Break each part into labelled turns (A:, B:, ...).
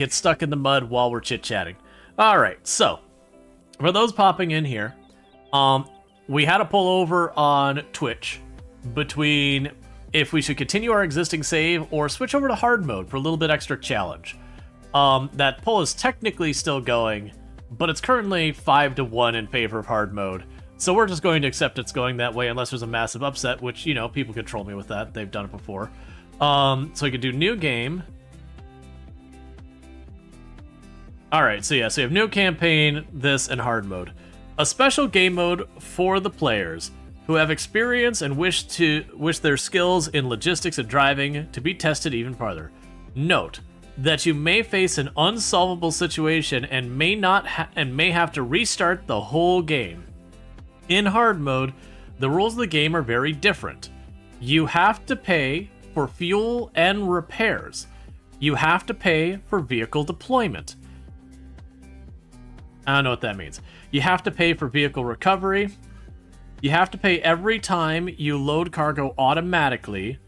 A: get stuck in the mud while we're chit-chatting. Alright, so, for those popping in here, we had a poll over on Twitch between if we should continue our existing save or switch over to hard mode for a little bit extra challenge. That poll is technically still going, but it's currently 5-1 in favor of hard mode. So we're just going to accept it's going that way unless there's a massive upset, which, you know, people can troll me with that. They've done it before. So we could do new game. Alright, so yeah, so you have new campaign, this, and hard mode. A special game mode for the players who have experience and wish their skills in logistics and driving to be tested even farther. Note that you may face an unsolvable situation and may have to restart the whole game. In hard mode, the rules of the game are very different. You have to pay for fuel and repairs. You have to pay for vehicle deployment. I don't know what that means. You have to pay for vehicle recovery. You have to pay every time you load cargo automatically.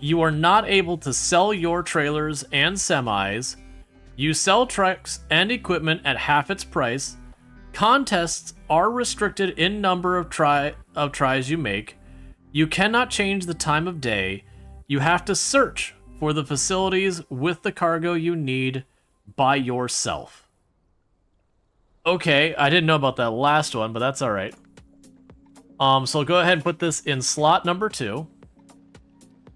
A: You are not able to sell your trailers and semis. You sell trucks and equipment at half its price. Contests are restricted in number of tries you make. You cannot change the time of day. You have to search for the facilities with the cargo you need by yourself. Okay, I didn't know about that last one, but that's alright. So I'll go ahead and put this in slot number 2.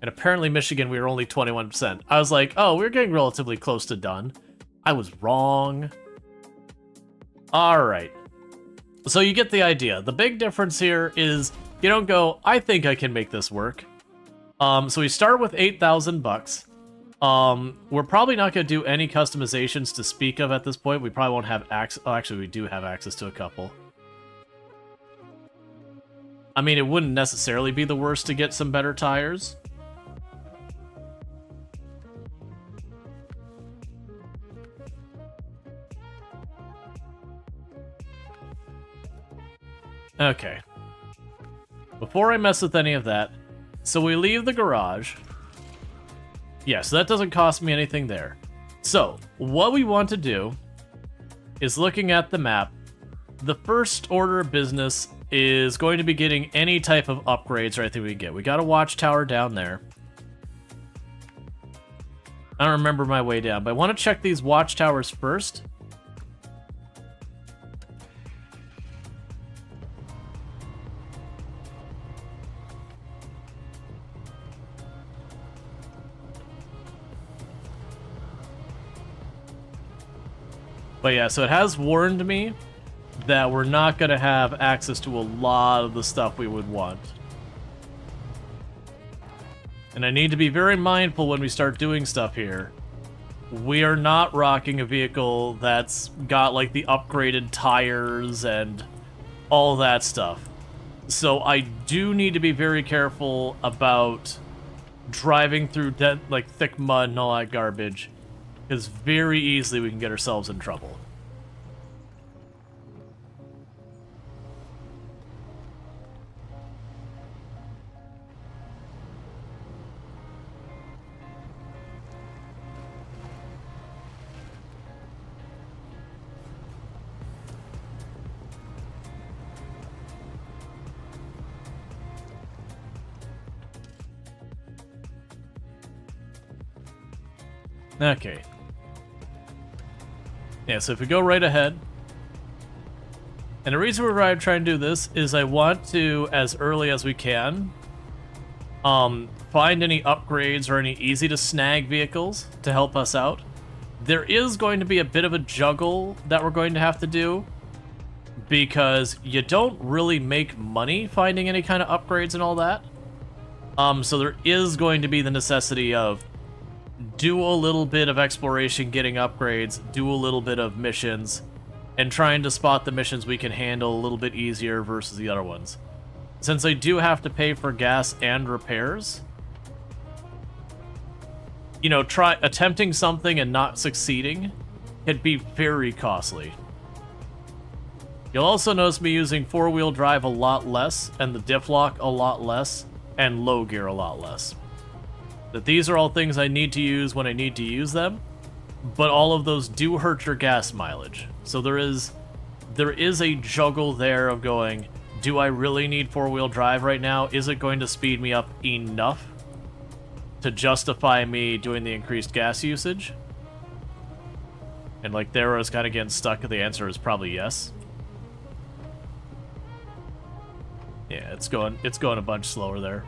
A: And apparently Michigan, we were only 21%. I was like, oh, we're getting relatively close to done. I was wrong. Alright. So you get the idea. The big difference here is you don't go, I think I can make this work. So we start with 8,000 bucks. We're probably not going to do any customizations to speak of at this point. We probably won't have access. Oh, actually, we do have access to a couple. I mean, it wouldn't necessarily be the worst to get some better tires. Okay. Before I mess with any of that, so we leave the garage. Yeah, so that doesn't cost me anything there. So, what we want to do is looking at the map, the first order of business is going to be getting any type of upgrades or anything we can get. We got a watchtower down there. I don't remember my way down, but I want to check these watchtowers first. But yeah, so it has warned me that we're not going to have access to a lot of the stuff we would want. And I need to be very mindful when we start doing stuff here. We are not rocking a vehicle that's got like the upgraded tires and all that stuff. So I do need to be very careful about driving through like thick mud and all that garbage. Because very easily we can get ourselves in trouble. Okay. Yeah, so if we go right ahead, and the reason why I'm trying to do this is I want to, as early as we can, find any upgrades or any easy to snag vehicles to help us out. There is going to be a bit of a juggle that we're going to have to do, because you don't really make money finding any kind of upgrades and all that. So there is going to be the necessity of do a little bit of exploration, getting upgrades, do a little bit of missions, and trying to spot the missions we can handle a little bit easier versus the other ones. Since I do have to pay for gas and repairs, you know, attempting something and not succeeding can be very costly. You'll also notice me using four-wheel drive a lot less, and the diff lock a lot less, and low gear a lot less. That these are all things I need to use when I need to use them. but all of those do hurt your gas mileage. So there is a juggle there of going, do I really need four-wheel drive right now? Is it going to speed me up enough to justify me doing the increased gas usage? And like there I was kind of getting stuck. The answer is probably yes. Yeah, it's going a bunch slower there.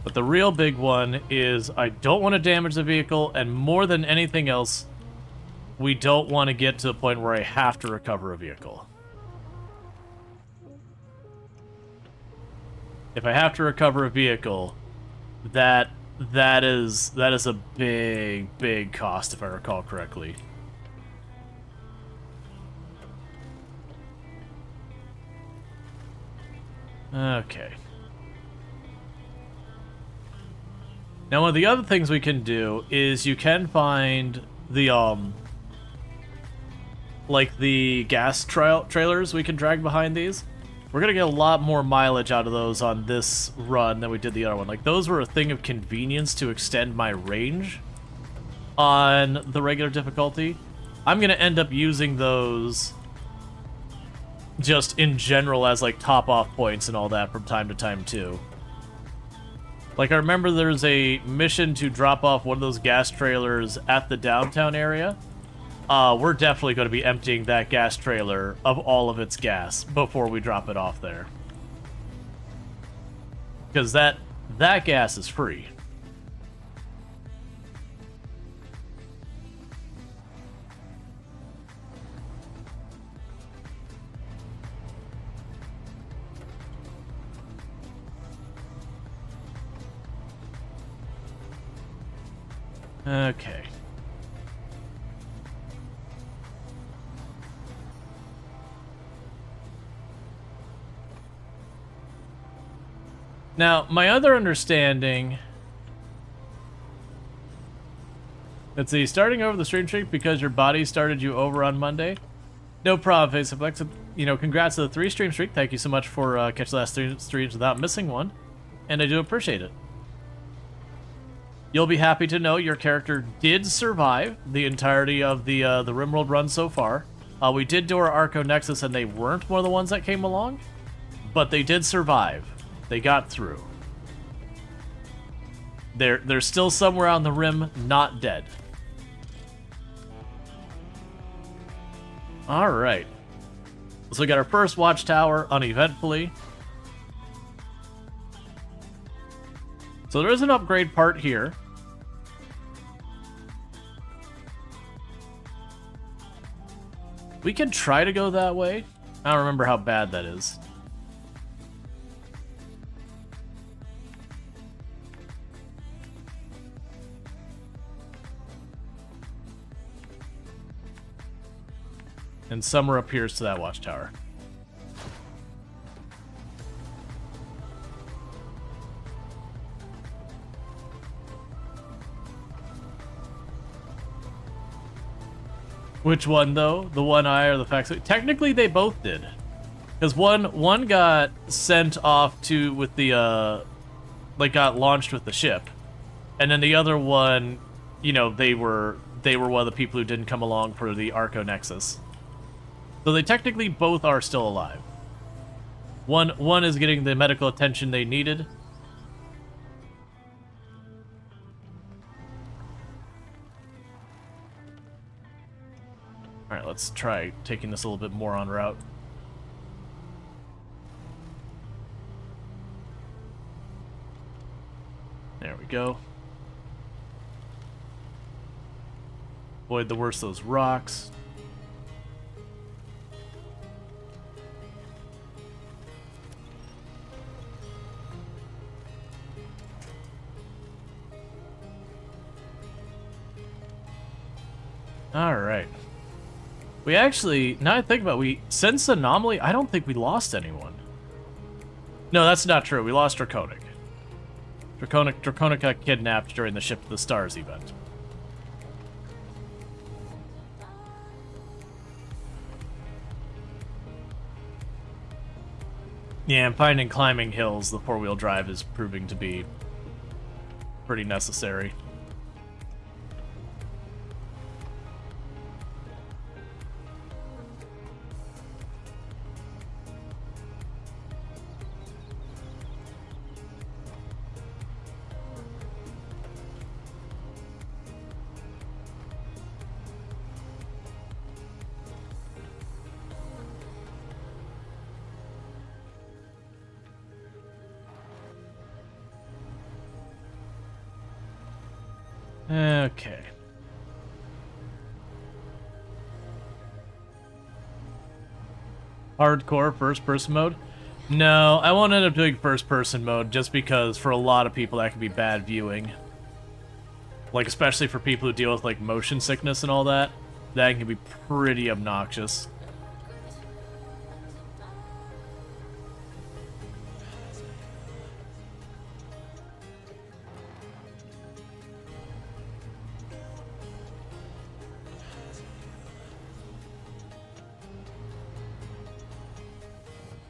A: But the real big one is I don't want to damage the vehicle, and more than anything else, we don't want to get to the point where I have to recover a vehicle. If I have to recover a vehicle, that is a big cost, if I recall correctly. Okay. Now, one of the other things we can do is you can find the like the gas trailers we can drag behind these. We're gonna get a lot more mileage out of those on this run than we did the other one. Like, those were a thing of convenience to extend my range on the regular difficulty. I'm gonna end up using those just in general as like top off points and all that from time to time too. Like, I remember there's a mission to drop off one of those gas trailers at the downtown area. We're definitely going to be emptying that gas trailer of all of its gas before we drop it off there. Because that gas is free. Okay. Now, my other understanding... Let's see, starting over the stream streak because your body started you over on Monday? No problem, Face of Flex. You know, congrats to the 3 stream streak. Thank you so much for catching the last 3 streams without missing one. And I do appreciate it. You'll be happy to know your character did survive the entirety of the RimWorld run so far. We did do our Arco Nexus, and they weren't one of the ones that came along, but they did survive. They got through. They're still somewhere on the rim, not dead. All right. So we got our first watchtower uneventfully. So there is an upgrade part here. We can try to go that way. I don't remember how bad that is. And Summer appears to that watchtower. Which one, though? The one eye or the facsimile? Technically, they both did. Because one got sent off to with the like got launched with the ship, and then the other one, you know, they were one of the people who didn't come along for the Arco Nexus. So they technically both are still alive. One is getting the medical attention they needed. Alright, let's try taking this a little bit more en route. There we go. Avoid the worst of those rocks. Alright. We actually, now I think about it, since Anomaly, I don't think we lost anyone. No, that's not true. We lost Draconic. Draconic got kidnapped during the Ship to the Stars event. Yeah, and finding climbing hills, the four-wheel drive is proving to be pretty necessary. Okay. Hardcore first-person mode? No, I won't end up doing first-person mode just because for a lot of people that can be bad viewing. Like, especially for people who deal with, like, motion sickness and all that. That can be pretty obnoxious.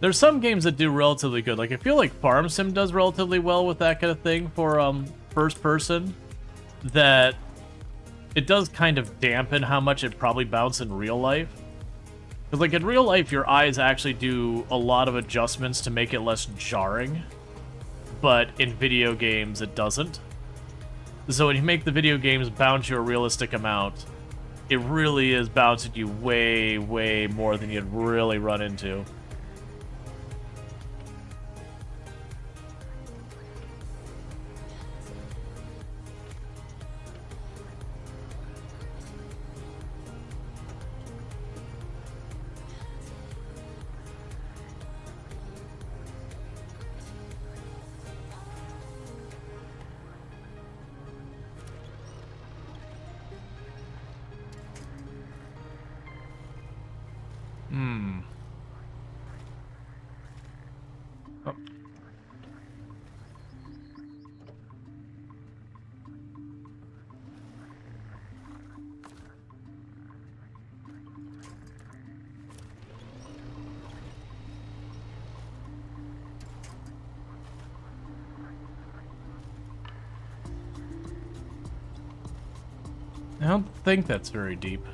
A: There's some games that do relatively good. Like, I feel like Farm Sim does relatively well with that kind of thing for first person. That it does kind of dampen how much it probably bounces in real life. Because, like, in real life, your eyes actually do a lot of adjustments to make it less jarring. But in video games, it doesn't. So when you make the video games bounce you a realistic amount, it really is bouncing you way, way more than you'd really run into. Oh. I don't think that's very deep.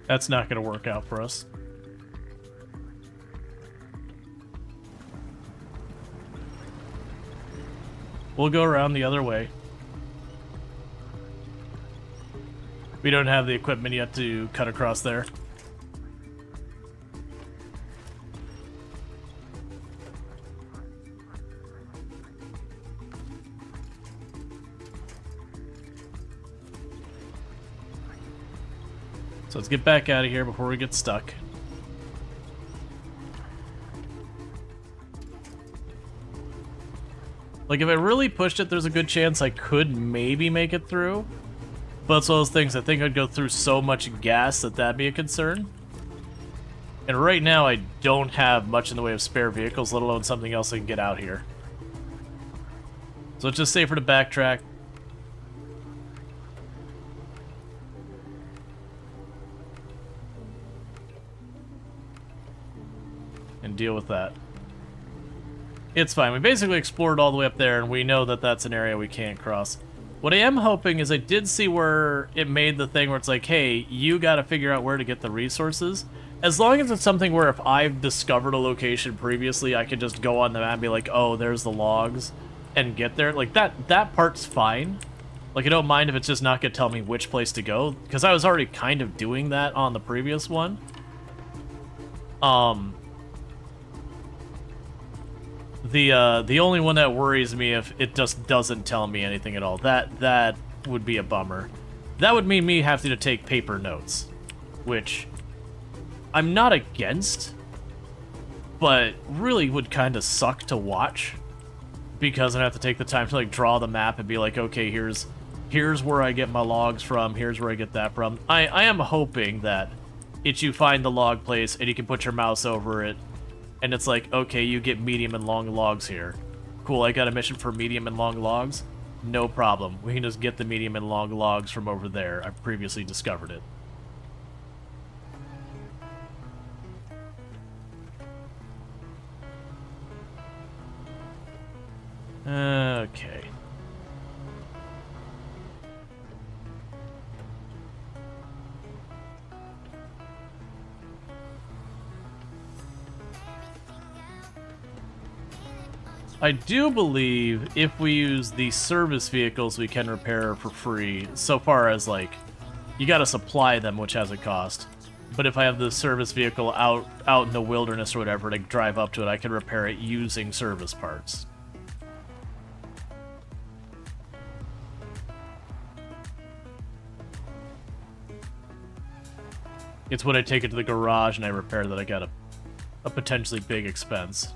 A: That's not going to work out for us. We'll go around the other way. We don't have the equipment yet to cut across there. So let's get back out of here before we get stuck. Like, if I really pushed it, there's a good chance I could maybe make it through. But it's one of those things, I think I'd go through so much gas that that'd be a concern. And right now, I don't have much in the way of spare vehicles, let alone something else that can get out here. So it's just safer to backtrack. And deal with that. It's fine. We basically explored all the way up there, and we know that that's an area we can't cross. What I am hoping is I did see where it made the thing where it's like, hey, you gotta figure out where to get the resources. As long as it's something where if I've discovered a location previously, I could just go on the map and be like, oh, there's the logs, and get there. Like, that part's fine. Like, I don't mind if it's just not gonna tell me which place to go, because I was already kind of doing that on the previous one. The only one that worries me if it just doesn't tell me anything at all. That would be a bummer. That would mean me having to take paper notes, which I'm not against, but really would kind of suck to watch because I'd have to take the time to like draw the map and be like, okay, here's where I get my logs from, here's where I get that from. I am hoping that you find the log place, and you can put your mouse over it, and it's like, okay, you get medium and long logs here. Cool, I got a mission for medium and long logs. No problem. We can just get the medium and long logs from over there. I've previously discovered it. Okay. I do believe if we use the service vehicles, we can repair for free, so far as, like, you gotta supply them, which has a cost. But if I have the service vehicle out in the wilderness or whatever to drive up to it, I can repair it using service parts. It's when I take it to the garage and I repair that I got a potentially big expense.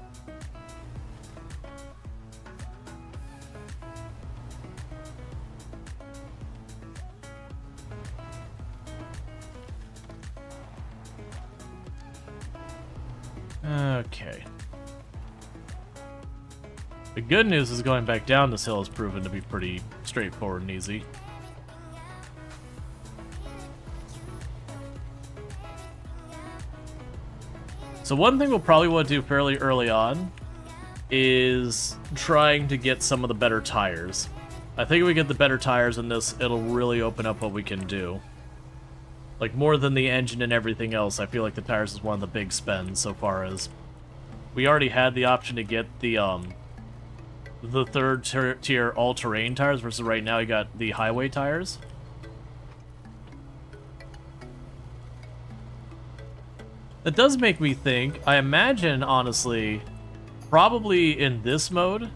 A: Okay. The good news is going back down this hill has proven to be pretty straightforward and easy. So one thing we'll probably want to do fairly early on is trying to get some of the better tires. I think if we get the better tires in this, it'll really open up what we can do. Like, more than the engine and everything else, I feel like the tires is one of the big spends so far as... We already had the option to get the third tier all-terrain tires, versus right now you got the highway tires. That does make me think, I imagine, honestly, probably in this mode,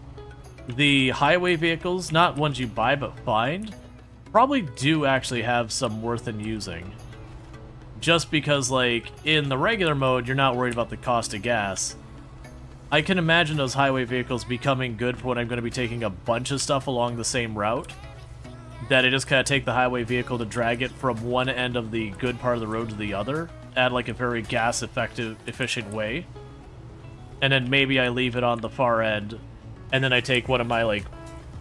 A: the highway vehicles, not ones you buy but find, probably do actually have some worth in using. Just because, like, in the regular mode, you're not worried about the cost of gas. I can imagine those highway vehicles becoming good for when I'm going to be taking a bunch of stuff along the same route. That I just kind of take the highway vehicle to drag it from one end of the good part of the road to the other, at like a very efficient way. And then maybe I leave it on the far end, and then I take one of my, like,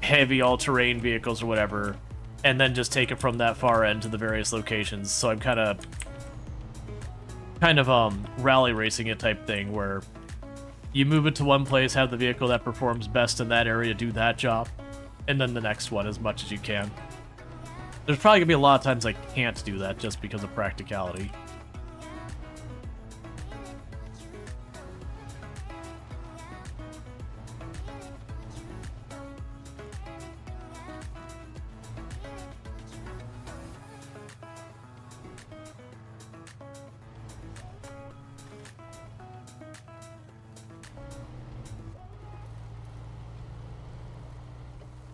A: heavy all-terrain vehicles or whatever, and then just take it from that far end to the various locations. So I'm kind of rally racing it type thing, where you move it to one place, have the vehicle that performs best in that area do that job, and then the next one as much as you can. There's probably gonna be a lot of times I can't do that just because of practicality.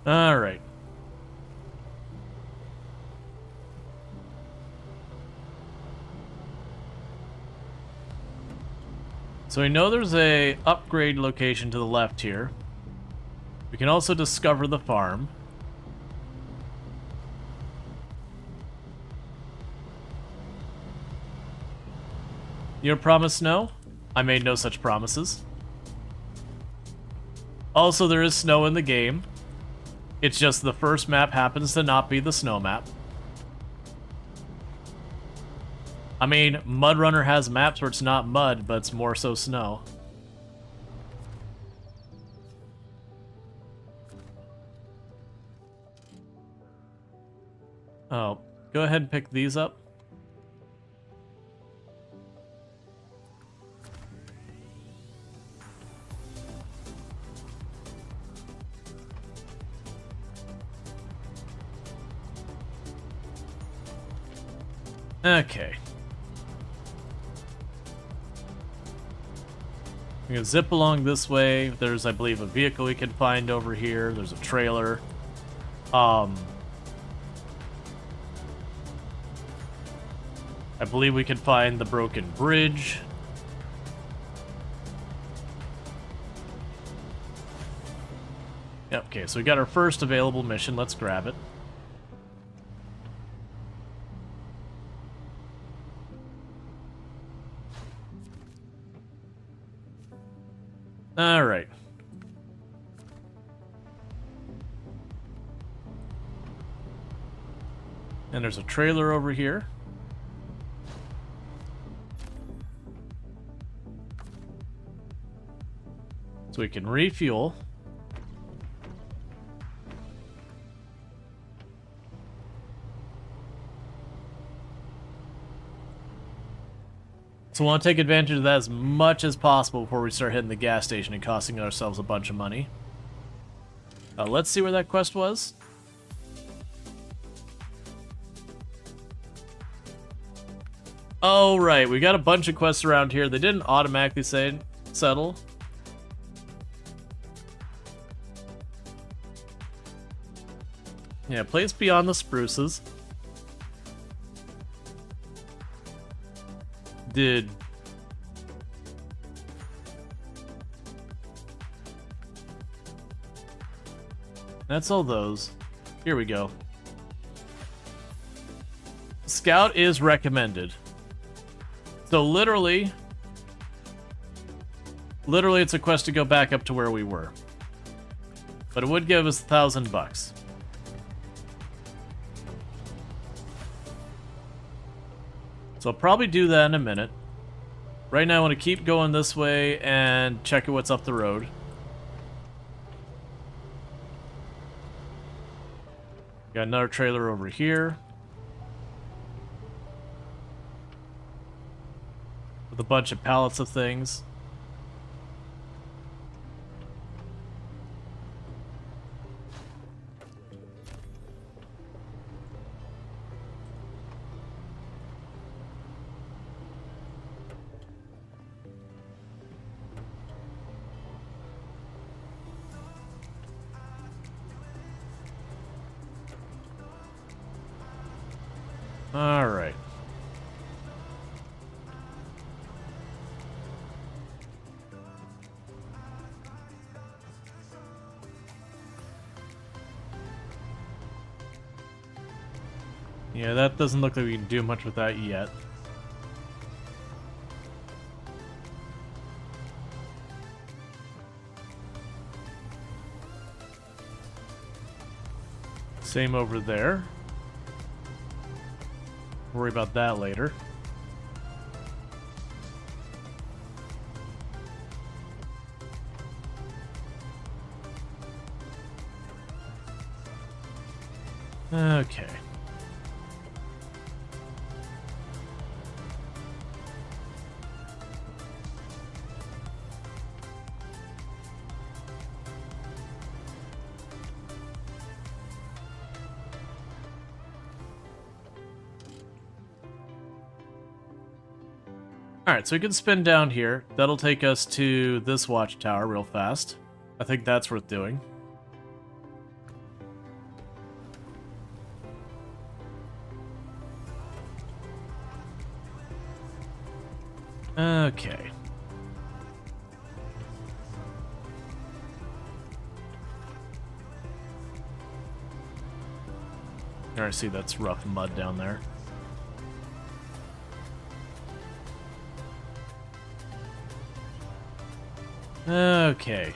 A: Alright. So we know there's a upgrade location to the left here. We can also discover the farm. Your promise, Snow? I made no such promises. Also, there is snow in the game. It's just the first map happens to not be the snow map. I mean, MudRunner has maps where it's not mud, but it's more so snow. Oh, go ahead and pick these up. Okay. We can zip along this way. There's, I believe, a vehicle we can find over here. There's a trailer. I believe we can find the broken bridge. Yep, okay, so we got our first available mission. Let's grab it. All right. And there's a trailer over here. So we can refuel. So we want to take advantage of that as much as possible before we start hitting the gas station and costing ourselves a bunch of money. Let's see where that quest was. Oh, right. We got a bunch of quests around here. They didn't automatically say settle. Yeah, place beyond the spruces. Did... That's all those. Here we go. Scout is recommended. So literally it's a quest to go back up to where we were. But it would give us $1,000. So I'll probably do that in a minute. Right now I want to keep going this way and check what's up the road. Got another trailer over here. With a bunch of pallets of things. All right. Yeah, that doesn't look like we can do much with that yet. Same over there. Worry about that later. Okay. Alright, so we can spin down here. That'll take us to this watchtower real fast. I think that's worth doing. Okay. Alright, see that's rough mud down there. Okay.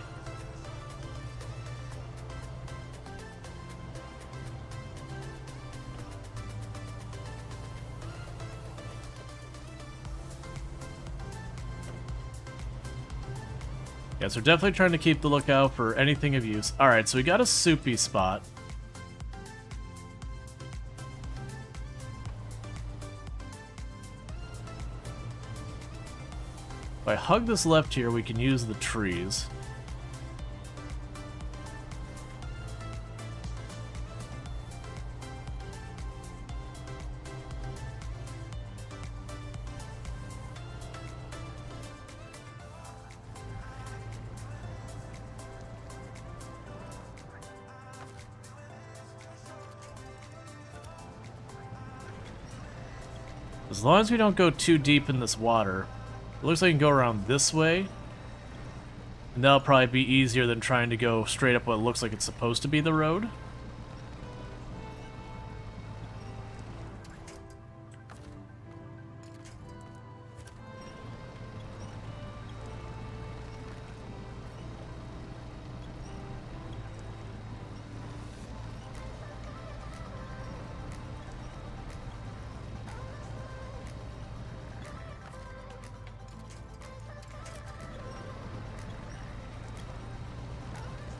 A: Yeah, so we're definitely trying to keep the lookout for anything of use. Alright, so we got a soupy spot. If I hug this left here, we can use the trees. As long as we don't go too deep in this water, it looks like we can go around this way. And that'll probably be easier than trying to go straight up what looks like it's supposed to be the road.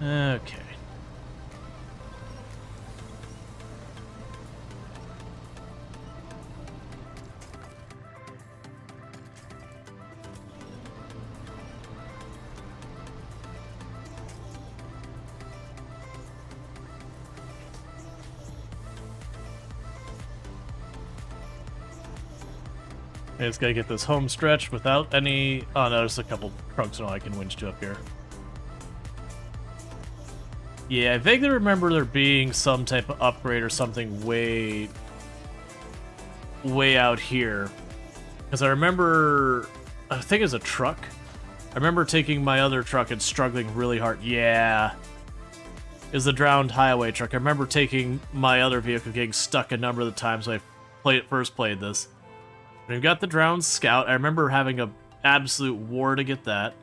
A: Okay. I just gotta get this home stretch without any... Oh, no, there's a couple trunks I can winch to up here. Yeah, I vaguely remember there being some type of upgrade or something way out here. Because I remember... I think it was a truck. I remember taking my other truck and struggling really hard. Yeah. It was the drowned highway truck. I remember taking my other vehicle, getting stuck a number of the times when I first played this. We've got the drowned scout. I remember having an absolute war to get that.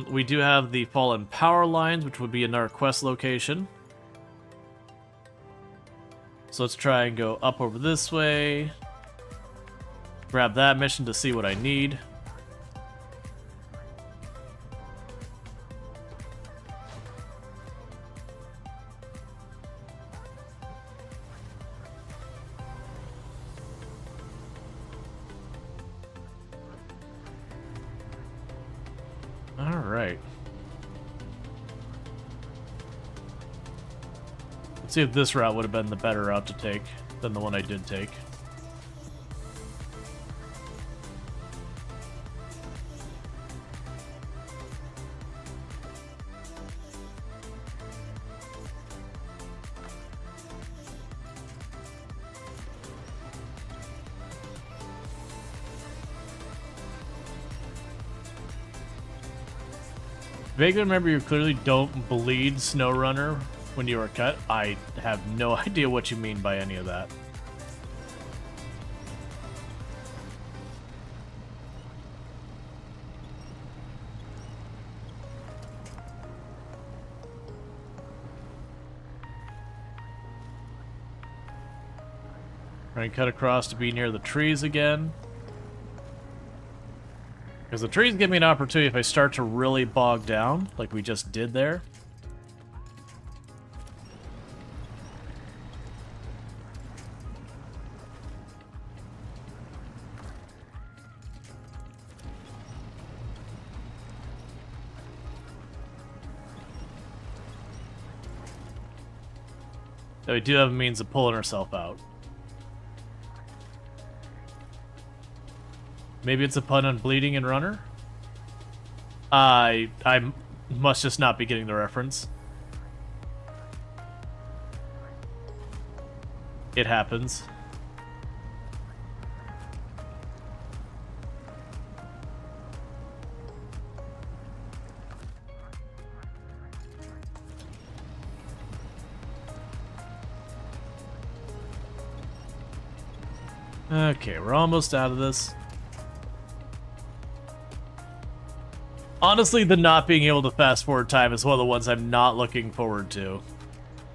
A: We do have the fallen power lines, which would be another quest location. So let's try and go up over this way. Grab that mission to see what I need. Alright. Let's see if this route would have been the better route to take than the one I did take. Vaguely remember you clearly don't bleed SnowRunner when you are cut. I have no idea what you mean by any of that. Try and cut across to be near the trees again. Because the trees give me an opportunity if I start to really bog down, like we just did there. So we do have a means of pulling ourselves out. Maybe it's a pun on bleeding and runner? I must just not be getting the reference. It happens. Okay, we're almost out of this. Honestly, the not being able to fast forward time is one of the ones I'm not looking forward to.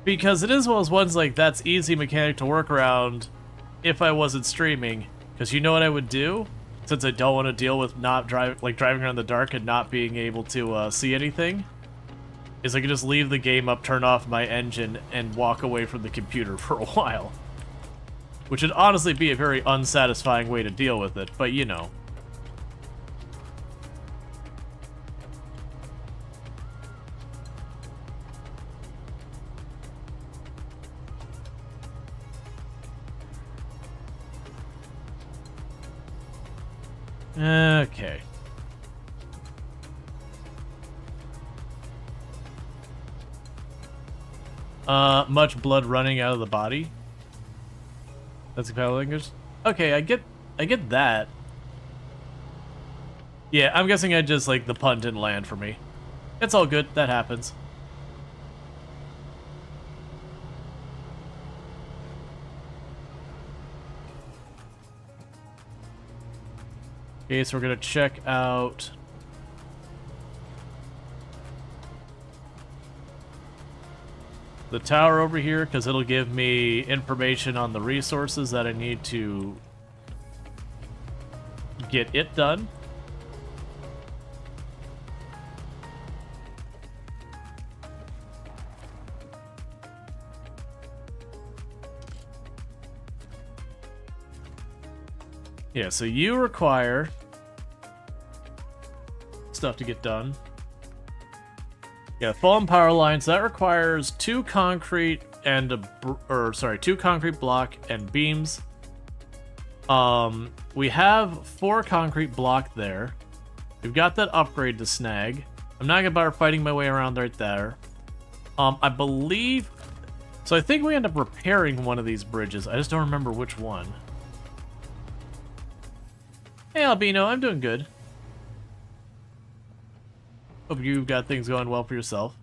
A: Because it is one of those ones like, that's easy mechanic to work around if I wasn't streaming. Because you know what I would do? Since I don't want to deal with not driving around in the dark and not being able to see anything, is I could just leave the game up, turn off my engine, and walk away from the computer for a while. Which would honestly be a very unsatisfying way to deal with it, but you know. Okay. Much blood running out of the body. That's the kind of language. Okay, I get that. Yeah, I'm guessing I just like the pun didn't land for me. It's all good. That happens. Okay, so we're gonna check out the tower over here because it'll give me information on the resources that I need to get it done. Yeah, so you require stuff to get done. Yeah, fallen power lines, that requires 2 concrete and two concrete block and beams. We have 4 concrete block there. We've got that upgrade to snag. I'm not gonna bother fighting my way around right there. I believe... So I think we end up repairing one of these bridges. I just don't remember which one. Hey, Albino, I'm doing good. Hope you've got things going well for yourself.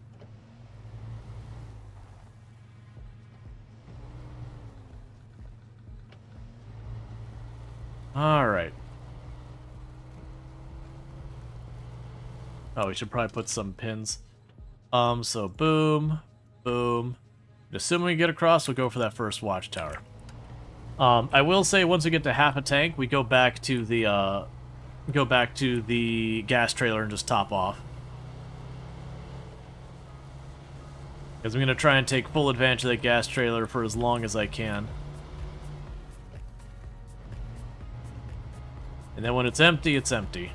A: Alright. Oh, we should probably put some pins. So boom, boom. Assuming we get across, we'll go for that first watchtower. I will say once we get to half a tank, we go back to the gas trailer and just top off. Because I'm gonna try and take full advantage of that gas trailer for as long as I can. And then when it's empty, it's empty.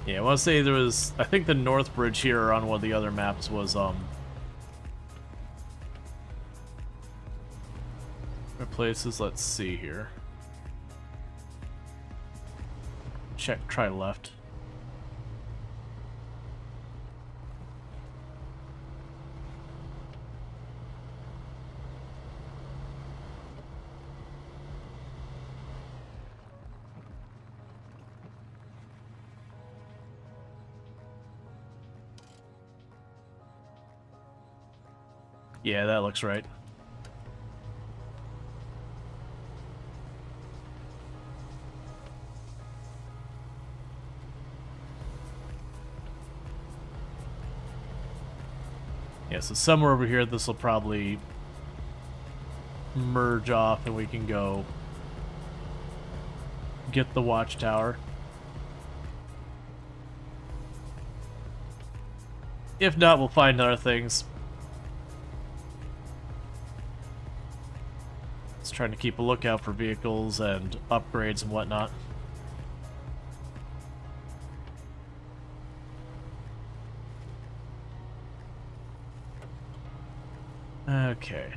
A: Yeah, I want to say there was... I think the North Bridge here on one of the other maps was, What places? Let's see here. Check, try left. Yeah, that looks right. Yeah, so somewhere over here this will probably merge off and we can go get the watchtower. If not, we'll find other things. Just trying to keep a lookout for vehicles and upgrades and whatnot. Okay.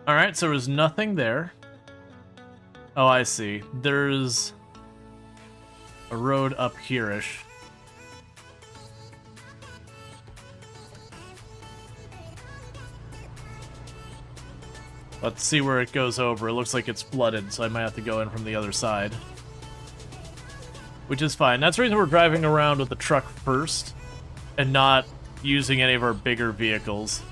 A: Alright, so there's nothing there. Oh, I see. There's a road up here-ish. Let's see where it goes over. It looks like it's flooded, so I might have to go in from the other side. Which is fine. That's the reason we're driving around with the truck first, and not using any of our bigger vehicles.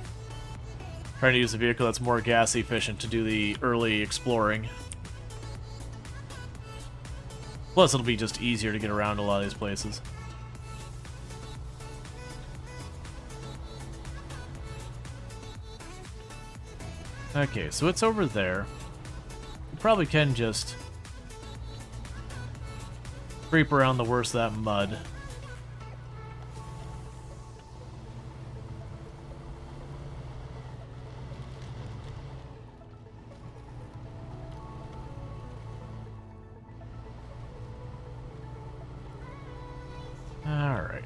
A: Trying to use a vehicle that's more gas efficient to do the early exploring. Plus, it'll be just easier to get around a lot of these places. Okay, so it's over there. We probably can just creep around the worst of that mud. Alright.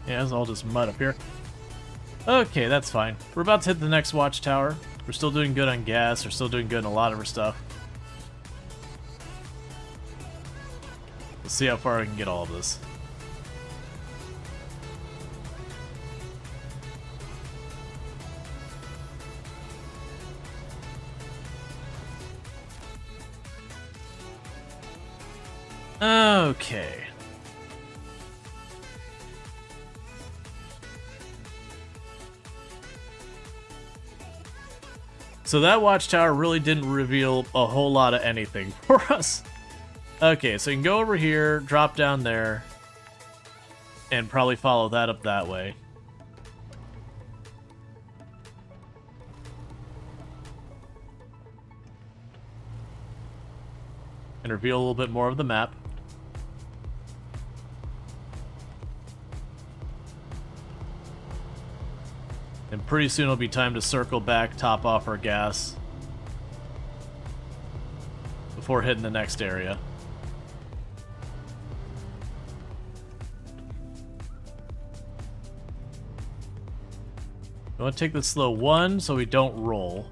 A: Yeah, it's all just mud up here. Okay, that's fine. We're about to hit the next watchtower. We're still doing good on gas. We're still doing good in a lot of our stuff. Let's see how far I can get all of this. Okay. So that watchtower really didn't reveal a whole lot of anything for us. Okay, so you can go over here, drop down there, and probably follow that up that way. And reveal a little bit more of the map. And pretty soon it'll be time to circle back, top off our gas before hitting the next area. I want to take this slow, 1, so we don't roll.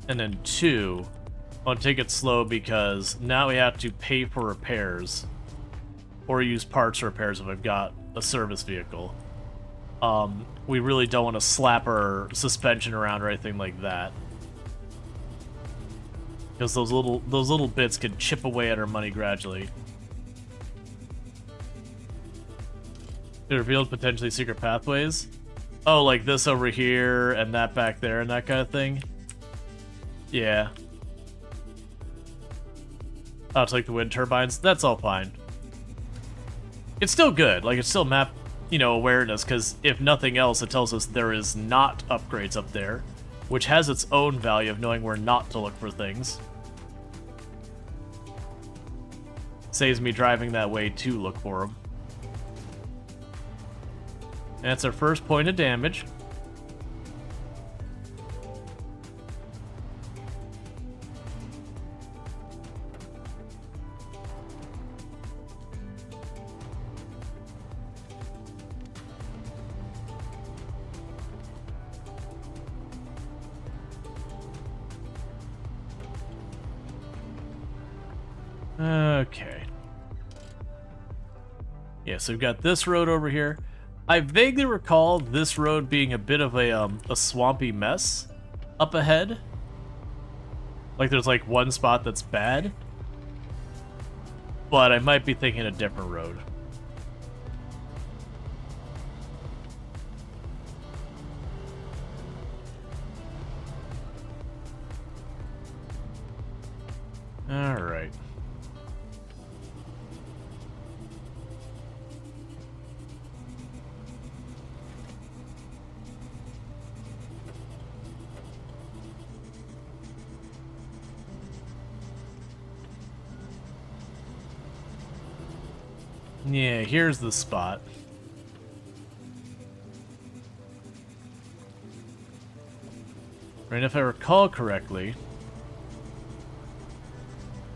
A: And then 2, I want to take it slow because now we have to pay for repairs. Or use parts repairs if I've got a service vehicle. We really don't want to slap our suspension around or anything like that. Because those little bits can chip away at our money gradually. It revealed potentially secret pathways. Oh, like this over here and that back there and that kind of thing? Yeah. Oh, it's like the wind turbines? That's all fine. It's still good. Like, it's still map, you know, awareness, because if nothing else, it tells us there is not upgrades up there, which has its own value of knowing where not to look for things. Saves me driving that way to look for them. And that's our first point of damage. Okay. Yeah, so we've got this road over here. I vaguely recall this road being a bit of a swampy mess up ahead. Like there's like one spot that's bad. But I might be thinking a different road. Alright. Yeah, here's the spot. Right, if I recall correctly,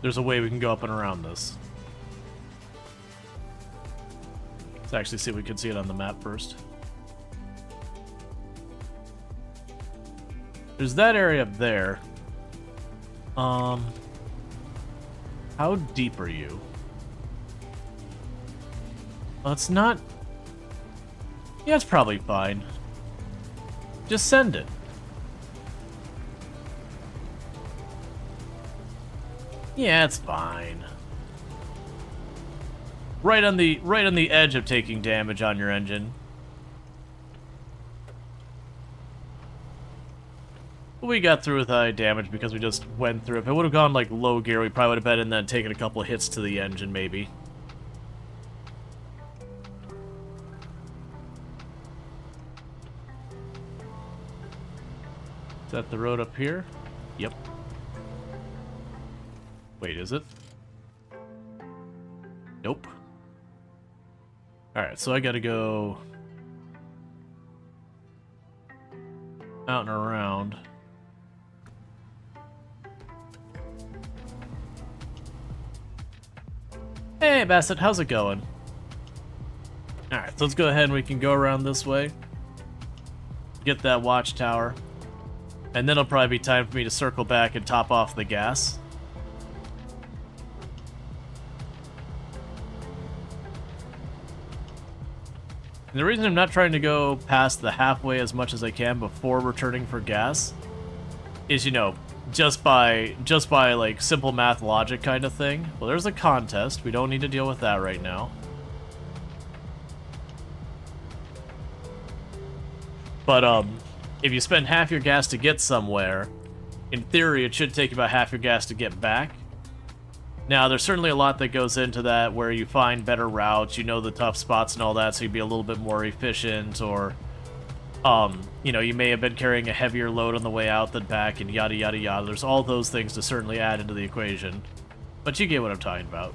A: there's a way we can go up and around this. Let's actually see if we can see it on the map first. There's that area up there. How deep are you? Well, it's not... Yeah, it's probably fine. Just send it. Yeah, it's fine. Right on the edge of taking damage on your engine. We got through with high damage because we just went through. If it would have gone like low gear, we probably would have been and then taken a couple of hits to the engine, maybe. Is that the road up here? Yep. Wait, is it? Nope. Alright, so I gotta go out and around. Hey, Bassett, how's it going? Alright, so let's go ahead and we can go around this way. get that watchtower, and then it'll probably be time for me to circle back and top off the gas. And the reason I'm not trying to go past the halfway as much as I can before returning for gas is, you know, just by like simple math logic kind of thing. Well, there's a contest. We don't need to deal with that right now. But if you spend half your gas to get somewhere, in theory it should take about half your gas to get back. Now, there's certainly a lot that goes into that, where you find better routes, you know the tough spots and all that, so you'd be a little bit more efficient, or you know, you may have been carrying a heavier load on the way out than back, and yada yada yada. There's all those things to certainly add into the equation. But you get what I'm talking about.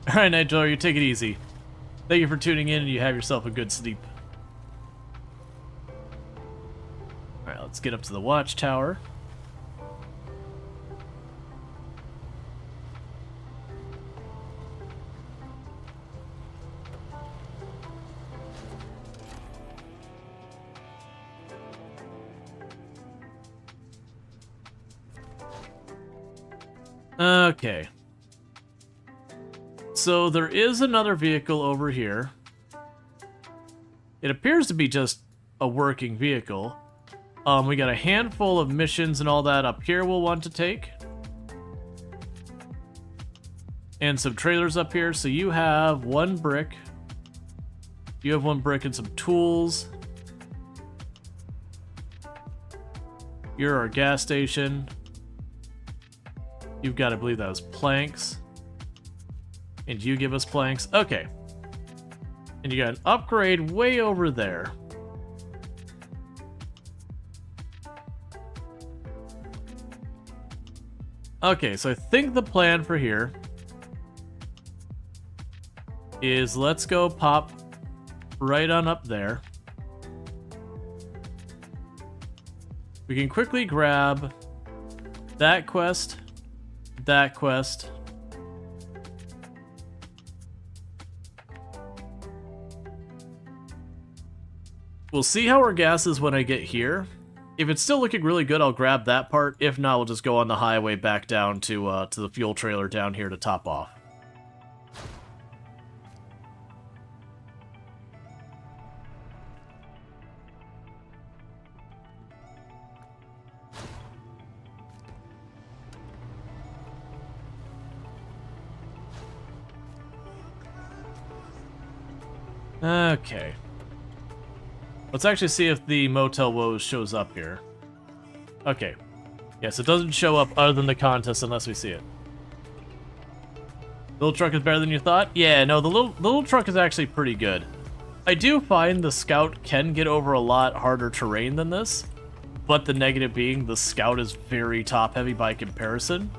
A: Alright, Night Dweller, you take it easy. Thank you for tuning in, and you have yourself a good sleep. Alright, let's get up to the watchtower. Okay. So there is another vehicle over here. It appears to be just a working vehicle. We got a handful of missions and all that up here we'll want to take. And some trailers up here. So you have 1 brick. You have 1 brick and some tools. You're our gas station. You've got, I believe that was planks. And you give us planks. Okay. And you got an upgrade way over there. Okay, so I think the plan for here is let's go pop right on up there. We can quickly grab that quest, that quest. We'll see how our gas is when I get here. If it's still looking really good, I'll grab that part. If not, we'll just go on the highway back down to the fuel trailer down here to top off. Okay. Let's actually see if the Motel Woes shows up here. Okay. Yes, it doesn't show up other than the contest unless we see it. Little truck is better than you thought? Yeah, no, the little truck is actually pretty good. I do find the Scout can get over a lot harder terrain than this, but the negative being the Scout is very top-heavy by comparison.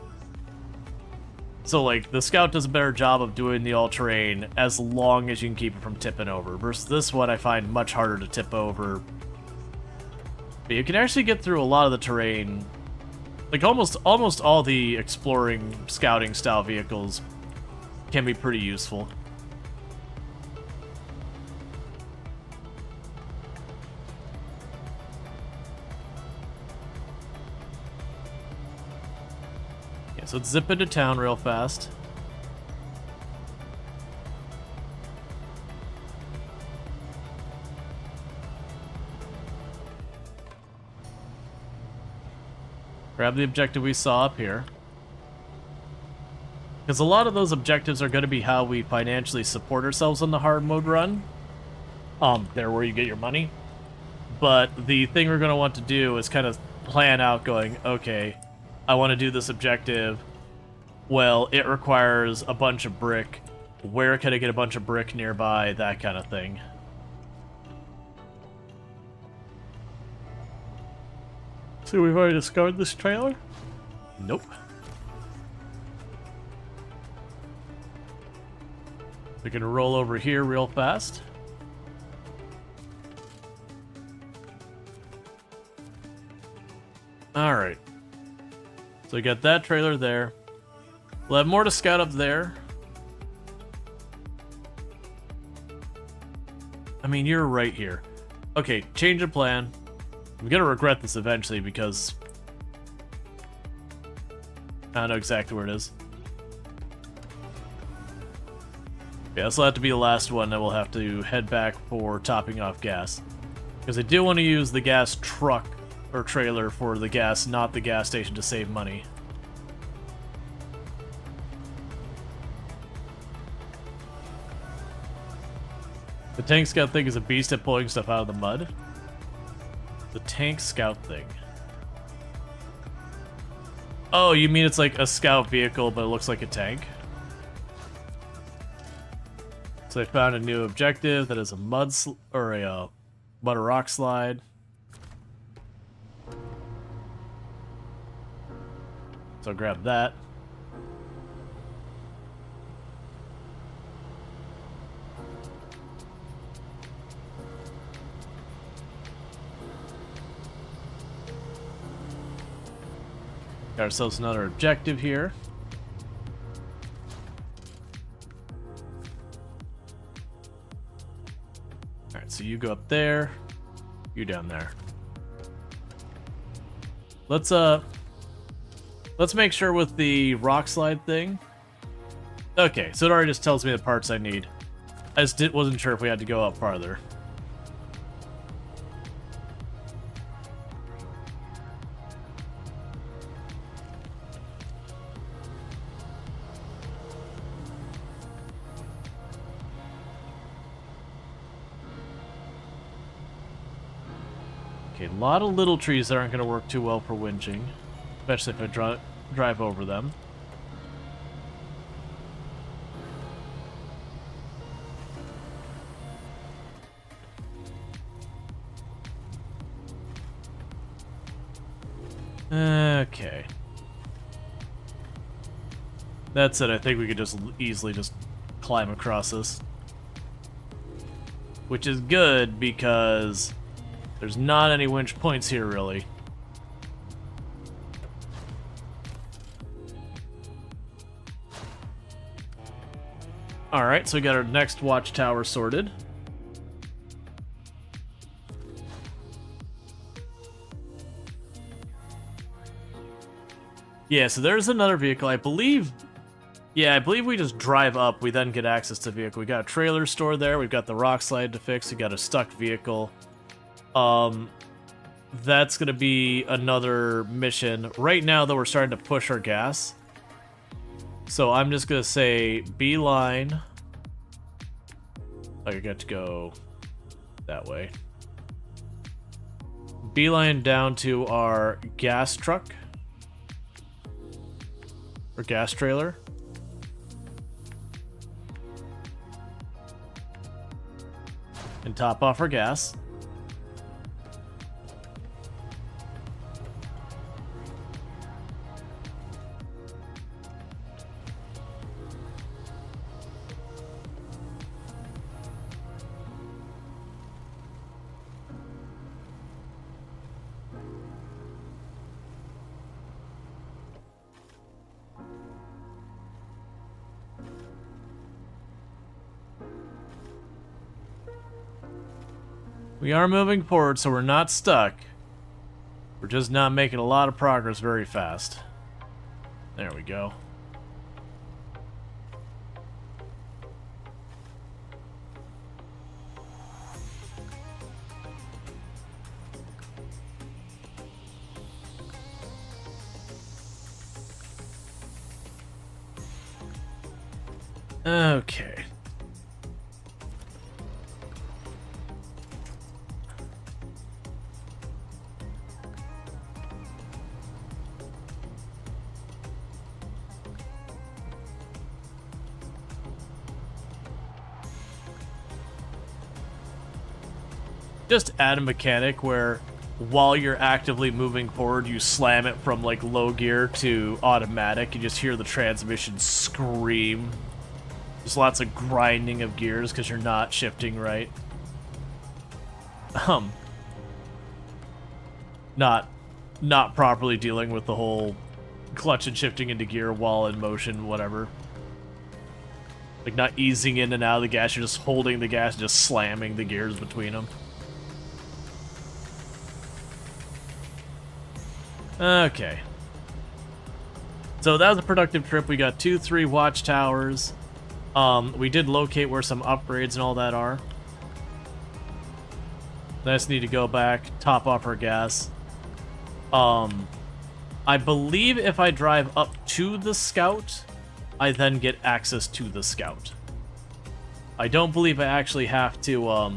A: So, like, the Scout does a better job of doing the all-terrain as long as you can keep it from tipping over, versus this one I find much harder to tip over. But you can actually get through a lot of the terrain. Like, almost all the exploring, scouting-style vehicles can be pretty useful. So let's zip into town real fast. Grab the objective we saw up here. Because a lot of those objectives are going to be how we financially support ourselves on the hard mode run. They're where you get your money. But the thing we're going to want to do is kind of plan out going, okay, I want to do this objective. Well, it requires a bunch of brick. Where can I get a bunch of brick nearby? That kind of thing. So we've already discovered this trailer? Nope. We're gonna roll over here real fast. Alright. So we got that trailer there. We'll have more to scout up there. I mean, you're right here. Okay, change of plan. I'm gonna regret this eventually because I don't know exactly where it is. Yeah, this will have to be the last one, then we'll have to head back for topping off gas. Because I do want to use the gas truck or trailer for the gas, not the gas station, to save money. The tank scout thing is a beast at pulling stuff out of the mud. The tank scout thing. Oh, you mean it's like a scout vehicle, but it looks like a tank? So I found a new objective that is a mud or rock slide. So I'll grab that. Got ourselves another objective here. Alright, so you go up there, you down there. Let's make sure with the rock slide thing. Okay, so it already just tells me the parts I need. I just wasn't sure if we had to go up farther. Okay, a lot of little trees that aren't going to work too well for winching, especially if I drive over them. Okay. That said, I think we could just easily just climb across this. Which is good because there's not any winch points here, really. Alright, so we got our next watchtower sorted. Yeah, so there's another vehicle, I believe. Yeah, I believe we just drive up, we then get access to the vehicle. We got a trailer store there, we've got the rock slide to fix, we got a stuck vehicle. That's gonna be another mission. Right now, though, we're starting to push our gas. So I'm just gonna say beeline. Oh, you got to go that way. Beeline down to our gas truck. Or gas trailer. And top off our gas. We are moving forward, so we're not stuck. We're just not making a lot of progress very fast. There we go. Okay. Just add a mechanic where while you're actively moving forward, you slam it from like low gear to automatic. You just hear the transmission scream. There's lots of grinding of gears because you're not shifting right. Not properly dealing with the whole clutch and shifting into gear while in motion, whatever. Like, not easing in and out of the gas, you're just holding the gas, just slamming the gears between them. Okay. So that was a productive trip. We got 2-3 watchtowers. We did locate where some upgrades and all that are. I just need to go back, top off our gas. I believe if I drive up to the Scout, I then get access to the Scout. I don't believe I actually have to,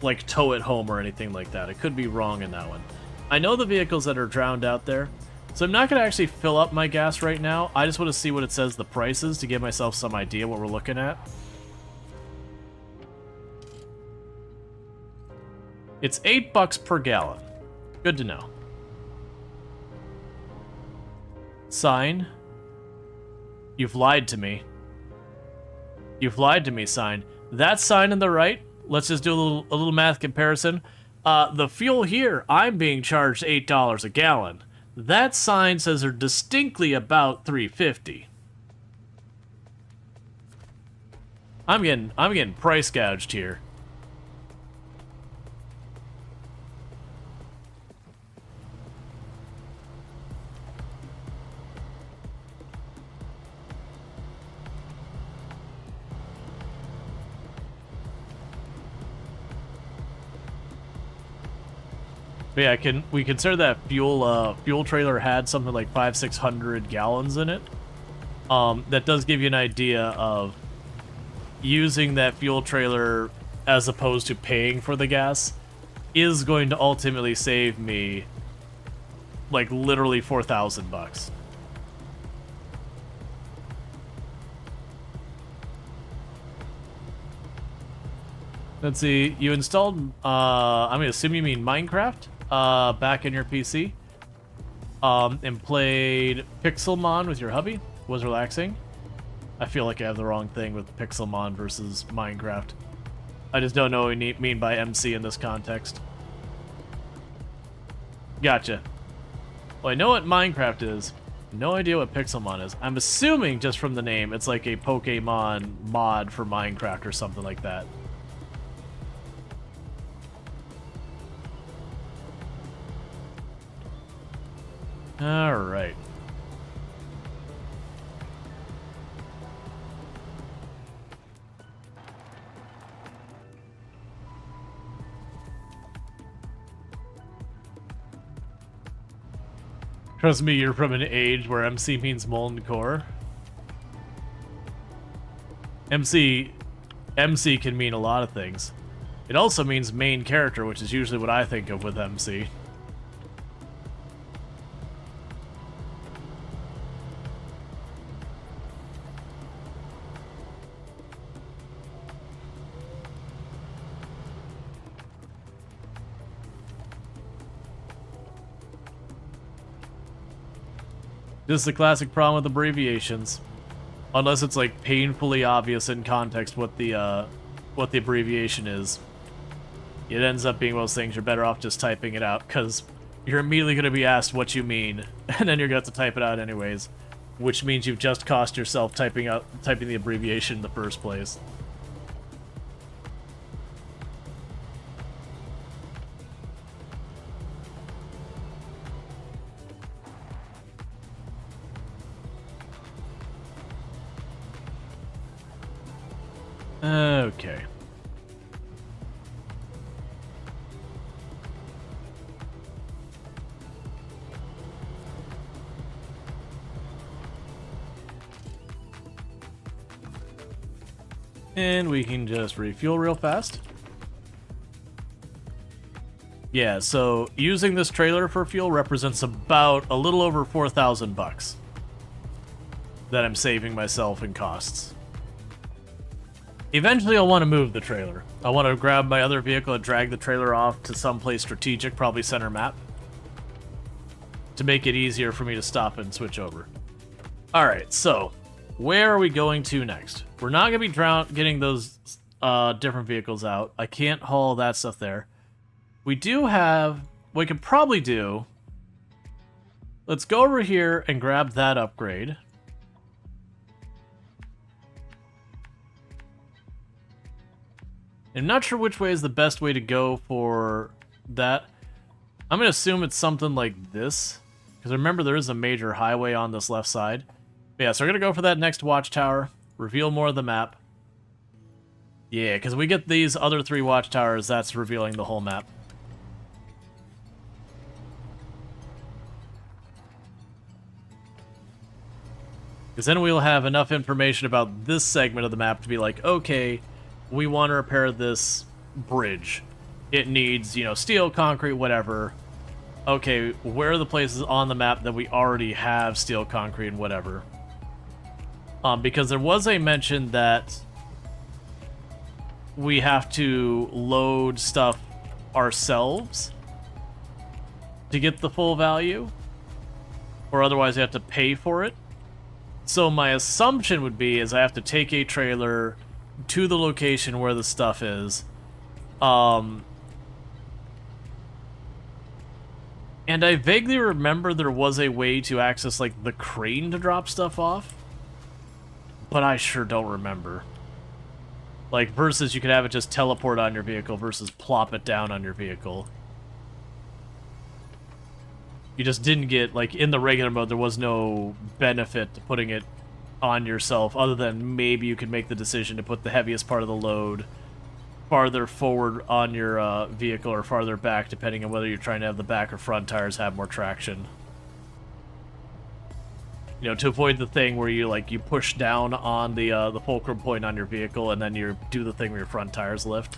A: like, tow it home or anything like that. I could be wrong in that one. I know the vehicles that are drowned out there, so I'm not going to actually fill up my gas right now. I just want to see what it says the price is to give myself some idea what we're looking at. It's $8 per gallon. Good to know. Sign. You've lied to me. You've lied to me, sign. That sign on the right, let's just do a little math comparison. The fuel here, I'm being charged $8 a gallon. That sign says they're distinctly about $3.50. I'm getting price gouged here. But yeah, we consider that fuel trailer had something like 500-600 gallons in it. That does give you an idea of using that fuel trailer as opposed to paying for the gas is going to ultimately save me like literally $4,000. Let's see, you installed, I'm gonna assume you mean Minecraft, back in your PC, and played Pixelmon with your hubby, was relaxing. I feel like I have the wrong thing with Pixelmon versus Minecraft. I just don't know what we mean by MC in this context. Gotcha. Well, I know what Minecraft is, no idea what Pixelmon is. I'm assuming just from the name, it's like a Pokemon mod for Minecraft or something like that. All right. Trust me, you're from an age where MC means molten core. MC can mean a lot of things. It also means main character, which is usually what I think of with MC. This is the classic problem with abbreviations. Unless it's like painfully obvious in context what the abbreviation is. It ends up being one of those things you're better off just typing it out, because you're immediately going to be asked what you mean, and then you're going to have to type it out anyways. Which means you've just cost yourself typing the abbreviation in the first place. Okay. And we can just refuel real fast. Yeah, so using this trailer for fuel represents about a little over $4,000 that I'm saving myself in costs. Eventually I'll want to move the trailer. I want to grab my other vehicle and drag the trailer off to someplace strategic, probably center map, to make it easier for me to stop and switch over. Alright, so where are we going to next? We're not going to be getting those different vehicles out. I can't haul that stuff there. We do have... we could probably do... let's go over here and grab that upgrade. I'm not sure which way is the best way to go for that. I'm going to assume it's something like this, because remember there is a major highway on this left side. But yeah, so we're going to go for that next watchtower, reveal more of the map. Yeah, because we get these other 3 watchtowers, that's revealing the whole map. Because then we'll have enough information about this segment of the map to be like, okay, we want to repair this bridge. It needs, you know, steel, concrete, whatever. Okay, where are the places on the map that we already have steel, concrete, and whatever? Because there was a mention that we have to load stuff ourselves to get the full value, or otherwise we have to pay for it. So my assumption would be is I have to take a trailer to the location where the stuff is, and I vaguely remember there was a way to access like the crane to drop stuff off, but I sure don't remember. Like, versus you could have it just teleport on your vehicle versus plop it down on your vehicle. You just didn't get, like, in the regular mode, there was no benefit to putting it on yourself, other than maybe you could make the decision to put the heaviest part of the load farther forward on your vehicle or farther back, depending on whether you're trying to have the back or front tires have more traction. You know, to avoid the thing where you, like, you push down on the fulcrum point on your vehicle and then you do the thing where your front tires lift.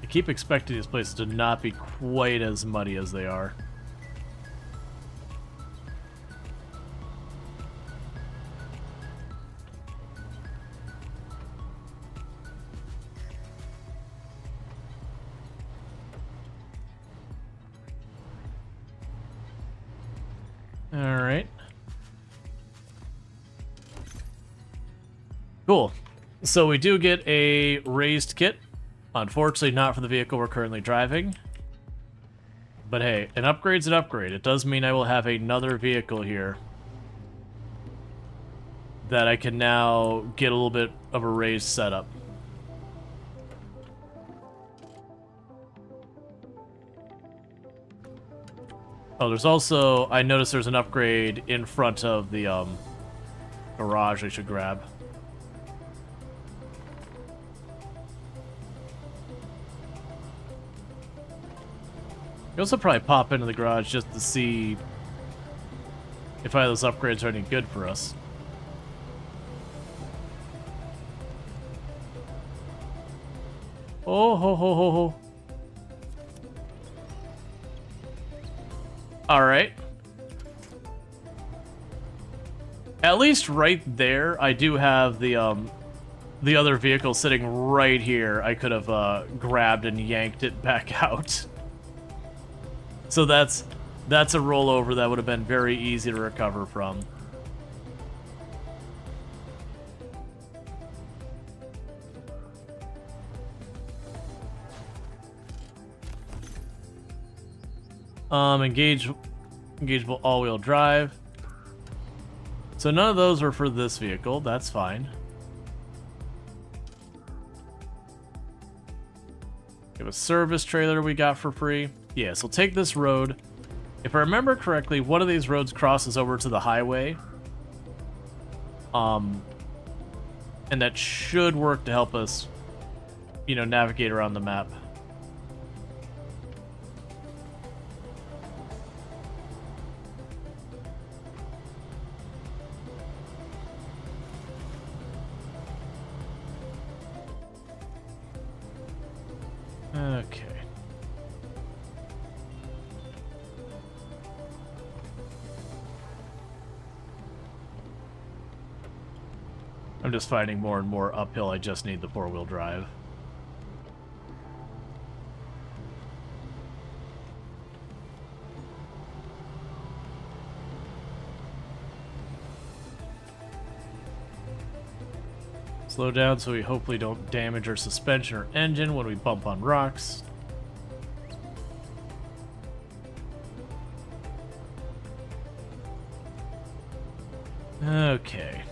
A: I keep expecting these places to not be quite as muddy as they are. Alright. Cool. So we do get a raised kit. Unfortunately, not for the vehicle we're currently driving. But hey, an upgrade's an upgrade. It does mean I will have another vehicle here that I can now get a little bit of a raised setup. Oh, there's also, I noticed there's an upgrade in front of the garage I should grab. You also probably pop into the garage just to see if either of those upgrades are any good for us. Oh, ho, ho, ho, ho. Alright. At least right there, I do have the other vehicle sitting right here. I could have grabbed and yanked it back out. So that's a rollover that would have been very easy to recover from. Engageable all-wheel drive. So none of those are for this vehicle. That's fine. We have a service trailer we got for free. Yeah, so take this road. If I remember correctly, one of these roads crosses over to the highway. And that should work to help us, you know, navigate around the map. Okay. I'm just finding more and more uphill. I just need the four-wheel drive. Slow down so we hopefully don't damage our suspension or engine when we bump on rocks. Okay.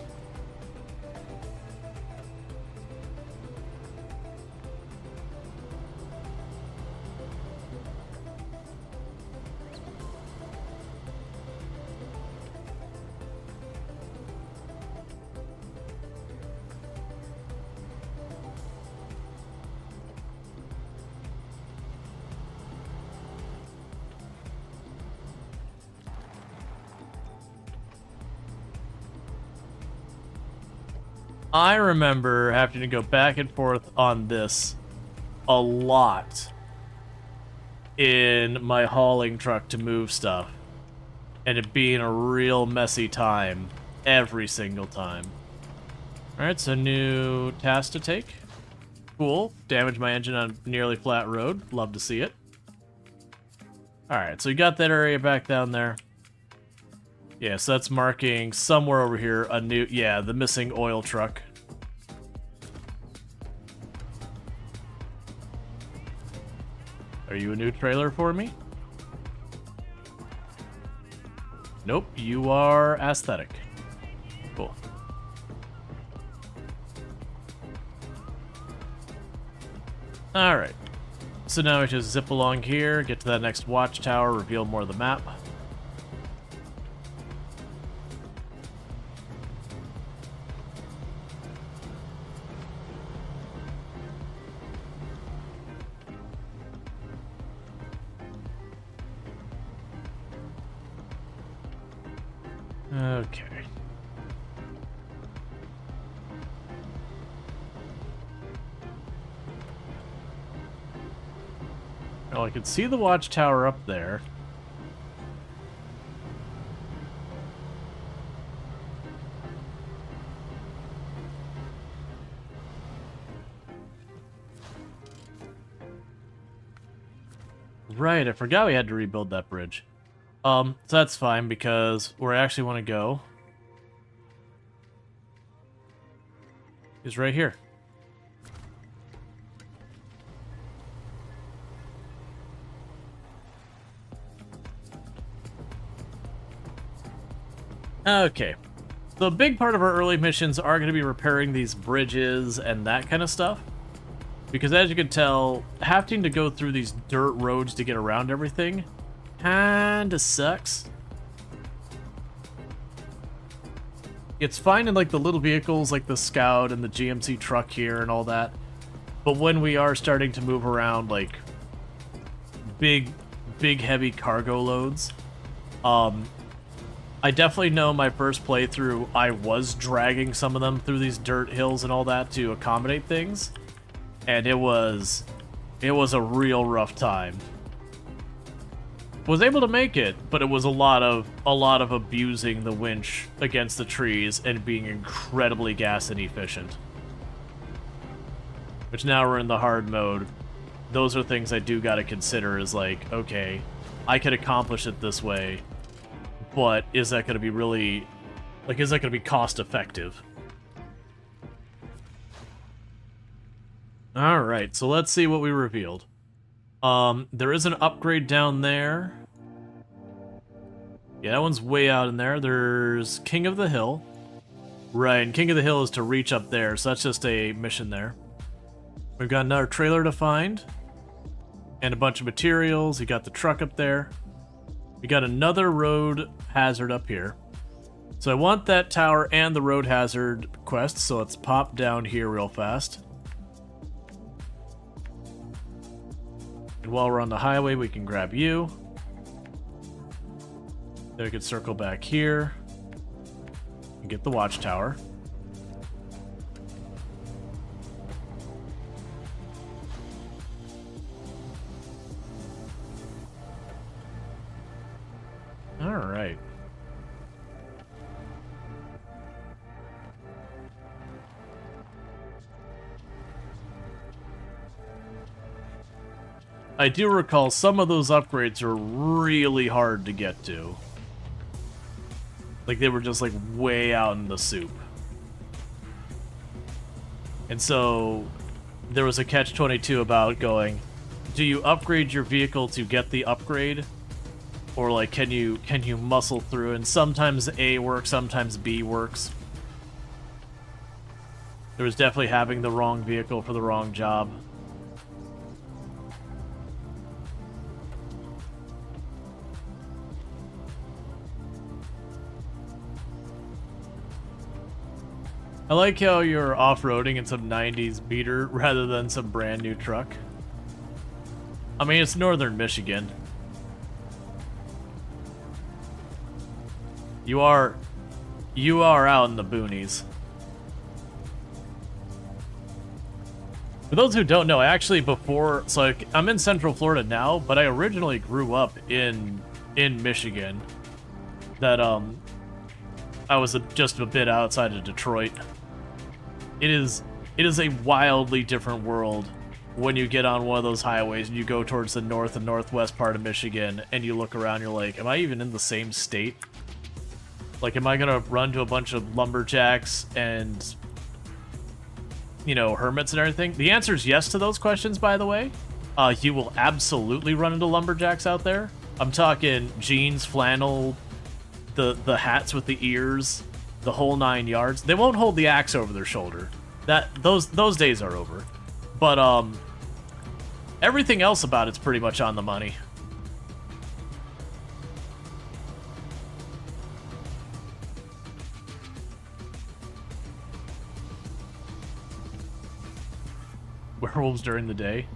A: I remember having to go back and forth on this a lot in my hauling truck to move stuff, and it being a real messy time every single time. Alright, so new task to take. Cool. Damage my engine on a nearly flat road. Love to see it. Alright, so you got that area back down there. Yeah, so that's marking somewhere over here a new... Yeah, the missing oil truck. Are you a new trailer for me? Nope, you are aesthetic. Cool. Alright. So now we just zip along here, get to that next watchtower, reveal more of the map. Okay. Well, I can see the watchtower up there. Right, I forgot we had to rebuild that bridge. So that's fine because where I actually want to go is right here. Okay. So a big part of our early missions are going to be repairing these bridges and that kind of stuff. Because as you can tell, having to go through these dirt roads to get around everything kinda sucks. It's fine in like the little vehicles like the Scout and the GMC truck here and all that. But when we are starting to move around like big heavy cargo loads, I definitely know my first playthrough I was dragging some of them through these dirt hills and all that to accommodate things. And it was a real rough time. Was able to make it, but it was a lot of abusing the winch against the trees and being incredibly gas inefficient. Which now we're in the hard mode. Those are things I do gotta consider is like, okay, I could accomplish it this way, but is that gonna be really, like, is that gonna be cost effective? Alright, so let's see what we revealed. There is an upgrade down there. Yeah, that one's way out in there. There's King of the Hill. Right, and King of the Hill is to reach up there, so that's just a mission there. We've got another trailer to find. And a bunch of materials. You got the truck up there. We got another road hazard up here. So I want that tower and the road hazard quest, so let's pop down here real fast. And while we're on the highway, we can grab you. Then we can circle back here and get the watchtower. All right. I do recall some of those upgrades are really hard to get to. Like they were just like way out in the soup. And so there was a catch-22 about going, do you upgrade your vehicle to get the upgrade? Or like, can you muscle through? And sometimes A works, sometimes B works. There was definitely having the wrong vehicle for the wrong job. I like how you're off-roading in some 90s beater rather than some brand new truck. I mean, it's northern Michigan. You are out in the boonies. For those who don't know, I actually I'm in Central Florida now, but I originally grew up in Michigan. That I was just a bit outside of Detroit. It is a wildly different world when you get on one of those highways and you go towards the north and northwest part of Michigan and you look around, you're like, am I even in the same state? Like, am I gonna run to a bunch of lumberjacks and, you know, hermits and everything? The answer is yes to those questions, by the way. You will absolutely run into lumberjacks out there. I'm talking jeans, flannel, the hats with the ears, the whole 9 yards. They won't hold the axe over their shoulder. Those days are over. But everything else about it's pretty much on the money. Werewolves during the day.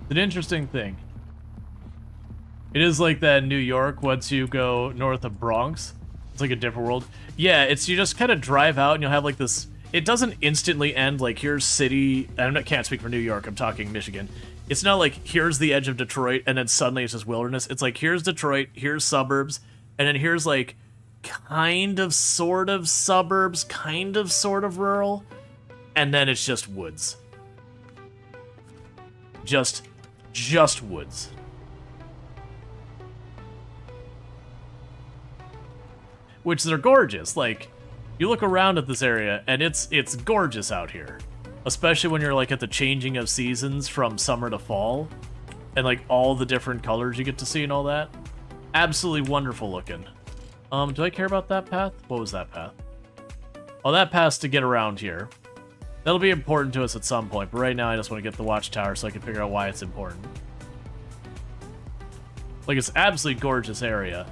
A: It's an interesting thing. It is like that in New York once you go north of Bronx. It's like a different world. Yeah, it's you just kind of drive out and you'll have like this. It doesn't instantly end like here's city. Can't speak for New York. I'm talking Michigan. It's not like here's the edge of Detroit and then suddenly it's just wilderness. It's like here's Detroit, here's suburbs, and then here's like kind of sort of suburbs, kind of sort of rural, and then it's just woods. Just woods. Which they're gorgeous. Like, you look around at this area, and it's gorgeous out here. Especially when you're, like, at the changing of seasons from summer to fall. And, like, all the different colors you get to see and all that. Absolutely wonderful looking. Do I care about that path? What was that path? Oh, that path's to get around here. That'll be important to us at some point, but right now I just want to get the watchtower so I can figure out why it's important. Like, it's absolutely gorgeous area.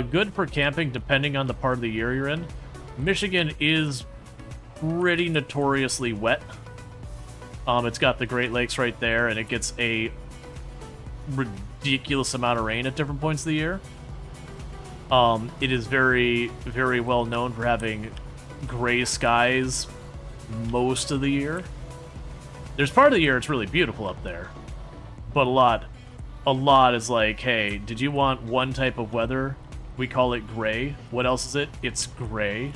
A: Good for camping depending on the part of the year you're in. Michigan is pretty notoriously wet. It's got the Great Lakes right there, and it gets a ridiculous amount of rain at different points of the year. It is very, very well known for having gray skies most of the year. There's part of the year it's really beautiful up there, but a lot is like, hey, did you want one type of weather? We call it gray. What else is it? It's gray.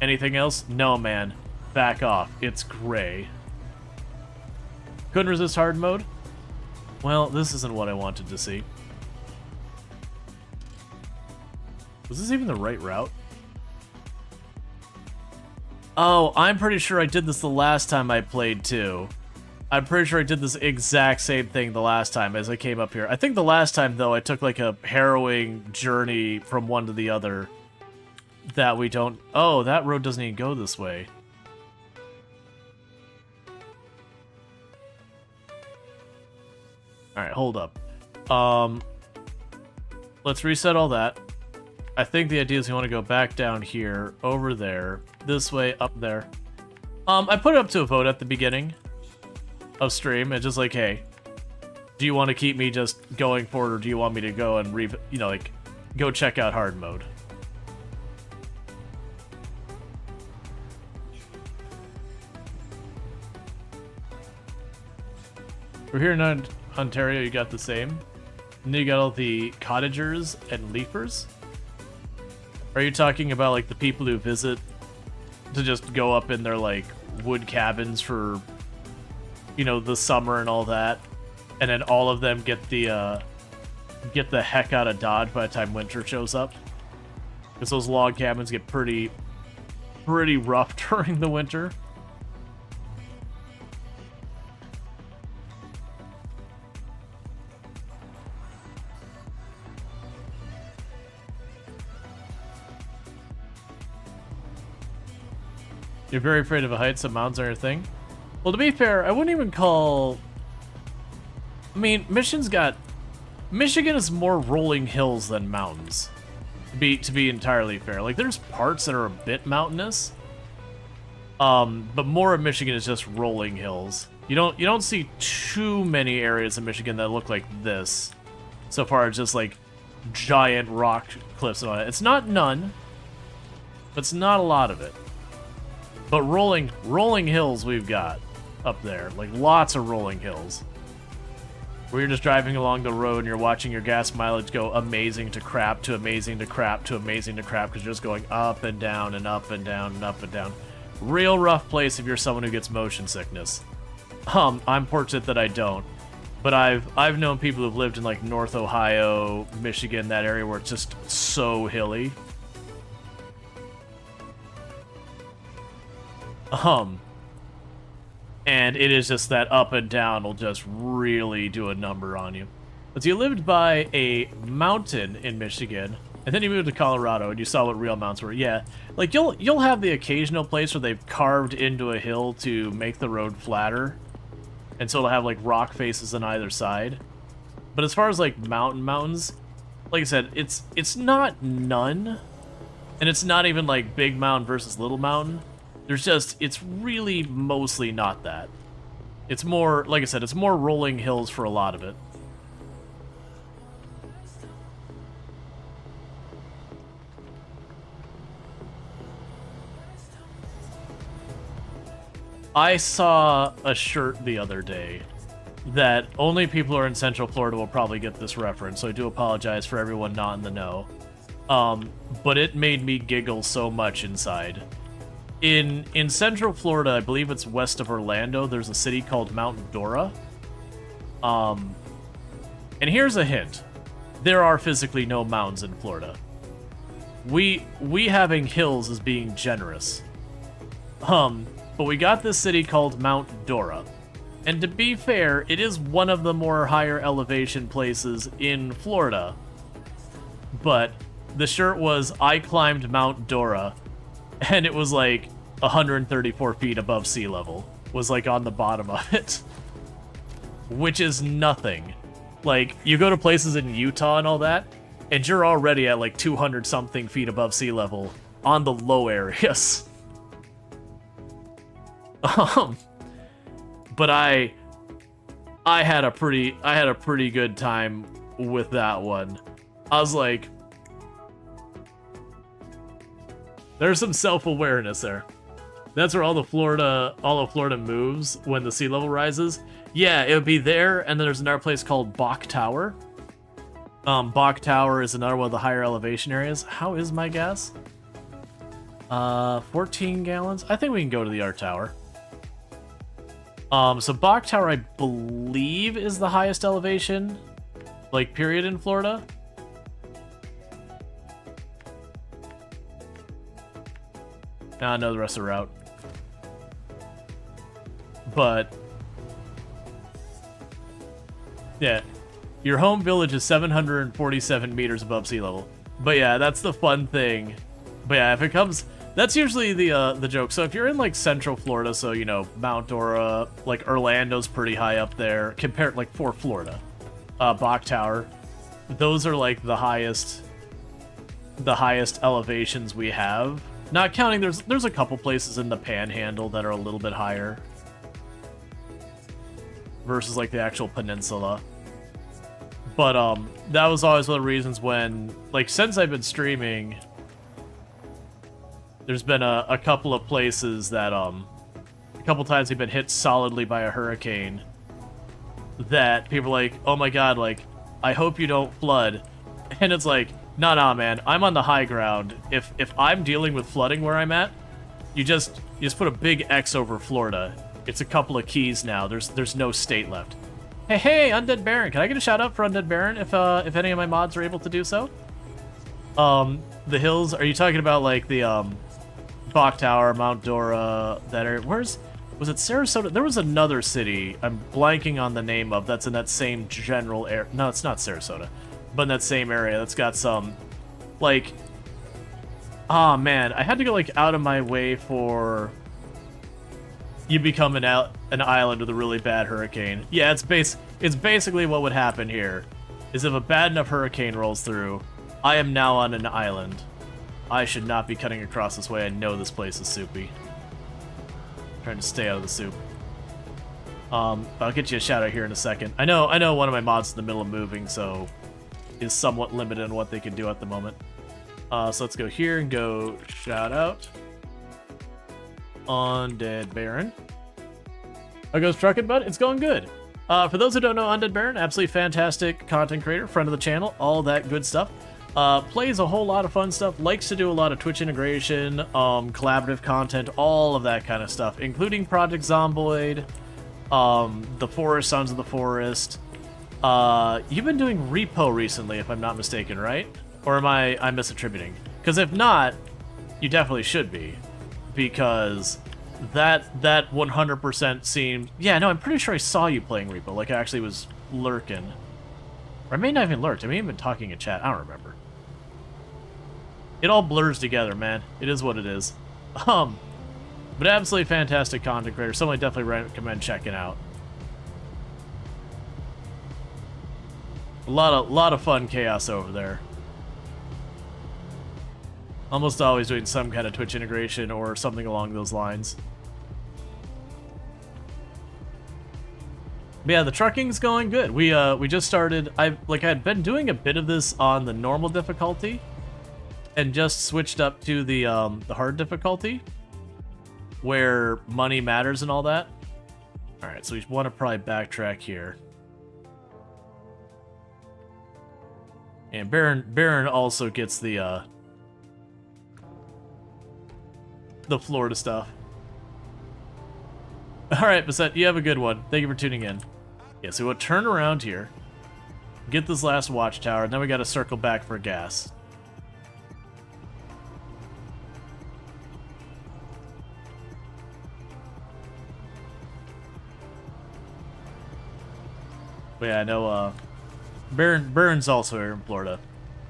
A: Anything else? No, man. Back off. It's gray. Couldn't resist hard mode? Well, this isn't what I wanted to see. Was this even the right route? Oh, I'm pretty sure I did this the last time I played, too. I'm pretty sure I did this exact same thing the last time as I came up here. I think the last time, though, I took, like, a harrowing journey from one to the other that we don't... Oh, that road doesn't even go this way. Alright, hold up. Let's reset all that. I think the idea is you want to go back down here, over there, this way, up there. I put it up to a vote at the beginning of stream. It's just like, hey, do you want to keep me just going forward, or do you want me to go and go check out hard mode? We're here in Ontario. You got the same. And then you got all the cottagers and leafers. Are you talking about, like, the people who visit to just go up in their, like, wood cabins for, you know, the summer and all that, and then all of them get the heck out of Dodge by the time winter shows up? Because those log cabins get pretty rough during the winter. You're very afraid of heights, so mountains are your thing? Well, to be fair, I wouldn't even call... I mean, Michigan is more rolling hills than mountains, to be entirely fair. Like, there's parts that are a bit mountainous, but more of Michigan is just rolling hills. You don't see too many areas in Michigan that look like this. So far, it's just like giant rock cliffs and all that. It's not none, but it's not a lot of it. But rolling hills we've got up there, like lots of rolling hills. Where you're just driving along the road and you're watching your gas mileage go amazing to crap to amazing to crap to amazing to crap because you're just going up and down and up and down and up and down. Real rough place if you're someone who gets motion sickness. I'm fortunate that I don't. But I've known people who've lived in like North Ohio, Michigan, that area where it's just so hilly. And it is just that up and down will just really do a number on you. But you lived by a mountain in Michigan, and then you moved to Colorado, and you saw what real mountains were. Yeah, like you'll have the occasional place where they've carved into a hill to make the road flatter, and so it'll have like rock faces on either side. But as far as like mountains, like I said, it's not none, and it's not even like big mountain versus little mountain. It's really mostly not that. It's more, like I said, it's more rolling hills for a lot of it. I saw a shirt the other day that only people who are in Central Florida will probably get this reference, so I do apologize for everyone not in the know. But it made me giggle so much inside. In Central Florida, I believe it's west of Orlando, there's a city called Mount Dora. And here's a hint. There are physically no mountains in Florida. We having hills is being generous. But we got this city called Mount Dora. And to be fair, it is one of the more higher elevation places in Florida. But the shirt was, I climbed Mount Dora, and it was like 134 feet above sea level, was like on the bottom of it. Which is nothing. Like, you go to places in Utah and all that, and you're already at like 200 something feet above sea level on the low areas. But I had a pretty good time with that one. I was like, there's some self-awareness there. That's where all of Florida moves when the sea level rises. Yeah, it would be there, and then there's another place called Bach Tower. Bach Tower is another one of the higher elevation areas. How is my gas? 14 gallons. I think we can go to the art tower. So Bach Tower, I believe, is the highest elevation, like, period in Florida. Nah, I know the rest of the route. But yeah, your home village is 747 meters above sea level. But yeah, that's the fun thing. But yeah, if it comes, that's usually the joke. So if you're in like Central Florida, so you know Mount Dora, like Orlando's pretty high up there compared like for Florida. Bach Tower, those are like the highest elevations we have. Not counting, there's a couple places in the Panhandle that are a little bit higher versus like the actual peninsula. But that was always one of the reasons when, like, since I've been streaming, there's been a couple of places that a couple times they've been hit solidly by a hurricane that people are like, oh my god, like, I hope you don't flood. And it's like, nah, man, I'm on the high ground. If I'm dealing with flooding where I'm at, you just put a big X over Florida. It's a couple of keys now. There's no state left. Hey, Undead Baron. Can I get a shout out for Undead Baron if any of my mods are able to do so? The hills, are you talking about like the Bach Tower, Mount Dora, that area? Was it Sarasota? There was another city I'm blanking on the name of that's in that same general area. No, it's not Sarasota. But in that same area, that's got some, like, man, I had to go, like, out of my way for you become an island with a really bad hurricane. Yeah, it's basically what would happen here, is if a bad enough hurricane rolls through, I am now on an island. I should not be cutting across this way. I know this place is soupy. Trying to stay out of the soup. I'll get you a shout out here in a second. I know one of my mods is in the middle of moving, so is somewhat limited on what they can do at the moment. So let's go here and go shout out. Undead Baron. How goes trucking, bud? It's going good. For those who don't know Undead Baron, absolutely fantastic content creator, friend of the channel, all that good stuff. Plays a whole lot of fun stuff, likes to do a lot of Twitch integration, collaborative content, all of that kind of stuff, including Project Zomboid, The Forest, Sons of the Forest. You've been doing Repo recently, if I'm not mistaken, right? Or am I'm misattributing? Because if not, you definitely should be. Because that 100% seemed... Yeah, no, I'm pretty sure I saw you playing Repo, like I actually was lurking. Or I may not even lurked, I may have been talking in chat, I don't remember. It all blurs together, man. It is what it is. But absolutely fantastic content creator, someone I definitely recommend checking out. A lot of fun chaos over there. Almost always doing some kind of Twitch integration or something along those lines. But yeah, the trucking's going good. We just started. I had been doing a bit of this on the normal difficulty, and just switched up to the hard difficulty, where money matters and all that. All right, so we want to probably backtrack here. And Baron also gets the Florida stuff. Alright, Basset, you have a good one. Thank you for tuning in. Yeah, so we'll turn around here, get this last watchtower, and then we gotta circle back for gas. But yeah, I know Baron's also here in Florida.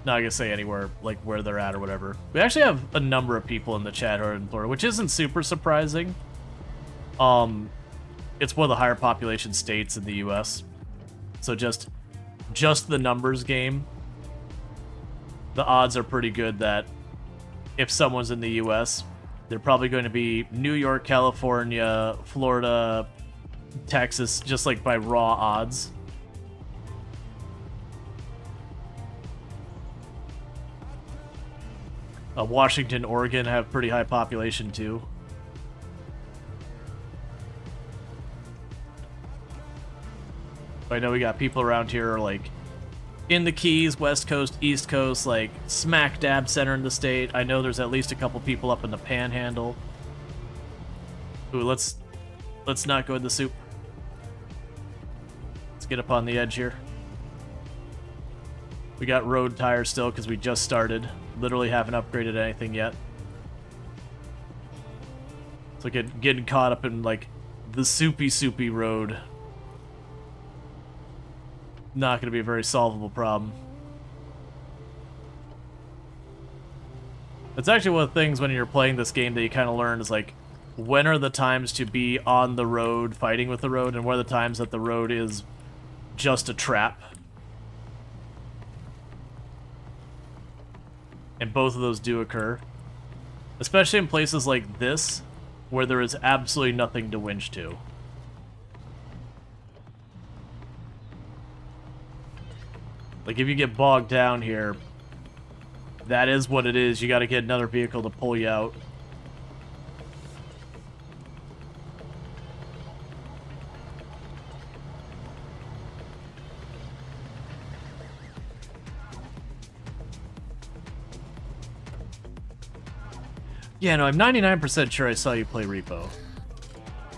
A: Not gonna say anywhere, like, where they're at or whatever. We actually have a number of people in the chat who are in Florida, which isn't super surprising. It's one of the higher population states in the U.S. So just the numbers game, the odds are pretty good that if someone's in the U.S., they're probably going to be New York, California, Florida, Texas, just like by raw odds. Washington, Oregon have pretty high population too. I know we got people around here like in the Keys, West Coast, East Coast, like smack dab center in the state. I know there's at least a couple people up in the Panhandle. Ooh, let's not go in the soup. Let's get up on the edge here. We got road tires still because we just started. Literally haven't upgraded anything yet. It's like getting caught up in like the soupy road. Not going to be a very solvable problem. It's actually one of the things when you're playing this game that you kind of learn is like, when are the times to be on the road fighting with the road, and what are the times that the road is just a trap. And both of those do occur. Especially in places like this, where there is absolutely nothing to winch to. Like, if you get bogged down here, that is what it is. You gotta get another vehicle to pull you out. Yeah, no, I'm 99% sure I saw you play Repo.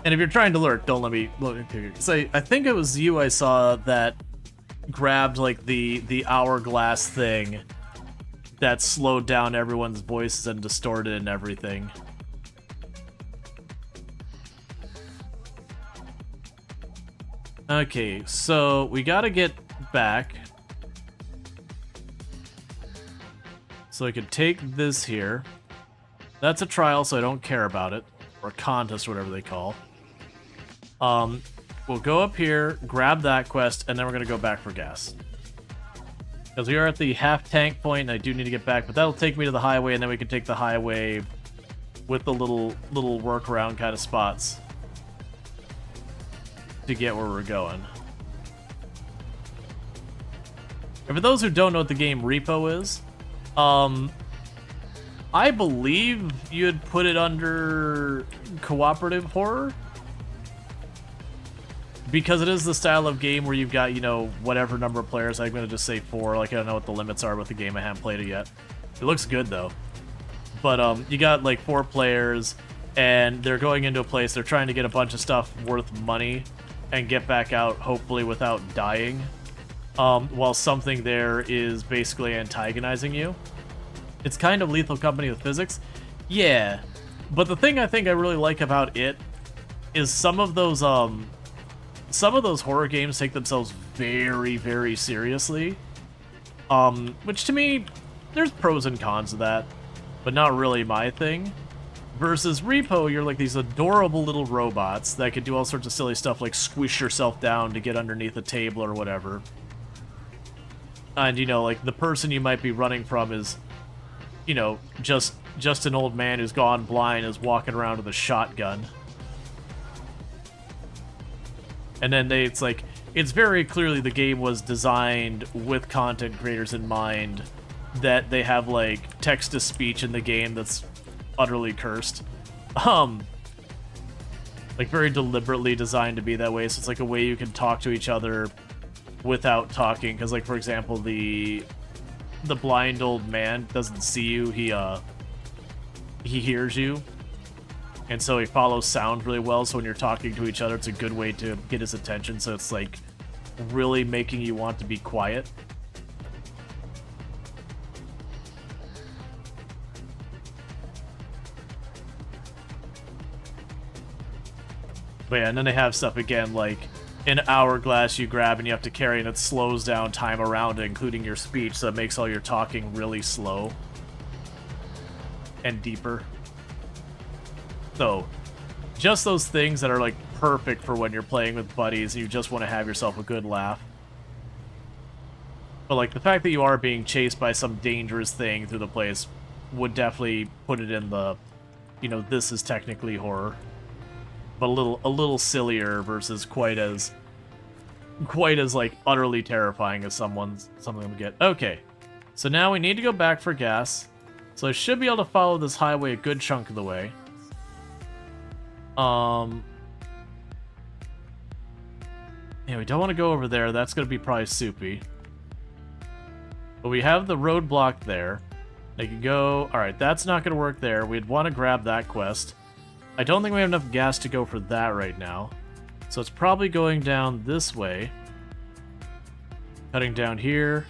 A: And if you're trying to lurk, don't let me look. So I think it was you I saw that grabbed like the hourglass thing that slowed down everyone's voices and distorted and everything. Okay, so we gotta get back. So I could take this here. That's a trial, so I don't care about it. Or a contest, whatever they call. We'll go up here, grab that quest, and then we're gonna go back for gas. Because we are at the half tank point, and I do need to get back, but that'll take me to the highway, and then we can take the highway with the little workaround kind of spots to get where we're going. And for those who don't know what the game Repo is, I believe you'd put it under cooperative horror, because it is the style of game where you've got, you know, whatever number of players. I'm going to just say 4. Like, I don't know what the limits are with the game. I haven't played it yet. It looks good, though. But you got, like, 4 players, and they're going into a place. They're trying to get a bunch of stuff worth money and get back out, hopefully without dying, while something there is basically antagonizing you. It's kind of Lethal Company with physics. Yeah. But the thing I think I really like about it is some of those horror games take themselves very, very seriously. Which to me, there's pros and cons of that, but not really my thing. Versus Repo, you're like these adorable little robots that can do all sorts of silly stuff like squish yourself down to get underneath a table or whatever. And, you know, like, the person you might be running from is, you know, just an old man who's gone blind, is walking around with a shotgun. And then it's like, it's very clearly the game was designed with content creators in mind, that they have, like, text-to-speech in the game that's utterly cursed. Like, very deliberately designed to be that way, so it's like a way you can talk to each other without talking, because, like, for example, the blind old man doesn't see you, he hears you, and so he follows sound really well, so when you're talking to each other, it's a good way to get his attention, so it's, like, really making you want to be quiet. But yeah, and then they have stuff again, like an hourglass you grab and you have to carry, and it slows down time around it, including your speech, so it makes all your talking really slow and deeper. So, just those things that are, like, perfect for when you're playing with buddies and you just want to have yourself a good laugh. But, like, the fact that you are being chased by some dangerous thing through the place would definitely put it in the, you know, this is technically horror. But a little sillier versus quite as like utterly terrifying as something would get. Okay, so now we need to go back for gas. So I should be able to follow this highway a good chunk of the way. Yeah, we don't want to go over there. That's gonna be probably soupy. But we have the roadblock there. They can go. All right, that's not gonna work there. We'd want to grab that quest. I don't think we have enough gas to go for that right now. So it's probably going down this way. Cutting down here.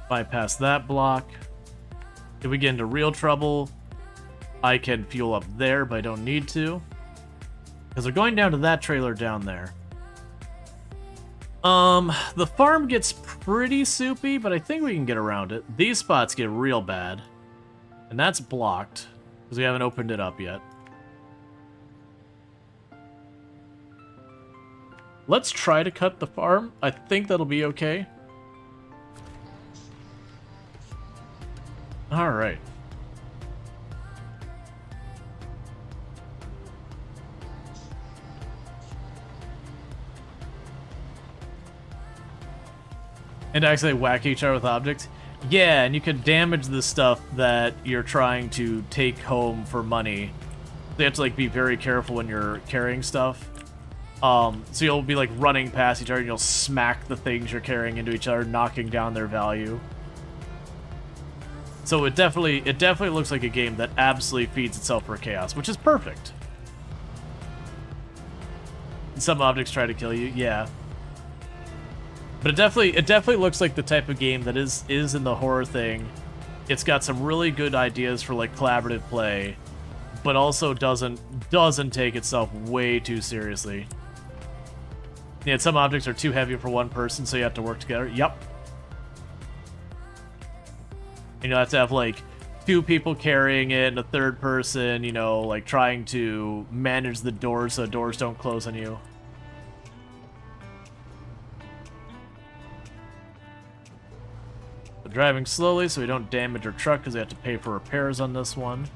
A: Bypass that block. If we get into real trouble, I can fuel up there, but I don't need to. Because we're going down to that trailer down there. The farm gets pretty soupy, but I think we can get around it. These spots get real bad. And that's blocked, because we haven't opened it up yet. Let's try to cut the farm. I think that'll be okay. Alright. And actually whack each other with objects? Yeah, and you can damage the stuff that you're trying to take home for money. So you have to, like, be very careful when you're carrying stuff. So you'll be, like, running past each other and you'll smack the things you're carrying into each other, knocking down their value. So it definitely looks like a game that absolutely feeds itself for chaos, which is perfect. Some objects try to kill you, yeah. But it definitely looks like the type of game that is in the horror thing. It's got some really good ideas for, like, collaborative play, but also doesn't take itself way too seriously. Yeah, some objects are too heavy for one person, so you have to work together. Yep. And you'll have to have, like, 2 people carrying it and a third person, you know, like, trying to manage the doors so doors don't close on you. We're driving slowly so we don't damage our truck because we have to pay for repairs on this one.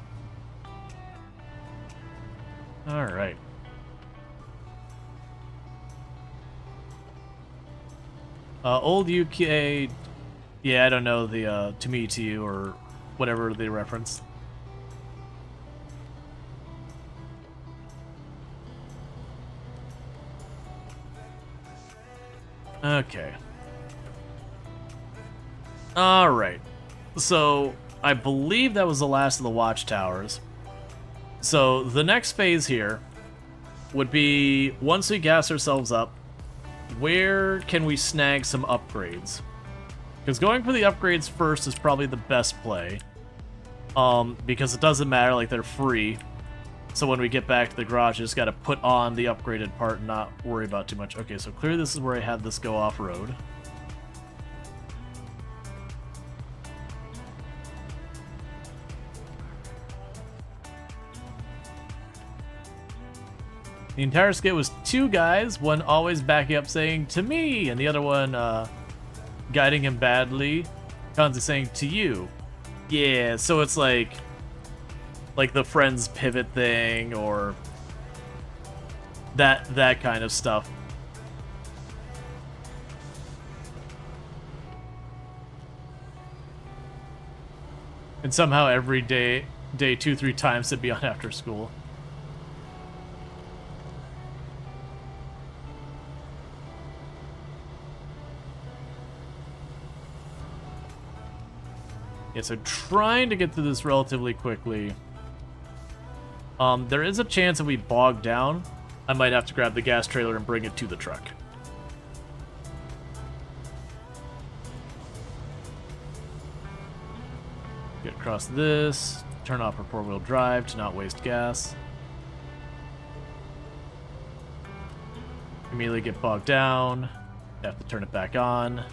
A: Alright. Old UK... Yeah, I don't know the, to me, to you, or whatever they reference. Okay. Alright. So, I believe that was the last of the watchtowers. So, the next phase here would be, once we gas ourselves up, where can we snag some upgrades? Because going for the upgrades first is probably the best play. Because it doesn't matter, like, they're free. So when we get back to the garage, you just gotta put on the upgraded part and not worry about too much. Okay, so clearly this is where I had this go off-road. The entire skit was 2 guys, one always backing up saying, "To me," and the other one, guiding him badly. Kanzi saying, "To you." Yeah, so it's like the friends pivot thing, or that kind of stuff. And somehow every day 2-3 times to be on after school. Yeah, so trying to get through this relatively quickly. There is a chance that we bog down. I might have to grab the gas trailer and bring it to the truck. Get across this, turn off our 4-wheel drive to not waste gas. Immediately get bogged down. Have to turn it back on.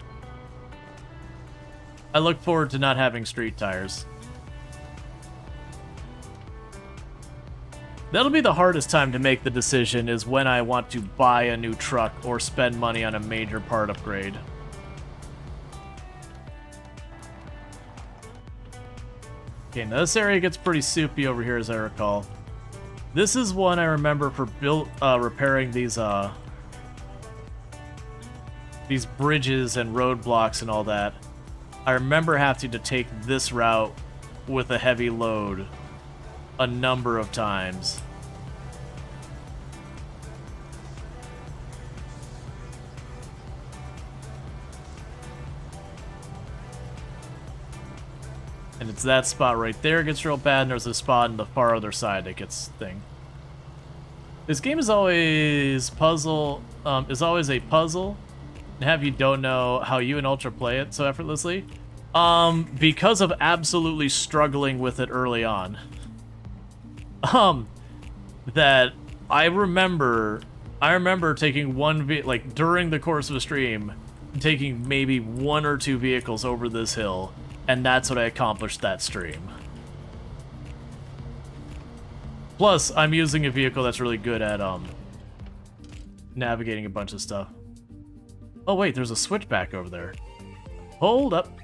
A: I look forward to not having street tires. That'll be the hardest time to make the decision, is when I want to buy a new truck or spend money on a major part upgrade. Okay, now this area gets pretty soupy over here, as I recall. This is one I remember for repairing these bridges and roadblocks and all that. I remember having to take this route with a heavy load a number of times. And it's that spot right there gets real bad, and there's a spot on the far other side that gets thing. This game is always always a puzzle. And have you don't know how you and Ultra play it so effortlessly? Because of absolutely struggling with it early on. That I remember taking like during the course of a stream, taking maybe 1 or 2 vehicles over this hill, and that's what I accomplished that stream. Plus, I'm using a vehicle that's really good at navigating a bunch of stuff. Oh wait, there's a switchback over there. Hold up.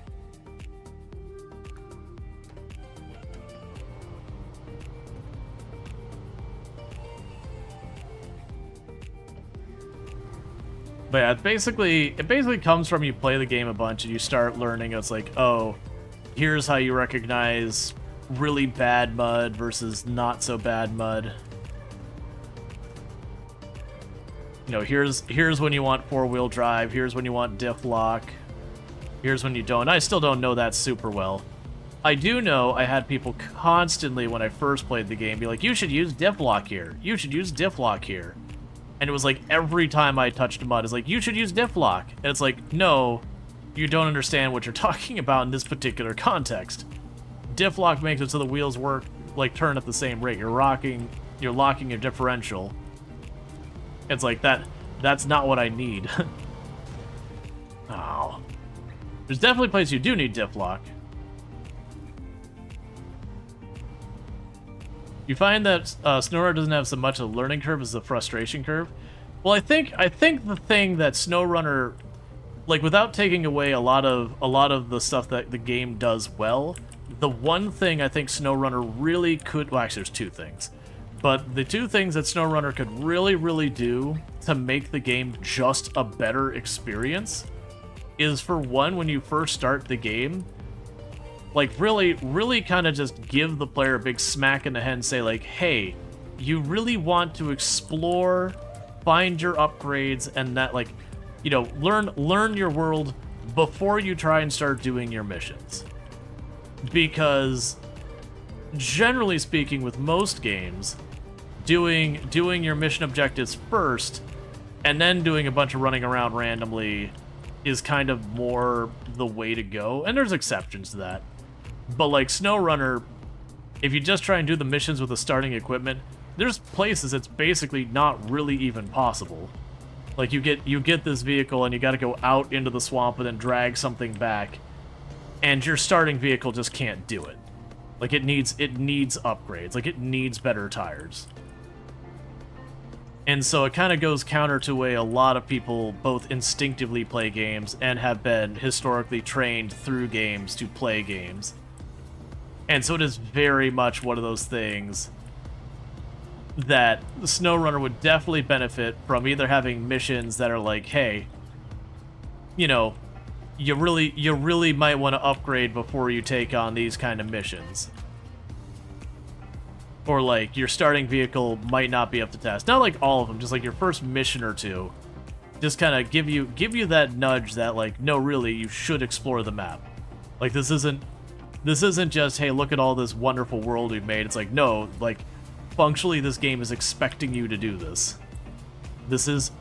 A: But yeah, it basically comes from you play the game a bunch and you start learning. It's like, oh, here's how you recognize really bad mud versus not so bad mud. You know, here's when you want 4-wheel drive, here's when you want diff lock, here's when you don't. I still don't know that super well. I do know I had people constantly, when I first played the game, be like, you should use diff lock here, you should use diff lock here. And it was like every time I touched mud, it's like, you should use diff lock. And it's like, no, you don't understand what you're talking about in this particular context. Diff lock makes it so the wheels work, like, turn at the same rate. You're locking your differential. It's like, that's not what I need. Oh. There's definitely places you do need diff lock. You find that SnowRunner doesn't have so much of a learning curve as the frustration curve. Well, I think the thing that SnowRunner, like, without taking away a lot of the stuff that the game does well, the one thing I think SnowRunner really could, well, actually, there's two things, but the two things that SnowRunner could really do to make the game just a better experience is, for one, when you first start the game, like, really kind of just give the player a big smack in the head and say, like, hey, you really want to explore, find your upgrades, and that, like, you know, learn your world before you try and start doing your missions. Because, generally speaking, with most games, doing your mission objectives first, and then doing a bunch of running around randomly is kind of more the way to go, and there's exceptions to that. But like SnowRunner, if you just try and do the missions with the starting equipment, there's places it's basically not really even possible. Like, you get this vehicle and you gotta go out into the swamp and then drag something back, and your starting vehicle just can't do it. Like, it needs upgrades, like, it needs better tires. And so it kind of goes counter to the way a lot of people both instinctively play games and have been historically trained through games to play games. And so it is very much one of those things that the SnowRunner would definitely benefit from, either having missions that are like, hey, you know, you really might want to upgrade before you take on these kind of missions. Or like, your starting vehicle might not be up to task. Not like all of them, just like your first mission or two. Just kind of give you that nudge that, like, no, really, you should explore the map. Like, this isn't just, hey, look at all this wonderful world we've made. It's like, no, like, functionally, this game is expecting you to do this. This is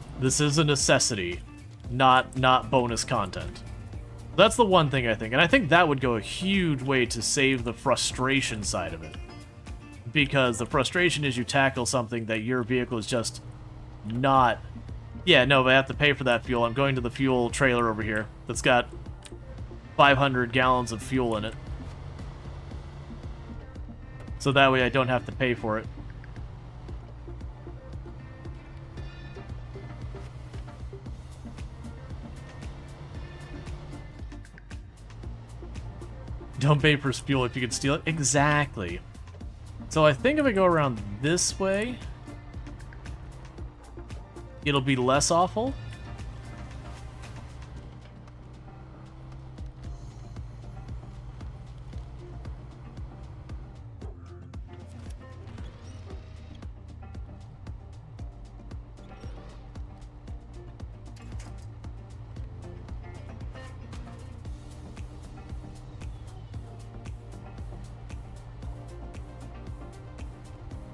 A: a necessity, not bonus content. That's the one thing I think, and I think that would go a huge way to save the frustration side of it. Because the frustration is you tackle something that your vehicle is just not... Yeah, no, but I have to pay for that fuel. I'm going to the fuel trailer over here that's got 500 gallons of fuel in it. So that way I don't have to pay for it. Don't pay for fuel if you can steal it. Exactly. So I think if I go around this way, it'll be less awful.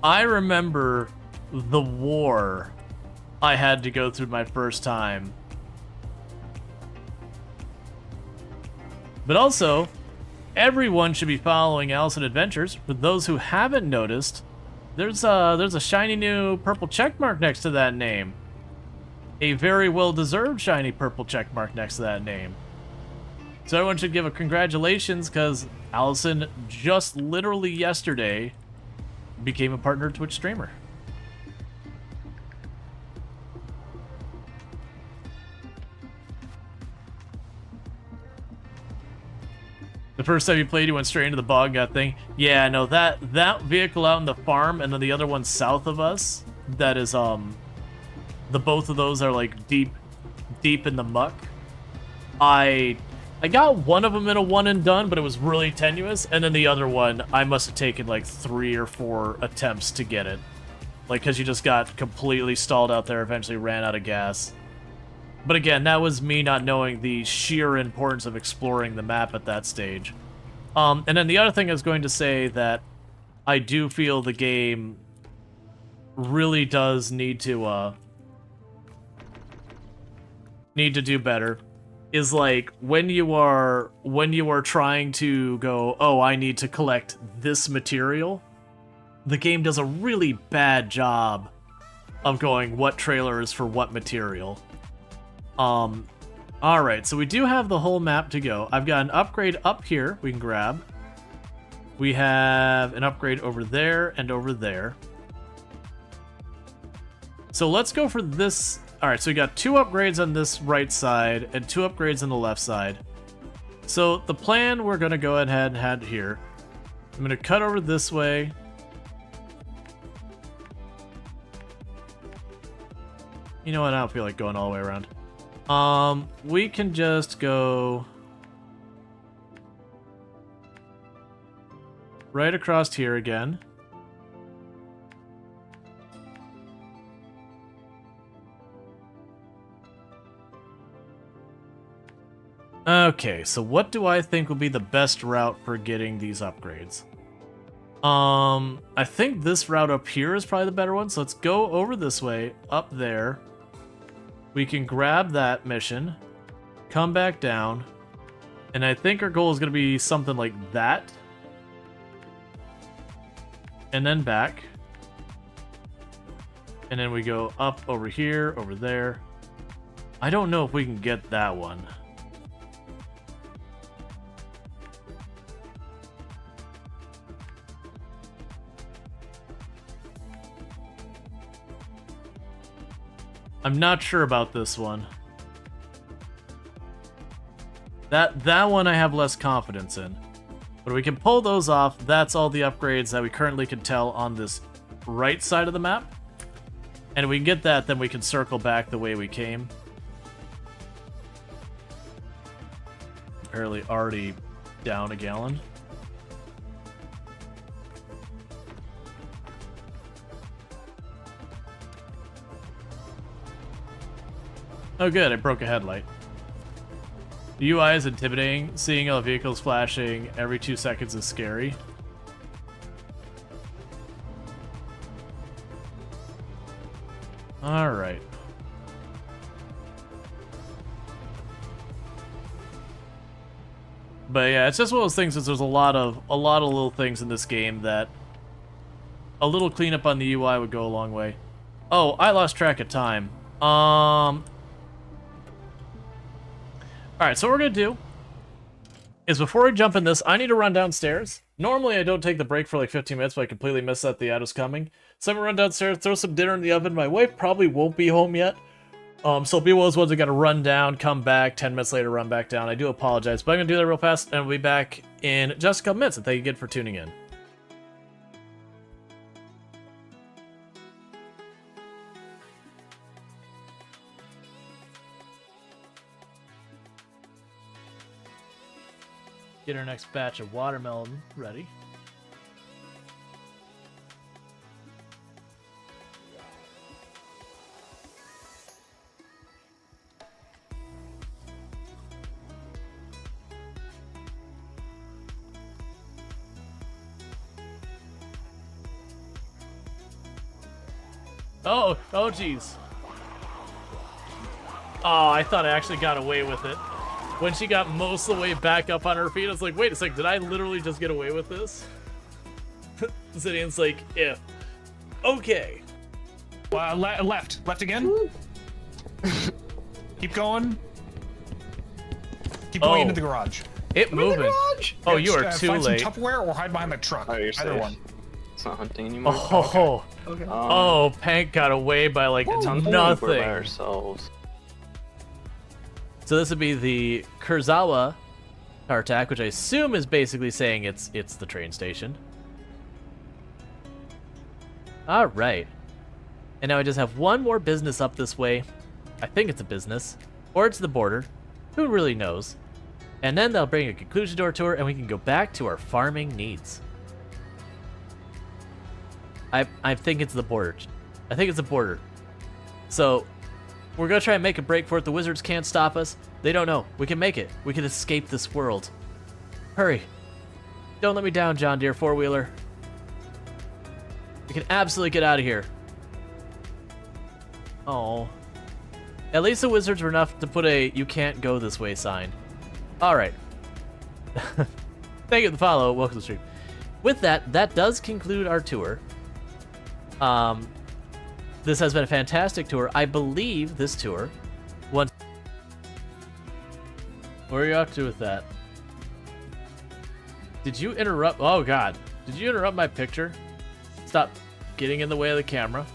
A: I remember the war I had to go through my first time. But also, everyone should be following Allison Adventures. For those who haven't noticed, there's a shiny new purple checkmark next to that name. A very well-deserved shiny purple checkmark next to that name. So everyone should give a congratulations, because Allison just literally yesterday became a partner Twitch streamer. The first time you played, you went straight into the bog gut thing. Yeah, no, that vehicle out in the farm, and then the other one south of us, that is, the both of those are like deep in the muck. I got one of them in a one and done, but it was really tenuous, and then the other one, I must have taken like 3 or 4 attempts to get it. Like, because you just got completely stalled out there, eventually ran out of gas. But again, that was me not knowing the sheer importance of exploring the map at that stage. And then the other thing I was going to say that I do feel the game really does need to do better is, like, when you are trying to go, oh, I need to collect this material, the game does a really bad job of going, what trailer is for what material. Alright, so we do have the whole map to go. I've got an upgrade up here we can grab. We have an upgrade over there and over there. So let's go for this. All right, so we got 2 upgrades on this right side and 2 upgrades on the left side. So the plan we're going to go ahead and head here. I'm going to cut over this way. You know what? I don't feel like going all the way around. We can just go right across here again. Okay, so what do I think will be the best route for getting these upgrades? I think this route up here is probably the better one, so let's go over this way, up there. We can grab that mission, come back down, and I think our goal is going to be something like that. And then back. And then we go up over here, over there. I don't know if we can get that one. I'm not sure about this one. That one I have less confidence in. But we can pull those off. That's all the upgrades that we currently can tell on this right side of the map. And if we can get that, then we can circle back the way we came. Apparently already down a gallon. Oh good, I broke a headlight. The UI is intimidating. Seeing all vehicles flashing every 2 seconds is scary. Alright. But yeah, it's just one of those things that there's a lot of little things in this game that a little cleanup on the UI would go a long way. Oh, I lost track of time. Alright, so what we're going to do is before we jump in this, I need to run downstairs. Normally I don't take the break for like 15 minutes, but I completely missed that the ad was coming. So I'm going to run downstairs, throw some dinner in the oven. My wife probably won't be home yet. So it'll be one of those ones that got to run down, come back, 10 minutes later run back down. I do apologize, but I'm going to do that real fast, and we'll be back in just a couple minutes. And thank you again for tuning in. Get our next batch of watermelon ready. Oh geez. Oh, I thought I actually got away with it. When she got most of the way back up on her feet, I was like, wait a sec, did I literally just get away with this? Zidian's like, yeah. Okay.
B: Left again. Keep going. Keep going into the garage.
A: It moving. Oh, you are too
B: find
A: late.
B: Some Tupperware or hide behind the truck.
C: Oh, you're
B: Either
C: safe.
B: one.
C: It's not hunting anymore.
A: Oh,
B: Okay.
A: oh, Pank got away by like
C: We're by
A: nothing.
C: ourselves.
A: So this would be the Kurzawa Tartak, which I assume is basically saying it's the train station. All right. And now I just have one more business up this way. I think it's a business. Or it's the border. Who really knows? And then they'll bring a conclusion to our tour, and we can go back to our farming needs. I think it's the border. I think it's the border. So, we're going to try and make a break for it. The wizards can't stop us. They don't know. We can make it. We can escape this world. Hurry. Don't let me down, John Deere four-wheeler. We can absolutely get out of here. Oh. At least the wizards were enough to put a "you can't go this way" sign. Alright. Thank you for the follow. Welcome to the stream. With that, that does conclude our tour. This has been a fantastic tour. I believe this tour, once... Where are you up to with that? Did you interrupt? Oh God, did you interrupt my picture? Stop getting in the way of the camera.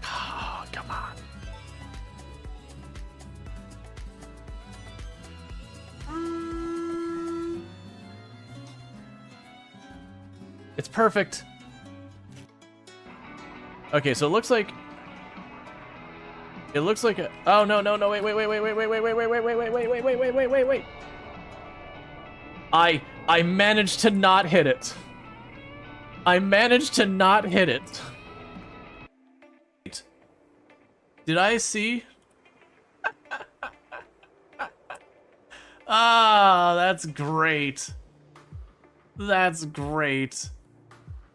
A: Oh, come on. It's perfect. Okay, so it looks like a, oh no, wait. I managed to not hit it. I managed to not hit it. Did I see? Ah, that's great. That's great.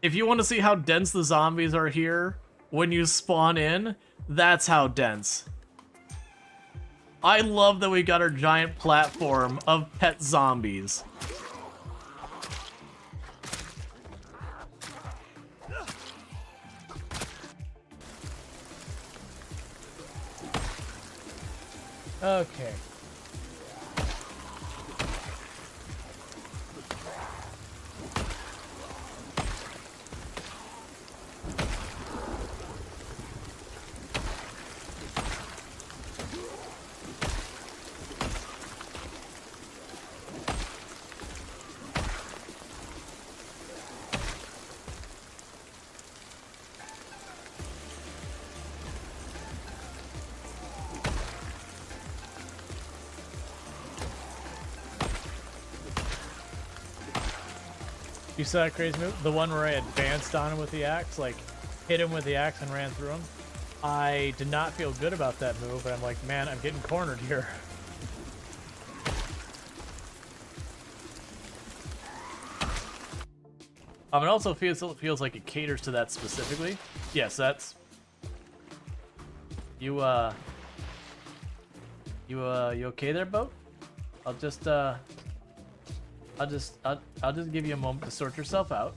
A: If you want to see how dense the zombies are here when you spawn in, that's how dense. I love that we got our giant platform of pet zombies. Okay. You saw that crazy move? The one where I advanced on him with the axe, like hit him with the axe and ran through him. I did not feel good about that move, but I'm like, man, I'm getting cornered here. It also feels like it caters to that specifically. Yes, that's you okay there, Boat? I'll just give you a moment to sort yourself out.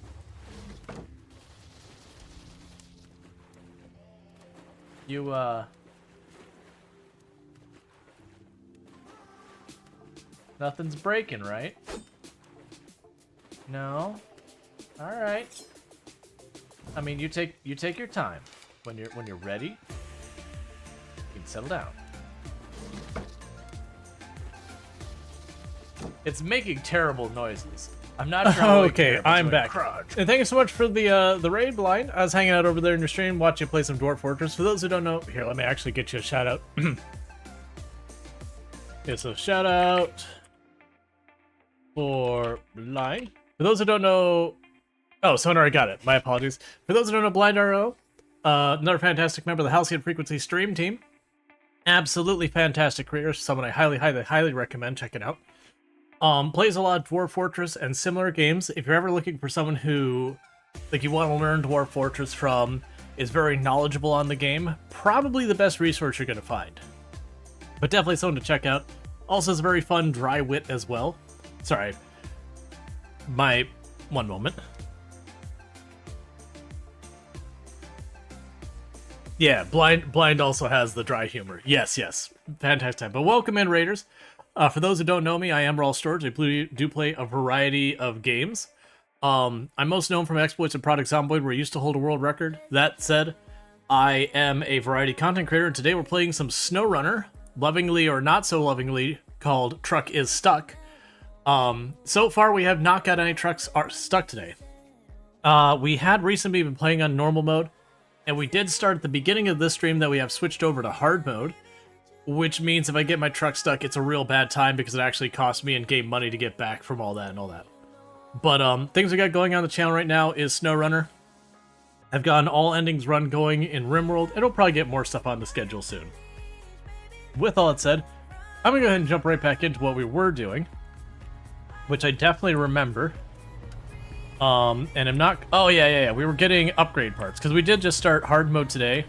A: Nothing's breaking, right? No. All right. I mean, you take your time. When you're ready, you can settle down. It's making terrible noises. I'm not sure. Okay, I'm back. And thank you so much for the raid, Blind. I was hanging out over there in your stream, watching you play some Dwarf Fortress. For those who don't know, here, let me actually get you a shout out. Yeah, so shout out for Blind. For those who don't know, oh, someone already got it. My apologies. For those who don't know, Blind RO, another fantastic member of the Halcyon Frequency stream team. Absolutely fantastic creator. Someone I highly recommend checking out. Plays a lot of Dwarf Fortress and similar games. If you're ever looking for someone who, like, you want to learn Dwarf Fortress from, is very knowledgeable on the game, probably the best resource you're going to find. But definitely someone to check out. Also has a very fun dry wit as well. Sorry. One moment. Yeah, Blind also has the dry humor. Yes. Fantastic. But welcome in, Raiders. For those who don't know me, I am Rual Storge. I do play a variety of games. I'm most known from exploits of Project Zomboid, where I used to hold a world record. That said, I am a variety content creator, and today we're playing some SnowRunner, lovingly or not so lovingly called Truck is Stuck. So far, we have not got any trucks stuck today. We had recently been playing on normal mode, and we did start at the beginning of this stream that we have switched over to hard mode. Which means if I get my truck stuck, it's a real bad time because it actually costs me in-game money to get back from all that and all that. But things we got going on the channel right now is SnowRunner. I've got an all endings run going in RimWorld, and we'll probably get more stuff on the schedule soon. With all that said, I'm going to go ahead and jump right back into what we were doing, which I definitely remember. And I'm not... Oh, yeah. We were getting upgrade parts, because we did just start hard mode today.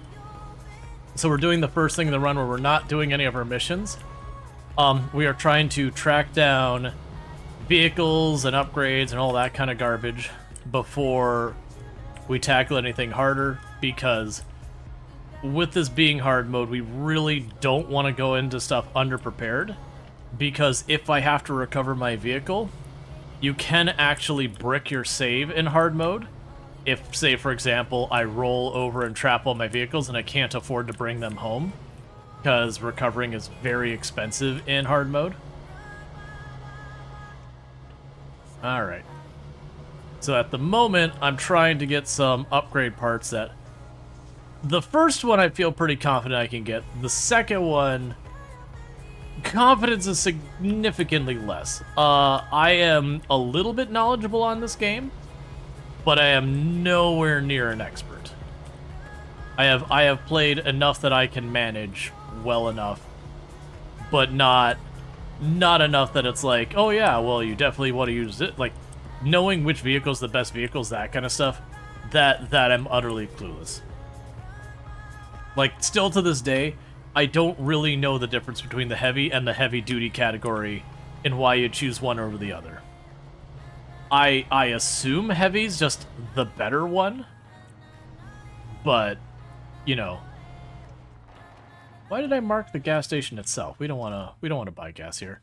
A: So we're doing the first thing in the run where we're not doing any of our missions. We are trying to track down vehicles and upgrades and all that kind of garbage before we tackle anything harder, because with this being hard mode, we really don't want to go into stuff underprepared, because if I have to recover my vehicle, you can actually brick your save in hard mode. If, say, for example, I roll over and trap all my vehicles and I can't afford to bring them home, because recovering is very expensive in hard mode. Alright. So at the moment, I'm trying to get some upgrade parts that... The first one I feel pretty confident I can get. The second one... confidence is significantly less. I am a little bit knowledgeable on this game, but I am nowhere near an expert. I have played enough that I can manage well enough, but not enough that it's like, oh yeah, well, you definitely want to use it. Like, knowing which vehicle's the best vehicles, that kind of stuff, that I'm utterly clueless. Like, still to this day, I don't really know the difference between the heavy and the heavy-duty category and why you choose one over the other. I assume heavy's just the better one, but, you know. Why did I mark the gas station itself? We don't want to buy gas here.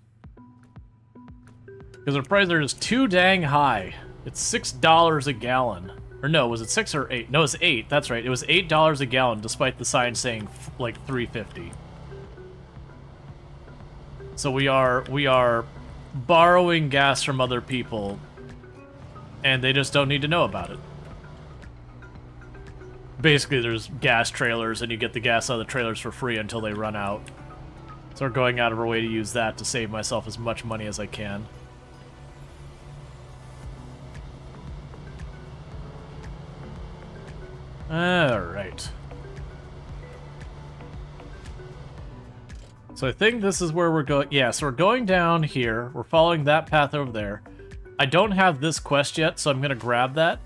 A: Because our prices are just too dang high. It's $6 a gallon. Or no, was it 6 or 8? No, it's 8. That's right. It was $8 a gallon, despite the sign saying like $3.50. So we are borrowing gas from other people, and they just don't need to know about it. Basically, there's gas trailers, and you get the gas out of the trailers for free until they run out. So we're going out of our way to use that to save myself as much money as I can. Alright. So I think this is where we're going. Yeah, so we're going down here. We're following that path over there. I don't have this quest yet, so I'm going to grab that.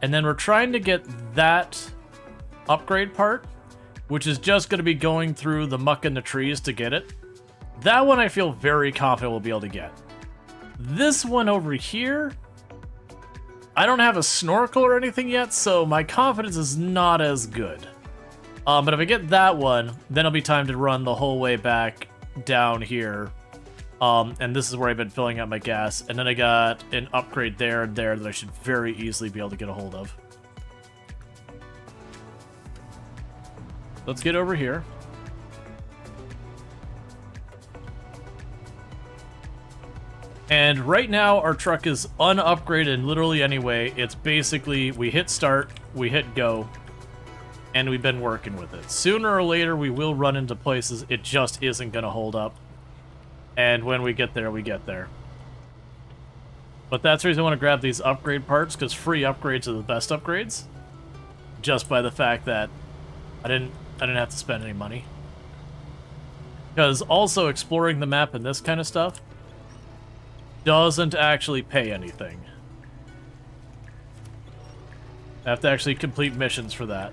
A: And then we're trying to get that upgrade part, which is just going to be going through the muck and the trees to get it. That one I feel very confident we'll be able to get. This one over here, I don't have a snorkel or anything yet, so my confidence is not as good. But if I get that one, then it'll be time to run the whole way back down here. And this is where I've been filling up my gas. And then I got an upgrade there and there that I should very easily be able to get a hold of. Let's get over here. And right now, our truck is unupgraded literally anyway. It's basically, we hit start, we hit go, and we've been working with it. Sooner or later, we will run into places it just isn't going to hold up. And when we get there, we get there. But that's the reason I want to grab these upgrade parts, because free upgrades are the best upgrades. Just by the fact that I didn't have to spend any money. Because also exploring the map and this kind of stuff doesn't actually pay anything. I have to actually complete missions for that.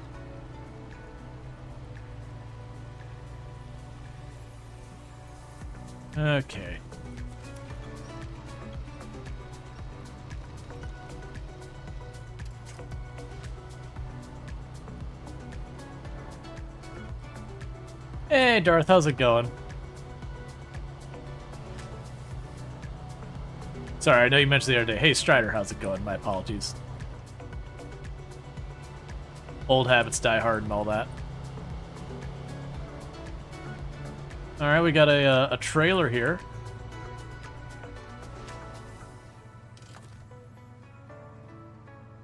A: Okay. Hey, Darth, how's it going? Sorry, I know you mentioned the other day. Hey, Strider, how's it going? My apologies. Old habits die hard and all that. Alright, we got a trailer here.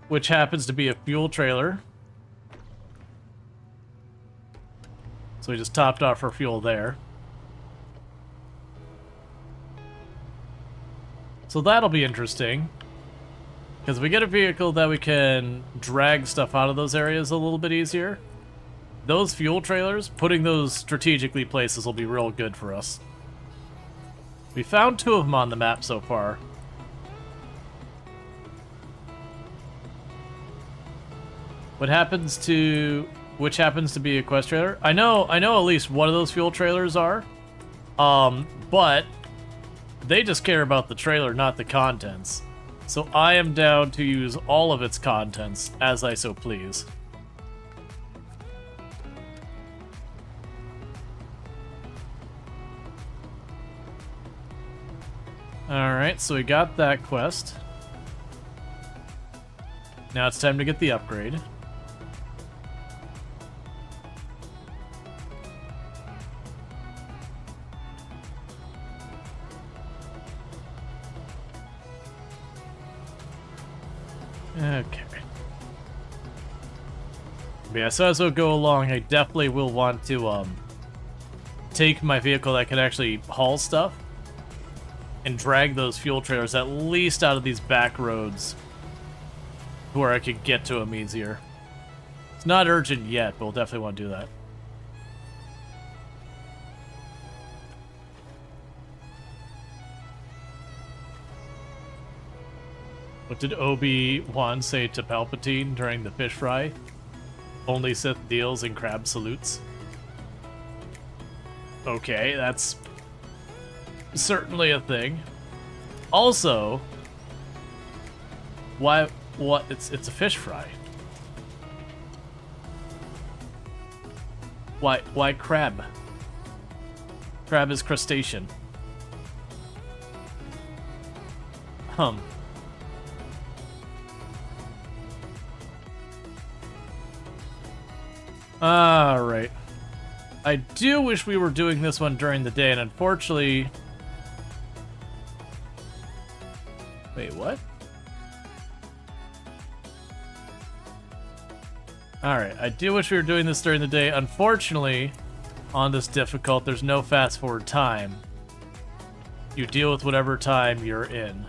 A: Which happens to be a fuel trailer. So we just topped off our fuel there. So that'll be interesting. Because we get a vehicle that we can drag stuff out of those areas a little bit easier. Those fuel trailers, putting those strategically places will be real good for us. We found 2 of them on the map so far. Which happens to be a quest trailer. I know at least one of those fuel trailers are. But they just care about the trailer, not the contents. So I am down to use all of its contents as I so please. Alright, so we got that quest. Now it's time to get the upgrade. Okay. But yeah, so as we go along, I definitely will want to take my vehicle that can actually haul stuff and drag those fuel trailers at least out of these back roads where I could get to them easier. It's not urgent yet, but we'll definitely want to do that. What did Obi-Wan say to Palpatine during the fish fry? Only Sith deals and crab salutes. Okay, that's certainly a thing. Also, why? What? It's a fish fry. Why crab? Crab is crustacean. Alright. I do wish we were doing this one during the day, and unfortunately... Wait, what? Alright, I do wish we were doing this during the day. Unfortunately, on this difficult, there's no fast forward time. You deal with whatever time you're in.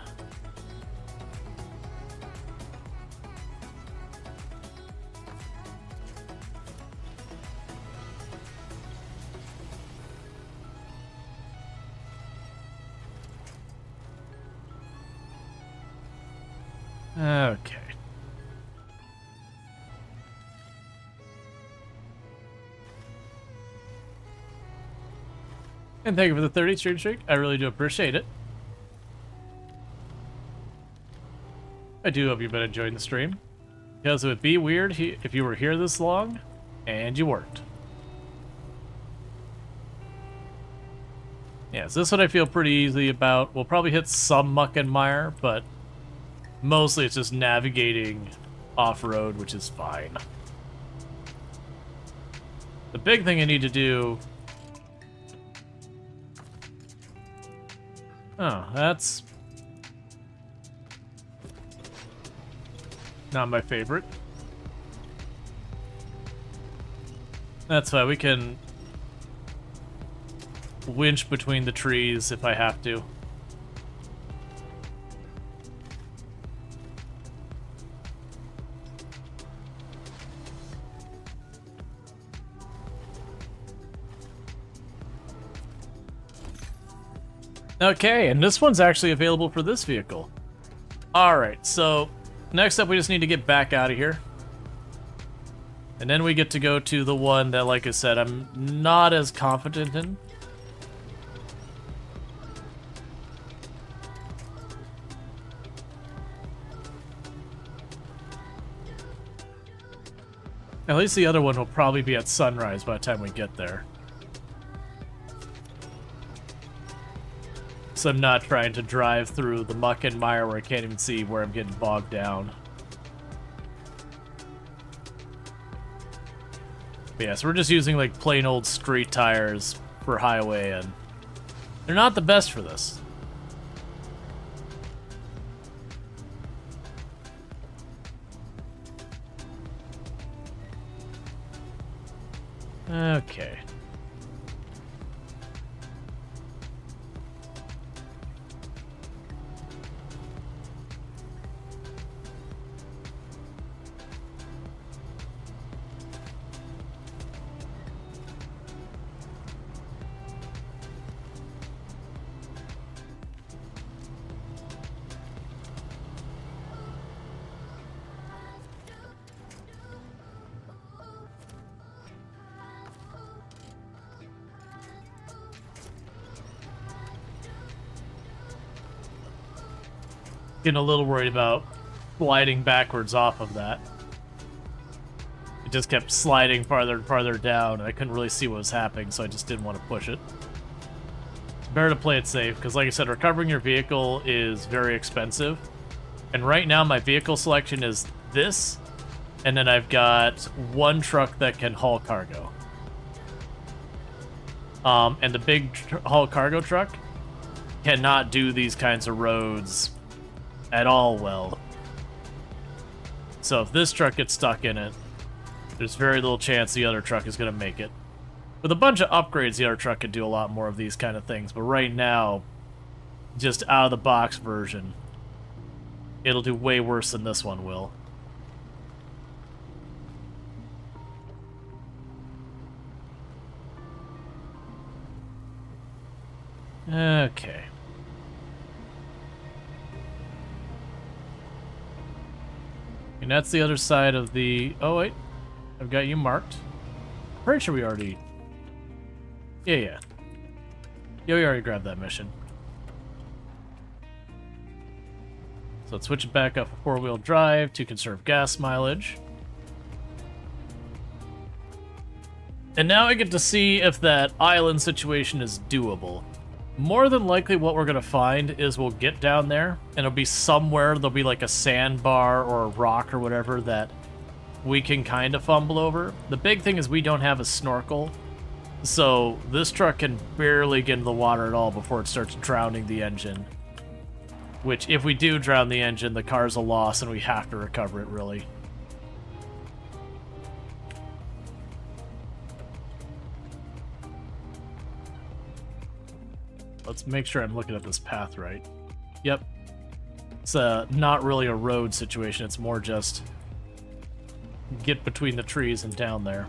A: Okay. And thank you for the 30 streak. I really do appreciate it. I do hope you've been enjoying the stream. Because it would be weird if you were here this long and you weren't. Yeah, so this one I feel pretty easy about. We'll probably hit some muck and mire, but mostly it's just navigating off-road, which is fine. The big thing I need to do... Oh, that's... not my favorite. That's fine, we can winch between the trees if I have to. Okay, and this one's actually available for this vehicle. Alright, so next up we just need to get back out of here. And then we get to go to the one that, like I said, I'm not as confident in. At least the other one will probably be at sunrise by the time we get there. So I'm not trying to drive through the muck and mire where I can't even see where I'm getting bogged down. But yeah, so we're just using like plain old street tires for highway, and they're not the best for this. Okay. Getting a little worried about sliding backwards off of that. It just kept sliding farther and farther down, and I couldn't really see what was happening, so I just didn't want to push it. It's better to play it safe, because like I said, recovering your vehicle is very expensive. And right now, my vehicle selection is this, and then I've got one truck that can haul cargo. And the big haul cargo truck cannot do these kinds of roads at all well. So if this truck gets stuck in it, there's very little chance the other truck is going to make it. With a bunch of upgrades, the other truck could do a lot more of these kind of things, but right now, just out-of-the-box version, it'll do way worse than this one will. Okay. And that's the other side of the... Oh, wait. I've got you marked. Pretty sure we already... Yeah. Yeah, we already grabbed that mission. So let's switch it back up to four-wheel drive to conserve gas mileage. And now I get to see if that island situation is doable. More than likely what we're going to find is we'll get down there, and it'll be somewhere, there'll be like a sandbar or a rock or whatever that we can kind of fumble over. The big thing is we don't have a snorkel, so this truck can barely get in the water at all before it starts drowning the engine. Which, if we do drown the engine, the car's a loss and we have to recover it, really. Let's make sure I'm looking at this path right. Yep. It's not really a road situation, it's more just get between the trees and down there.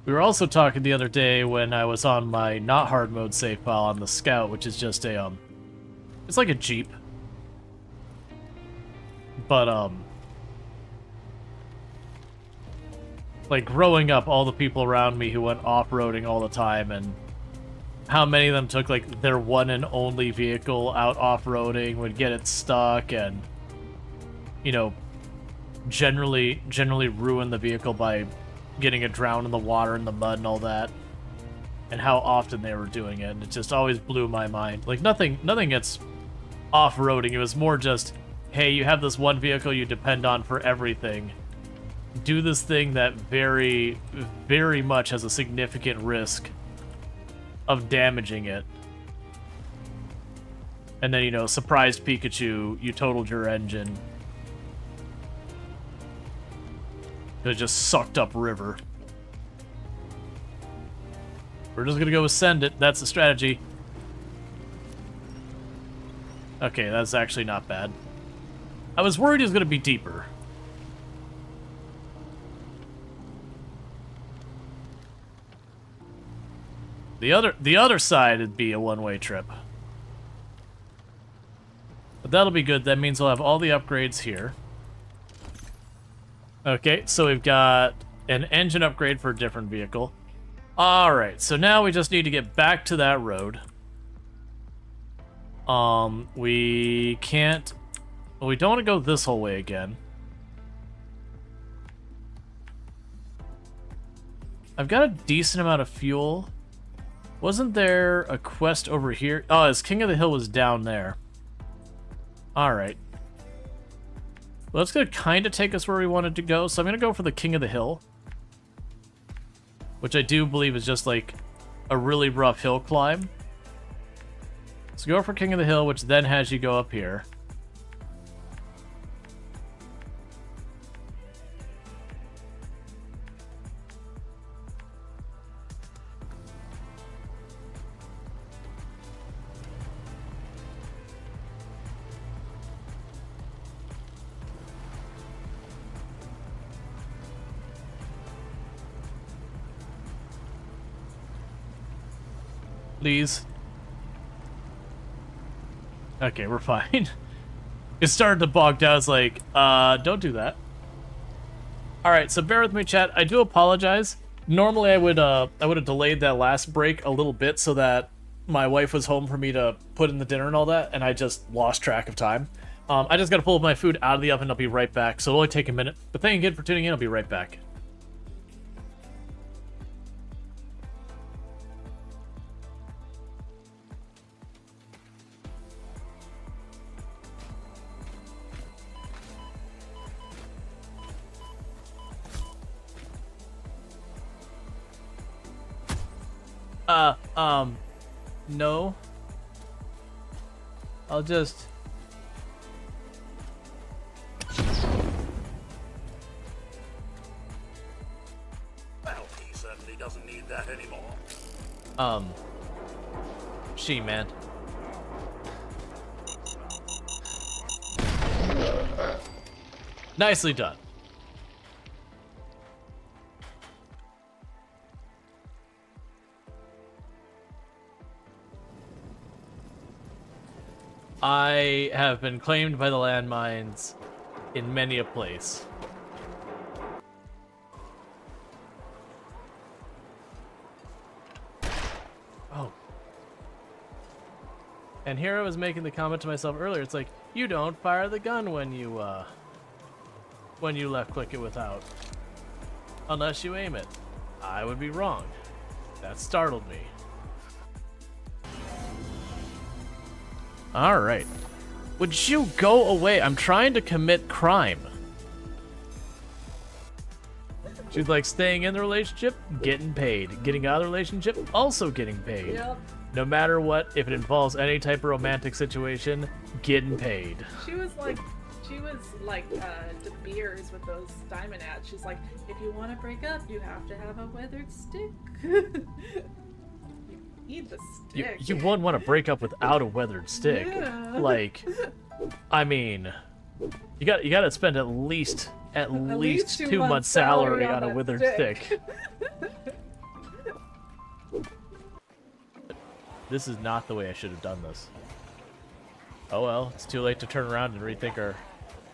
A: We were also talking the other day when I was on my not hard mode save file on the Scout, which is just a, it's like a Jeep. But, like, growing up, all the people around me who went off-roading all the time, and how many of them took, like, their one and only vehicle out off-roading, would get it stuck, and, you know, generally ruin the vehicle by getting it drowned in the water and the mud and all that, and how often they were doing it, and it just always blew my mind. Like, nothing gets off-roading, it was more just, hey, you have this one vehicle you depend on for everything. Do this thing that very, very much has a significant risk of damaging it. And then, you know, surprised Pikachu, you totaled your engine. It just sucked up river. We're just gonna go ascend it. That's the strategy. Okay, that's actually not bad. I was worried it was gonna be deeper. The other side would be a one-way trip. But that'll be good. That means we'll have all the upgrades here. Okay, so we've got an engine upgrade for a different vehicle. Alright, so now we just need to get back to that road. We can't... Well, we don't want to go this whole way again. I've got a decent amount of fuel. Wasn't there a quest over here? Oh, his King of the Hill was down there. Alright. Well, that's going to kind of take us where we wanted to go, so I'm going to go for the King of the Hill. Which I do believe is just like a really rough hill climb. So go for King of the Hill, which then has you go up here. Please. Okay, we're fine. It started to bog down. It's like, don't do that. Alright, so bear with me, chat. I do apologize. Normally I would have delayed that last break a little bit so that my wife was home for me to put in the dinner and all that, and I just lost track of time. I just gotta pull my food out of the oven. I'll be right back, so it'll only take a minute. But thank you again for tuning in. I'll be right back. No. I'll just...
D: Well, he certainly doesn't need that anymore.
A: She-Man. Nicely done. I have been claimed by the landmines in many a place. Oh. And here I was making the comment to myself earlier, it's like, you don't fire the gun when you left click it without. Unless you aim it. I would be wrong. That startled me. Alright. Would you go away? I'm trying to commit crime. She's like staying in the relationship, getting paid. Getting out of the relationship, also getting paid.
E: Yep.
A: No matter what, if it involves any type of romantic situation, getting paid.
E: She was like De Beers with those diamond ads. She's like, if you want to break up, you have to have a weathered stick. You need the stick.
A: You wouldn't want to break up without a weathered stick.
E: Yeah.
A: Like, I mean, you got to spend at least 2 months' salary on a withered stick. This is not the way I should have done this. Oh well, it's too late to turn around and rethink our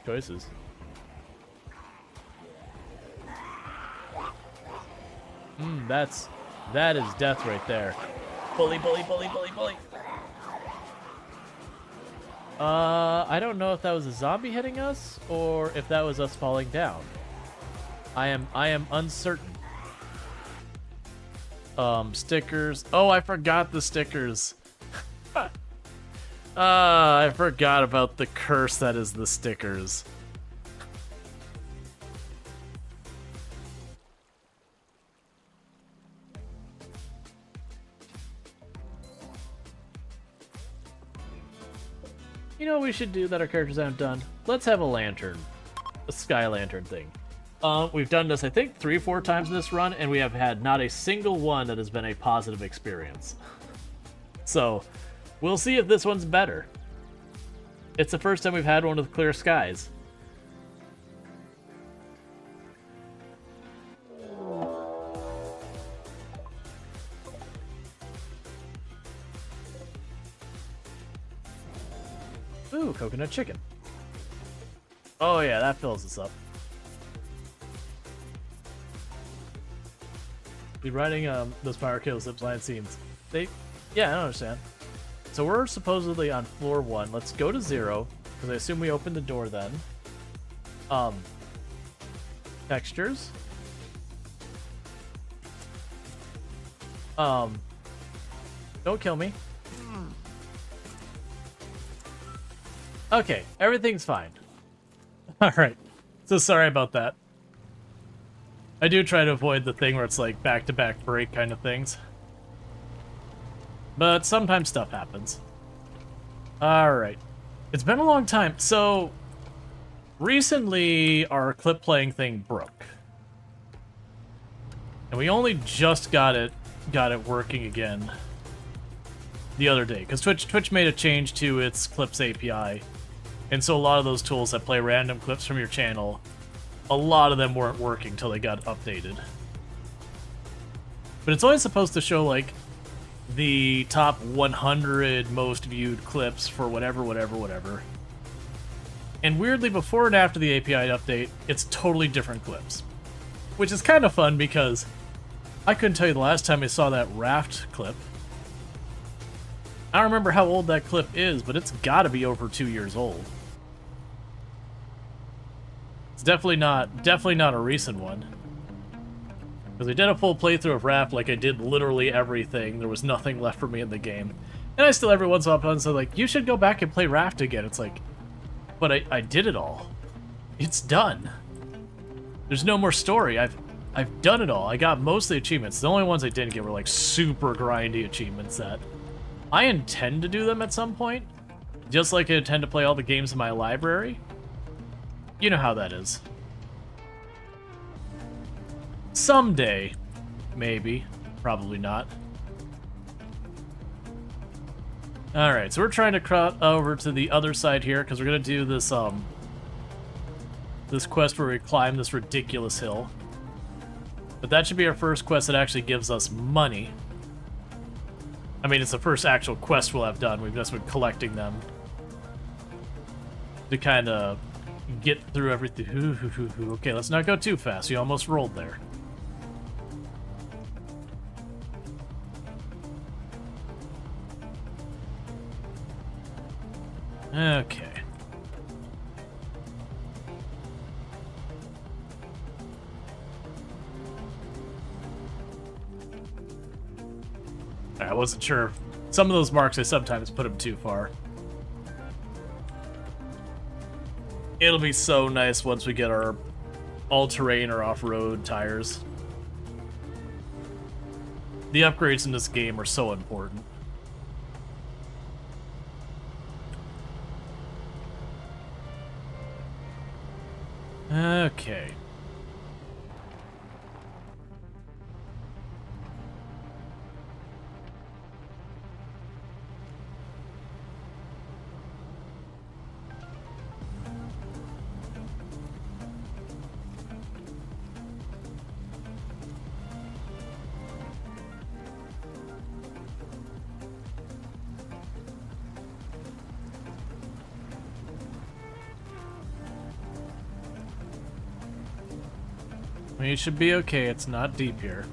A: choices. That is death right there. Bully, bully, bully, bully, bully. I don't know if that was a zombie hitting us or if that was us falling down. I am uncertain. Stickers. Oh, I forgot the stickers. I forgot about the curse that is the stickers. You know what we should do that our characters haven't done? Let's have a lantern. A sky lantern thing. We've done this, I think, 3 or 4 times in this run, and we have had not a single one that has been a positive experience. So, we'll see if this one's better. It's the first time we've had one with clear skies. Ooh, coconut chicken. Oh yeah, that fills us up. Be writing those Power Kill zipline scenes. Yeah, I don't understand. So we're supposedly on floor 1. Let's go to 0, because I assume we opened the door then. Textures. Don't kill me. Okay, everything's fine. Alright. So sorry about that. I do try to avoid the thing where it's like back-to-back break kind of things. But sometimes stuff happens. Alright. It's been a long time. So, recently our clip playing thing broke. And we only just got it working again the other day. Because Twitch made a change to its Clips API. And so a lot of those tools that play random clips from your channel, a lot of them weren't working till they got updated. But it's only supposed to show, like, the top 100 most viewed clips for whatever. And weirdly, before and after the API update, it's totally different clips. Which is kind of fun because I couldn't tell you the last time I saw that raft clip. I don't remember how old that clip is, but it's gotta be over 2 years old. It's definitely not a recent one. Because I did a full playthrough of Raft, like I did literally everything. There was nothing left for me in the game. And I still every once in a while say like, you should go back and play Raft again. It's like, but I did it all. It's done. There's no more story. I've done it all. I got most of the achievements. The only ones I didn't get were like super grindy achievements that I intend to do them at some point. Just like I intend to play all the games in my library. You know how that is. Someday. Maybe. Probably not. Alright, so we're trying to cross over to the other side here, because we're going to do this, this quest where we climb this ridiculous hill. But that should be our first quest that actually gives us money. I mean, it's the first actual quest we'll have done. We've just been collecting them to kind of get through everything. Okay, let's not go too fast. You almost rolled there. Okay. I wasn't sure. Some of those marks, I sometimes put them too far. It'll be so nice once we get our all-terrain or off-road tires. The upgrades in this game are so important. Okay. I mean, it should be okay. It's not deep here.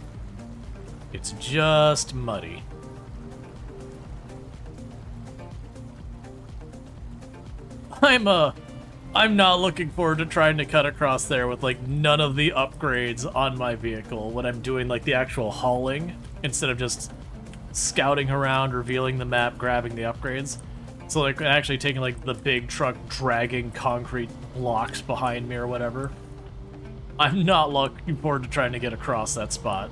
A: It's just muddy. I'm not looking forward to trying to cut across there with like none of the upgrades on my vehicle when I'm doing like the actual hauling instead of just scouting around, revealing the map, grabbing the upgrades. So like actually taking like the big truck dragging concrete blocks behind me or whatever. I'm not looking forward to trying to get across that spot.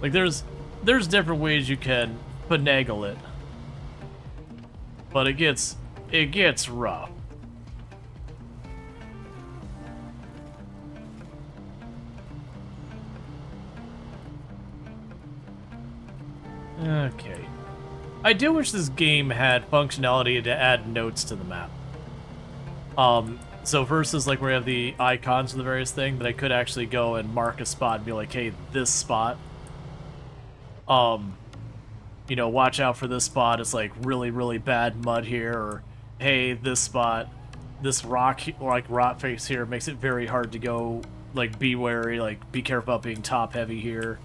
A: Like there's different ways you can finagle it. But it gets rough. Okay. I do wish this game had functionality to add notes to the map. So versus like where you have the icons for the various things, that I could actually go and mark a spot and be like, hey, this spot, you know, watch out for this spot. It's like really, really bad mud here, or hey, this spot, this rock, like rock face here makes it very hard to go. Like, be wary, like be careful about being top heavy here.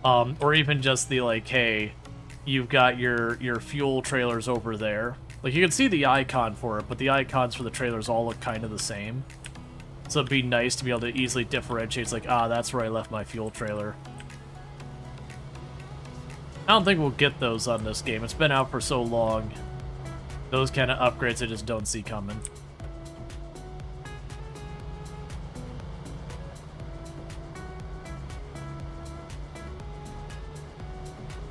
A: Or even just the like, hey, you've got your fuel trailers over there. Like, you can see the icon for it, but the icons for the trailers all look kind of the same. So it'd be nice to be able to easily differentiate. It's like, ah, that's where I left my fuel trailer. I don't think we'll get those on this game. It's been out for so long. Those kind of upgrades I just don't see coming.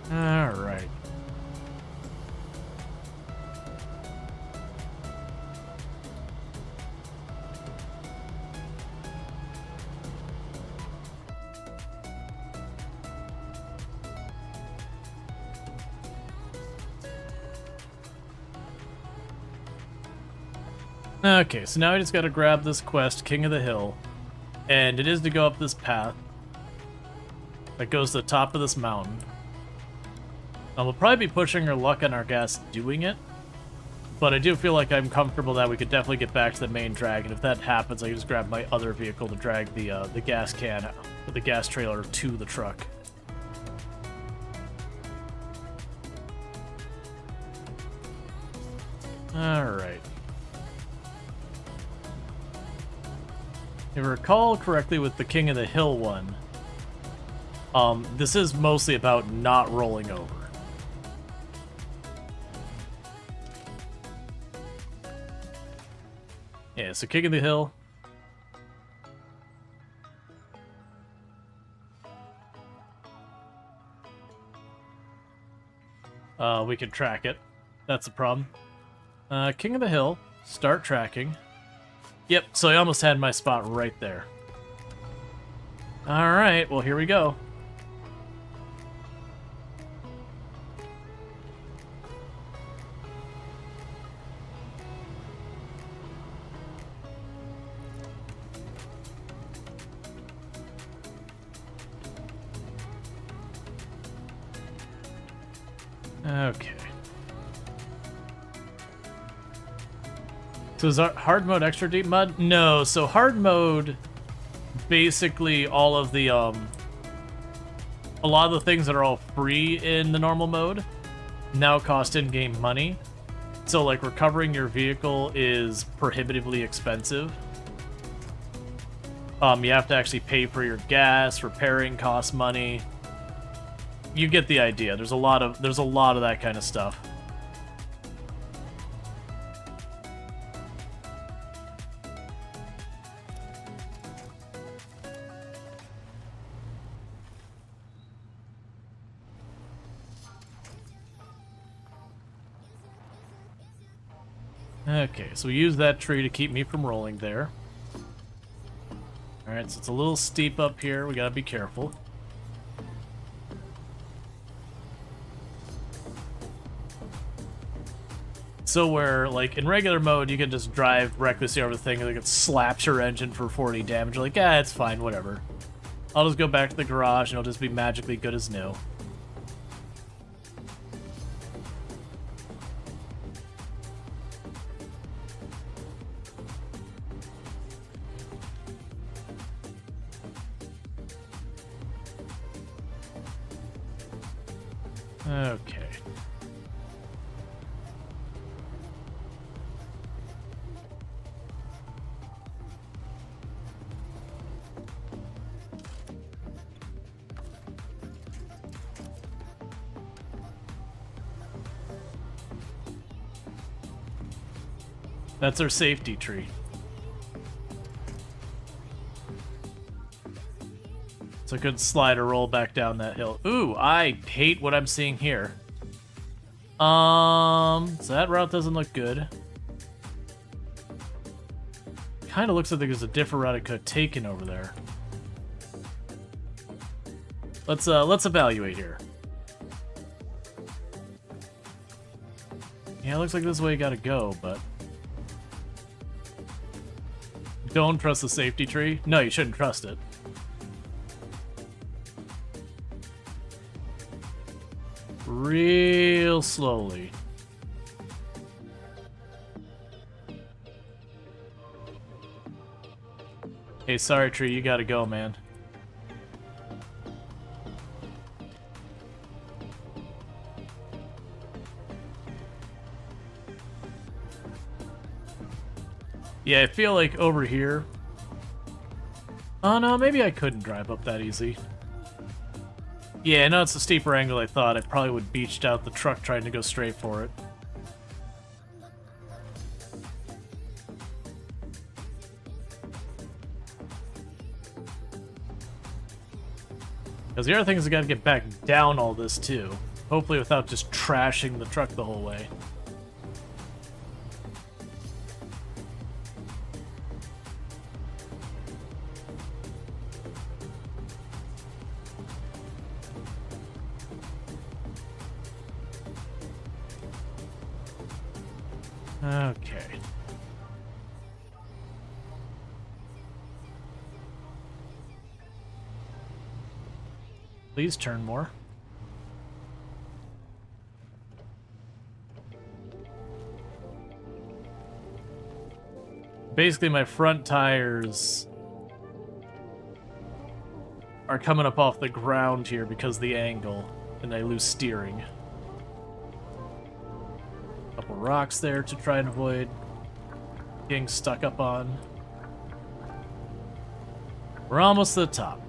A: Alright. Okay, so now I just gotta grab this quest, King of the Hill, and it is to go up this path that goes to the top of this mountain. Now, we'll probably be pushing our luck on our gas doing it, but I do feel like I'm comfortable that we could definitely get back to the main drag, and if that happens, I can just grab my other vehicle to drag the gas can, or the gas trailer to the truck. Alright. If I recall correctly with the King of the Hill one, this is mostly about not rolling over. Yeah, so King of the Hill. we can track it. That's the problem. King of the Hill, start tracking. Yep, so I almost had my spot right there. Alright, well here we go. Okay. So is hard mode extra deep mud? No, so hard mode, basically all of the, a lot of the things that are all free in the normal mode now cost in-game money. So like recovering your vehicle is prohibitively expensive. You have to actually pay for your gas, repairing costs money. You get the idea. There's a lot of that kind of stuff. Okay, so we use that tree to keep me from rolling there. Alright, so it's a little steep up here. We gotta be careful. So where, like, in regular mode, you can just drive recklessly over the thing and like, it slaps your engine for 40 damage. You're like, ah, it's fine, whatever. I'll just go back to the garage and it'll just be magically good as new. Okay. That's our safety tree. It's a good slide or roll back down that hill. Ooh, I hate what I'm seeing here. So that route doesn't look good. Kind of looks like there's a different route I could have taken over there. Let's evaluate here. Yeah, it looks like this is the way you gotta go, but don't trust the safety tree. No, you shouldn't trust it. Real slowly. Hey, sorry, tree, you gotta go, man. Yeah, I feel like over here... Oh no, maybe I couldn't drive up that easy. Yeah, no, it's a steeper angle I thought. I probably would beached out the truck trying to go straight for it. Because the other thing is I gotta get back down all this too. Hopefully without just trashing the truck the whole way. Okay. Please turn more. Basically, my front tires are coming up off the ground here because of the angle, and I lose steering. Couple rocks there to try and avoid getting stuck up on. We're almost to the top.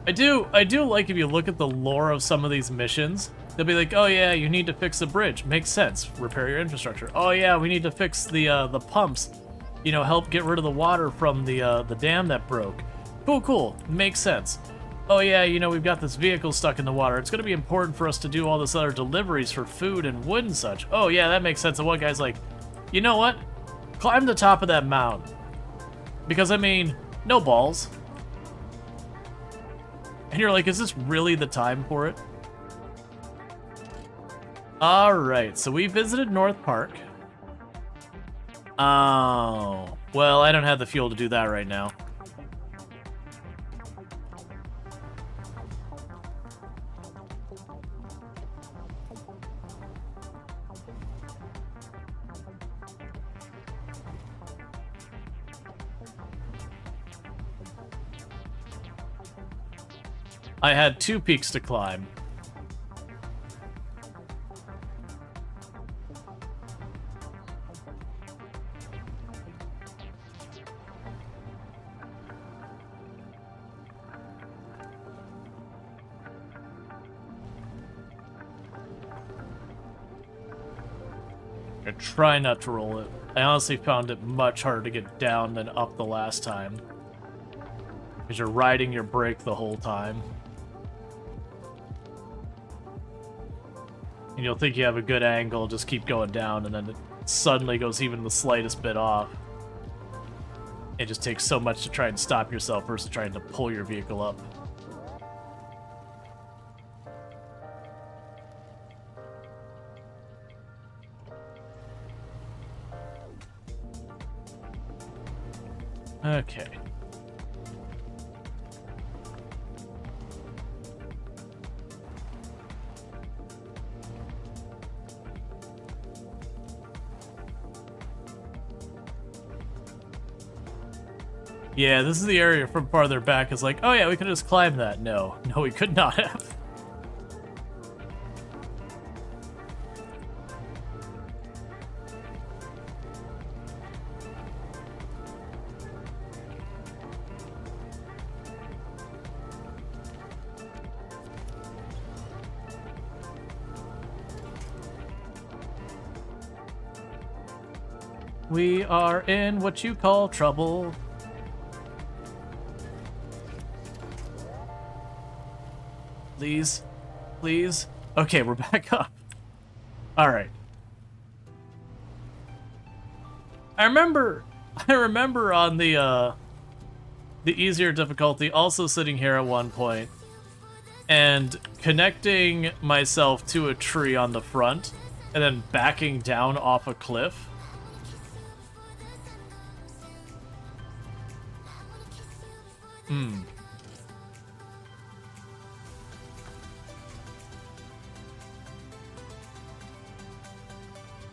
A: I do like if you look at the lore of some of these missions, they'll be like, oh yeah, you need to fix the bridge. Makes sense. Repair your infrastructure. Oh yeah, we need to fix the pumps. You know, help get rid of the water from the dam that broke. Cool, cool. Makes sense. Oh yeah, you know, we've got this vehicle stuck in the water. It's gonna be important for us to do all this other deliveries for food and wood and such. Oh yeah, that makes sense. And one guy's like, you know what? Climb the top of that mountain. Because, I mean, no balls. And you're like, is this really the time for it? Alright, so we visited North Park. Oh, well, I don't have the fuel to do that right now. I had 2 peaks to climb. I try not to roll it. I honestly found it much harder to get down than up the last time. Because you're riding your brake the whole time. And you'll think you have a good angle, just keep going down, and then it suddenly goes even the slightest bit off. It just takes so much to try and stop yourself versus trying to pull your vehicle up. Okay. Yeah, this is the area from farther back. It's like, oh yeah, we could just climb that. No, we could not have. We are in what you call trouble. Please. Please. Okay, we're back up. Alright. I remember on the easier difficulty also sitting here at one point and connecting myself to a tree on the front and then backing down off a cliff.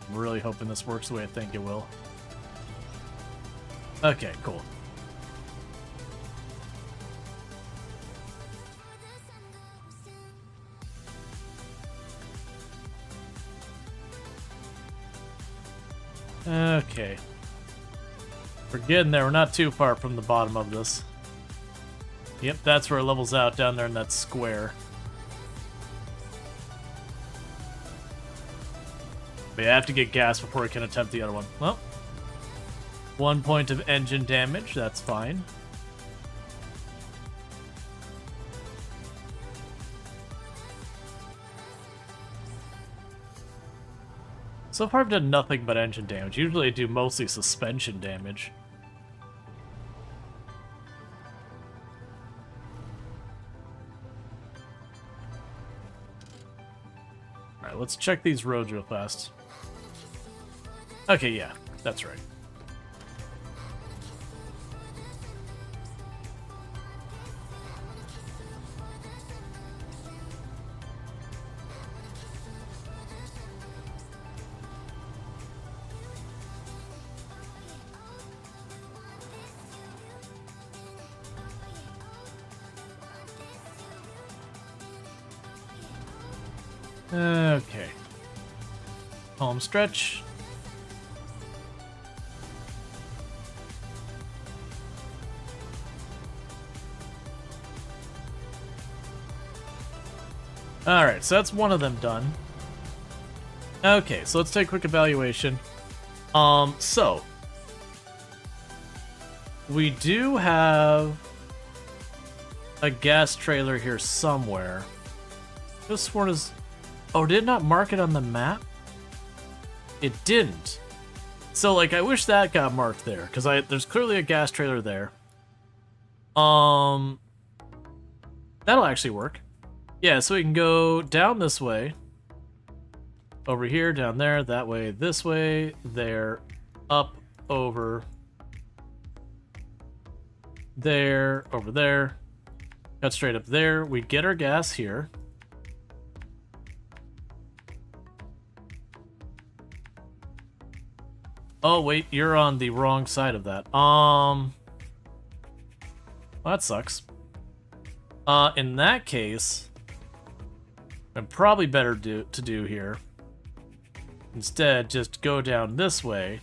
A: I'm really hoping this works the way I think it will. Okay, cool. Okay. We're getting there. We're not too far from the bottom of this. Yep, that's where it levels out down there in that square. But I have to get gas before I can attempt the other one. Well, 1 point of engine damage, that's fine. So far I've done nothing but engine damage. Usually I do mostly suspension damage. Alright, let's check these roads real fast. Okay, yeah, that's right. Okay. Home stretch. Alright, so that's one of them done. Okay, so let's take a quick evaluation. So we do have a gas trailer here somewhere. This one is... Oh, did it not mark it on the map? It didn't. So, like, I wish that got marked there, because there's clearly a gas trailer there. That'll actually work. Yeah, so we can go down this way. Over here, down there, that way, this way, there, up, over, there, over there. Cut straight up there. We get our gas here. Oh, wait, you're on the wrong side of that. Well, that sucks. In that case, I'm probably better to do here. Instead, just go down this way.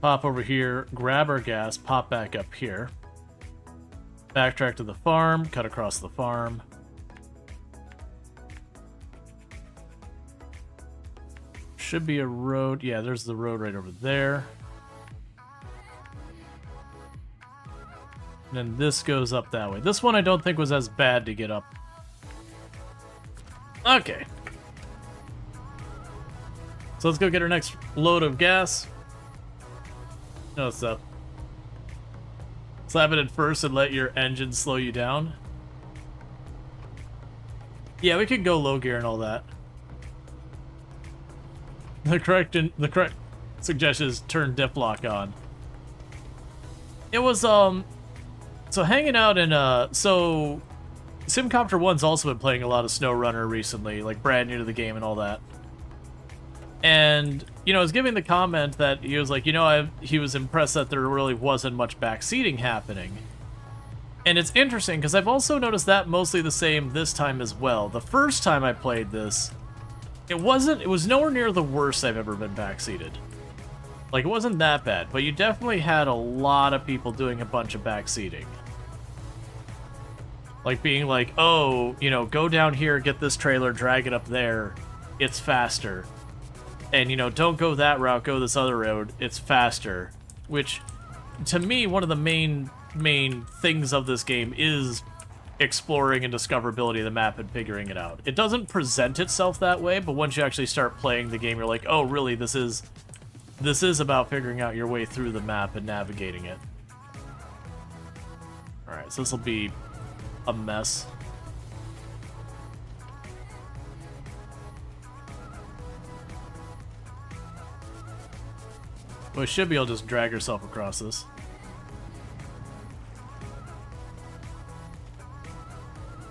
A: Pop over here, grab our gas, pop back up here. Backtrack to the farm, cut across the farm. Should be a road. Yeah, there's the road right over there. And then this goes up that way. This one I don't think was as bad to get up. Okay. So let's go get our next load of gas. No, what's up? Slap it in first and let your engine slow you down. Yeah, we could go low gear and all that. The correct suggestion is turn diff lock on. It was so hanging out in so Simcopter 1's also been playing a lot of SnowRunner recently, like brand new to the game and all that. And you know, I was giving the comment that he was like, you know, he was impressed that there really wasn't much backseating happening. And it's interesting because I've also noticed that mostly the same this time as well. The first time I played this, it was nowhere near the worst I've ever been backseated. Like, it wasn't that bad, but you definitely had a lot of people doing a bunch of backseating. Like being like, oh, you know, go down here, get this trailer, drag it up there, it's faster. And, you know, don't go that route, go this other road, it's faster. Which, to me, one of the main things of this game is exploring and discoverability of the map and figuring it out. It doesn't present itself that way, but once you actually start playing the game, you're like, oh, really, this is about figuring out your way through the map and navigating it. Alright, so this will be a mess. Well, we should be able to just drag herself across this.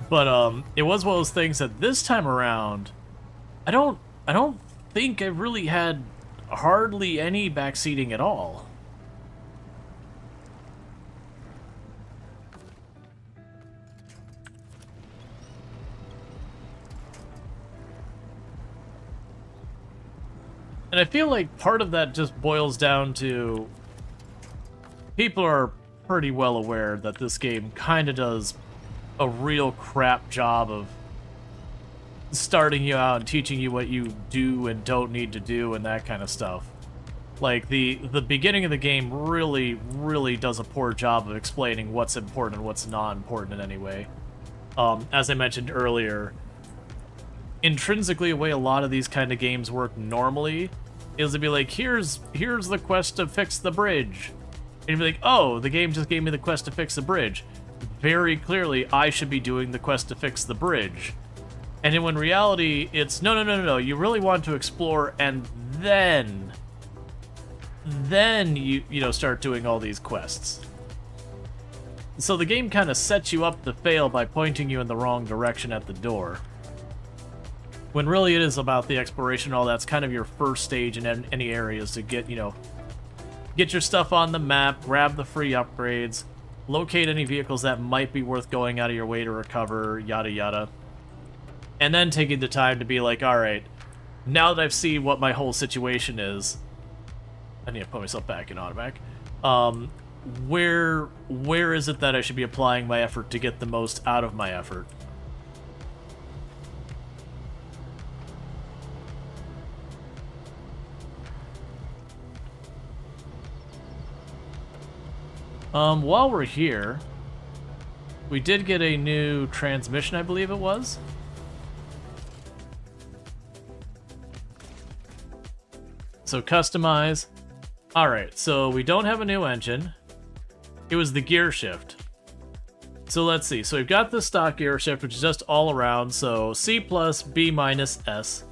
A: But it was one of those things that this time around, I don't think I really had hardly any backseating at all. And I feel like part of that just boils down to people are pretty well aware that this game kind of does a real crap job of starting you out and teaching you what you do and don't need to do and that kind of stuff. Like, the beginning of the game really does a poor job of explaining what's important and what's not important in any way. As I mentioned earlier, intrinsically, the way a lot of these kind of games work normally is to be like, here's the quest to fix the bridge. And you'd be like, oh, the game just gave me the quest to fix the bridge. Very clearly, I should be doing the quest to fix the bridge. And then when reality, it's, no, you really want to explore, and then you know, start doing all these quests. So the game kind of sets you up to fail by pointing you in the wrong direction at the door. When really it is about the exploration and all that's kind of your first stage in any areas to get, you know, get your stuff on the map, grab the free upgrades, locate any vehicles that might be worth going out of your way to recover, yada yada. And then taking the time to be like, alright, now that I've seen what my whole situation is, I need to put myself back in automatic. Where is it that I should be applying my effort to get the most out of my effort? While we're here, we did get a new transmission, I believe it was. So customize. All right, so we don't have a new engine. It was the gear shift. So let's see. So we've got the stock gear shift, which is just all around. So C+, B-, S.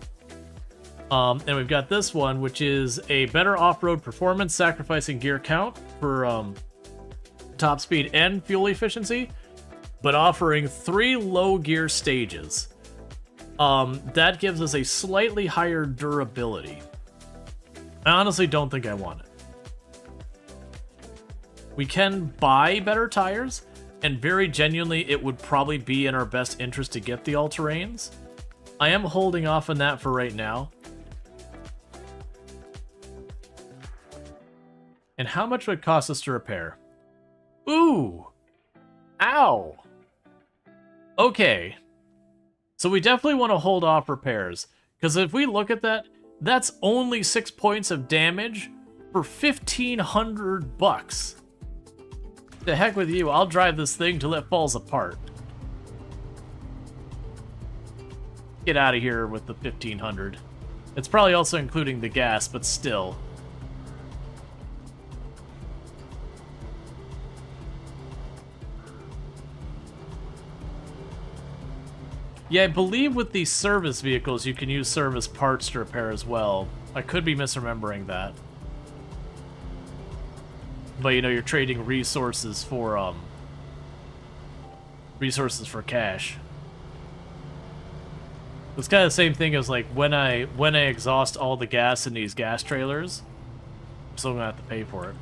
A: And we've got this one, which is a better off-road performance, sacrificing gear count for top speed and fuel efficiency, but offering 3 low gear stages. That gives us a slightly higher durability. I honestly don't think I want it. We can buy better tires, and very genuinely, it would probably be in our best interest to get the all-terrains. I am holding off on that for right now. And how much would it cost us to repair? Ooh! Ow! Okay. So we definitely want to hold off repairs, because if we look at that, that's only 6 points of damage for 1,500 bucks. The heck with you, I'll drive this thing till it falls apart. Get out of here with the 1,500. It's probably also including the gas, but still. Yeah, I believe with these service vehicles, you can use service parts to repair as well. I could be misremembering that. But, you know, you're trading resources for cash. It's kind of the same thing as, like, when I exhaust all the gas in these gas trailers, I'm still gonna have to pay for it.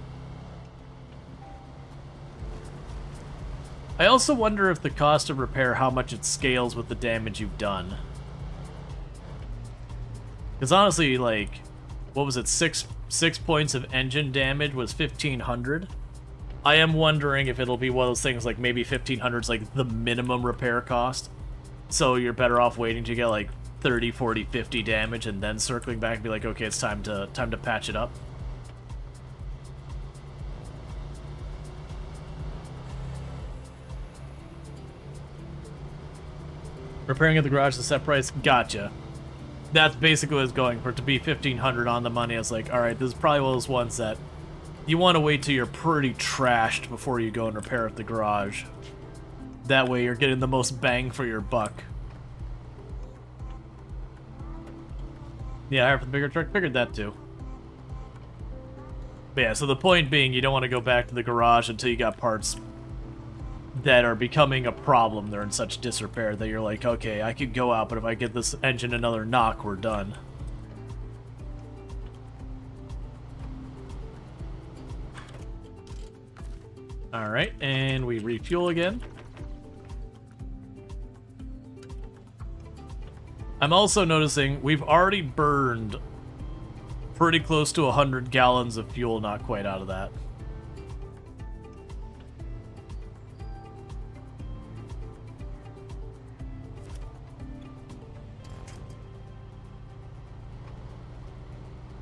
A: I also wonder if the cost of repair, how much it scales with the damage you've done. Because honestly, like, what was it, 6 points of engine damage was 1,500? I am wondering if it'll be one of those things like maybe 1,500 is like the minimum repair cost. So you're better off waiting to get like 30, 40, 50 damage and then circling back and be like, okay, it's time to patch it up. Repairing at the garage is a set price? Gotcha. That's basically what it's going for, to be 1,500 on the money. I was like, alright, this is probably one of those ones that you want to wait till you're pretty trashed before you go and repair at the garage. That way you're getting the most bang for your buck. Yeah, hire for the bigger truck, figured that too. But yeah, so the point being, you don't want to go back to the garage until you got parts that are becoming a problem. They're in such disrepair that you're like, okay, I could go out, but if I get this engine another knock, we're done. Alright, and we refuel again. I'm also noticing we've already burned pretty close to 100 gallons of fuel, not quite out of that.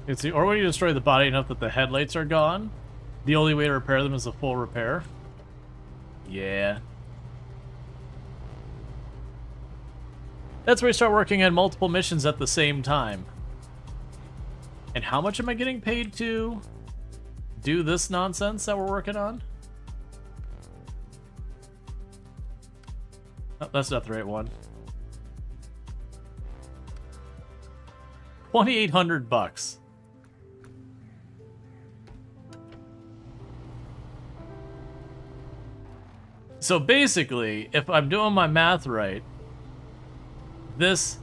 A: It's or when you destroy the body enough that the headlights are gone, the only way to repair them is a full repair. Yeah. That's where you start working on multiple missions at the same time. And how much am I getting paid to do this nonsense that we're working on? Oh, that's not the right one. 2,800 bucks. So basically, if I'm doing my math right, this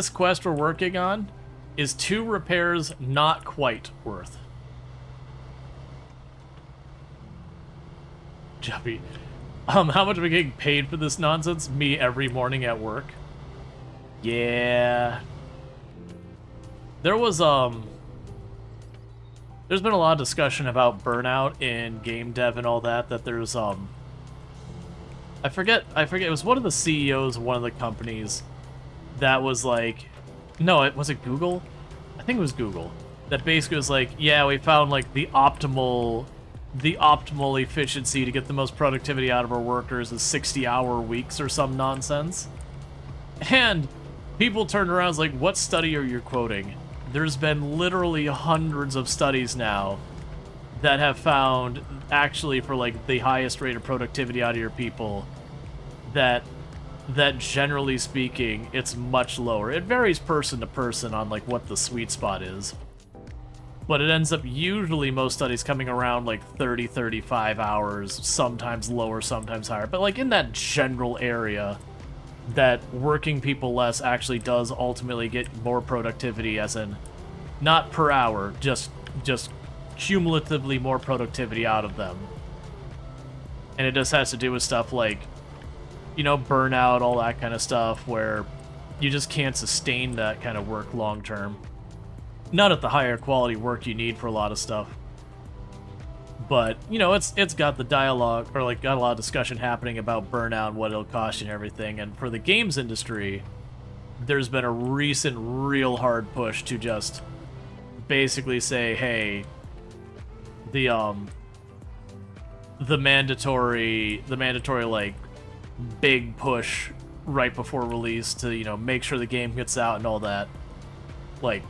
A: quest we're working on is 2 repairs not quite worth. Juppy. How much am I getting paid for this nonsense? Me every morning at work? Yeah. There was, there's been a lot of discussion about burnout in game dev and all that, there's, I forget, it was one of the CEOs of one of the companies that was like, no, was it Google? I think it was Google. That basically was like, yeah, we found like the optimal the optimal efficiency to get the most productivity out of our workers is 60-hour weeks or some nonsense. And people turn around and is like, what study are you quoting? There's been literally hundreds of studies now that have found, actually for like the highest rate of productivity out of your people, that generally speaking, it's much lower. It varies person to person on like what the sweet spot is. But it ends up usually most studies coming around like 30, 35 hours, sometimes lower, sometimes higher. But like in that general area, that working people less actually does ultimately get more productivity, as in not per hour, just cumulatively more productivity out of them. And it just has to do with stuff like, you know, burnout, all that kind of stuff, where you just can't sustain that kind of work long term. Not at the higher quality work you need for a lot of stuff. But, you know, it's got the dialogue, or like got a lot of discussion happening about burnout and what it'll cost you and everything. And for the games industry, there's been a recent real hard push to just basically say, hey, the mandatory like big push right before release to, you know, make sure the game gets out and all that, like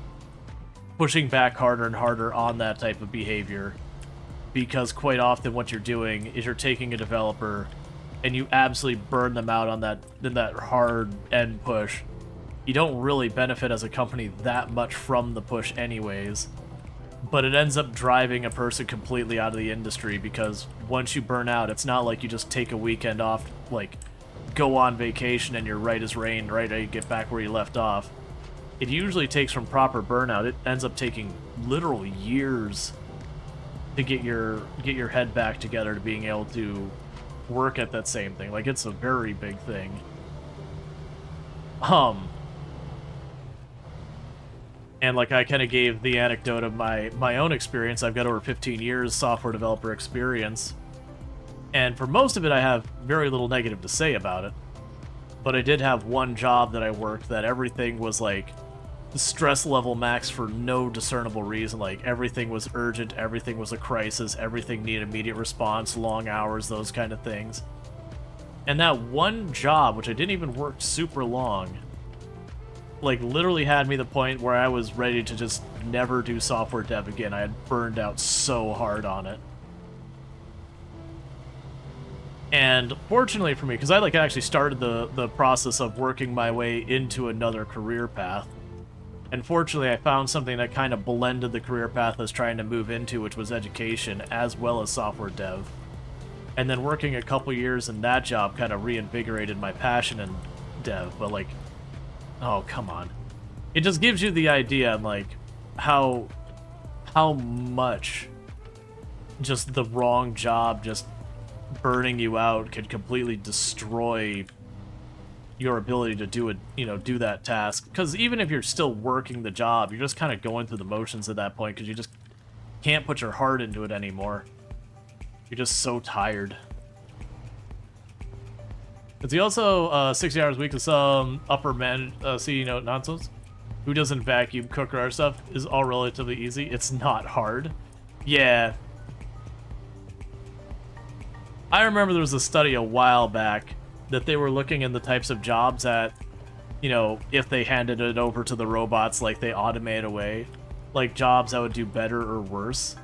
A: pushing back harder and harder on that type of behavior, because quite often what you're doing is you're taking a developer and you absolutely burn them out on that hard end push. You don't really benefit as a company that much from the push anyways, but it ends up driving a person completely out of the industry, because once you burn out, it's not like you just take a weekend off, like go on vacation and you're right as rain, right? You get back where you left off. It usually takes, from proper burnout, it ends up taking literal years to get your head back together to being able to work at that same thing. Like, it's a very big thing. And like I kind of gave the anecdote of my own experience. I've got over 15 years software developer experience, and for most of it I have very little negative to say about it. But I did have one job that I worked that everything was like stress level max for no discernible reason. Like, everything was urgent, everything was a crisis, everything needed immediate response, long hours, those kind of things. And that one job, which I didn't even work super long, like literally had me the point where I was ready to just never do software dev again. I had burned out so hard on it. And fortunately for me, because I like actually started the process of working my way into another career path, and fortunately I found something that kind of blended the career path I was trying to move into, which was education as well as software dev. And then working a couple years in that job kind of reinvigorated my passion in dev. But like, oh, come on. It just gives you the idea, like, how much just the wrong job just burning you out could completely destroy your ability to do that task. Because even if you're still working the job, you're just kind of going through the motions at that point, because you just can't put your heart into it anymore. You're just so tired. Is he also 60 hours a week with some upper man CEO note nonsense? Who doesn't vacuum, cook, or stuff is all relatively easy. It's not hard. Yeah. I remember there was a study a while back that they were looking in the types of jobs that, you know, if they handed it over to the robots, like they automate away, like jobs that would do better or worse.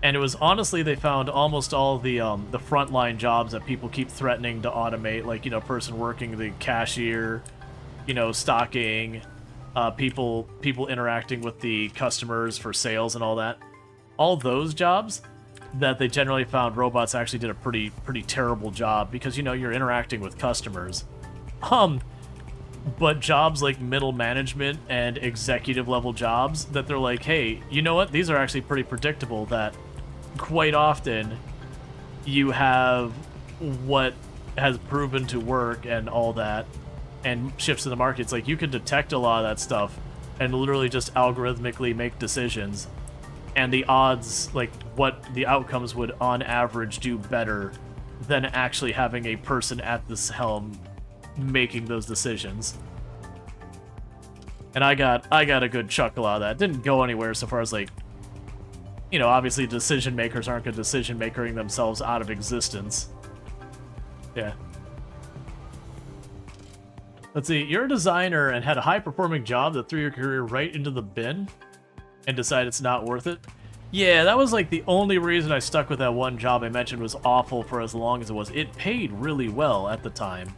A: And it was honestly, they found almost all the frontline jobs that people keep threatening to automate, like, you know, person working the cashier, you know, stocking, people interacting with the customers for sales and all that. All those jobs that they generally found robots actually did a pretty terrible job, because, you know, you're interacting with customers. But jobs like middle management and executive level jobs that they're like, hey, you know what? These are actually pretty predictable, that quite often you have what has proven to work and all that, and shifts in the market. It's like you can detect a lot of that stuff and literally just algorithmically make decisions, and the odds, like what the outcomes would on average do better than actually having a person at this helm making those decisions. And I got a good chuckle out of that. It didn't go anywhere so far as like you know, obviously decision makers aren't going to decision makering themselves out of existence. Yeah. Let's see, you're a designer and had a high-performing job that threw your career right into the bin and decided it's not worth it. Yeah, that was like the only reason I stuck with that one job I mentioned was awful for as long as it was. It paid really well at the time.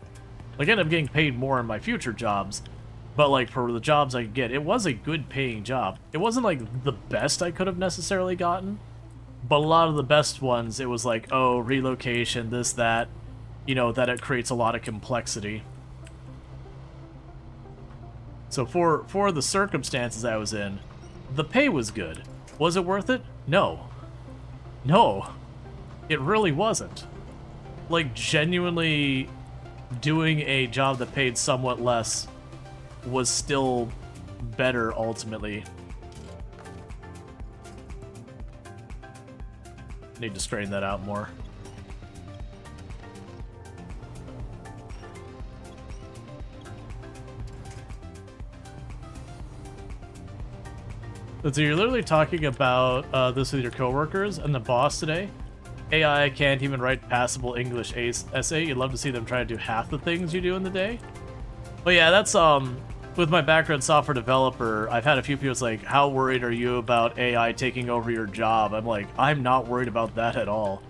A: Like, I ended up getting paid more in my future jobs, but like for the jobs I could get, it was a good paying job. It wasn't like the best I could have necessarily gotten, but a lot of the best ones, it was like, oh, relocation, this, that, you know, that it creates a lot of complexity. So for the circumstances I was in, the pay was good. Was it worth it? No. No. It really wasn't. Like, genuinely doing a job that paid somewhat less was still better ultimately. Need to straighten that out more. So you're literally talking about this with your coworkers and the boss today. AI can't even write passable English essay. You'd love to see them try to do half the things you do in the day. But yeah, that's with my background software developer, I've had a few people say, like, how worried are you about AI taking over your job? I'm like, I'm not worried about that at all.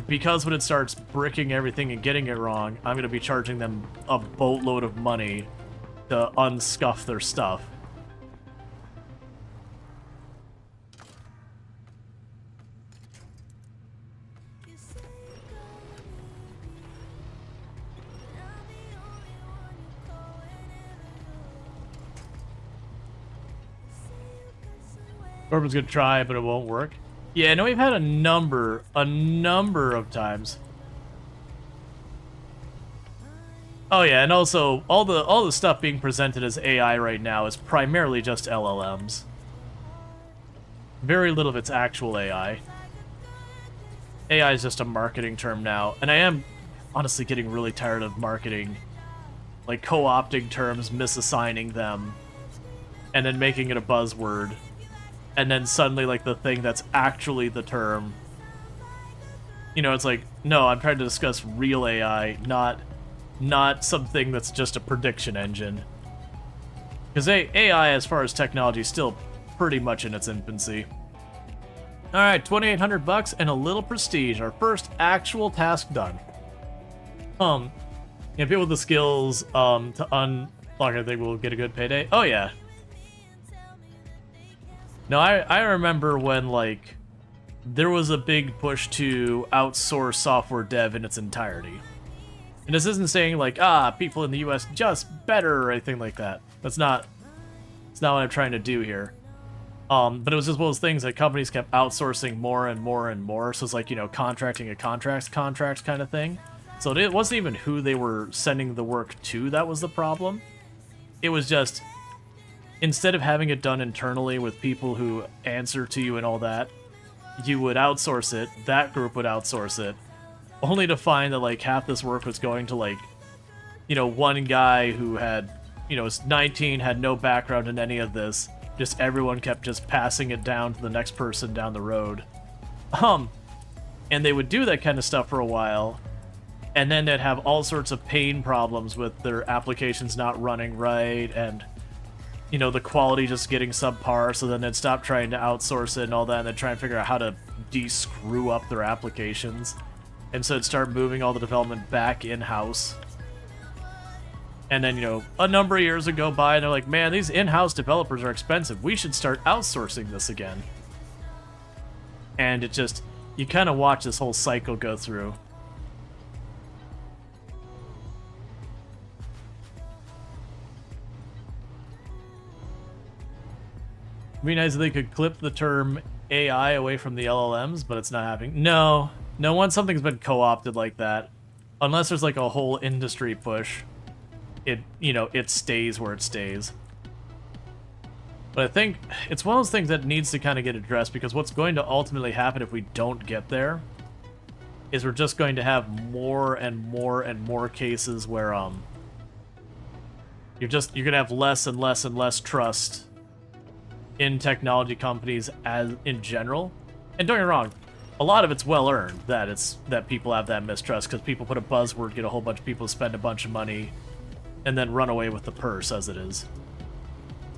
A: Because when it starts bricking everything and getting it wrong, I'm going to be charging them a boatload of money to unscuff their stuff. Corbin's gonna try, but it won't work. Yeah, I know we've had a number of times. Oh yeah, and also all the stuff being presented as AI right now is primarily just LLMs. Very little of it's actual AI. AI is just a marketing term now, and I am honestly getting really tired of marketing, like co-opting terms, misassigning them, and then making it a buzzword. And then suddenly, like, the thing that's actually the term, you know, it's like, no, I'm trying to discuss real AI, not something that's just a prediction engine. Because AI, as far as technology, is still pretty much in its infancy. All right, 2,800 bucks and a little prestige. Our first actual task done. Yeah, people with the skills to unlock, I think we'll get a good payday. Oh yeah. No, I remember when, like, there was a big push to outsource software dev in its entirety. And this isn't saying, like, people in the US just better or anything like that. That's not what I'm trying to do here. But it was just one of those things that companies kept outsourcing more and more and more. So it's like, you know, contracting a contract kind of thing. So it wasn't even who they were sending the work to that was the problem. It was just, instead of having it done internally with people who answer to you and all that, you would outsource it, that group would outsource it, only to find that, like, half this work was going to, like, you know, one guy who had, you know, was 19, had no background in any of this. Just everyone kept just passing it down to the next person down the road. And they would do that kind of stuff for a while, and then they'd have all sorts of pain problems with their applications not running right, and, you know, the quality just getting subpar, so then they'd stop trying to outsource it and all that, and they'd try and figure out how to de-screw up their applications. And so it'd start moving all the development back in-house. And then, you know, a number of years would go by, and they're like, man, these in-house developers are expensive. We should start outsourcing this again. And it just, you kind of watch this whole cycle go through. It'd be nice if they could clip the term AI away from the LLMs, but it's not happening. No, once something's been co-opted like that, unless there's like a whole industry push, it, you know, it stays where it stays. But I think it's one of those things that needs to kind of get addressed, because what's going to ultimately happen if we don't get there is we're just going to have more and more and more cases where you're gonna have less and less and less trust in technology companies as in general. And don't get me wrong, a lot of it's well earned that people have that mistrust because people put a buzzword, get a whole bunch of people to spend a bunch of money, and then run away with the purse as it is.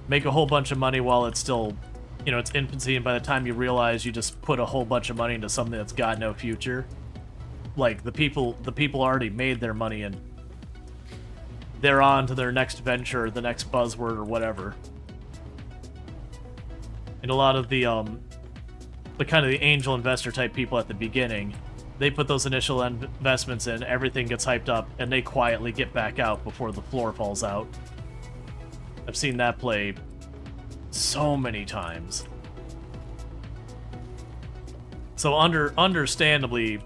A: Make a whole bunch of money while it's still, you know, it's infancy, and by the time you realize you just put a whole bunch of money into something that's got no future, like the people already made their money and they're on to their next venture, the next buzzword or whatever. And a lot of the kind of the angel investor type people at the beginning, they put those initial investments in, everything gets hyped up, and they quietly get back out before the floor falls out. I've seen that play so many times. So understandably,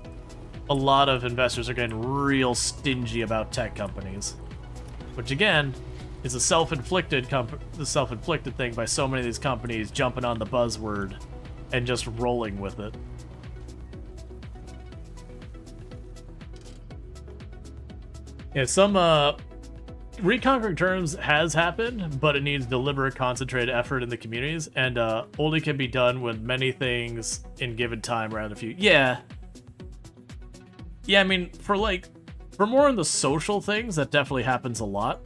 A: a lot of investors are getting real stingy about tech companies, which again is a self-inflicted thing by so many of these companies jumping on the buzzword and just rolling with it. Yeah, some reconquering terms has happened, but it needs deliberate, concentrated effort in the communities, and only can be done with many things in given time rather than a few. Yeah, I mean, for more on the social things, that definitely happens a lot.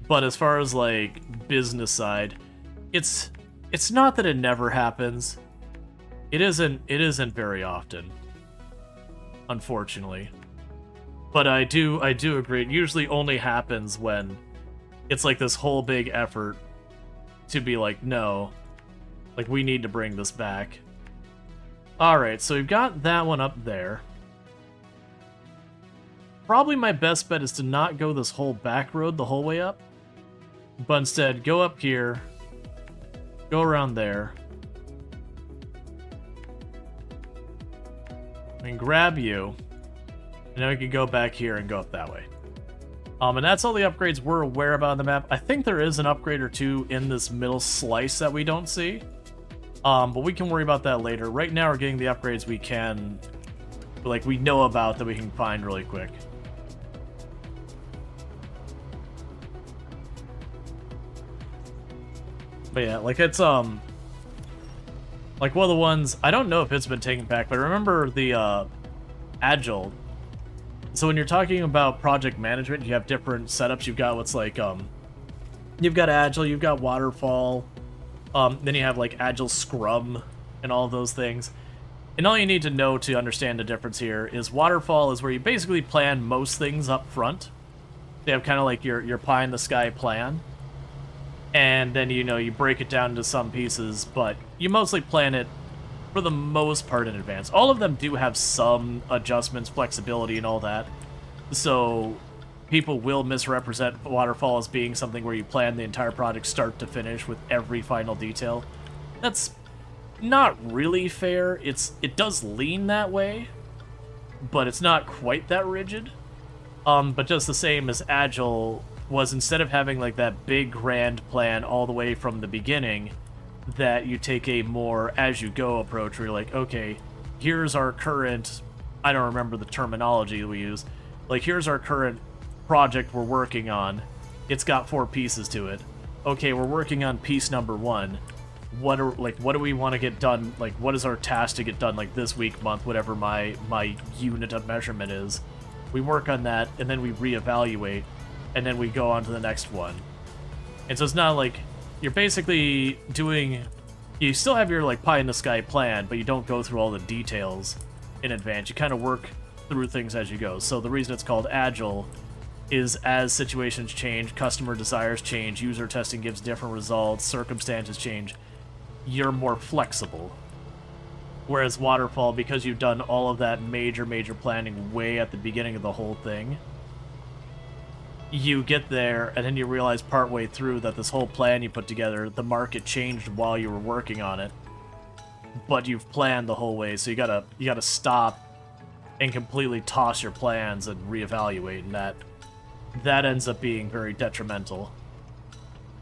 A: But as far as like business side, it's not that it never happens. It isn't very often, unfortunately. But I do agree. It usually only happens when it's like this whole big effort to be like, no, like we need to bring this back. All right, so we've got that one up there. Probably my best bet is to not go this whole back road the whole way up, but instead go up here, go around there, and grab you. And then we can go back here and go up that way. And that's all the upgrades we're aware about on the map. I think there is an upgrade or two in this middle slice that we don't see. But we can worry about that later. Right now we're getting the upgrades we can, like we know about that we can find really quick. But yeah, like it's like one of the ones, I don't know if it's been taken back, but remember the Agile. So when you're talking about project management, you have different setups. You've got what's like, you've got Agile, you've got Waterfall, then you have like Agile Scrum and all of those things. And all you need to know to understand the difference here is Waterfall is where you basically plan most things up front. They have kind of like your pie in the sky plan. And then, you know, you break it down into some pieces, but you mostly plan it for the most part in advance. All of them do have some adjustments, flexibility, and all that. So people will misrepresent Waterfall as being something where you plan the entire project start to finish with every final detail. That's not really fair. It does lean that way, but it's not quite that rigid. But just the same as Agile was, instead of having like that big grand plan all the way from the beginning, that you take a more as-you-go approach where you're like, okay, here's our current, I don't remember the terminology we use, like here's our current project we're working on. It's got 4 pieces to it. Okay, we're working on piece number 1. What do we want to get done? Like, what is our task to get done, like this week, month, whatever my unit of measurement is. We work on that, and then we reevaluate, and then we go on to the next one. And so it's not like you're basically doing, you still have your like pie in the sky plan, but you don't go through all the details in advance. You kind of work through things as you go. So the reason it's called Agile is as situations change, customer desires change, user testing gives different results, circumstances change, you're more flexible. Whereas Waterfall, because you've done all of that major planning way at the beginning of the whole thing, you get there, and then you realize partway through that this whole plan you put together, the market changed while you were working on it, but you've planned the whole way, so you gotta stop and completely toss your plans and reevaluate, and that ends up being very detrimental.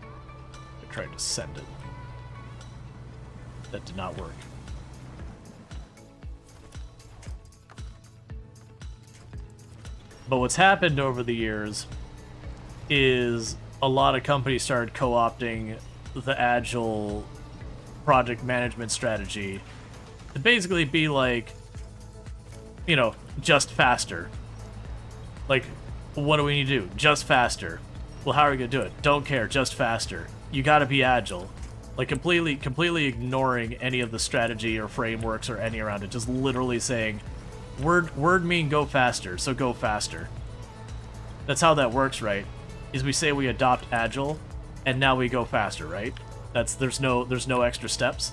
A: I tried to send it. That did not work. But what's happened over the years is a lot of companies started co-opting the agile project management strategy to basically be like, you know, just faster. Like, what do we need to do? Just faster. Well, how are we gonna do it? Don't care, just faster. You gotta be agile. Like, completely ignoring any of the strategy or frameworks or any around it. Just literally saying, word mean go faster, so go faster. That's how that works, right? Is we say we adopt agile, and now we go faster, right? There's no extra steps.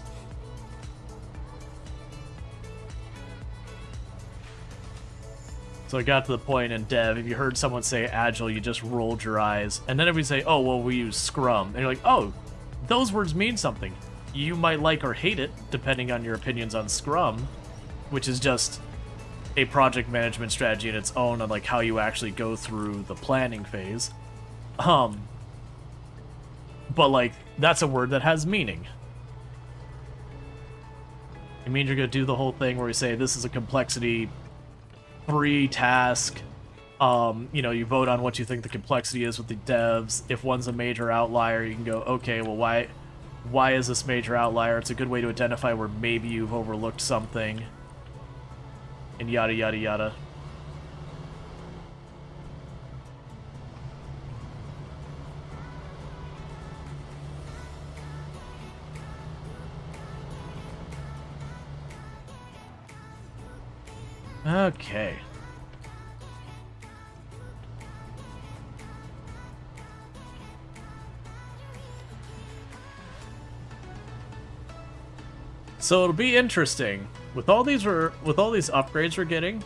A: So I got to the point in dev, if you heard someone say agile, you just rolled your eyes. And then if we say, oh, well, we use Scrum, and you're like, oh, those words mean something. You might like or hate it, depending on your opinions on Scrum, which is just a project management strategy in its own on like how you actually go through the planning phase. But like, that's a word that has meaning. It means you're gonna do the whole thing where we say this is a complexity 3 task. You know, you vote on what you think the complexity is with the devs. If one's a major outlier, you can go, okay, well, why is this major outlier? It's a good way to identify where maybe you've overlooked something. And yada yada yada. Okay. So it'll be interesting. With all these upgrades we're getting,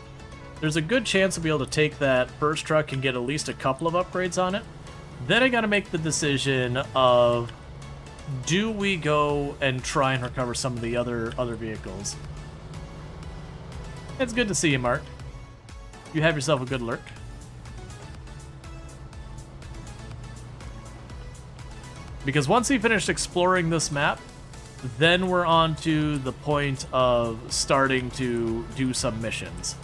A: there's a good chance we'll be able to take that first truck and get at least a couple of upgrades on it. Then I gotta make the decision of, do we go and try and recover some of the other vehicles? It's good to see you, Mark. You have yourself a good lurk. Because once we finished exploring this map, then we're on to the point of starting to do some missions.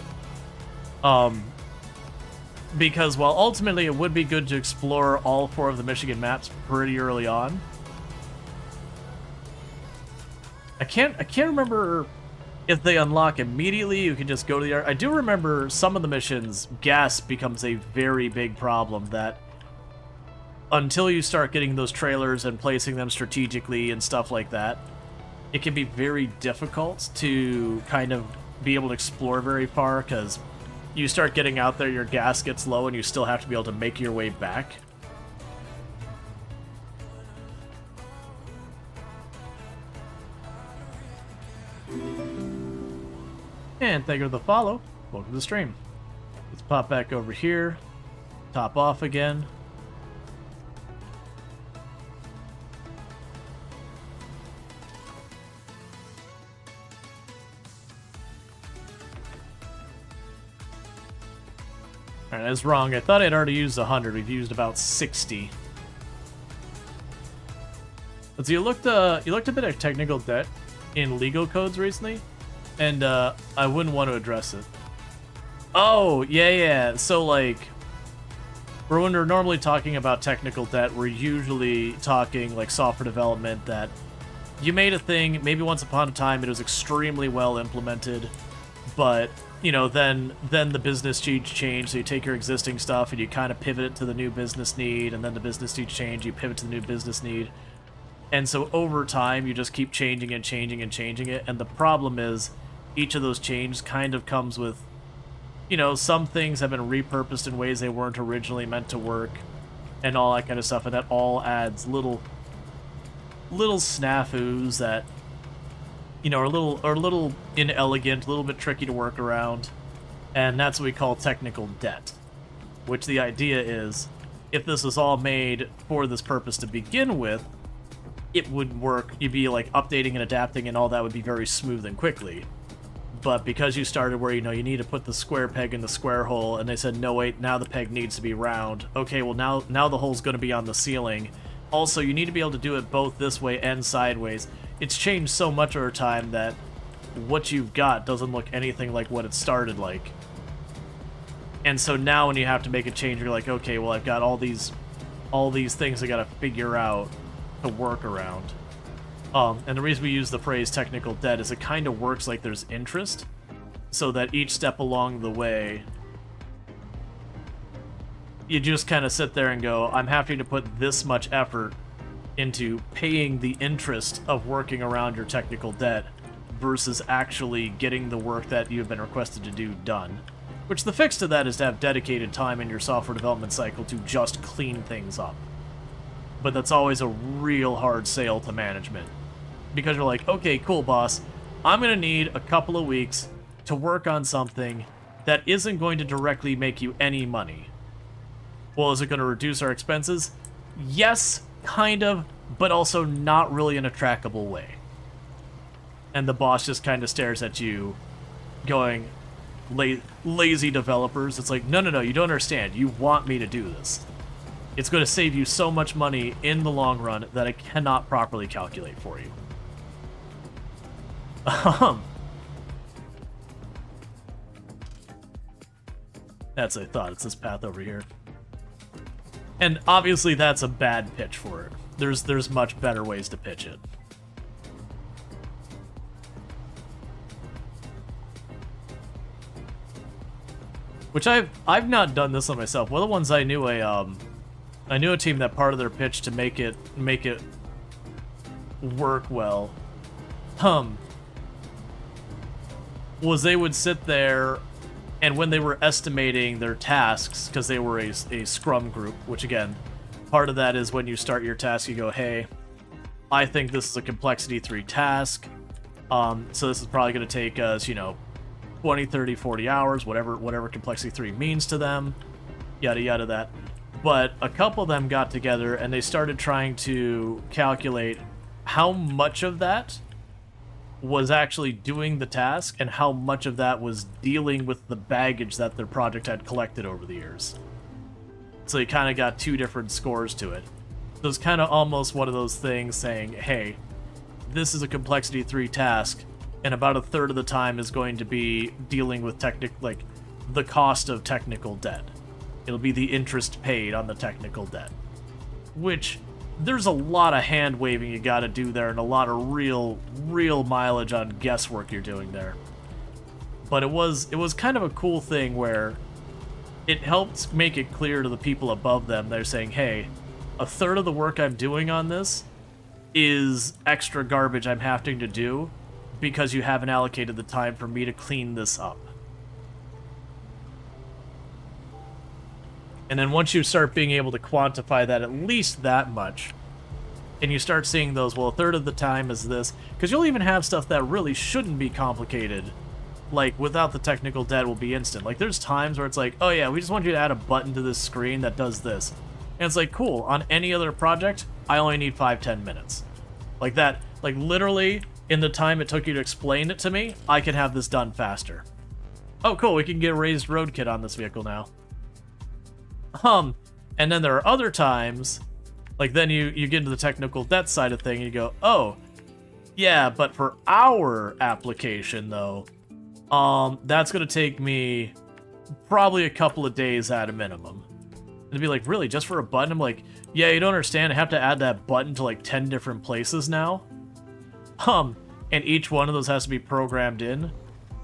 A: Because while ultimately it would be good to explore all 4 of the Michigan maps pretty early on, I can't remember if they unlock immediately. You can just go to the... I do remember some of the missions, gas becomes a very big problem that until you start getting those trailers and placing them strategically and stuff like that, it can be very difficult to kind of be able to explore very far, because you start getting out there, your gas gets low, and you still have to be able to make your way back. And thank you for the follow. Welcome to the stream. Let's pop back over here. Top off again. Alright, that's wrong. I thought I'd already used 100. We've used about 60. But so you looked a bit at technical debt in legal codes recently, and I wouldn't want to address it. Oh, yeah. So, like, when we're normally talking about technical debt, we're usually talking, like, software development that you made a thing, maybe once upon a time it was extremely well implemented, but, you know, then the business needs change, so you take your existing stuff and you kind of pivot it to the new business need, and then the business needs change, you pivot to the new business need. And so over time, you just keep changing and changing and changing it, and the problem is each of those changes kind of comes with, you know, some things have been repurposed in ways they weren't originally meant to work, and all that kind of stuff, and that all adds little snafus that, you know, are a little inelegant, a little bit tricky to work around, and that's what we call technical debt. Which the idea is, if this was all made for this purpose to begin with, it would work. You'd be like updating and adapting, and all that would be very smooth and quickly. But because you started where, you know, you need to put the square peg in the square hole, and they said, no, wait, now the peg needs to be round. Okay, well, now the hole's going to be on the ceiling. Also, you need to be able to do it both this way and sideways. It's changed so much over time that what you've got doesn't look anything like what it started like. And so now when you have to make a change, you're like, okay, well, I've got all these all these things I gotta figure out to work around. And the reason we use the phrase technical debt is it kind of works like there's interest, so that each step along the way, you just kind of sit there and go, I'm having to put this much effort into paying the interest of working around your technical debt versus actually getting the work that you've been requested to do done. Which the fix to that is to have dedicated time in your software development cycle to just clean things up. But that's always a real hard sale to management. Because you're like, okay, cool, boss. I'm going to need a couple of weeks to work on something that isn't going to directly make you any money. Well, is it going to reduce our expenses? Yes, kind of, but also not really in a trackable way. And the boss just kind of stares at you, going, lazy developers. It's like, no, you don't understand. You want me to do this. It's going to save you so much money in the long run that I cannot properly calculate for you. That's a thought. It's this path over here. And obviously that's a bad pitch for it. There's much better ways to pitch it. Which I've not done this on myself. One of the ones I knew a team that part of their pitch to make it work well, was they would sit there, and when they were estimating their tasks, because they were a scrum group, which again, part of that is when you start your task, you go, hey, I think this is a complexity 3 task, so this is probably going to take us, 20, 30, 40 hours, whatever complexity 3 means to them, yada yada that. But a couple of them got together and they started trying to calculate how much of that was actually doing the task and how much of that was dealing with the baggage that their project had collected over the years. So you kind of got two different scores to it. So it's kind of almost one of those things saying, hey, this is a complexity 3 task, and about a third of the time is going to be dealing with the cost of technical debt. It'll be the interest paid on the technical debt. Which, there's a lot of hand waving you gotta do there, and a lot of real mileage on guesswork you're doing there. But it was kind of a cool thing where it helped make it clear to the people above them. They're saying, hey, a third of the work I'm doing on this is extra garbage I'm having to do because you haven't allocated the time for me to clean this up. And then once you start being able to quantify that at least that much, and you start seeing those, well, a third of the time is this, because you'll even have stuff that really shouldn't be complicated, like without the technical debt will be instant. Like there's times where it's like, oh yeah, we just want you to add a button to this screen that does this. And it's like, cool, on any other project, I only need 5-10 minutes. Like that, like literally, in the time it took you to explain it to me, I can have this done faster. Oh cool, we can get a raised road kit on this vehicle now. And then there are other times, like then you get into the technical debt side of thing and you go, oh, yeah, but for our application though, that's gonna take me probably a couple of days at a minimum. And to be like, really, just for a button? I'm like, yeah, you don't understand, I have to add that button to like 10 different places now. And each one of those has to be programmed in.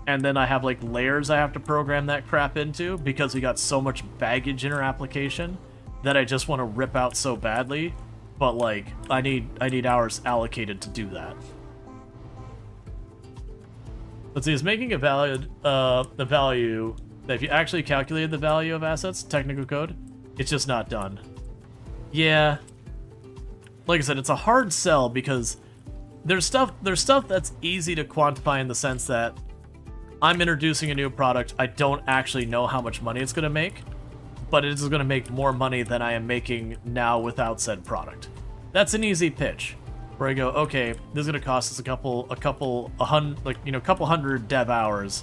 A: And then I have like layers I have to program that crap into because we got so much baggage in our application that I just want to rip out so badly. But like, I need hours allocated to do that. Let's see, is making a valid the value that if you actually calculated the value of assets, technical code, it's just not done. Yeah. Like I said, it's a hard sell because there's stuff that's easy to quantify in the sense that I'm introducing a new product, I don't actually know how much money it's going to make, but it is going to make more money than I am making now without said product. That's an easy pitch, where I go, okay, this is going to cost us a couple hundred dev hours,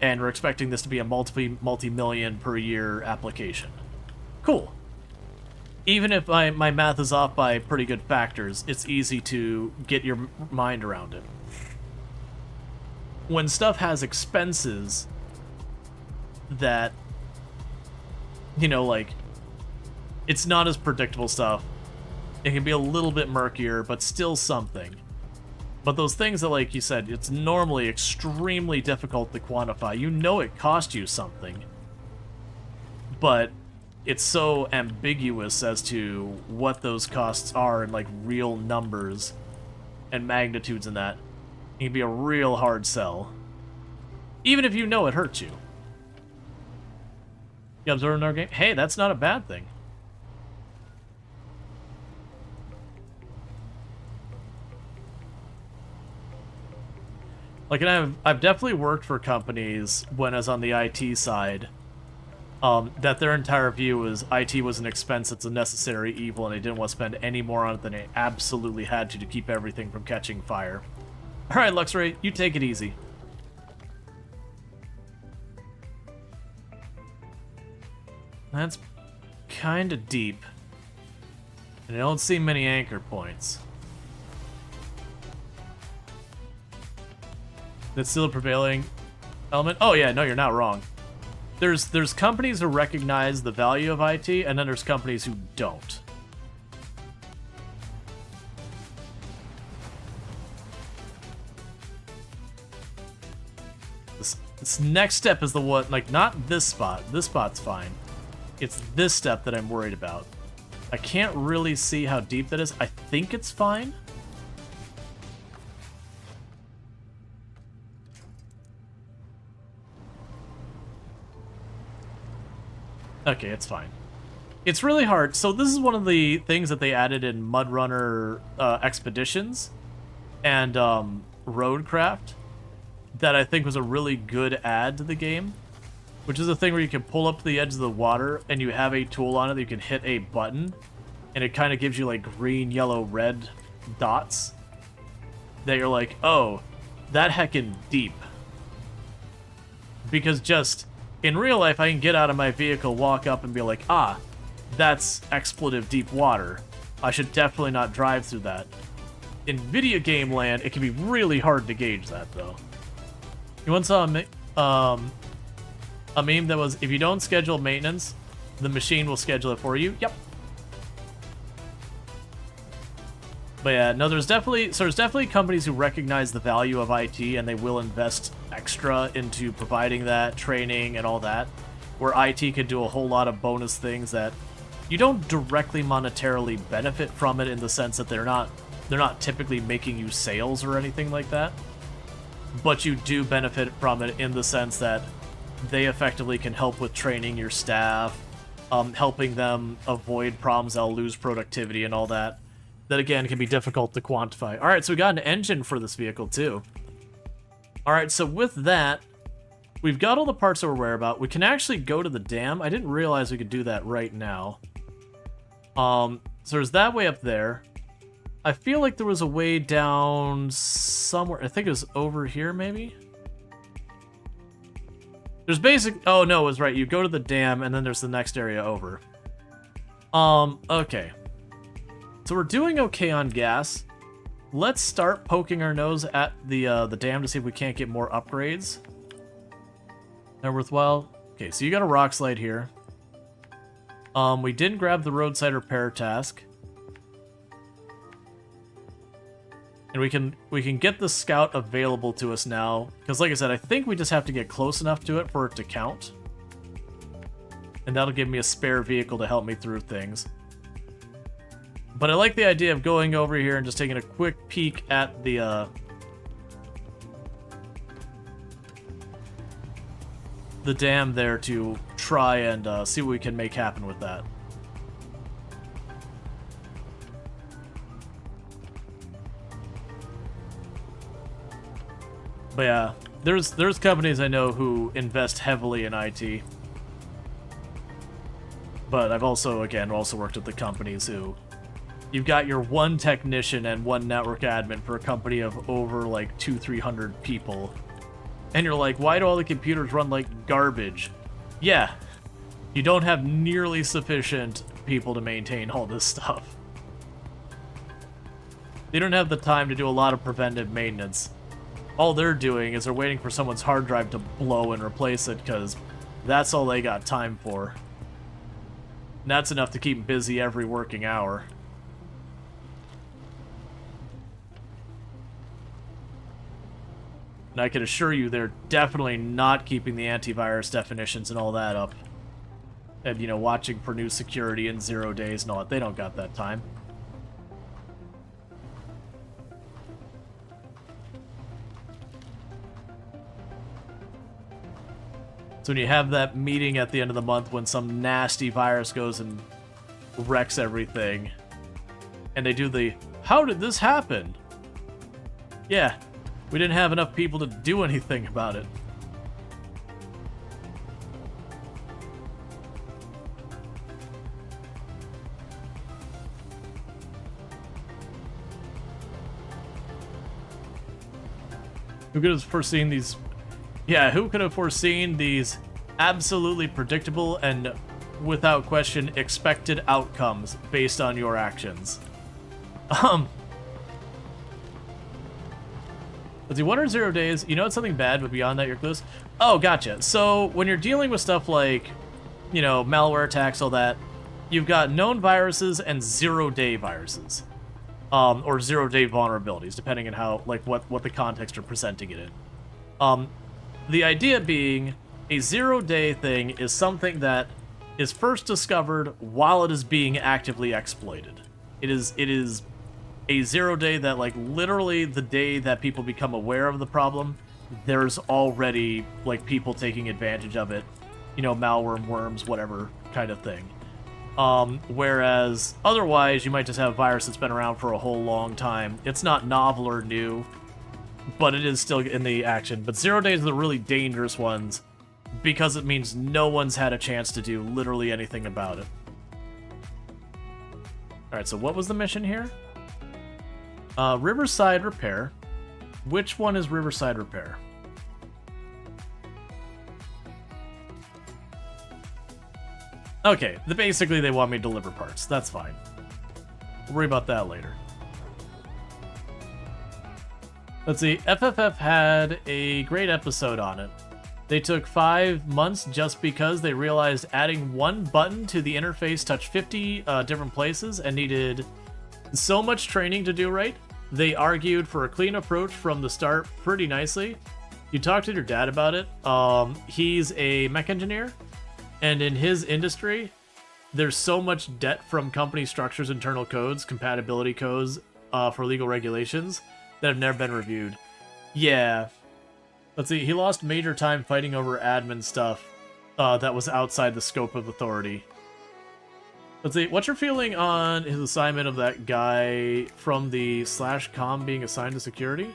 A: and we're expecting this to be a multi-million per year application. Cool. Even if my math is off by pretty good factors, it's easy to get your mind around it. When stuff has expenses that, like, it's not as predictable stuff. It can be a little bit murkier, but still something. But those things that, like you said, it's normally extremely difficult to quantify. You know it cost you something, but it's so ambiguous as to what those costs are in, like, real numbers and magnitudes in that. It can be a real hard sell. Even if you know it hurts you. You observe our game? Hey, that's not a bad thing. Like, and I've definitely worked for companies when I was on the IT side, that their entire view was IT was an expense, it's a necessary evil, and they didn't want to spend any more on it than they absolutely had to keep everything from catching fire. Alright, Luxray, you take it easy. That's kind of deep. And I don't see many anchor points. That's still a prevailing element? Oh yeah, no, you're not wrong. There's companies who recognize the value of IT, and then there's companies who don't. This next step is the one, like, not this spot. This spot's fine. It's this step that I'm worried about. I can't really see how deep that is. I think it's fine. Okay, it's fine. It's really hard. So this is one of the things that they added in MudRunner Expeditions and Roadcraft that I think was a really good add to the game, which is a thing where you can pull up to the edge of the water and you have a tool on it that you can hit a button, and it kind of gives you like green, yellow, red dots that you're like, oh, that heckin' deep. Because just in real life, I can get out of my vehicle, walk up, and be like, ah, that's expletive deep water. I should definitely not drive through that. In video game land, it can be really hard to gauge that, though. You once saw a meme that was, if you don't schedule maintenance, the machine will schedule it for you. Yep. But yeah, no, there's definitely companies who recognize the value of IT, and they will invest extra into providing that training and all that, where IT could do a whole lot of bonus things that you don't directly monetarily benefit from it, in the sense that they're not typically making you sales or anything like that, but you do benefit from it in the sense that they effectively can help with training your staff, helping them avoid problems that'll lose productivity and all that. That, again, can be difficult to quantify. Alright, so we got an engine for this vehicle, too. Alright, so with that, we've got all the parts that we're aware about. We can actually go to the dam. I didn't realize we could do that right now. So there's that way up there. I feel like there was a way down somewhere. I think it was over here, maybe? There's basic... Oh, no, it was right. You go to the dam, and then there's the next area over. Okay. So we're doing okay on gas. Let's start poking our nose at the dam to see if we can't get more upgrades. They're worthwhile. Okay, so you got a rock slide here. We didn't grab the roadside repair task. And we can get the scout available to us now, because like I said, I think we just have to get close enough to it for it to count. And that'll give me a spare vehicle to help me through things. But I like the idea of going over here and just taking a quick peek at the dam there to try and see what we can make happen with that. But yeah, there's companies I know who invest heavily in IT. But I've also worked with the companies who... You've got your one technician and one network admin for a company of over like 200-300 people. And you're like, why do all the computers run like garbage? Yeah, you don't have nearly sufficient people to maintain all this stuff. They don't have the time to do a lot of preventive maintenance. All they're doing is they're waiting for someone's hard drive to blow and replace it, because that's all they got time for. And that's enough to keep them busy every working hour. And I can assure you they're definitely not keeping the antivirus definitions and all that up. And, you know, watching for new security in 0 days and all that. They don't got that time. So when you have that meeting at the end of the month when some nasty virus goes and wrecks everything, and they do the, how did this happen? Yeah, we didn't have enough people to do anything about it. Who could have foreseen these? Yeah, who could have foreseen these absolutely predictable and, without question, expected outcomes based on your actions? Let's see, 1 or 0 days. You know it's something bad, but beyond that, you're clueless. Oh, gotcha. So when you're dealing with stuff like, you know, malware attacks, all that, you've got known viruses and 0-day viruses. Or 0-day vulnerabilities, depending on how, like, what the context you're presenting it in. The idea being, a 0-day thing is something that is first discovered while it is being actively exploited. It is a 0-day that, like, literally the day that people become aware of the problem, there's already, like, people taking advantage of it. You know, malware, worms, whatever kind of thing. Whereas otherwise, you might just have a virus that's been around for a whole long time. It's not novel or new, but it is still in the action. But 0 days are the really dangerous ones because it means no one's had a chance to do literally anything about it. Alright, so what was the mission here? Riverside Repair. Which one is Riverside Repair? Okay, basically they want me to deliver parts. That's fine. We'll worry about that later. Let's see, FFF had a great episode on it. They took 5 months just because they realized adding one button to the interface touched 50 different places and needed so much training to do right. They argued for a clean approach from the start pretty nicely. You talked to your dad about it. He's a mech engineer. And in his industry, there's so much debt from company structures, internal codes, compatibility codes for legal regulations that have never been reviewed. Yeah. Let's see, he lost major time fighting over admin stuff that was outside the scope of authority. Let's see, what's your feeling on his assignment of that guy from the /com being assigned to security?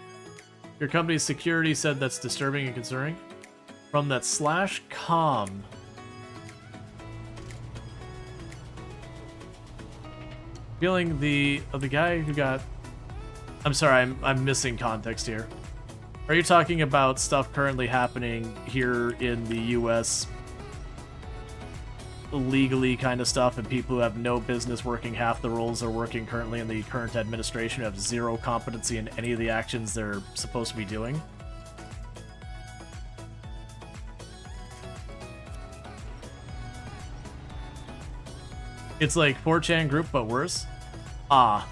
A: Your company's security said that's disturbing and concerning. From that /com. Feeling the guy who got... I'm sorry, I'm missing context here. Are you talking about stuff currently happening here in the US legally kind of stuff, and people who have no business working half the roles they're working currently in the current administration have zero competency in any of the actions they're supposed to be doing? It's like 4chan group, but worse? Ah.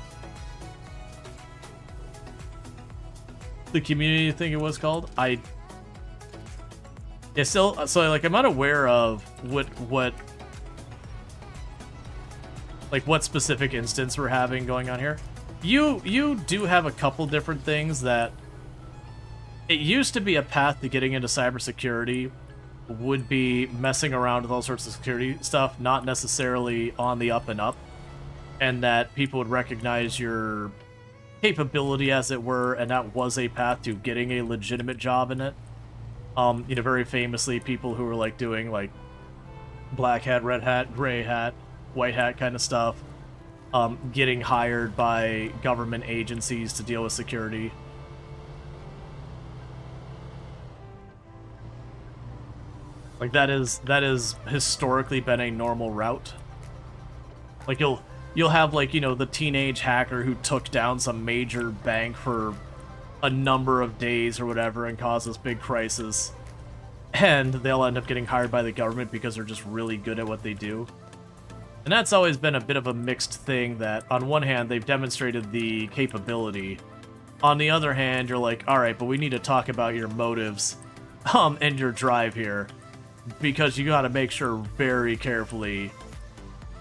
A: The community thing it was called? Yeah, still, so, like, I'm not aware of what specific instance we're having going on here. You do have a couple different things that... It used to be a path to getting into cybersecurity would be messing around with all sorts of security stuff, not necessarily on the up and up, and that people would recognize your capability, as it were, and that was a path to getting a legitimate job in it. You know, very famously, people who were, like, doing, like, black hat, red hat, gray hat, white hat kind of stuff, getting hired by government agencies to deal with security. Like, that is historically been a normal route. Like, you'll have, like, you know, the teenage hacker who took down some major bank for a number of days or whatever and caused this big crisis. And they'll end up getting hired by the government because they're just really good at what they do. And that's always been a bit of a mixed thing that, on one hand, they've demonstrated the capability. On the other hand, you're like, alright, but we need to talk about your motives and your drive here. Because you gotta make sure very carefully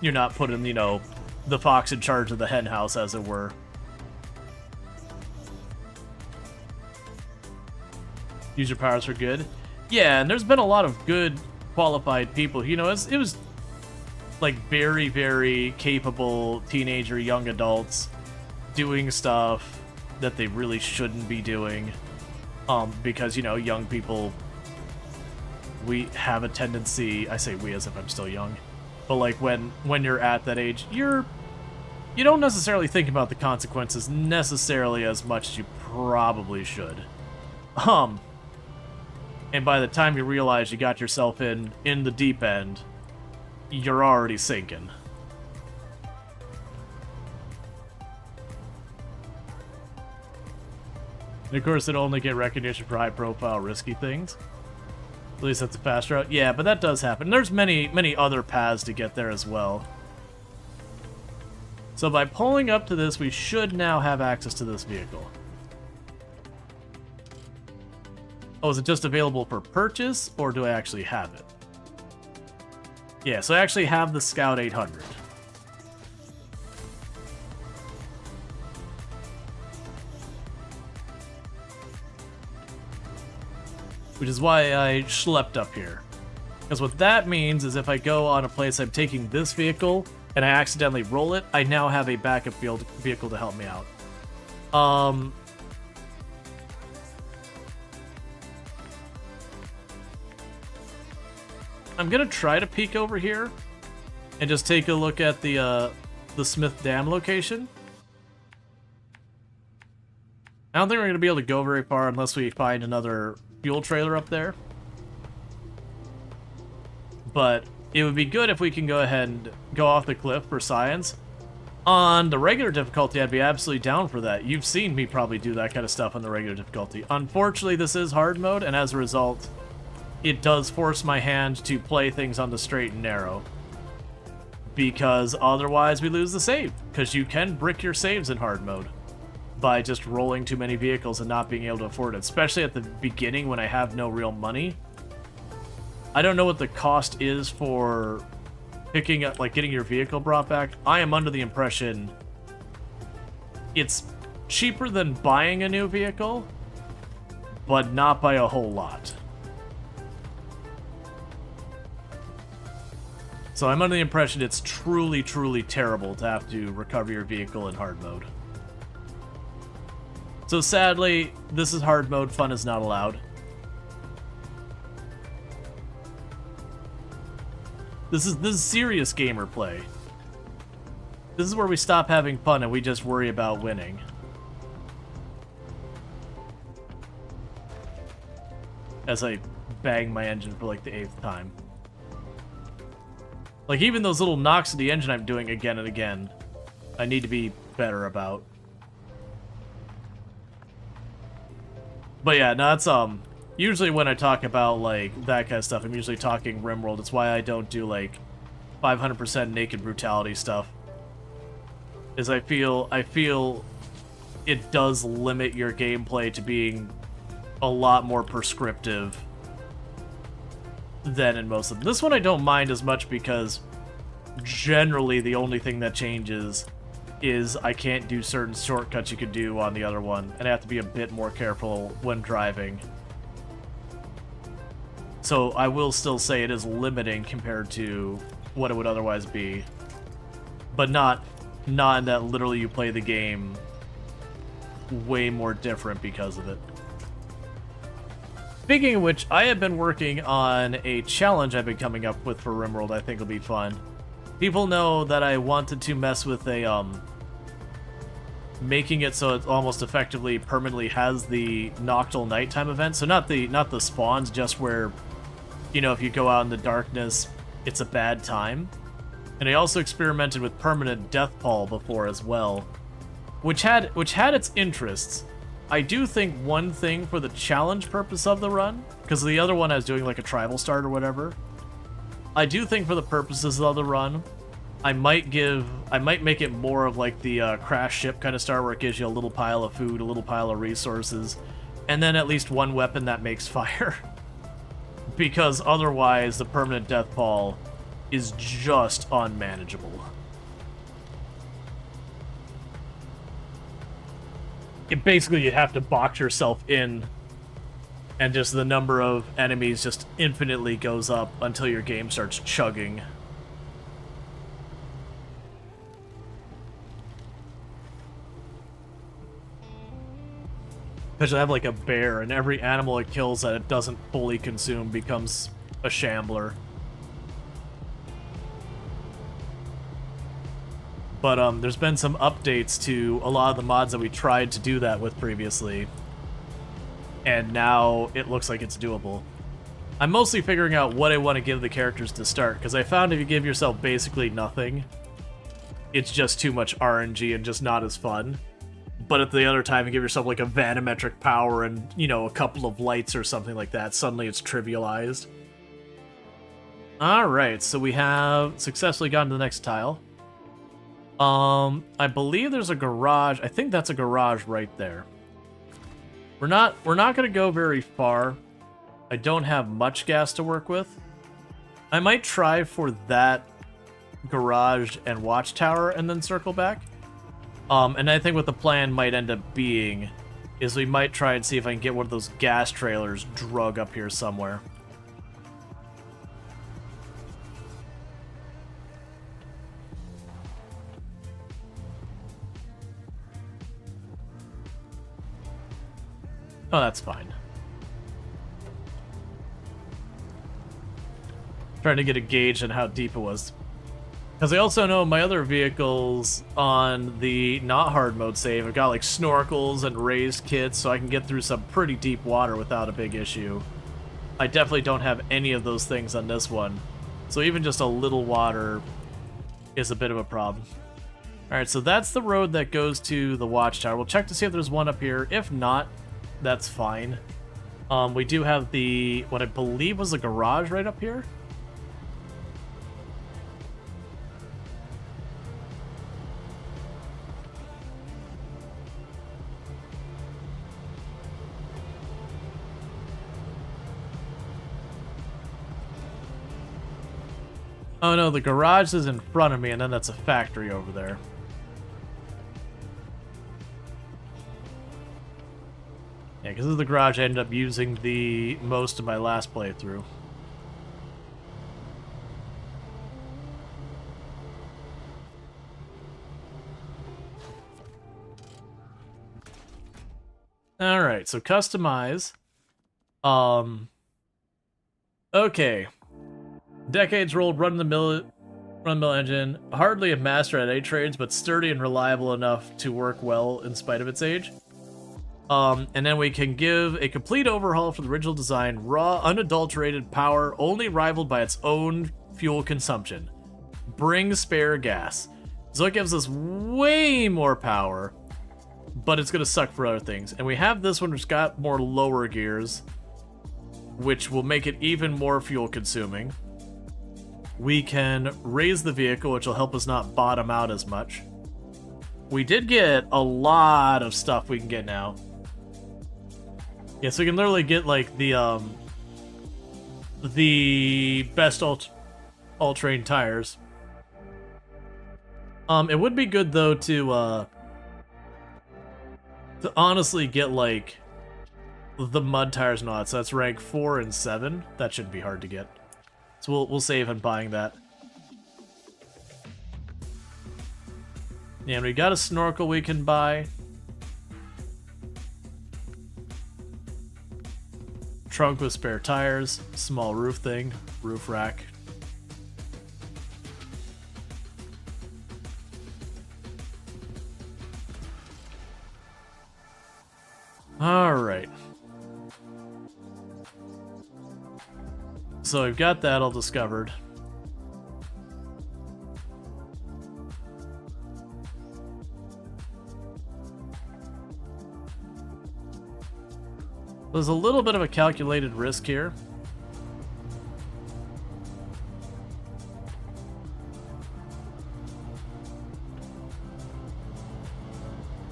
A: you're not putting, you know, the fox in charge of the hen house, as it were. Use your powers for good. Yeah, and there's been a lot of good, qualified people. You know, it was like very, very capable teenager, young adults doing stuff that they really shouldn't be doing. Because, you know, young people, we have a tendency, I say we as if I'm still young, but like when you're at that age, you don't necessarily think about the consequences necessarily as much as you probably should. And by the time you realize you got yourself in the deep end, you're already sinking. And of course, it'll only get recognition for high-profile, risky things. At least that's a fast route. Yeah, but that does happen. There's many, many other paths to get there as well. So by pulling up to this, we should now have access to this vehicle. Oh, is it just available for purchase, or do I actually have it? Yeah, so I actually have the Scout 800. Which is why I schlepped up here. Because what that means is if I go on a place I'm taking this vehicle, and I accidentally roll it, I now have a backup vehicle to help me out. I'm gonna try to peek over here and just take a look at the Smith Dam location. I don't think we're gonna be able to go very far unless we find another fuel trailer up there. But it would be good if we can go ahead and go off the cliff for science. On the regular difficulty, I'd be absolutely down for that. You've seen me probably do that kind of stuff on the regular difficulty. Unfortunately, this is hard mode, and as a result, it does force my hand to play things on the straight and narrow. Because otherwise we lose the save. Because you can brick your saves in hard mode by just rolling too many vehicles and not being able to afford it. Especially at the beginning when I have no real money. I don't know what the cost is for picking up, like getting your vehicle brought back. I am under the impression it's cheaper than buying a new vehicle, but not by a whole lot. So I'm under the impression it's truly, truly terrible to have to recover your vehicle in hard mode. So sadly, this is hard mode, fun is not allowed. This is serious gamer play. This is where we stop having fun and we just worry about winning. As I bang my engine for like the 8th time. Like, even those little knocks to the engine I'm doing again and again, I need to be better about. But yeah, no, that's, usually when I talk about, like, that kind of stuff, I'm usually talking RimWorld. It's why I don't do, like, 500% naked brutality stuff. Is I feel it does limit your gameplay to being a lot more prescriptive than in most of them. This one I don't mind as much because generally the only thing that changes is I can't do certain shortcuts you could do on the other one, and I have to be a bit more careful when driving. So I will still say it is limiting compared to what it would otherwise be, but not in that literally you play the game way more different because of it. Speaking of which, I have been working on a challenge I've been coming up with for RimWorld I think will be fun. People know that I wanted to mess with a, making it so it almost effectively permanently has the nocturnal nighttime event. So not the spawns, just where, you know, if you go out in the darkness, it's a bad time. And I also experimented with permanent death pall before as well, which had its interests. I do think one thing for the challenge purpose of the run, because the other one I was doing like a tribal start or whatever, I do think for the purposes of the run, I might make it more of like the crash ship kind of start, where it gives you a little pile of food, a little pile of resources, and then at least one weapon that makes fire. Because otherwise, the permanent death ball is just unmanageable. Basically, you have to box yourself in, and just the number of enemies just infinitely goes up until your game starts chugging. Because you have like a bear, and every animal it kills that it doesn't fully consume becomes a shambler. But there's been some updates to a lot of the mods that we tried to do that with previously, and now it looks like it's doable. I'm mostly figuring out what I want to give the characters to start, because I found if you give yourself basically nothing, it's just too much RNG and just not as fun. But at the other time, you give yourself like a vanometric power and, you know, a couple of lights or something like that, suddenly it's trivialized. Alright, so we have successfully gotten to the next tile. I believe there's a garage. I think that's a garage right there. We're not gonna go very far. I don't have much gas to work with. I might try for that garage and watchtower and then circle back. And I think what the plan might end up being is we might try and see if I can get one of those gas trailers drug up here somewhere. Oh, that's fine. Trying to get a gauge on how deep it was. Because I also know my other vehicles on the not hard mode save have got like snorkels and raised kits, so I can get through some pretty deep water without a big issue. I definitely don't have any of those things on this one, so even just a little water is a bit of a problem. Alright, so that's the road that goes to the watchtower. We'll check to see if there's one up here. If not, that's fine. We do have the, what I believe was a garage right up here. Oh no, the garage is in front of me, and then that's a factory over there. Yeah, because this is the garage I ended up using the most of my last playthrough. Alright, so customize. Okay. Decades rolled, run-of-the-mill engine. Hardly a master at A-trades, but sturdy and reliable enough to work well in spite of its age. And then we can give a complete overhaul for the original design. Raw, unadulterated power, only rivaled by its own fuel consumption. Bring spare gas. So it gives us way more power, but it's going to suck for other things. And we have this one which got more lower gears, which will make it even more fuel consuming. We can raise the vehicle, which will help us not bottom out as much. We did get a lot of stuff we can get now. Yeah, so we can literally get like the best all-terrain tires. It would be good though to honestly get like the mud tires and all that. So that's rank 4 and 7. That shouldn't be hard to get. So we'll save on buying that. Yeah, and we got a snorkel we can buy. Trunk with spare tires, small roof thing, roof rack. Alright. So we've got that all discovered. There's a little bit of a calculated risk here.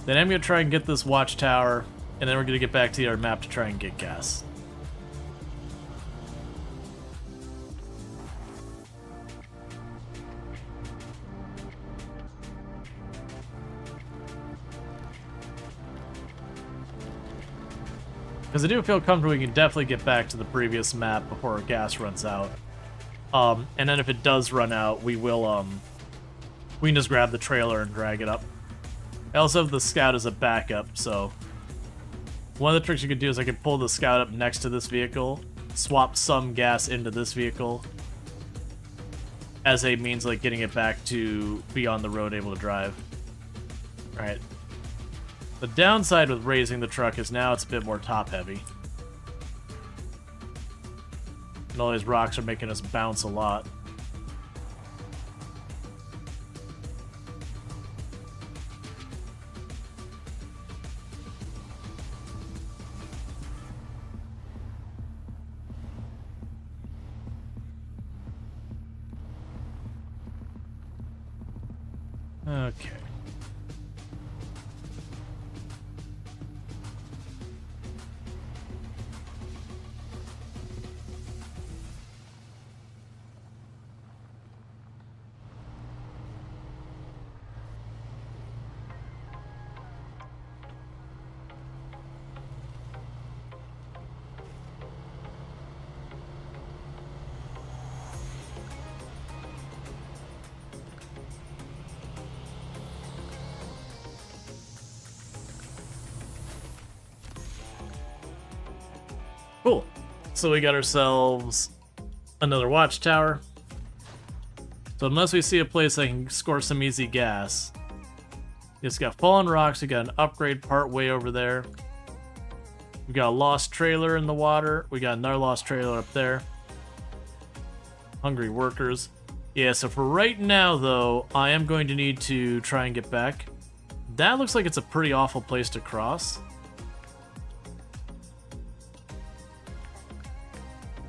A: Then I'm going to try and get this watchtower, and then we're going to get back to our map to try and get gas. Because I do feel comfortable we can definitely get back to the previous map before our gas runs out. And then if it does run out, we will, we can just grab the trailer and drag it up. I also have the scout as a backup, so one of the tricks you could do is I could pull the scout up next to this vehicle, swap some gas into this vehicle as a means like getting it back to be on the road able to drive. Alright. The downside with raising the truck is now it's a bit more top-heavy. And all these rocks are making us bounce a lot. Okay. Cool. So we got ourselves another watchtower. So unless we see a place that can score some easy gas, it's got fallen rocks. We got an upgrade part way over there. We got a lost trailer in the water. We got another lost trailer up there. Hungry workers. Yeah, so for right now, though, I am going to need to try and get back. That looks like it's a pretty awful place to cross.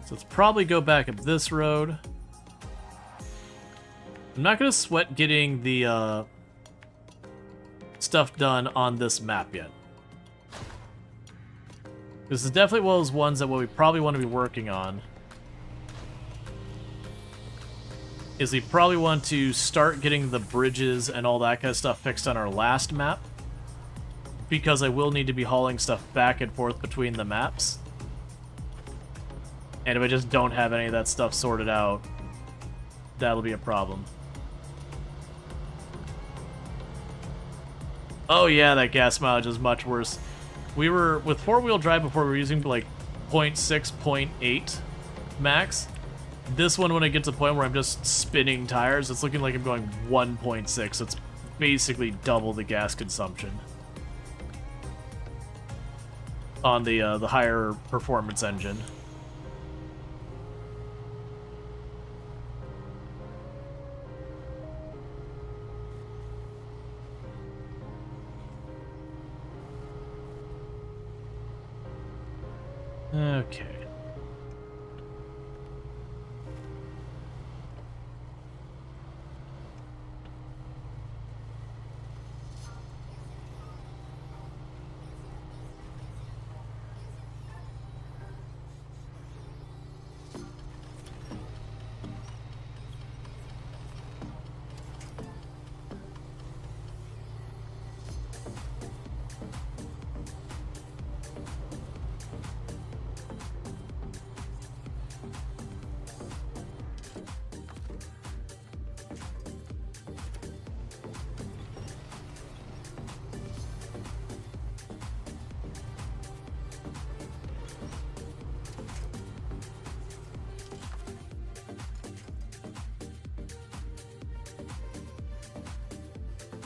A: So let's probably go back up this road. I'm not going to sweat getting the stuff done on this map yet. This is definitely one of those ones that what we probably want to be working on is we probably want to start getting the bridges and all that kind of stuff fixed on our last map, because I will need to be hauling stuff back and forth between the maps. And if I just don't have any of that stuff sorted out, that'll be a problem. Oh yeah, that gas mileage is much worse. We were, with four-wheel drive before, we were using like 0.6, 0.8 max. This one, when I get to the point where I'm just spinning tires, it's looking like I'm going 1.6. It's basically double the gas consumption on the higher performance engine. Okay.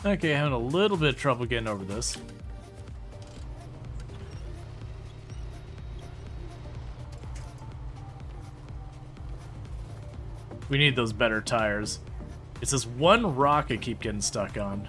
A: Okay, having a little bit of trouble getting over this. We need those better tires. It's this one rock I keep getting stuck on.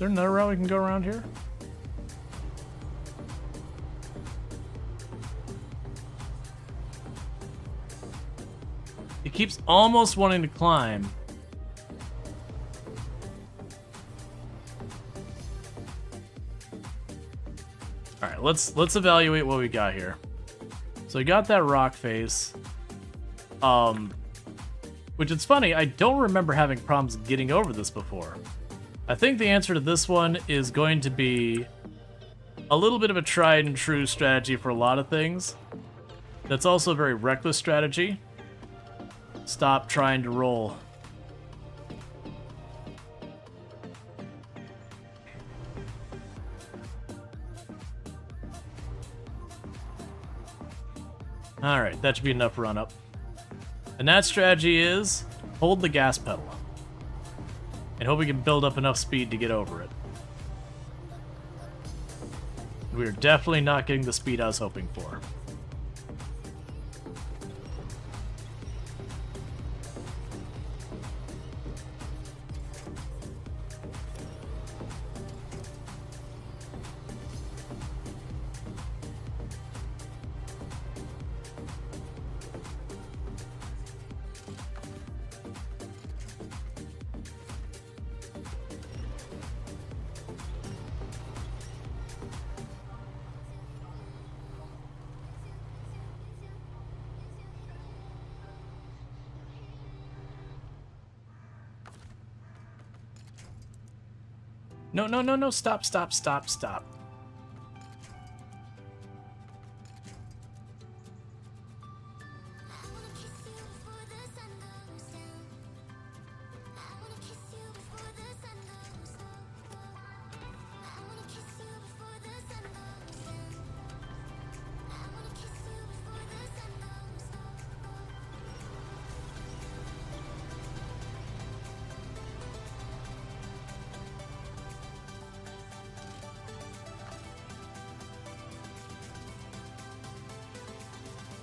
A: there another route we can go around here? He keeps almost wanting to climb. All right, let's evaluate what we got here. So we got that rock face. Which is funny, I don't remember having problems getting over this before. I think the answer to this one is going to be a little bit of a tried and true strategy for a lot of things. That's also a very reckless strategy. Stop trying to roll. Alright, that should be enough run up. And that strategy is hold the gas pedal and hope we can build up enough speed to get over it. We're definitely not getting the speed I was hoping for. No, no, no, no, stop, stop, stop, stop.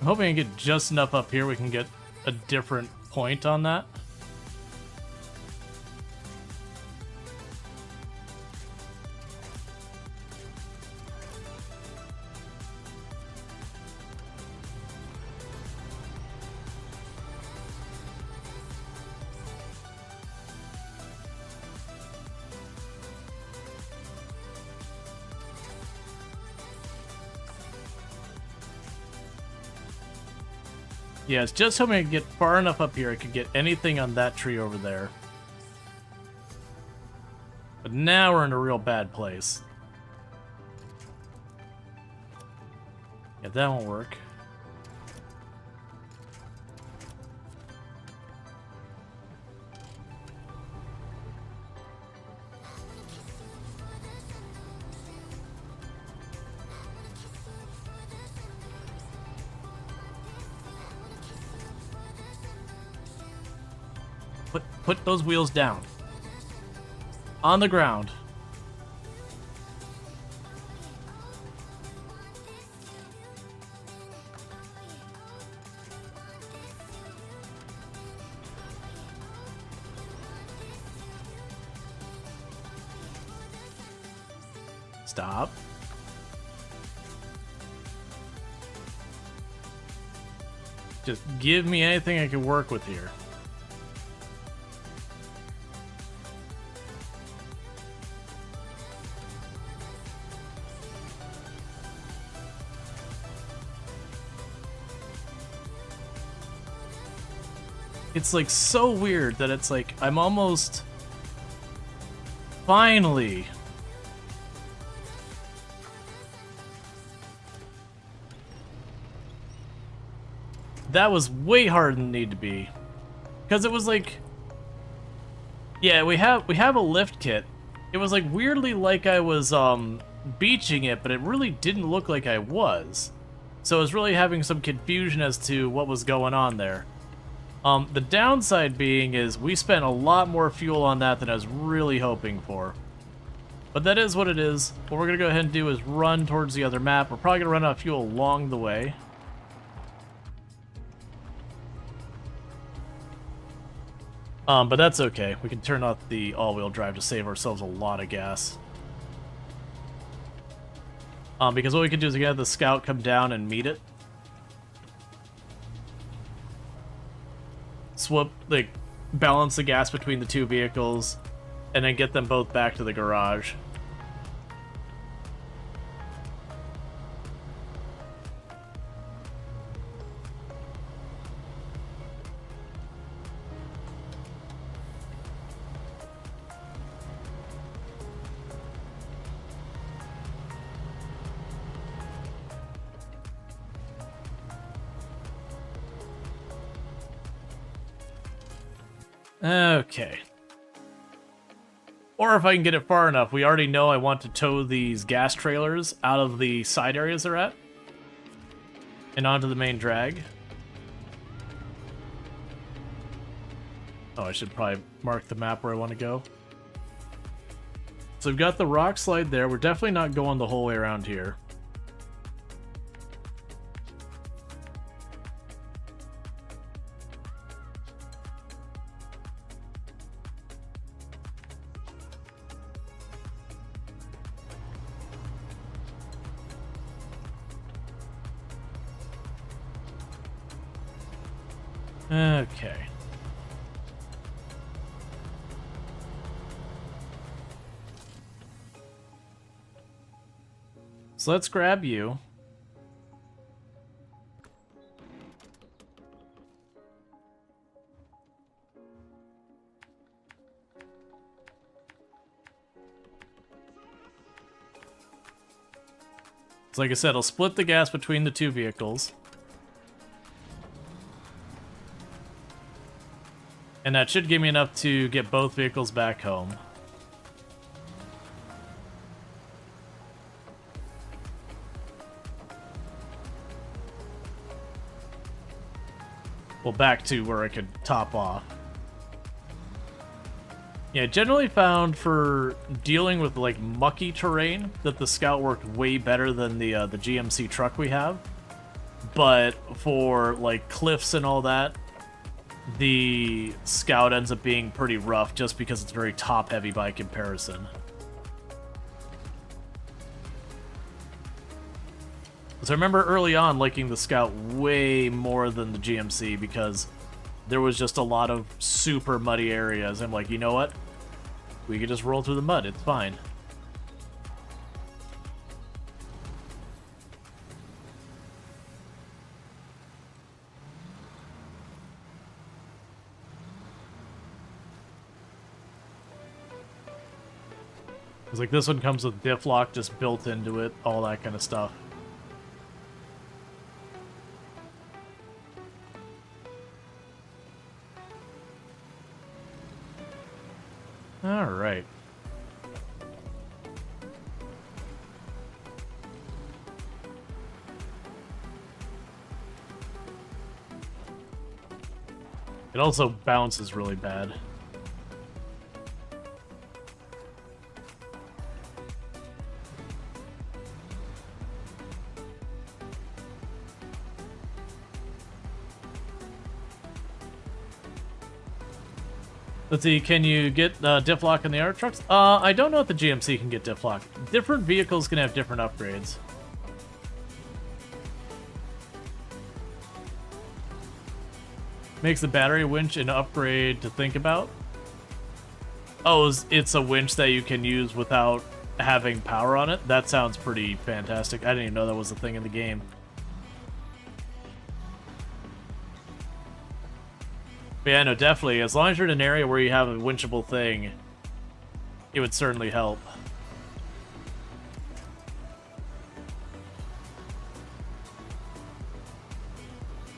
A: I'm hoping I get just enough up here we can get a different point on that. Yeah, it's just hoping I can get far enough up here I could get anything on that tree over there. But now we're in a real bad place. Yeah, that won't work. Put those wheels down. On the ground. Stop. Just give me anything I can work with here. It's like so weird that it's like I'm almost finally that was way harder than it needed to be because it was like, yeah, we have a lift kit. It was like weirdly like I was beaching it, but it really didn't look like I was, so I was really having some confusion as to what was going on there. The downside being is we spent a lot more fuel on that than I was really hoping for. But that is what it is. What we're going to go ahead and do is run towards the other map. We're probably going to run out of fuel along the way. But that's okay. We can turn off the all-wheel drive to save ourselves a lot of gas. Because what we can do is we can have the scout come down and meet it. Swap, like, balance the gas between the two vehicles, and then get them both back to the garage. Okay. Or if I can get it far enough, we already know I want to tow these gas trailers out of the side areas they're at and onto the main drag. Oh, I should probably mark the map where I want to go. So we've got the rock slide there. We're definitely not going the whole way around here. Okay. So let's grab you. So like I said, I'll split the gas between the two vehicles. And that should give me enough to get both vehicles back home. Well, back to where I could top off. Yeah, generally found for dealing with like mucky terrain that the Scout worked way better than the GMC truck we have. But for like cliffs and all that, the Scout ends up being pretty rough just because it's very top-heavy by comparison. So I remember early on liking the Scout way more than the GMC because there was just a lot of super muddy areas. I'm like, you know what? We could just roll through the mud. It's fine. It's like this one comes with diff lock just built into it, all that kind of stuff. All right. It also bounces really bad. Let's see, can you get diff lock in the Art trucks? I don't know if the GMC can get diff lock. Different vehicles can have different upgrades. Makes the battery winch an upgrade to think about. Oh, it's a winch that you can use without having power on it? That sounds pretty fantastic. I didn't even know that was a thing in the game. But yeah, no, definitely. As long as you're in an area where you have a winchable thing, it would certainly help.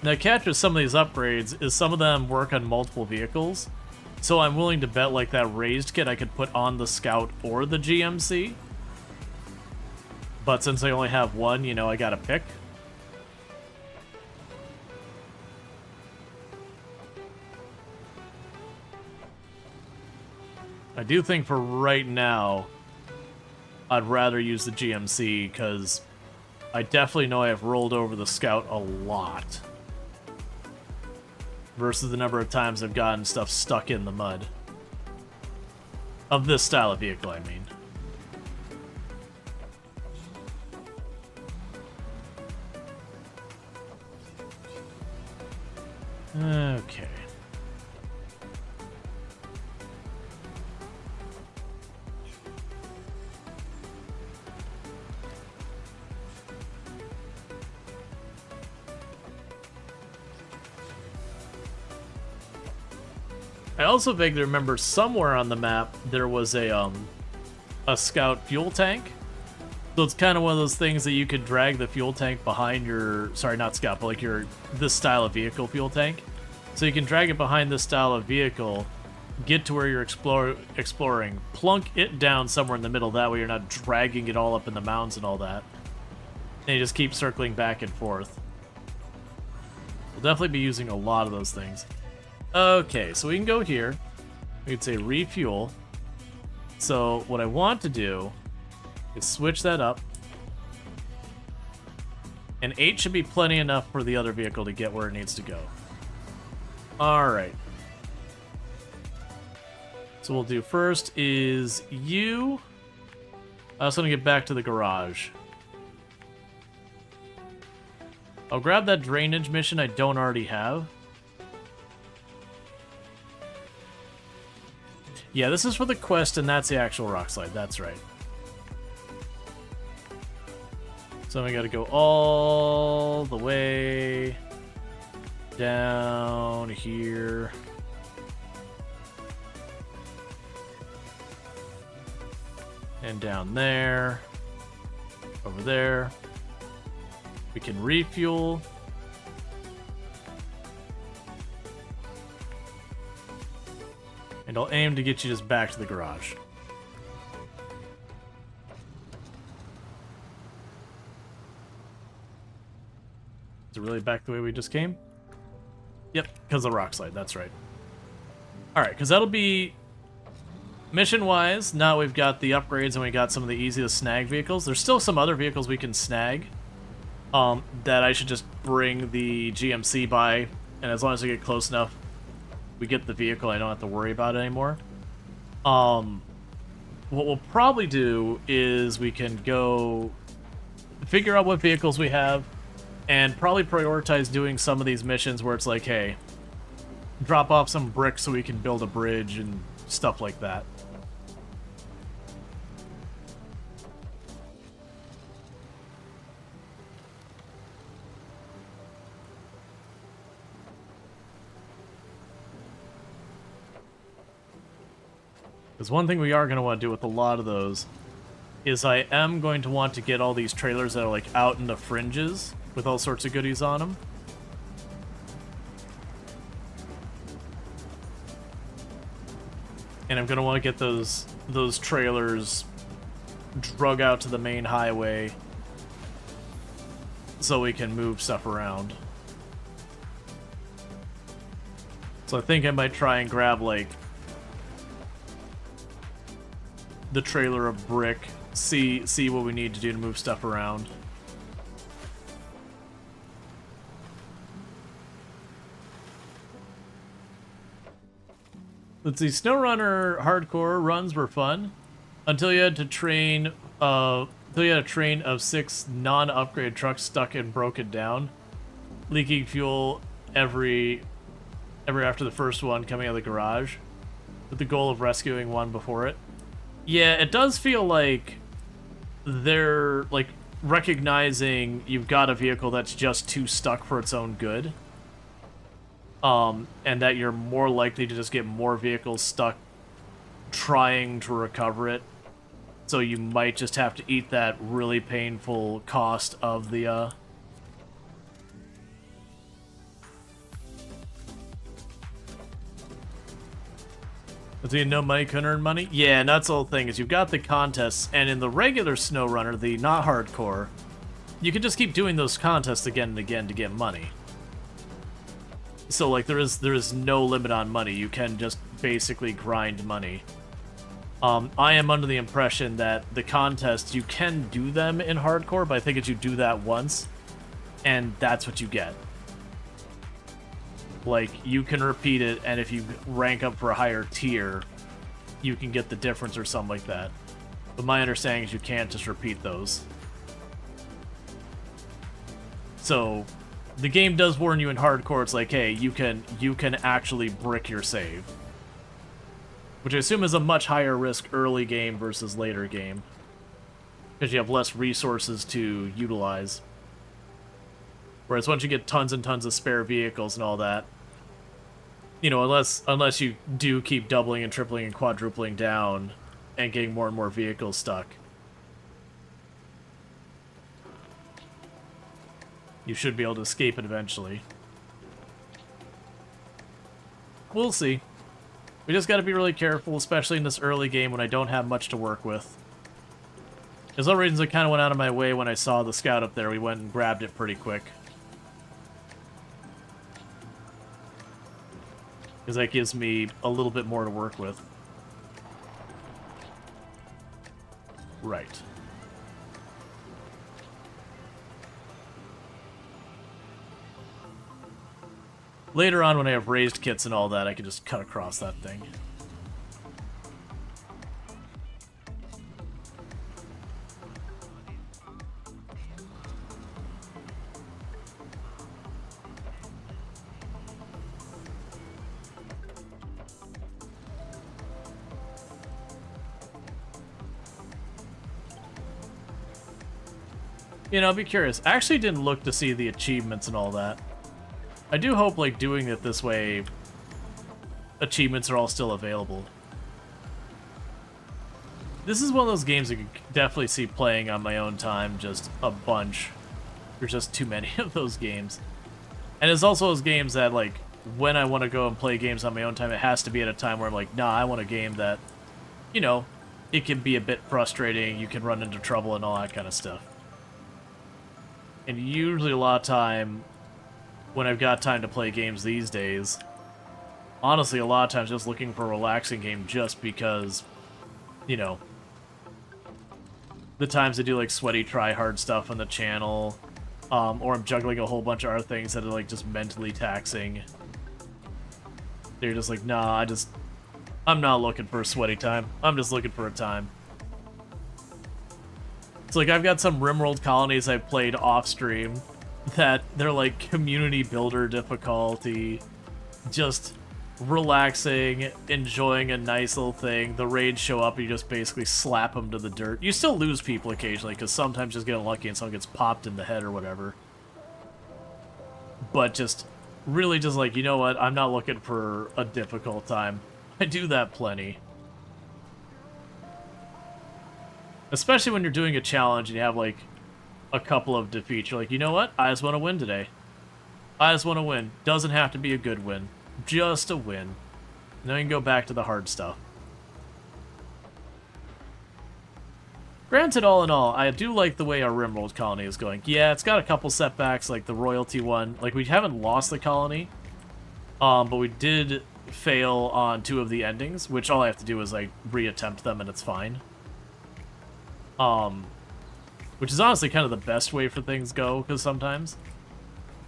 A: Now, catch with some of these upgrades is some of them work on multiple vehicles. So I'm willing to bet like that raised kit I could put on the Scout or the GMC. But since I only have one, you know, I gotta pick. I do think for right now, I'd rather use the GMC, because I definitely know I have rolled over the Scout a lot. versus the number of times I've gotten stuff stuck in the mud. Of this style of vehicle, I mean. Okay. I also vaguely remember somewhere on the map there was a scout fuel tank. So it's kind of one of those things that you could drag the fuel tank behind your, sorry, not scout, but like this style of vehicle fuel tank. So you can drag it behind this style of vehicle, get to where you're exploring, plunk it down somewhere in the middle. That way you're not dragging it all up in the mountains and all that. And you just keep circling back and forth. We'll definitely be using a lot of those things. Okay, so we can go here. We can say refuel. So what I want to do is switch that up. And 8 should be plenty enough for the other vehicle to get where it needs to go. Alright. So we'll do first is you. I also want to get back to the garage. I'll grab that drainage mission I don't already have. Yeah, this is for the quest, and that's the actual rock slide. That's right. So we gotta go all the way down here. And down there. Over there. We can refuel. And I'll aim to get you just back to the garage. Is it really back the way we just came? Yep, because of the rock slide, that's right. Alright, because that'll be mission-wise. Now we've got the upgrades and we got some of the easiest snag vehicles. There's still some other vehicles we can snag that I should just bring the GMC by, and as long as we get close enough, we get the vehicle, I don't have to worry about it anymore. What we'll probably do is we can go figure out what vehicles we have and probably prioritize doing some of these missions where it's like, hey, drop off some bricks so we can build a bridge and stuff like that. Because one thing we are going to want to do with a lot of those is I am going to want to get all these trailers that are like out in the fringes with all sorts of goodies on them. And I'm going to want to get those trailers drug out to the main highway so we can move stuff around. So I think I might try and grab like the trailer of brick, see what we need to do to move stuff around. Let's see, SnowRunner hardcore runs were fun until you had to train until you had a train of 6 non-upgraded trucks stuck and broken down, leaking fuel every after the first one coming out of the garage, with the goal of rescuing one before it. Yeah, it does feel like they're like recognizing you've got a vehicle that's just too stuck for its own good. And that you're more likely to just get more vehicles stuck trying to recover it. So you might just have to eat that really painful cost of the Is he no money, couldn't earn money? Yeah, and that's the whole thing, is you've got the contests, and in the regular SnowRunner, the not hardcore, you can just keep doing those contests again and again to get money. So like there is no limit on money. You can just basically grind money. I am under the impression that the contests, you can do them in hardcore, but I think that you do that once, and that's what you get. Like, you can repeat it, and if you rank up for a higher tier, you can get the difference or something like that. But my understanding is you can't just repeat those. So, the game does warn you in hardcore, it's like, hey, you can actually brick your save. Which I assume is a much higher risk early game versus later game. Because you have less resources to utilize. Whereas once you get tons and tons of spare vehicles and all that, you know, unless you do keep doubling and tripling and quadrupling down and getting more and more vehicles stuck, you should be able to escape it eventually. We'll see. We just gotta be really careful, especially in this early game when I don't have much to work with. There's no reasons I kind of went out of my way when I saw the scout up there. We went and grabbed it pretty quick. Because that gives me a little bit more to work with. Right. Later on, when I have raised kits and all that, I can just cut across that thing. You know, I'll be curious. I actually didn't look to see the achievements and all that. I do hope, like, doing it this way, achievements are all still available. This is one of those games I could definitely see playing on my own time, just a bunch. There's just too many of those games. And it's also those games that, like, when I want to go and play games on my own time, it has to be at a time where I'm like, nah, I want a game that, you know, it can be a bit frustrating, you can run into trouble and all that kind of stuff. And usually a lot of time, when I've got time to play games these days, honestly, a lot of times just looking for a relaxing game just because, you know, the times I do, like, sweaty try-hard stuff on the channel, or I'm juggling a whole bunch of other things that are, like, just mentally taxing. They're just like, nah, I'm not looking for a sweaty time. I'm just looking for a time. It's like, I've got some RimWorld colonies I've played off-stream that they're like community builder difficulty, just relaxing, enjoying a nice little thing. The raids show up and you just basically slap them to the dirt. You still lose people occasionally because sometimes just get unlucky and someone gets popped in the head or whatever. But just really just like, you know what, I'm not looking for a difficult time. I do that plenty. Especially when you're doing a challenge and you have, like, a couple of defeats. You're like, you know what? I just want to win today. I just want to win. Doesn't have to be a good win. Just a win. And then you can go back to the hard stuff. Granted, all in all, I do like the way our RimWorld colony is going. Yeah, it's got a couple setbacks, like the royalty one. Like, we haven't lost the colony, but we did fail on 2 of the endings, which all I have to do is, like, reattempt them and it's fine. Which is honestly kind of the best way for things go, because sometimes.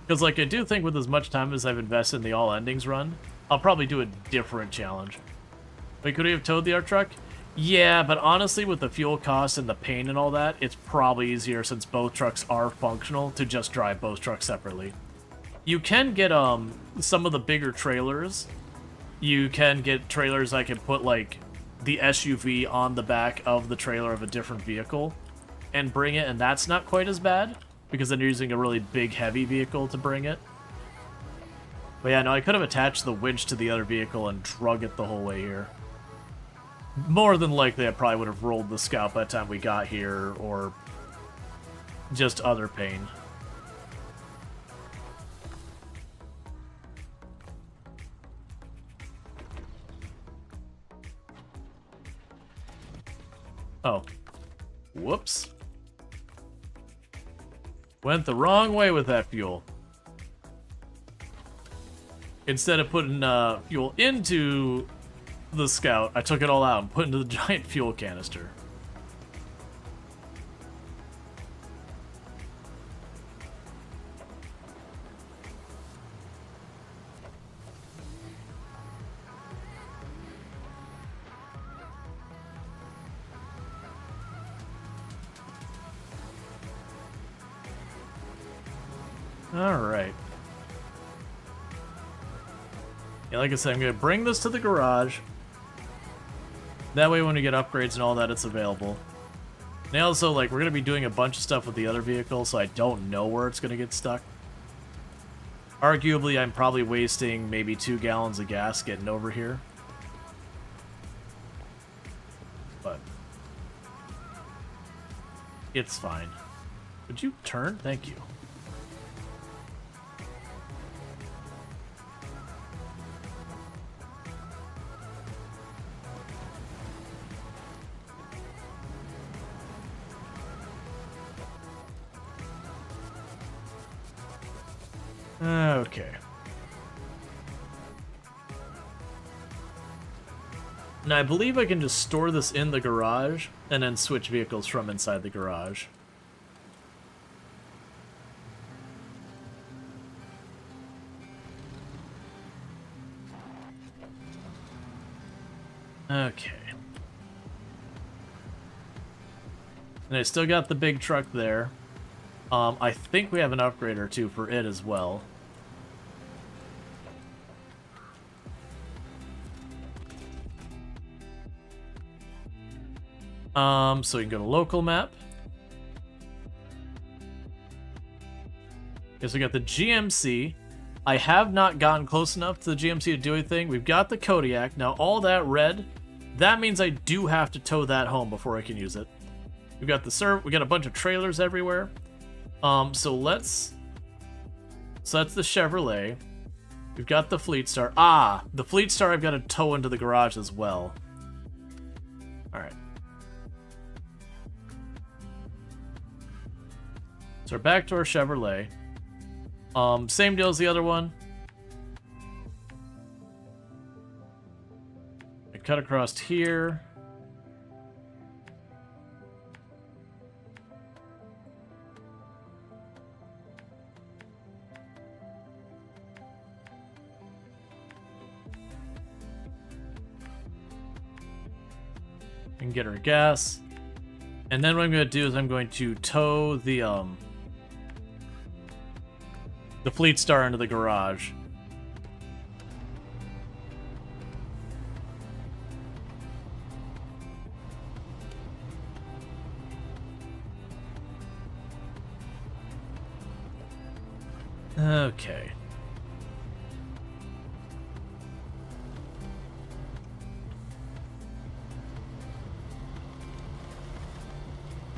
A: Because, like, I do think with as much time as I've invested in the all endings run, I'll probably do a different challenge. Wait, could we have towed the art truck? Yeah, but honestly, with the fuel cost and the pain and all that, it's probably easier, since both trucks are functional, to just drive both trucks separately. You can get, some of the bigger trailers. You can get trailers I can put, like, the SUV on the back of the trailer of a different vehicle and bring it, and that's not quite as bad because then you're using a really big heavy vehicle to bring it. But yeah, no, I could have attached the winch to the other vehicle and drug it the whole way here. More than likely I probably would have rolled the scout by the time we got here, or just other pain. Oh. Whoops. Went the wrong way with that fuel. Instead of putting fuel into the scout, I took it all out and put it into the giant fuel canister. Alright. Yeah, like I said, I'm going to bring this to the garage. That way when we get upgrades and all that, it's available. And also, like, we're going to be doing a bunch of stuff with the other vehicle, so I don't know where it's going to get stuck. Arguably, I'm probably wasting maybe 2 gallons of gas getting over here. But it's fine. Would you turn? Thank you. Okay. Now, I believe I can just store this in the garage and then switch vehicles from inside the garage. Okay. And I still got the big truck there. I think we have an upgrade or two for it as well. So we can go to local map. Okay, so we got the GMC. I have not gotten close enough to the GMC to do anything. We've got the Kodiak. Now, all that red, that means I do have to tow that home before I can use it. We've got the we got a bunch of trailers everywhere. So that's the Chevrolet. We've got the Fleet Star. Ah, the Fleet Star I've got to tow into the garage as well. All right. So we're back to our Chevrolet. Same deal as the other one. I cut across here. And get our gas. And then what I'm going to do is I'm going to tow the Fleet Star into the garage. Okay.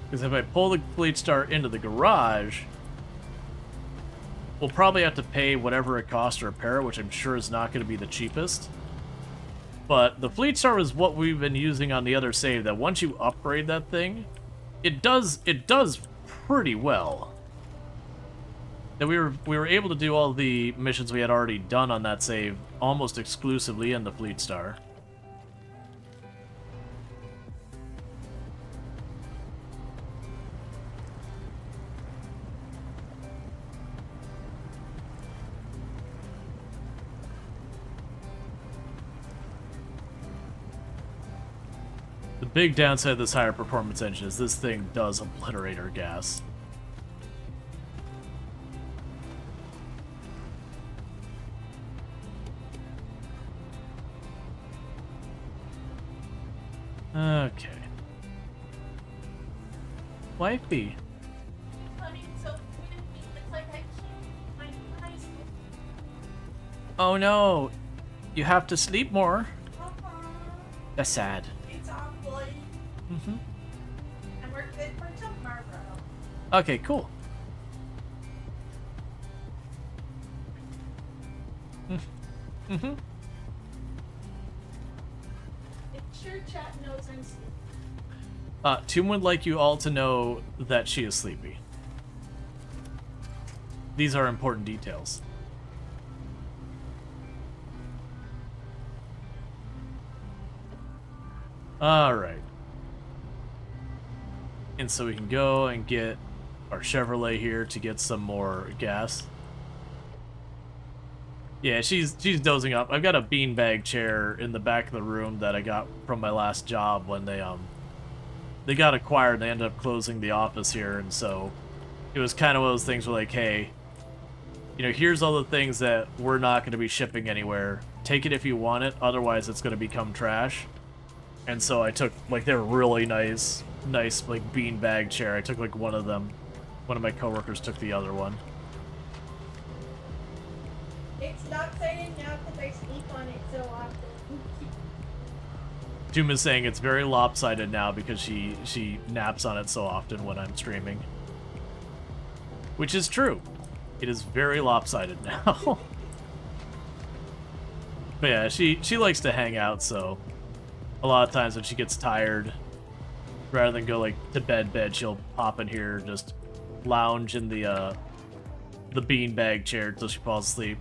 A: Because if I pull the Fleet Star into the garage, we'll probably have to pay whatever it costs to repair it, which I'm sure is not going to be the cheapest. But the Fleet Star is what we've been using on the other save, that once you upgrade that thing, it does pretty well. That we were able to do all the missions we had already done on that save almost exclusively in the Fleet Star. The big downside of this higher performance engine is this thing does obliterate our gas. Okay. Wifey. Oh no, you have to sleep more. That's sad. Mm-hmm.
F: And we're good for tomorrow.
A: Okay, cool. Mm-hmm.
F: It's sure chat knows I'm sleeping.
A: Toon would like you all to know that she is sleepy. These are important details. Alright. And so we can go and get our Chevrolet here to get some more gas. Yeah, she's dozing up. I've got a beanbag chair in the back of the room that I got from my last job when they got acquired. They ended up closing the office here, and so it was kind of one of those things where, like, hey, you know, here's all the things that we're not going to be shipping anywhere. Take it if you want it, otherwise it's going to become trash. And so I took, like, they're really nice, like, beanbag chair. I took, like, one of them. One of my coworkers took the other one.
F: It's lopsided now because I sleep on it so often.
A: Doom is saying it's very lopsided now because she naps on it so often when I'm streaming. Which is true. It is very lopsided now. But yeah, she likes to hang out, so a lot of times when she gets tired, rather than go like to bed, she'll pop in here, just lounge in the beanbag chair until she falls asleep.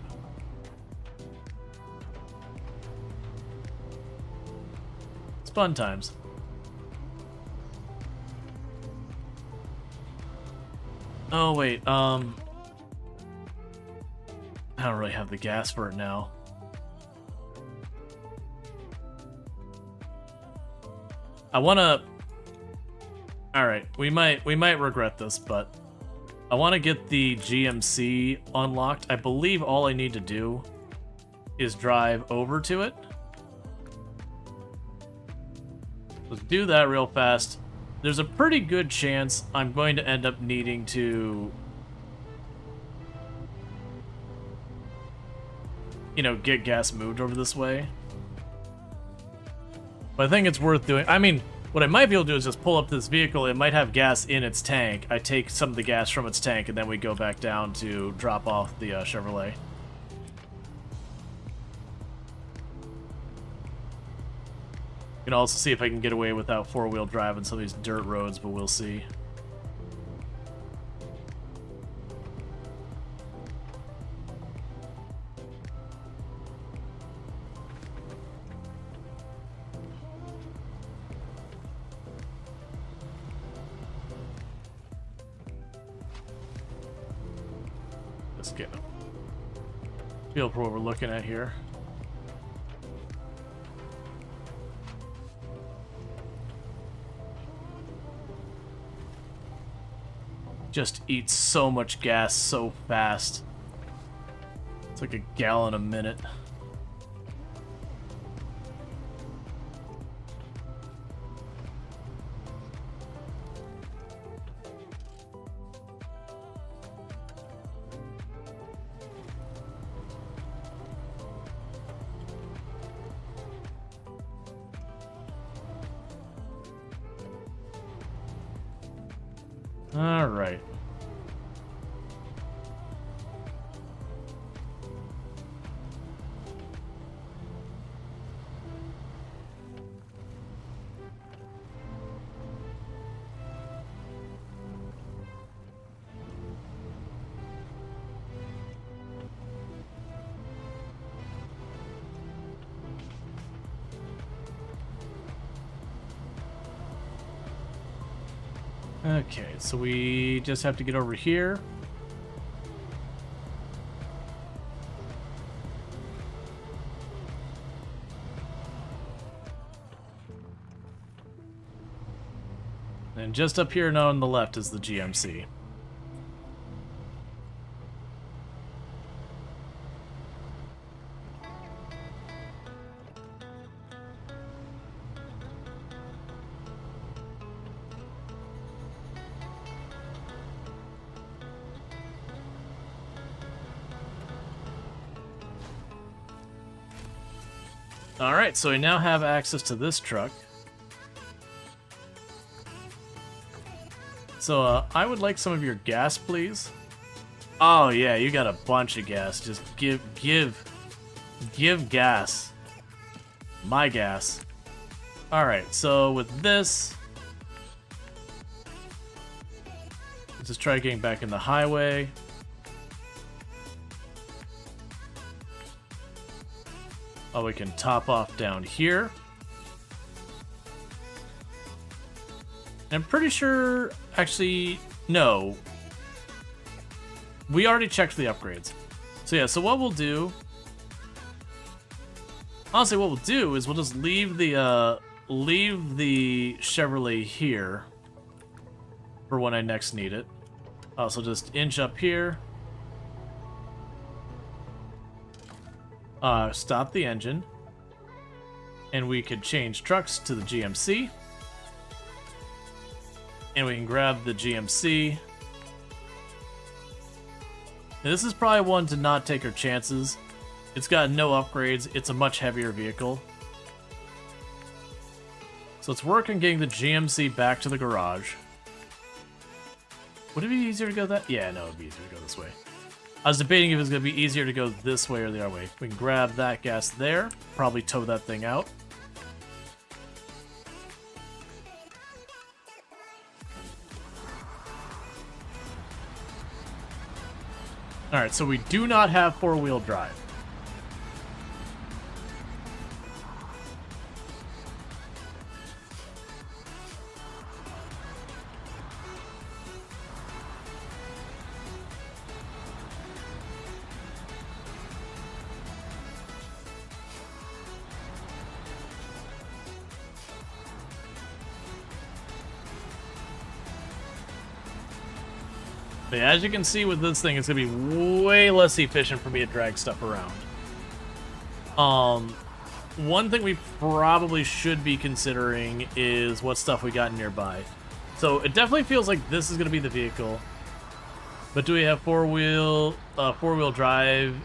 A: It's fun times. Oh wait, I don't really have the gas for it now. I wanna... Alright, we might regret this, but I wanna get the GMC unlocked. I believe all I need to do is drive over to it. Let's do that real fast. There's a pretty good chance I'm going to end up needing to, you know, get gas moved over this way. But I think it's worth doing. I mean, what I might be able to do is just pull up this vehicle. It might have gas in its tank. I take some of the gas from its tank, and then we go back down to drop off the Chevrolet. You can also see if I can get away without four-wheel drive on some of these dirt roads, but we'll see. Let's get a feel for what we're looking at here. Just eats so much gas so fast. It's like a gallon a minute. All right. Okay, so we just have to get over here. And just up here now on the left is the GMC. Alright, so we now have access to this truck. So, I would like some of your gas, please. Oh yeah, you got a bunch of gas. Just give gas. My gas. Alright, so with this, let's just try getting back in the highway. Oh, we can top off down here. I'm pretty sure, actually, no. We already checked the upgrades. So yeah, so what we'll do, honestly what we'll do is we'll just leave the Chevrolet here for when I next need it. So just inch up here. stop the engine, and we could change trucks to the GMC, and we can grab the GMC. Now, this is probably one to not take our chances. It's got no upgrades. It's a much heavier vehicle. So let's work on getting the GMC back to the garage. Would it be easier to go that? Yeah, no, it'd be easier to go this way. I was debating if it was going to be easier to go this way or the other way. We can grab that gas there, probably tow that thing out. Alright, so we do not have four-wheel drive. But yeah, as you can see with this thing, it's going to be way less efficient for me to drag stuff around. One thing we probably should be considering is what stuff we got nearby. So it definitely feels like this is going to be the vehicle. But do we have four-wheel drive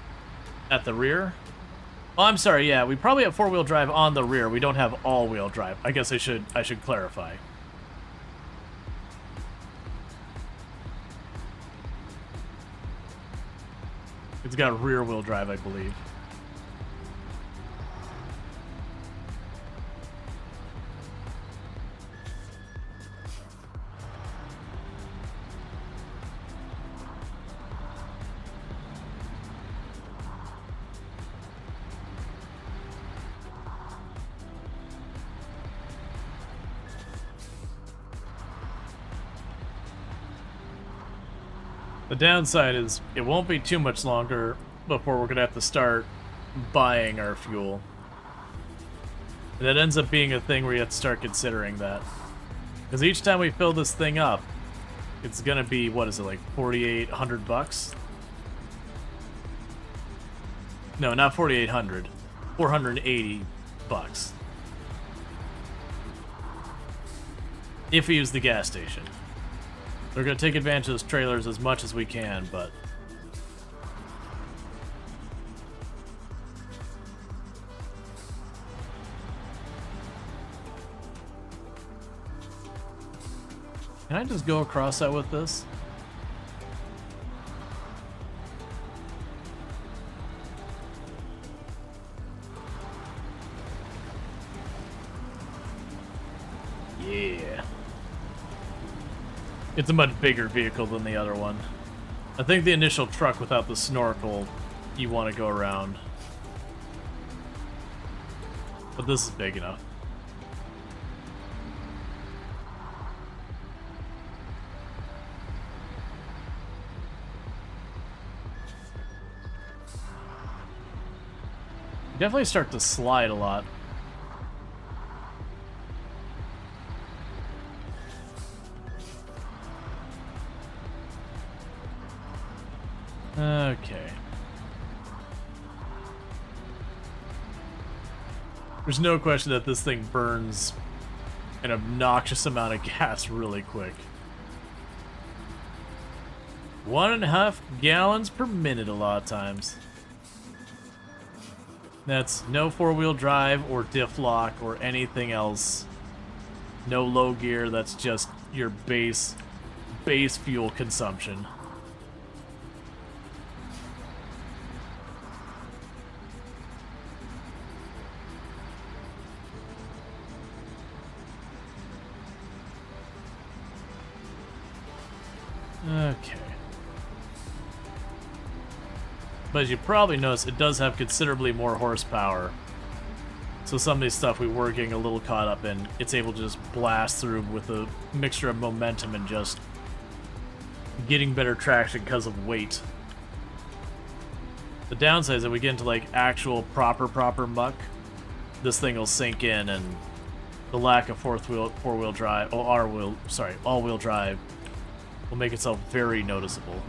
A: at the rear? Oh, I'm sorry, yeah, we probably have four-wheel drive on the rear. We don't have all-wheel drive. I guess I should clarify. It's got rear-wheel drive, I believe. The downside is it won't be too much longer before we're going to have to start buying our fuel. And that ends up being a thing where you have to start considering that. Because each time we fill this thing up, it's going to be, what is it, like 4,800 bucks? No, not 4,800. 480 bucks. If we use the gas station. We're going to take advantage of those trailers as much as we can, but... Can I just go across that with this? Yeah. It's a much bigger vehicle than the other one. I think the initial truck without the snorkel, you want to go around. But this is big enough. You definitely start to slide a lot. Okay. There's no question that this thing burns an obnoxious amount of gas really quick. 1.5 gallons per minute a lot of times. That's no four-wheel drive or diff lock or anything else. No low gear, that's just your base fuel consumption. Okay. But as you probably notice, it does have considerably more horsepower. So some of these stuff we were getting a little caught up in, it's able to just blast through with a mixture of momentum and just getting better traction because of weight. The downside is that we get into like actual proper muck, this thing will sink in, and the lack of four-wheel drive, or all-wheel drive will make itself very noticeable.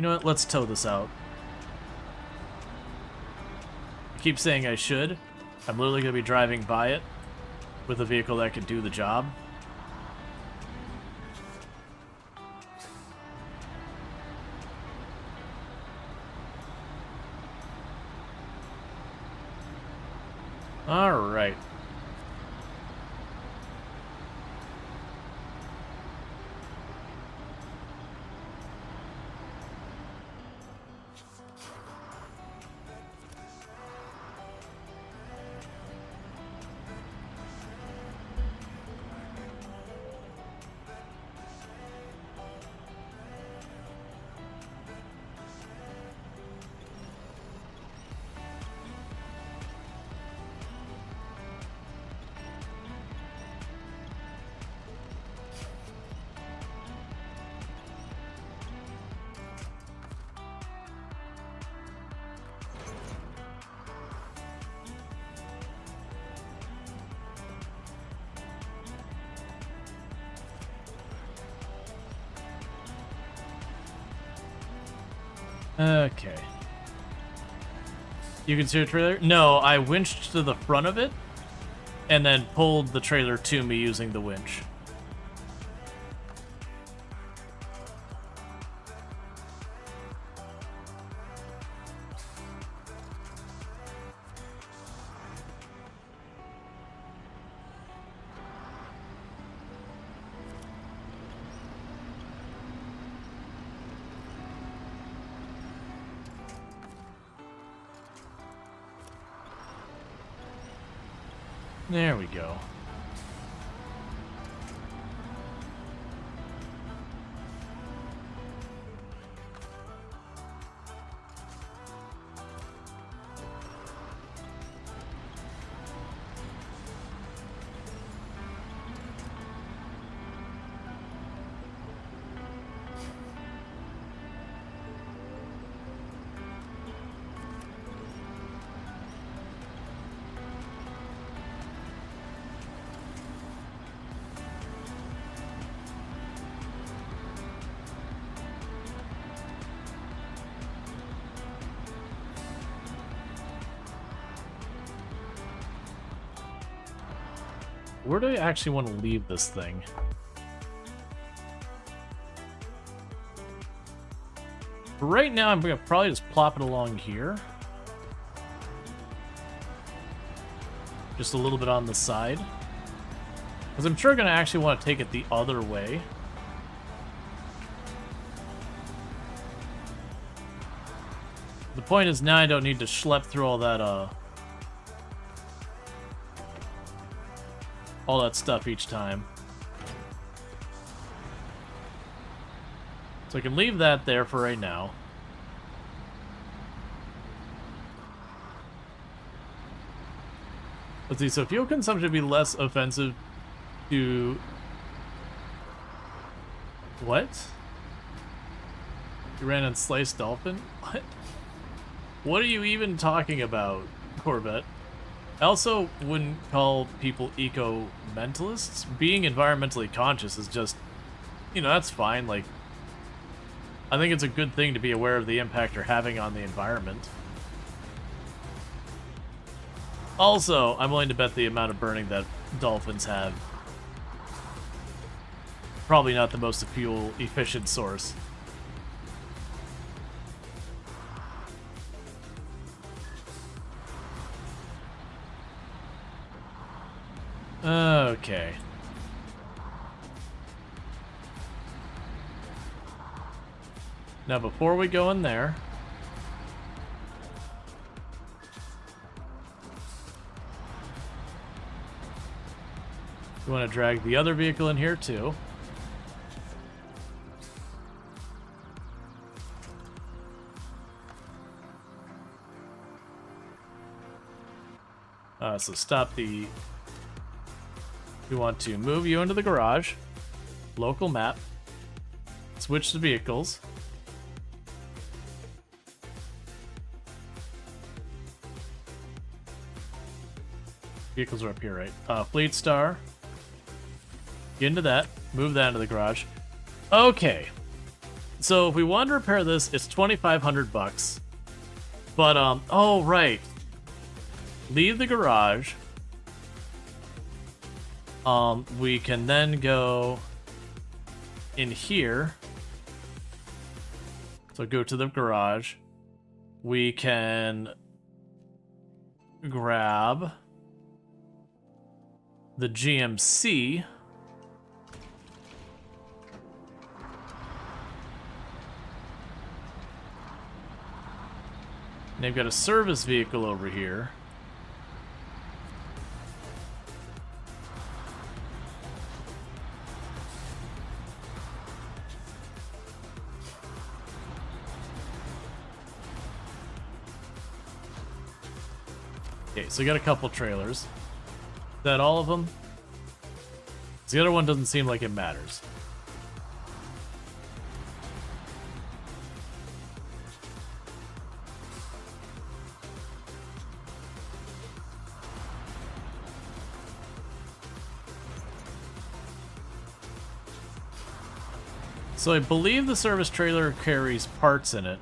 A: You know what? Let's tow this out. I keep saying I should. I'm literally going to be driving by it with a vehicle that could do the job. All right. Okay. You can see a trailer? No, I winched to the front of it and then pulled the trailer to me using the winch. There we go. Where do I actually want to leave this thing? Right now, I'm going to probably just plop it along here. Just a little bit on the side. Because I'm sure going to actually want to take it the other way. The point is now I don't need to schlep through all that stuff each time. So I can leave that there for right now. Let's see, so fuel consumption would be less offensive to... What? You ran on Sliced Dolphin? What? What are you even talking about, Corvette? I also wouldn't call people eco-mentalists. Being environmentally conscious is just, you know, that's fine. Like, I think it's a good thing to be aware of the impact you're having on the environment. Also, I'm willing to bet the amount of burning that dolphins have. Probably not the most fuel-efficient source. Okay. Now, before we go in there, we want to drag the other vehicle in here too. So stop the... We want to move you into the garage, local map, switch to vehicles. Vehicles are up here, right? Fleet Star. Get into that. Move that into the garage. Okay. so if we want to repair this, it's 2,500 bucks. But oh right, leave the garage. We can then go in here. So go to the garage. We can grab the GMC. And they've got a service vehicle over here. Okay, so we got a couple trailers. Is that all of them? 'Cause the other one doesn't seem like it matters. So I believe the service trailer carries parts in it,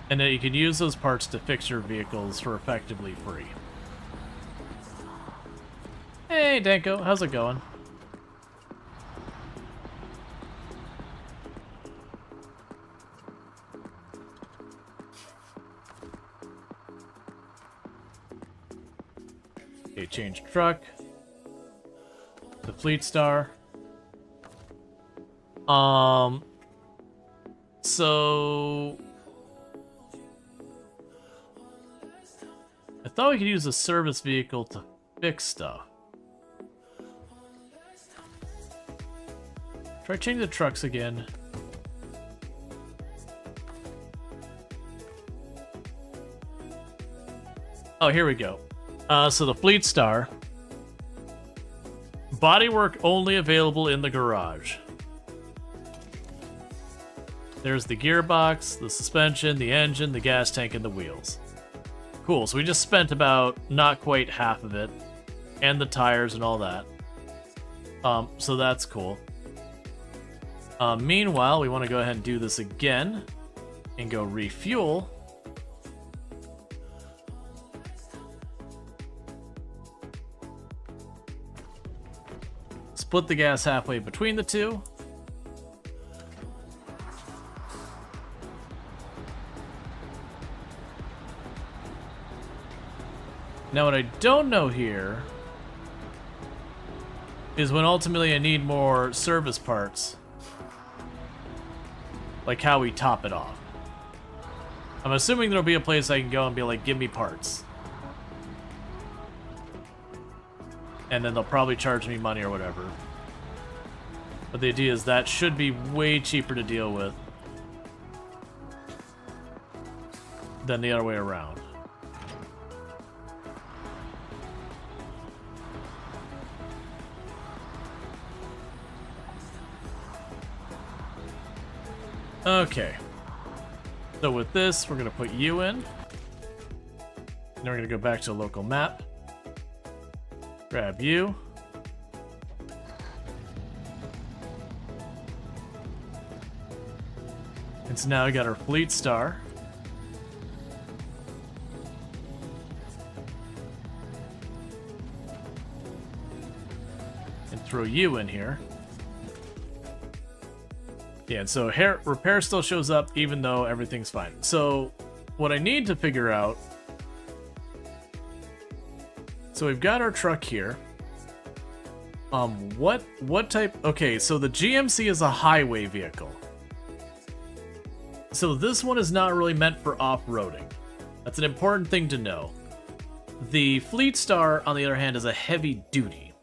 A: and that you can use those parts to fix your vehicles for effectively free. Hey, Danko, how's it going? Okay, change truck. The Fleet Star. So I thought we could use a service vehicle to fix stuff. Try changing the trucks again. Oh, here we go. So the Fleet Star. Bodywork only available in the garage. There's the gearbox, the suspension, the engine, the gas tank, and the wheels. Cool, so we just spent about not quite half of it. And the tires and all that. So that's cool. Meanwhile, we want to go ahead and do this again. And go refuel. Split the gas halfway between the two. Now what I don't know here is when ultimately I need more service parts. Like how we top it off. I'm assuming there'll be a place I can go and be like, give me parts. And then they'll probably charge me money or whatever. But the idea is that should be way cheaper to deal with than the other way around. Okay. So with this, we're going to put you in. Then we're going to go back to the local map. Grab you. And so now we got our Fleet Star. And throw you in here. Yeah, and so repair still shows up even though everything's fine. So what I need to figure out... So we've got our truck here. What type... Okay, so the GMC is a highway vehicle. So this one is not really meant for off-roading. That's an important thing to know. The Fleet Star, on the other hand, is a heavy duty.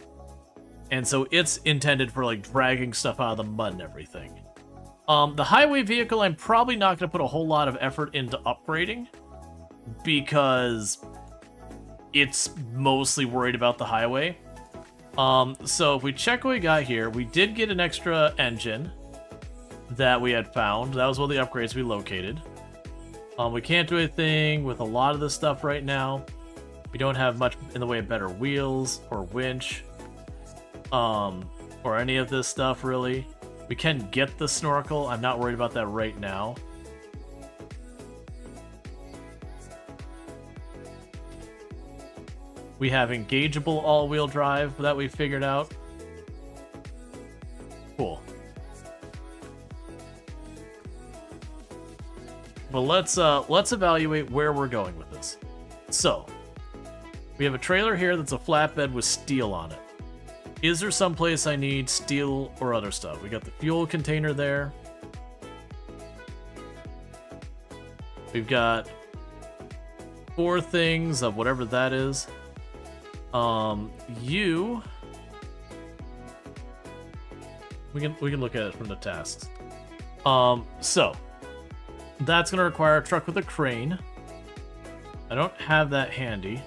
A: And so it's intended for like dragging stuff out of the mud and everything. The highway vehicle, I'm probably not going to put a whole lot of effort into upgrading because it's mostly worried about the highway. So if we check what we got here, we did get an extra engine that we had found. That was one of the upgrades we located. We can't do anything with a lot of this stuff right now. We don't have much in the way of better wheels or winch, or any of this stuff really. We can get the snorkel. I'm not worried about that right now. We have engageable all-wheel drive that we figured out. Cool. But let's evaluate where we're going with this. So, we have a trailer here that's a flatbed with steel on it. Is there some place I need steel or other stuff? We got the fuel container there. We've got 4 things of whatever that is. We can look at it from the tasks. So that's gonna require a truck with a crane. I don't have that handy.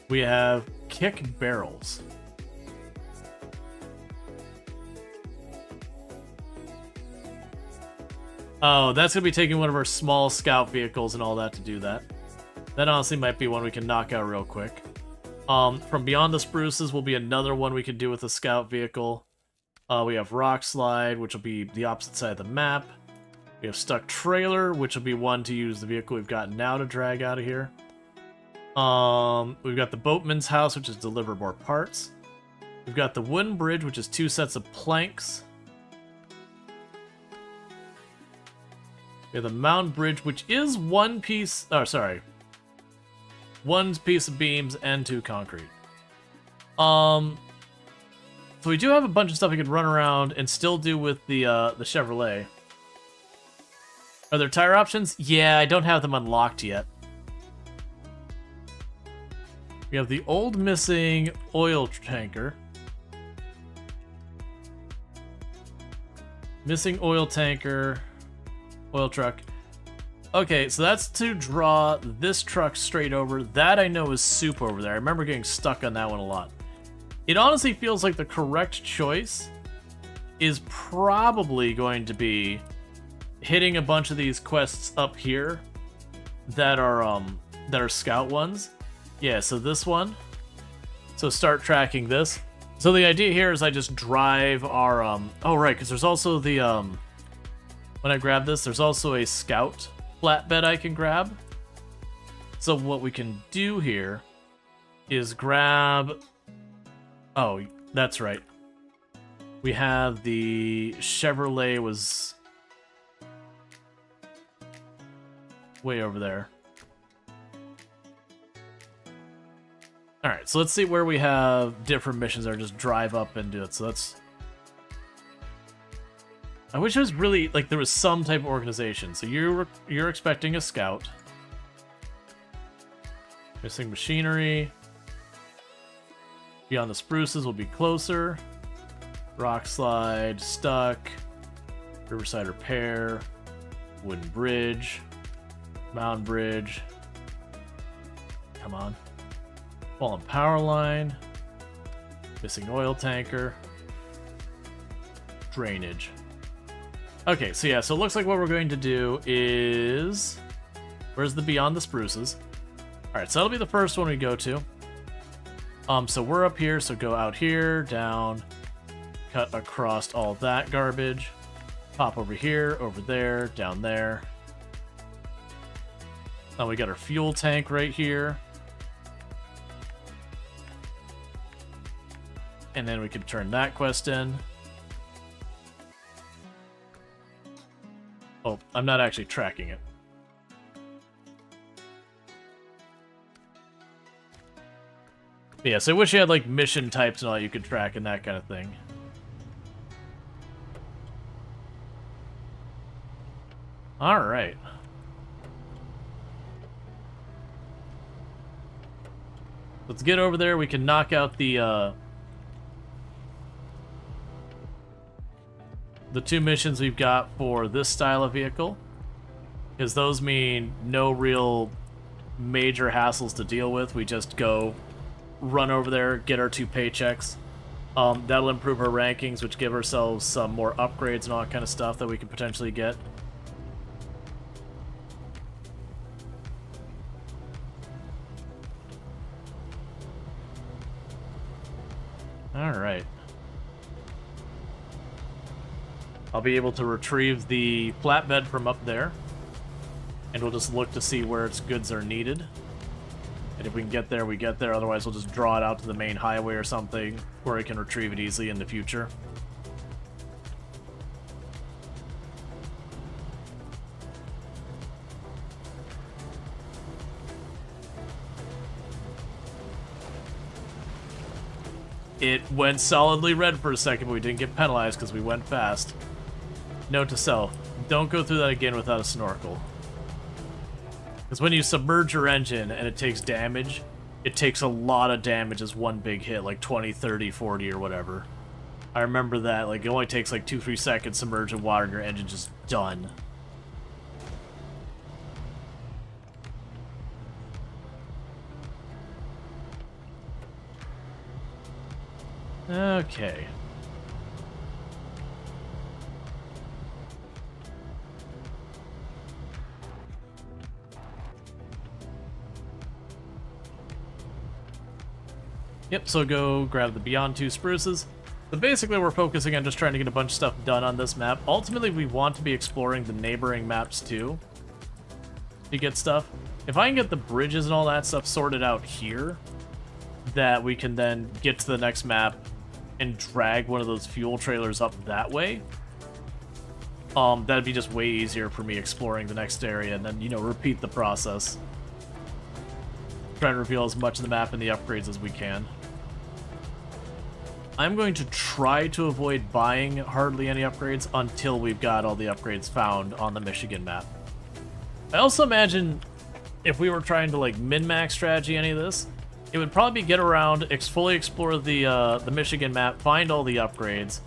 A: We have kick barrels. Oh, that's gonna be taking one of our small scout vehicles and all that to do that. That honestly might be one we can knock out real quick. From Beyond the Spruces will be another one we can do with a scout vehicle. We have Rock Slide, which will be the opposite side of the map. We have Stuck Trailer, which will be one to use the vehicle we've got now to drag out of here. We've got the Boatman's House, which is deliver more parts. We've got the Wooden Bridge, which is 2 sets of planks. We have the Mound Bridge, which is 1 piece... Oh, sorry. 1 piece of beams and 2 concrete. So we do have a bunch of stuff we could run around and still do with the Chevrolet. Are there tire options? Yeah, I don't have them unlocked yet. We have the old missing oil tanker. Missing oil tanker. Oil truck. Okay, so that's to draw this truck straight over. That I know is soup over there. I remember getting stuck on that one a lot. It honestly feels like the correct choice is probably going to be hitting a bunch of these quests up here that are scout ones. Yeah, so this one. So start tracking this. So the idea here is I just drive our oh right, because there's also the when I grab this, there's also a scout flatbed I can grab. So what we can do here is grab... Oh, that's right. We have the Chevrolet was way over there. Alright, so let's see where we have different missions or just drive up and do it. So that's... I wish it was really, like, there was some type of organization. So you're expecting a scout. Missing machinery. Beyond the Spruces will be closer. Rock Slide, Stuck. Riverside Repair. Wooden Bridge. Mound Bridge. Come on. Fallen Power Line. Missing oil tanker. Drainage. Okay, so yeah, so it looks like what we're going to do is... Where's the Beyond the Spruces? Alright, so that'll be the first one we go to. So we're up here, so go out here, down, cut across all that garbage, pop over here, over there, down there. Now we got our fuel tank right here. And then we can turn that quest in. Oh, I'm not actually tracking it. But yeah, so I wish you had like mission types and all that you could track and that kind of thing. Alright. Let's get over there. We can knock out the 2 missions we've got for this style of vehicle, because those mean no real major hassles to deal with. We just go run over there, get our 2 paychecks. That'll improve our rankings, which give ourselves some more upgrades and all that kind of stuff that we can potentially get. Alright. I'll be able to retrieve the flatbed from up there. And we'll just look to see where its goods are needed. And if we can get there, we get there. Otherwise, we'll just draw it out to the main highway or something where I can retrieve it easily in the future. It went solidly red for a second, but we didn't get penalized because we went fast. Note to self, don't go through that again without a snorkel. Because when you submerge your engine and it takes damage, it takes a lot of damage as one big hit, like 20, 30, 40, or whatever. I remember that, like, it only takes like 2-3 seconds to submerge in water and your engine's just done. Okay. Yep, so go grab the Beyond 2 spruces. So basically we're focusing on just trying to get a bunch of stuff done on this map. Ultimately, we want to be exploring the neighboring maps too to get stuff. If I can get the bridges and all that stuff sorted out here, that we can then get to the next map and drag one of those fuel trailers up that way. That'd be just way easier for me exploring the next area and then, you know, repeat the process. Try and reveal as much of the map and the upgrades as we can. I'm going to try to avoid buying hardly any upgrades until we've got all the upgrades found on the Michigan map. I also imagine if we were trying to like min-max strategy any of this, it would probably be get around, fully explore the Michigan map, find all the upgrades,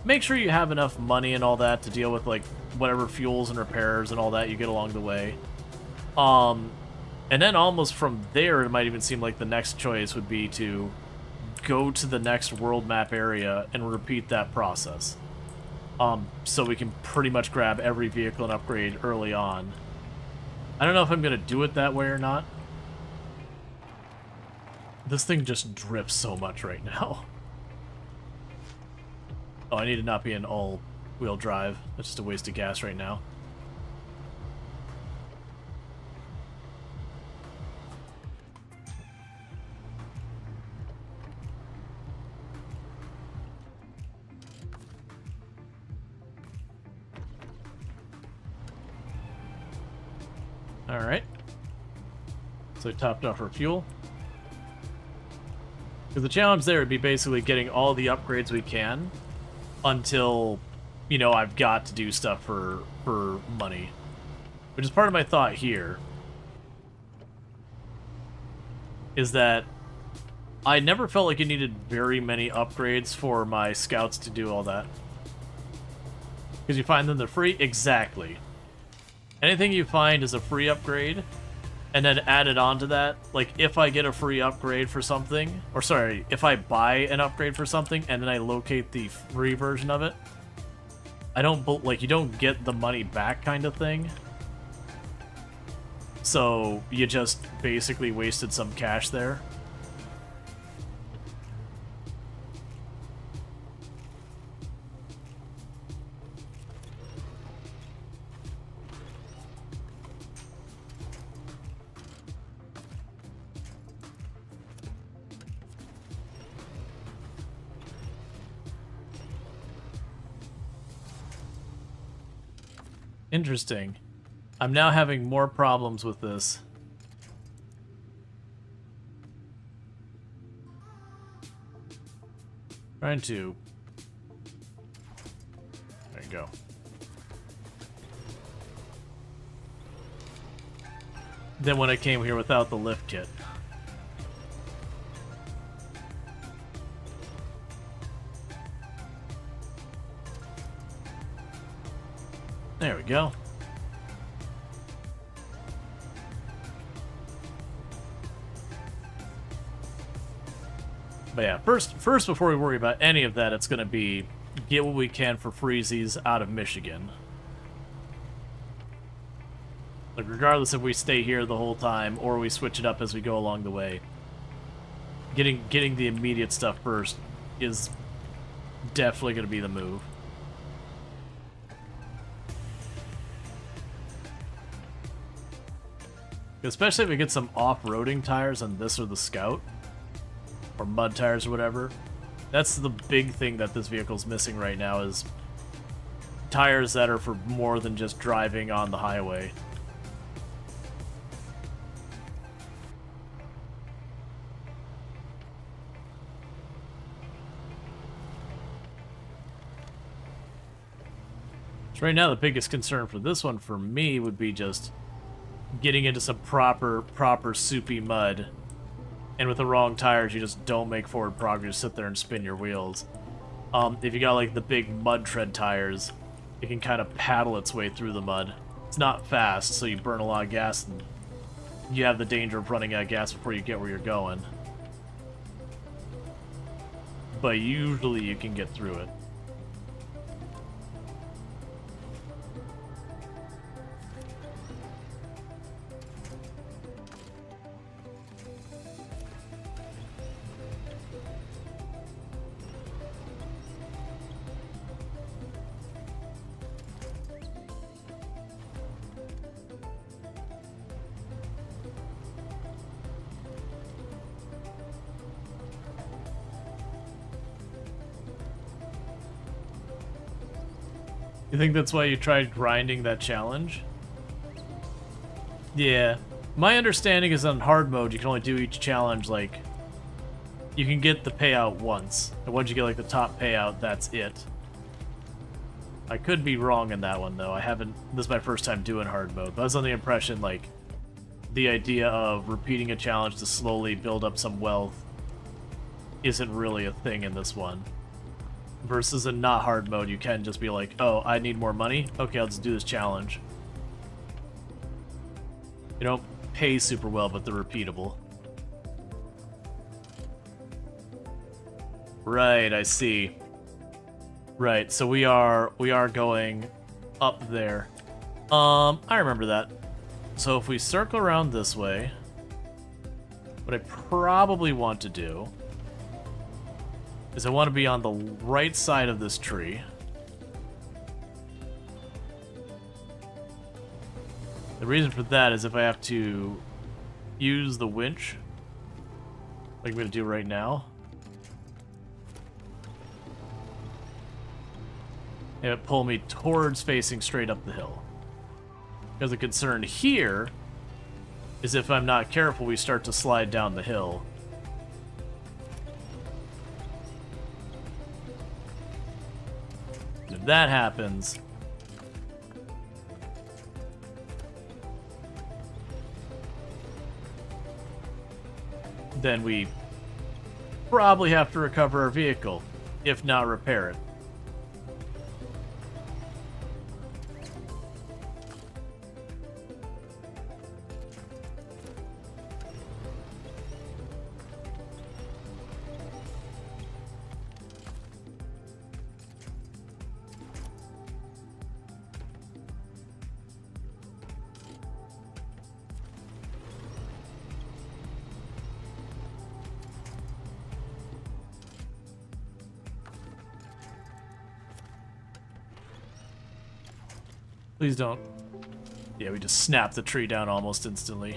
A: make sure you have enough money and all that to deal with like whatever fuels and repairs and all that you get along the way. And then almost from there, it might even seem like the next choice would be to go to the next world map area and repeat that process. So we can pretty much grab every vehicle and upgrade early on. I don't know if I'm going to do it that way or not. This thing just drips so much right now. Oh, I need to not be in all-wheel drive. That's just a waste of gas right now. Alright. So I topped off our fuel. Because the challenge there would be basically getting all the upgrades we can until, you know, I've got to do stuff for money. Which is part of my thought here. Is that I never felt like you needed very many upgrades for my scouts to do all that. Because you find them they're free? Exactly. Anything you find is a free upgrade, and then added on to that, like if I get a free upgrade for something, or sorry, if I buy an upgrade for something and then I locate the free version of it, I don't, like, you don't get the money back kind of thing. So you just basically wasted some cash there. Interesting. I'm now having more problems with this. Trying to... There you go. Then when I came here without the lift kit. There we go. But yeah, first before we worry about any of that, it's going to be get what we can for freezies out of Michigan. Like, regardless if we stay here the whole time or we switch it up as we go along the way. Getting the immediate stuff first is definitely going to be the move. Especially if we get some off-roading tires on this or the Scout, or mud tires or whatever. That's the big thing that this vehicle's missing right now, is tires that are for more than just driving on the highway. So right now the biggest concern for this one for me would be just getting into some proper soupy mud, and with the wrong tires you just don't make forward progress, sit there and spin your wheels. If you got like the big mud tread tires, it can kind of paddle its way through the mud. It's not fast, so you burn a lot of gas and you have the danger of running out of gas before you get where you're going. But usually you can get through it. You think that's why you tried grinding that challenge? Yeah. My understanding is on hard mode, you can only do each challenge, like, you can get the payout once. And once you get, like, the top payout, that's it. I could be wrong in that one, though. This is my first time doing hard mode. But I was on the impression, like, the idea of repeating a challenge to slowly build up some wealth isn't really a thing in this one. Versus in not hard mode, you can just be like, oh, I need more money? Okay, I'll just do this challenge. They don't pay super well, but they're repeatable. Right, I see. Right, so we are going up there. I remember that. So if we circle around this way, what I probably want to do is I want to be on the right side of this tree. The reason for that is if I have to use the winch, like I'm going to do right now, and it pull me towards facing straight up the hill. Because the concern here is if I'm not careful, we start to slide down the hill. If that happens, then we probably have to recover our vehicle, if not repair it. Please don't. Yeah, we just snapped the tree down almost instantly.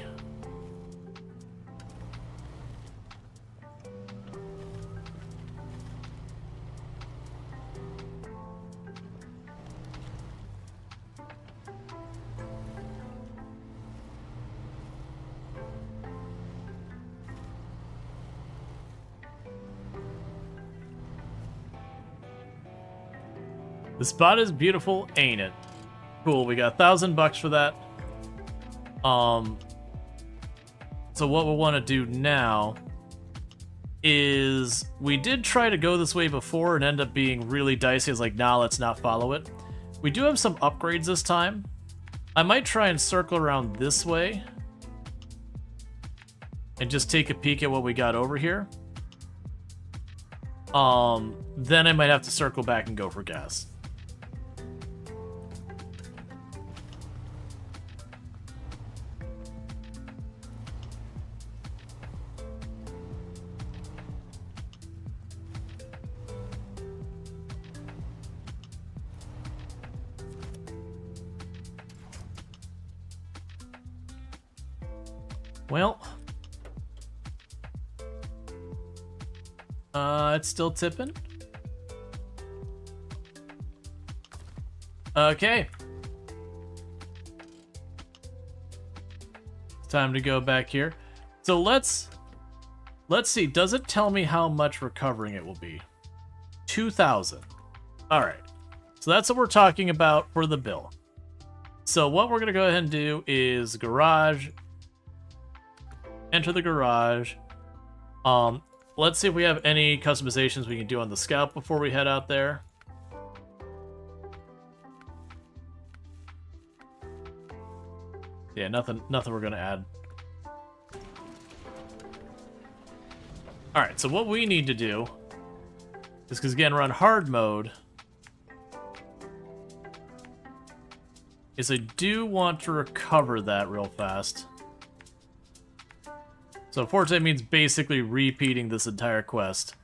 A: The spot is beautiful, ain't it? Cool, we got $1,000 for that. So what we'll want to do now is we did try to go this way before and end up being really dicey. It's like, nah, let's not follow it. We do have some upgrades this time. I might try and circle around this way and just take a peek at what we got over here. Then I might have to circle back and go for gas. Well, it's still tipping. Okay. It's time to go back here. So let's see. Does it tell me how much recovering it will be? 2,000. All right. So that's what we're talking about for the bill. So what we're going to go ahead and do is garage. Enter the garage. Let's see if we have any customizations we can do on the Scout before we head out there. Yeah, nothing we're going to add. All right, so what we need to do is, because again, we're on hard mode, is I do want to recover that real fast. So unfortunately, it means basically repeating this entire quest.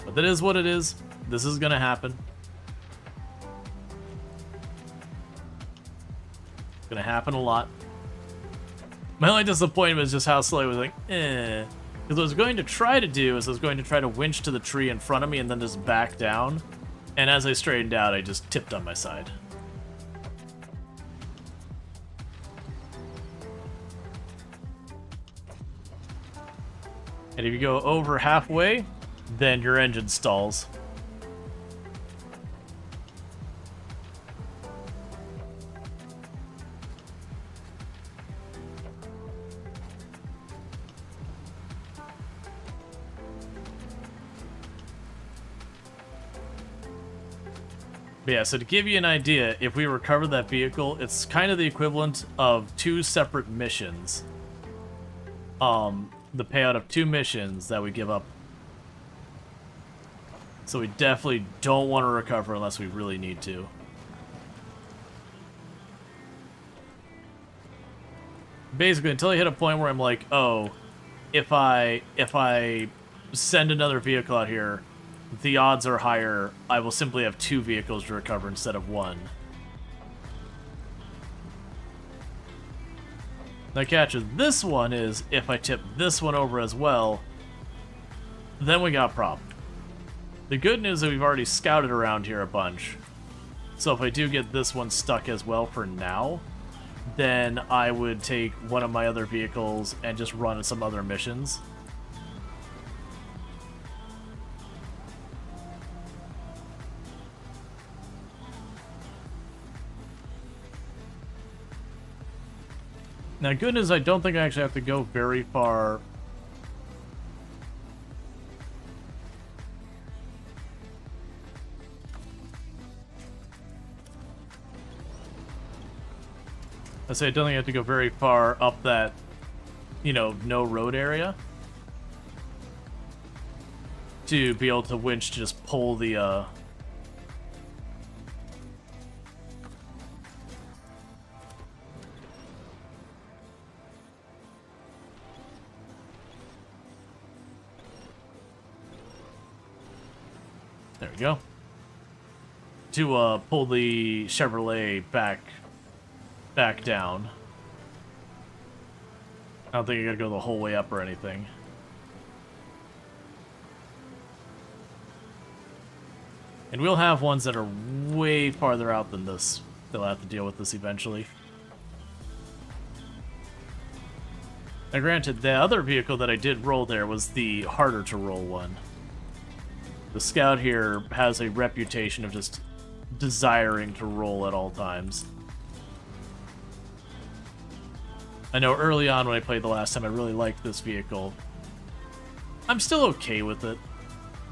A: But that is what it is. This is gonna happen. It's gonna happen a lot. My only disappointment is just how slow I was like, eh. Because what I was going to try to do is I was going to try to winch to the tree in front of me and then just back down. And as I straightened out, I just tipped on my side. And if you go over halfway, then your engine stalls. But yeah, so to give you an idea, if we recover that vehicle, it's kind of the equivalent of 2 separate missions. The payout of 2 missions that we give up. So we definitely don't want to recover unless we really need to. Basically, until I hit a point where I'm like, oh, if I send another vehicle out here, the odds are higher. I will simply have 2 vehicles to recover instead of 1. The catch with this one is, if I tip this one over as well, then we got a problem. The good news is that we've already scouted around here a bunch. So if I do get this one stuck as well for now, then I would take one of my other vehicles and just run some other missions. Now, good news, I don't think I actually have to go very far. I say I don't think I have to go very far up that, you know, no road area to be able to winch to just pull the, There we go. To pull the Chevrolet back down. I don't think I gotta go the whole way up or anything. And we'll have ones that are way farther out than this. They'll have to deal with this eventually. Now granted, the other vehicle that I did roll there was the harder to roll one. The Scout here has a reputation of just desiring to roll at all times. I know early on when I played the last time, I really liked this vehicle. I'm still okay with it,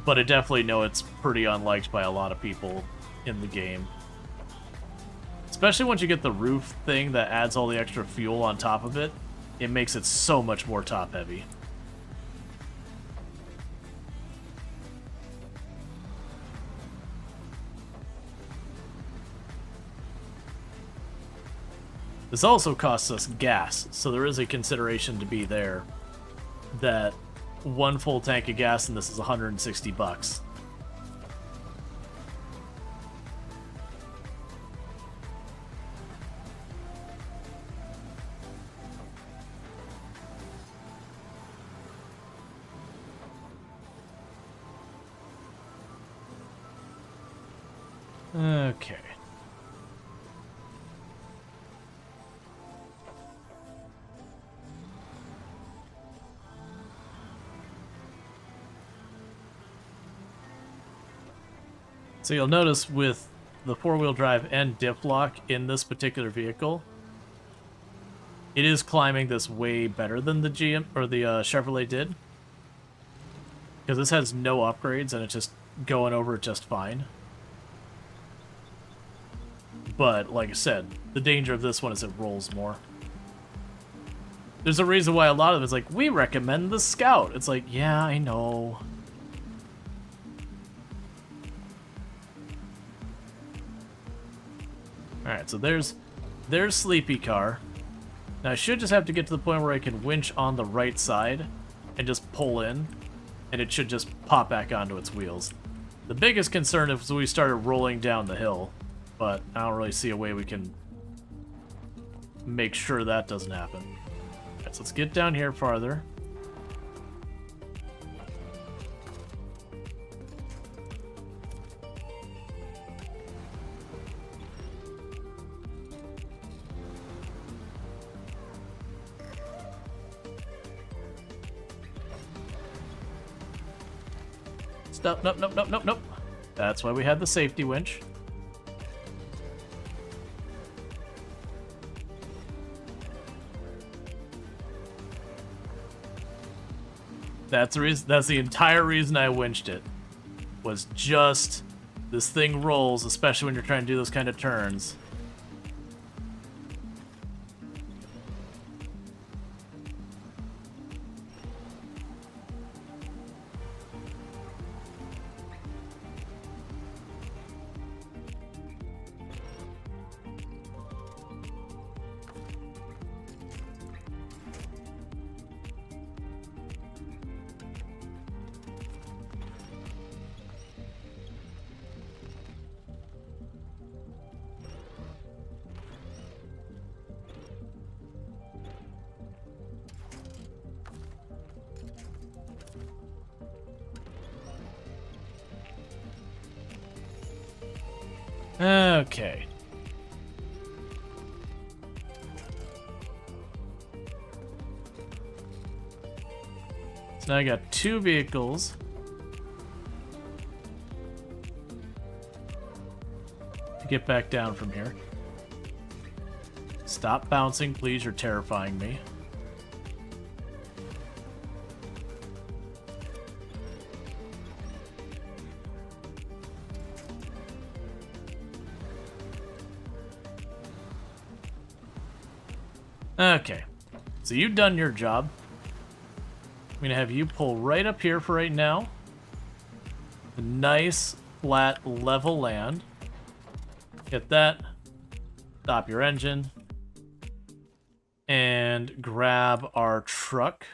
A: but I definitely know it's pretty unliked by a lot of people in the game. Especially once you get the roof thing that adds all the extra fuel on top of it, it makes it so much more top-heavy. This also costs us gas, so there is a consideration to be there that one full tank of gas in this is 160 bucks. Okay. So you'll notice with the four-wheel drive and diff lock in this particular vehicle, it is climbing this way better than the GM or the Chevrolet did, because this has no upgrades and it's just going over it just fine. But like I said, the danger of this one is it rolls more. There's a reason why a lot of it's like, we recommend the Scout. It's like, yeah, I know. Alright, so there's Sleepy Car. Now I should just have to get to the point where I can winch on the right side and just pull in, and it should just pop back onto its wheels. The biggest concern is we started rolling down the hill, but I don't really see a way we can make sure that doesn't happen. Alright, so let's get down here farther. Stop, nope, nope, nope, nope, nope. That's why we had the safety winch. That's the reason. That's the entire reason I winched it. Was just this thing rolls, especially when you're trying to do those kind of turns. Okay. So now I got two vehicles. To get back down from here. Stop bouncing, please. You're terrifying me. Okay, so you've done your job. I'm gonna have you pull right up here for right now. A nice, flat, level land. Get that. Stop your engine. And grab our truck.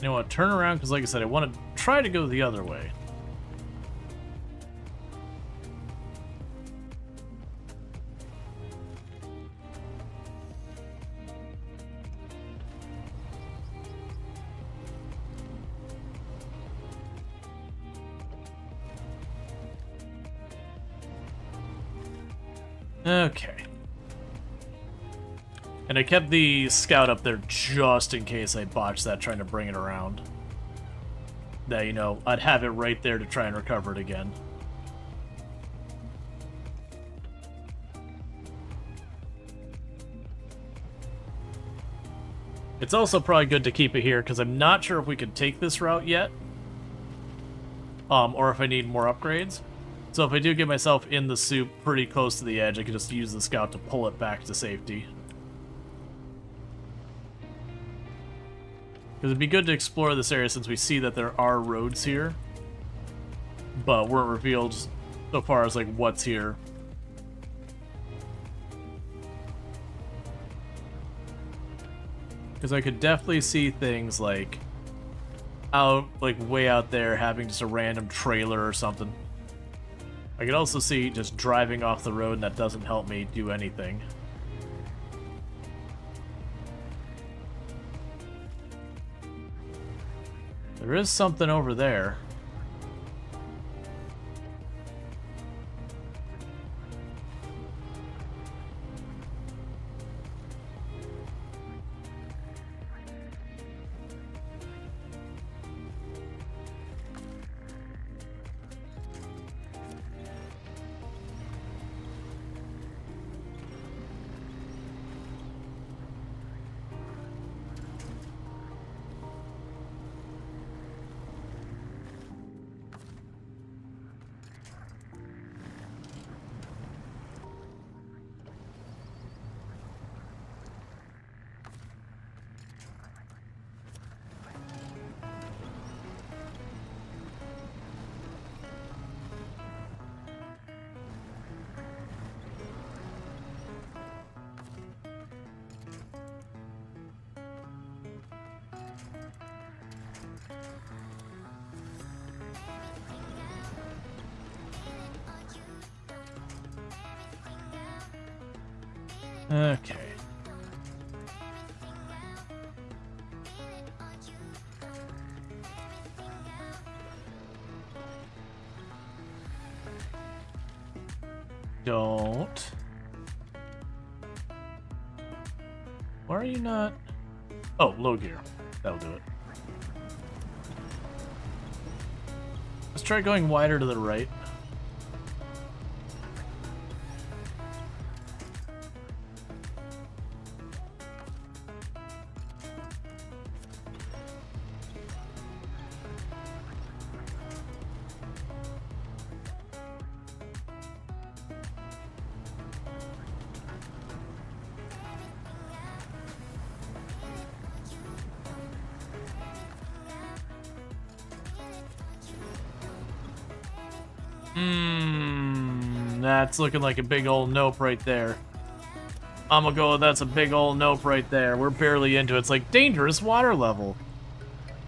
A: You know what, turn around, because like I said, I want to try to go the other way. Okay. And I kept the Scout up there just in case I botched that trying to bring it around. That, you know, I'd have it right there to try and recover it again. It's also probably good to keep it here because I'm not sure if we can take this route yet. Or if I need more upgrades. So if I do get myself in the soup pretty close to the edge, I can just use the Scout to pull it back to safety. Because it'd be good to explore this area since we see that there are roads here. But weren't revealed so far as like what's here. Because I could definitely see things like way out there having just a random trailer or something. I could also see just driving off the road and that doesn't help me do anything. There is something over there. Okay. Don't. Why are you not? Oh, low gear. That'll do it. Let's try going wider to the right. That's looking like a big old nope right there. I'm gonna go, that's a big old nope right there. We're barely into it. It's like dangerous water level.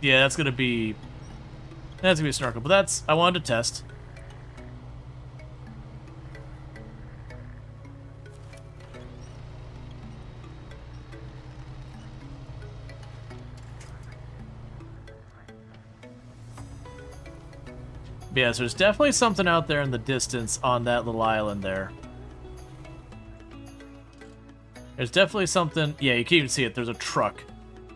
A: Yeah, that's gonna be a snorkel, but that's, I wanted to test. Yeah, so there's definitely something out there in the distance on that little island there. There's definitely something. Yeah, you can even see it. There's a truck.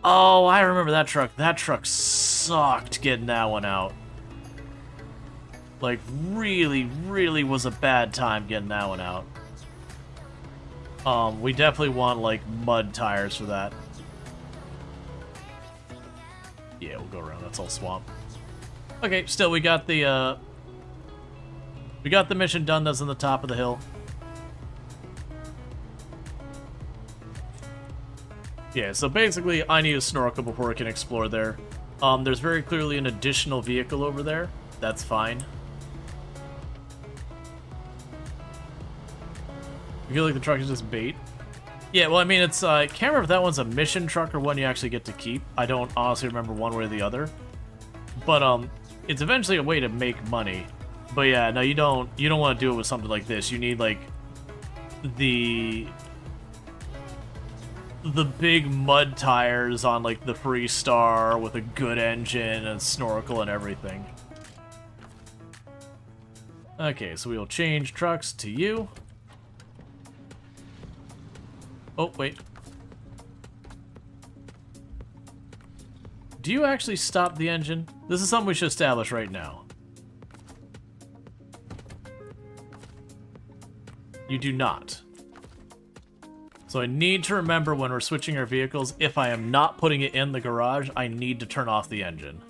A: Oh, I remember that truck. That truck sucked getting that one out. Like, really, really was a bad time getting that one out. We definitely want, like, mud tires for that. Yeah, we'll go around. That's all swamp. Okay, still, we got the mission done. That's on the top of the hill. Yeah, so basically, I need a snorkel before I can explore there. There's very clearly an additional vehicle over there. That's fine. I feel like the truck is just bait. Yeah, well, I mean, it's, I can't remember if that one's a mission truck or one you actually get to keep. I don't honestly remember one way or the other. But, it's eventually a way to make money. But yeah, no, you don't want to do it with something like this. You need, like, the big mud tires on, like, the Freestar with a good engine and snorkel and everything. Okay, so we'll change trucks to you. Oh, wait. Do you actually stop the engine? This is something we should establish right now. You do not. So I need to remember when we're switching our vehicles, if I am not putting it in the garage, I need to turn off the engine.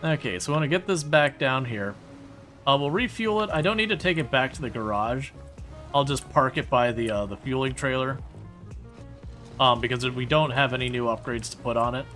A: Okay, so I want to get this back down here. We'll refuel it. I don't need to take it back to the garage. I'll just park it by the fueling trailer. Because we don't have any new upgrades to put on it.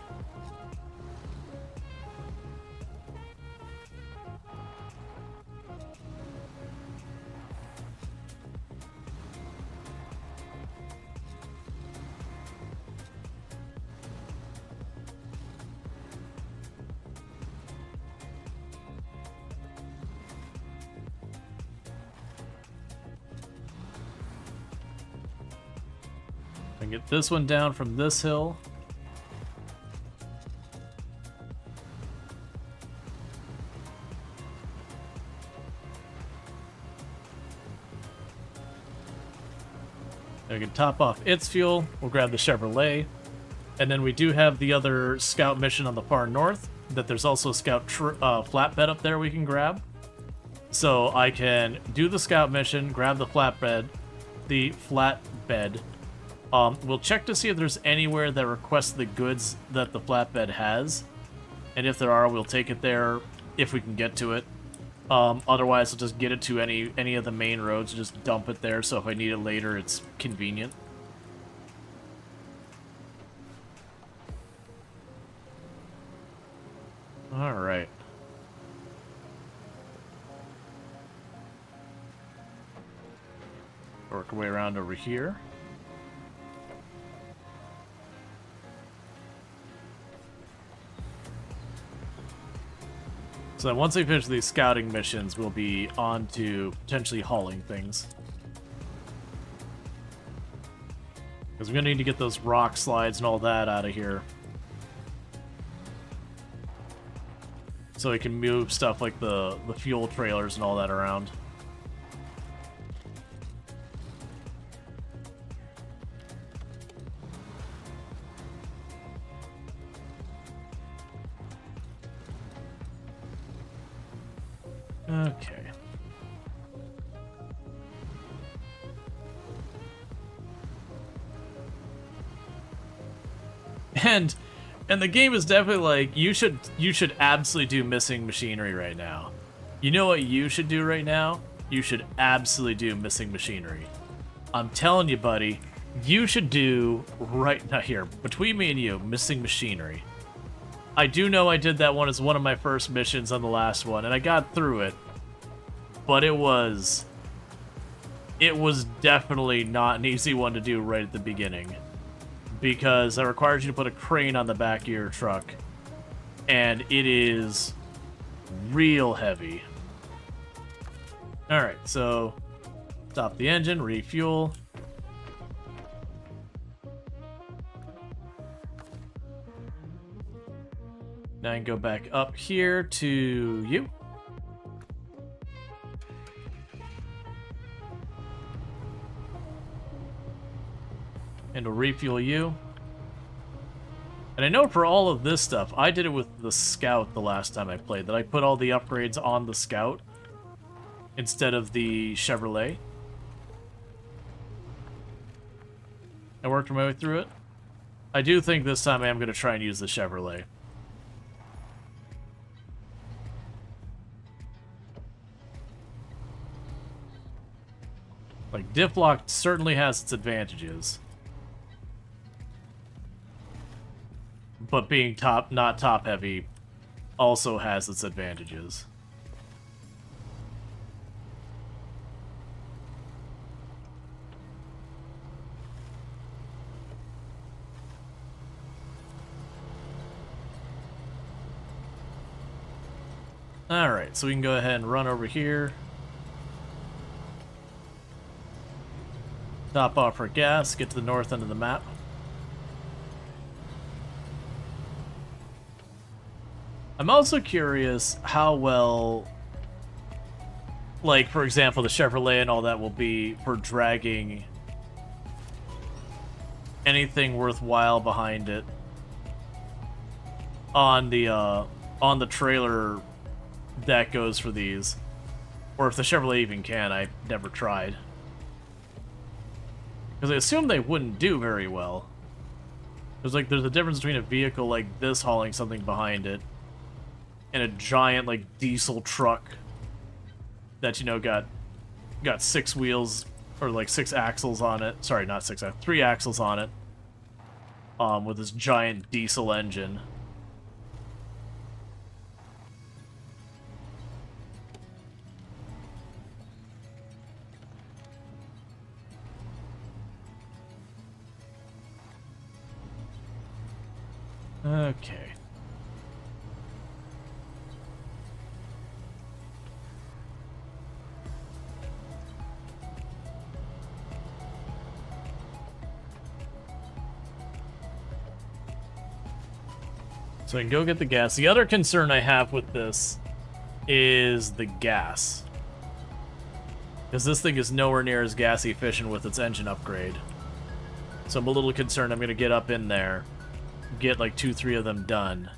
A: Get this one down from this hill. Then we can top off its fuel. We'll grab the Chevrolet. And then we do have the other scout mission on the far north, that there's also a scout flatbed up there we can grab. So I can do the scout mission, grab the flatbed. We'll check to see if there's anywhere that requests the goods that the flatbed has. And if there are, we'll take it there if we can get to it. Otherwise, we'll just get it to any of the main roads and just dump it there, so if I need it later, it's convenient. Alright. Work our way around over here. So then once we finish these scouting missions, we'll be on to potentially hauling things. Because we're going to need to get those rock slides and all that out of here. So we can move stuff like the fuel trailers and all that around. Okay. And the game is definitely like, you should absolutely do missing machinery right now. You know what you should do right now? You should absolutely do missing machinery. I'm telling you, buddy, you should do right now here, between me and you, missing machinery. I do know I did that one as one of my first missions on the last one, and I got through it. But it was definitely not an easy one to do right at the beginning. Because it requires you to put a crane on the back of your truck. And it is real heavy. Alright, so stop the engine, refuel. Now I can go back up here to you. And we'll refuel you. And I know for all of this stuff, I did it with the Scout the last time I played, that I put all the upgrades on the Scout instead of the Chevrolet. I worked my way through it. I do think this time I am going to try and use the Chevrolet. Like, diff lock certainly has its advantages. But being not top heavy also has its advantages. Alright, so we can go ahead and run over here. Top off our gas, get to the north end of the map. I'm also curious how well, like, for example, the Chevrolet and all that will be for dragging anything worthwhile behind it on the trailer that goes for these. Or if the Chevrolet even can, I never tried. Because I assume they wouldn't do very well. There's a difference between a vehicle like this hauling something behind it and a giant, like, diesel truck that, you know, got 6 wheels or like 6 axles on it. Sorry, not 6 axles, 3 axles on it. With this giant diesel engine. Okay. So I can go get the gas. The other concern I have with this is the gas. Because this thing is nowhere near as gas efficient with its engine upgrade. So I'm a little concerned I'm going to get up in there, get like 2-3 of them done,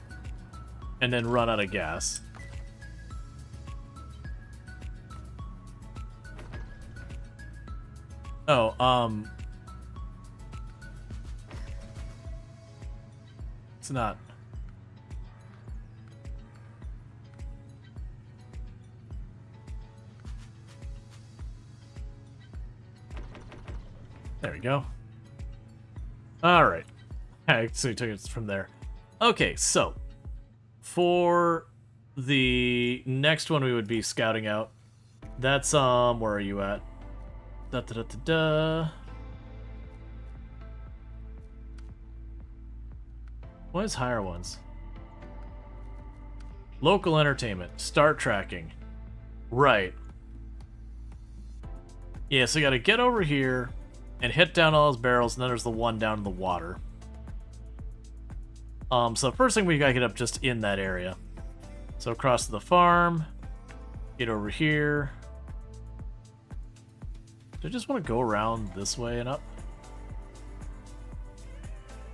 A: and then run out of gas. Oh, it's not. There we go. All right. So we took it from there. Okay, so for the next one we would be scouting out. That's where are you at? Da da da da da. What is higher ones? Local entertainment. Start tracking. Right. Yeah, so you gotta get over here and hit down all those barrels, and then there's the one down in the water. So first thing we gotta get up just in that area. So across to the farm, get over here. Do I just want to go around this way and up?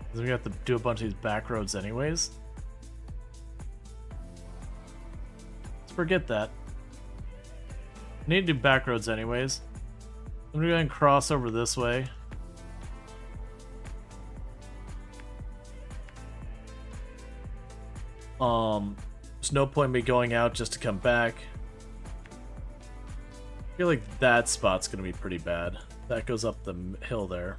A: Because we have to do a bunch of these back roads anyways. Let's forget that. I need to do back roads anyways. I'm gonna go ahead and cross over this way. There's no point in me going out just to come back. I feel like that spot's gonna be pretty bad. That goes up the hill there.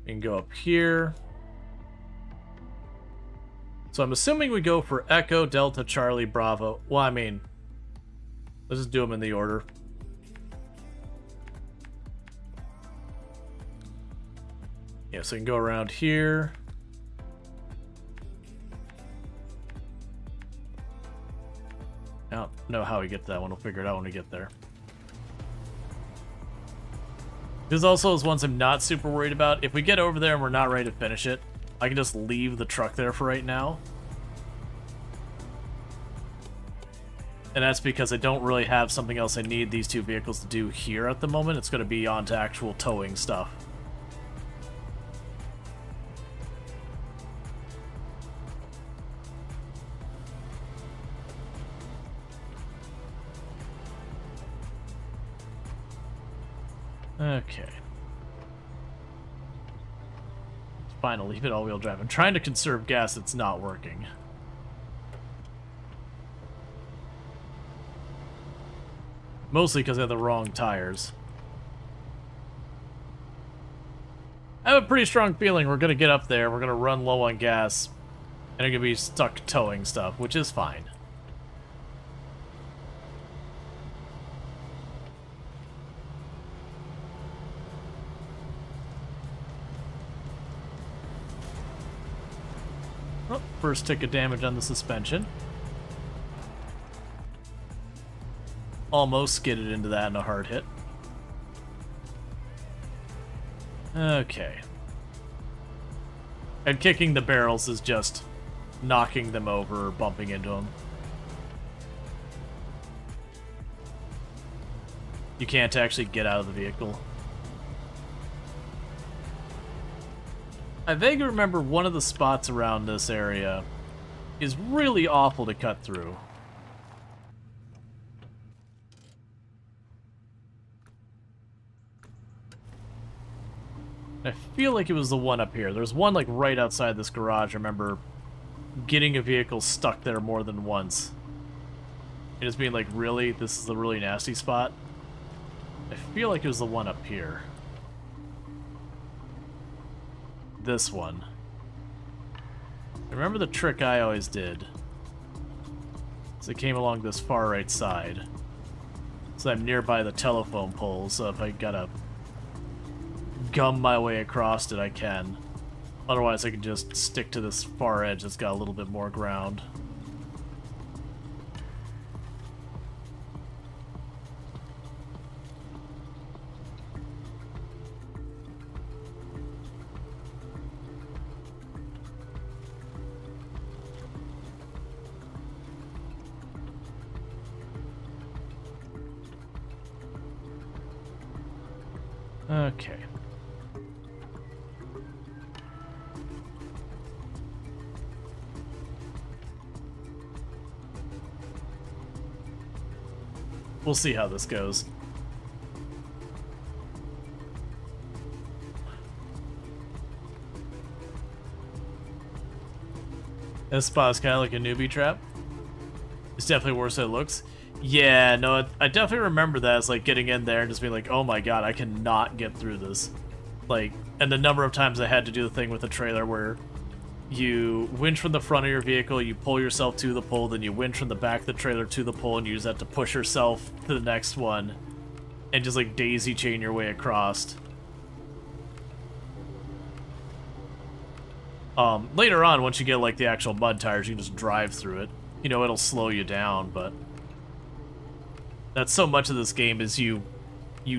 A: You can go up here. So I'm assuming we go for Echo, Delta, Charlie, Bravo. Well, I mean, let's just do them in the order. Yeah, so you can go around here. I don't know how we get to that one. We'll figure it out when we get there. This also is ones I'm not super worried about. If we get over there and we're not ready to finish it, I can just leave the truck there for right now. And that's because I don't really have something else I need these two vehicles to do here at the moment. It's going to be on to actual towing stuff. Okay. Fine, I'll leave it all-wheel drive. I'm trying to conserve gas, it's not working. Mostly because I have the wrong tires. I have a pretty strong feeling we're going to get up there, we're going to run low on gas, and I'm going to be stuck towing stuff, which is fine. Oh, first tick of damage on the suspension. Almost skidded into that in a hard hit. Okay. And kicking the barrels is just knocking them over or bumping into them. You can't actually get out of the vehicle. I vaguely remember one of the spots around this area is really awful to cut through. I feel like it was the one up here. There's one like right outside this garage, I remember getting a vehicle stuck there more than once. And just being like, really? This is a really nasty spot? I feel like it was the one up here. This one. Remember the trick I always did? So it came along this far right side. So I'm nearby the telephone pole, so if I gotta gum my way across it, I can. Otherwise, I can just stick to this far edge that's got a little bit more ground. Okay. We'll see how this goes. This spot is kind of like a newbie trap. It's definitely worse than it looks. Yeah, no, I definitely remember that as like getting in there and just being like, oh my god, I cannot get through this. Like, and the number of times I had to do the thing with the trailer where you winch from the front of your vehicle, you pull yourself to the pole, then you winch from the back of the trailer to the pole, and you use that to push yourself to the next one, and just like daisy chain your way across. Later on, once you get like the actual mud tires, you can just drive through it. You know, it'll slow you down, but that's so much of this game is you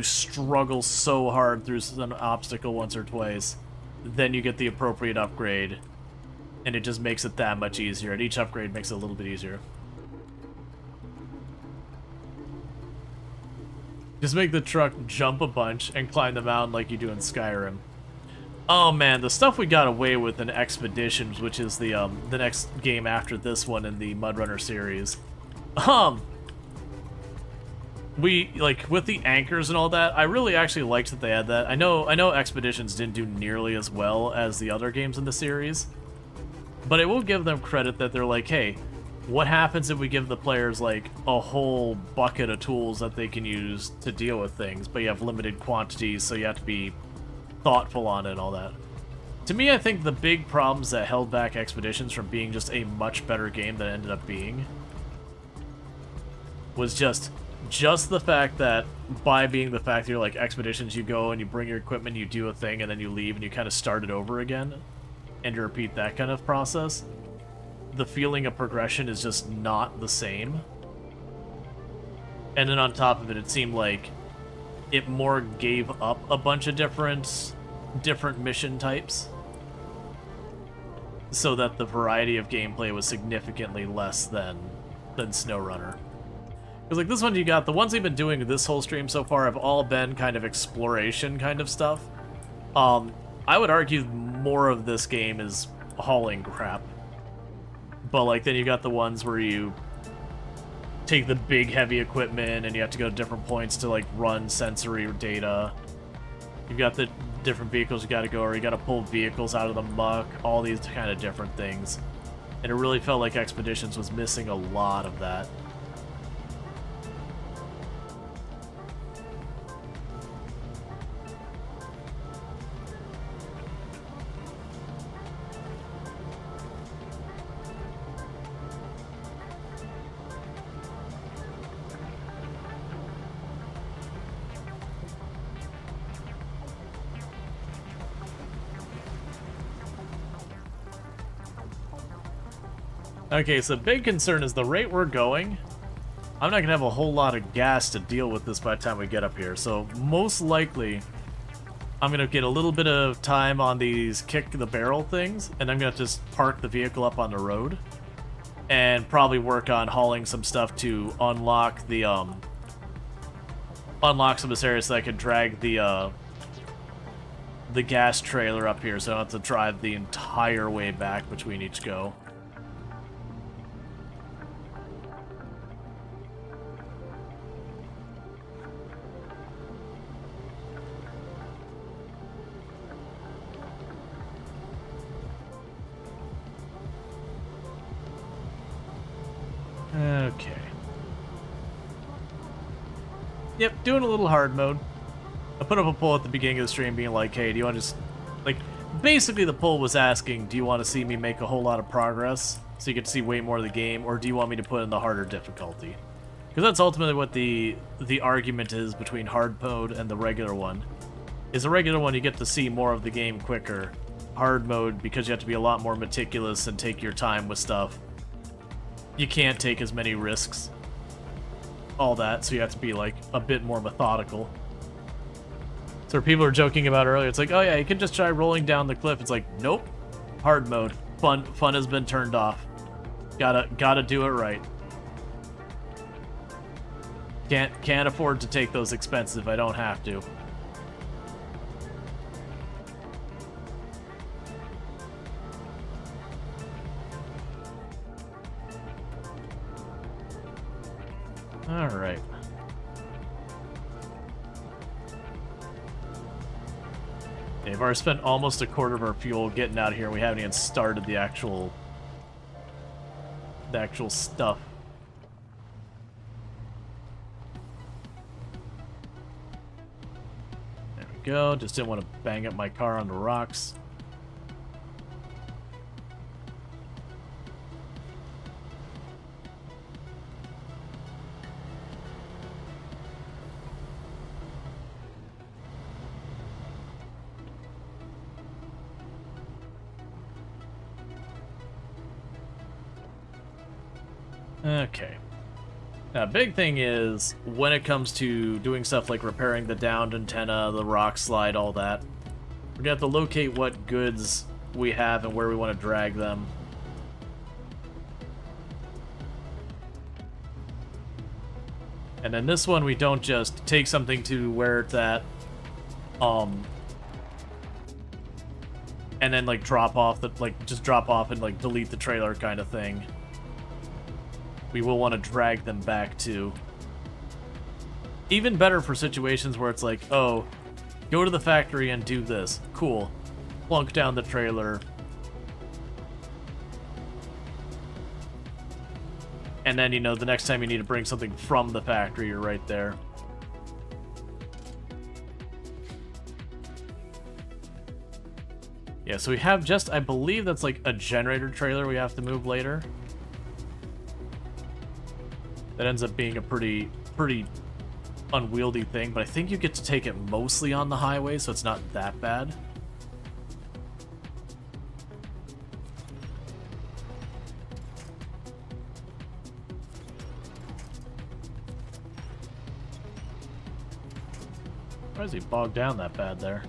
A: struggle so hard through an obstacle once or twice, then you get the appropriate upgrade, and it just makes it that much easier. And each upgrade makes it a little bit easier. Just make the truck jump a bunch and climb the mountain like you do in Skyrim. Oh man, the stuff we got away with in Expeditions, which is the next game after this one in the MudRunner series. We, like, with the anchors and all that, I really actually liked that they had that. I know Expeditions didn't do nearly as well as the other games in the series, but I will give them credit that they're like, hey, what happens if we give the players, like, a whole bucket of tools that they can use to deal with things, but you have limited quantities, so you have to be thoughtful on it and all that. To me, I think the big problems that held back Expeditions from being just a much better game than it ended up being was just the fact that by being the fact that you're like Expeditions, you go and you bring your equipment, you do a thing, and then you leave and you kind of start it over again, and you repeat that kind of process. The feeling of progression is just not the same. And then on top of it, it seemed like it more gave up a bunch of different mission types, so that the variety of gameplay was significantly less than SnowRunner. Because like this one, you got the ones we've been doing this whole stream so far have all been kind of exploration kind of stuff. I would argue more of this game is hauling crap. But like then you got the ones where you take the big heavy equipment and you have to go to different points to like run sensory data. You've got the different vehicles you gotta go, or you gotta pull vehicles out of the muck, all these kind of different things. And it really felt like Expeditions was missing a lot of that. Okay, so big concern is the rate we're going. I'm not gonna have a whole lot of gas to deal with this by the time we get up here, so most likely I'm gonna get a little bit of time on these kick the barrel things, and I'm gonna just park the vehicle up on the road and probably work on hauling some stuff to unlock the unlock some of this area so I can drag the gas trailer up here, so I don't have to drive the entire way back between each go. Okay. Yep, doing a little hard mode. I put up a poll at the beginning of the stream being like, hey, do you want to just... Like, basically the poll was asking, do you want to see me make a whole lot of progress so you get to see way more of the game, or do you want me to put in the harder difficulty? Because that's ultimately what the argument is between hard mode and the regular one. Is the regular one you get to see more of the game quicker. Hard mode, because you have to be a lot more meticulous and take your time with stuff. You can't take as many risks. All that, so you have to be like a bit more methodical. So people were joking about earlier, it's like, oh yeah, you can just try rolling down the cliff. It's like, nope. Hard mode. Fun has been turned off. Gotta do it right. Can't afford to take those expenses if I don't have to. Alright. They've already spent almost a quarter of our fuel getting out of here, and we haven't even started the actual stuff. There we go. Just didn't want to bang up my car on the rocks. Okay. Now, big thing is, when it comes to doing stuff like repairing the downed antenna, the rock slide, all that, we're gonna have to locate what goods we have and where we want to drag them. And then this one, we don't just take something to where it's at, and then like drop off and like delete the trailer kind of thing. We will want to drag them back too. Even better for situations where it's like, oh, go to the factory and do this. Cool. Plunk down the trailer. And then, you know, the next time you need to bring something from the factory, you're right there. Yeah, so we have just, I believe that's like a generator trailer we have to move later. That ends up being a pretty unwieldy thing, but I think you get to take it mostly on the highway, so it's not that bad. Why is he bogged down that bad there?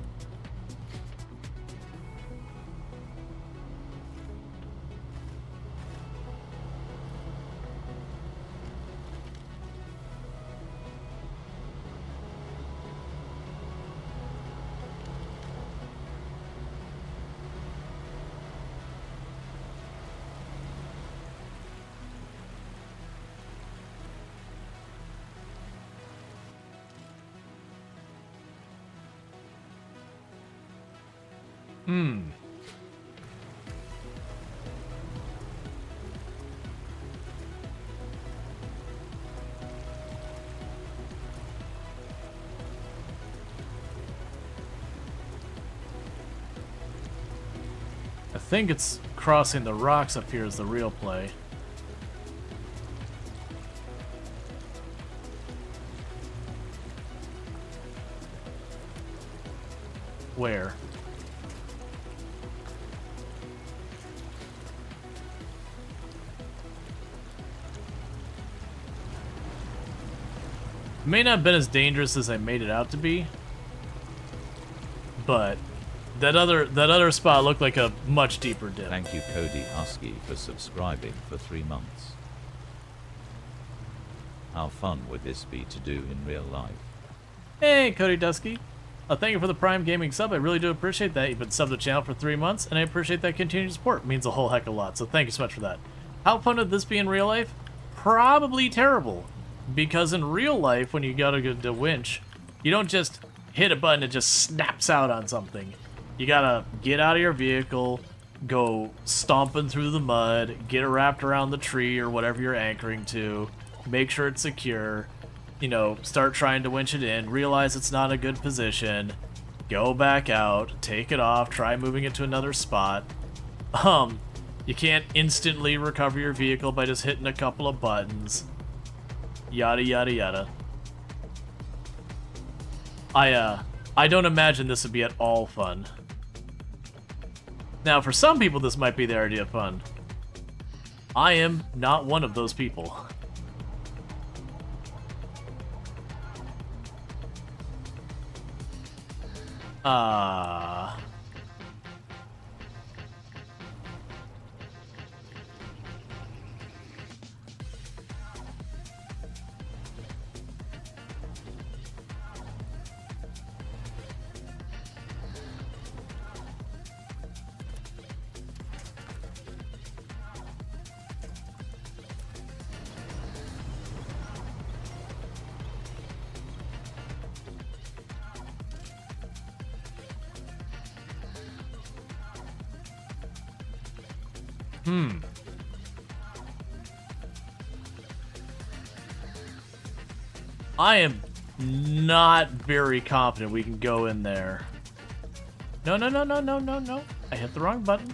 A: I think it's crossing the rocks up here is the real play. Where? It may not have been as dangerous as I made it out to be, but that other spot looked like a much deeper dip.
G: Thank you, Cody Husky, for subscribing for 3 months. How fun would this be to do in real life?
A: Hey, Cody Dusky. Thank you for the Prime Gaming sub. I really do appreciate that. You've been subbed the channel for 3 months, and I appreciate that continued support. It means a whole heck of a lot, so thank you so much for that. How fun would this be in real life? Probably terrible. Because in real life, when you gotta go to winch, you don't just hit a button and it just snaps out on something. You gotta get out of your vehicle, go stomping through the mud, get it wrapped around the tree or whatever you're anchoring to, make sure it's secure, you know, start trying to winch it in, realize it's not a good position, go back out, take it off, try moving it to another spot. You can't instantly recover your vehicle by just hitting a couple of buttons. Yada yada yada. I don't imagine this would be at all fun. Now, for some people, this might be their idea of fun. I am not one of those people. I am not very confident we can go in there. No, no, no, no, no, no, no. I hit the wrong button.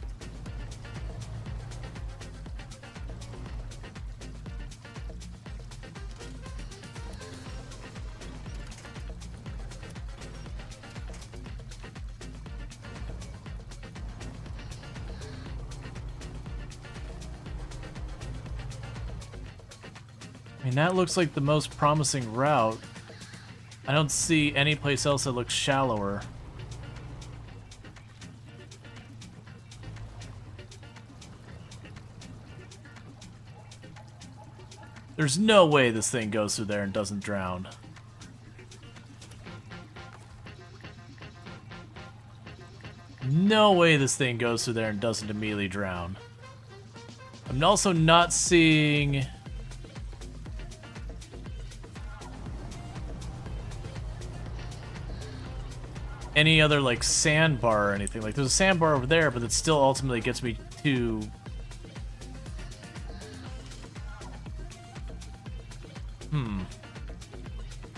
A: I mean, that looks like the most promising route. I don't see any place else that looks shallower. There's no way this thing goes through there and doesn't drown. No way this thing goes through there and doesn't immediately drown. I'm also not seeing... any other, like, sandbar or anything. Like, there's a sandbar over there, but it still ultimately gets me to...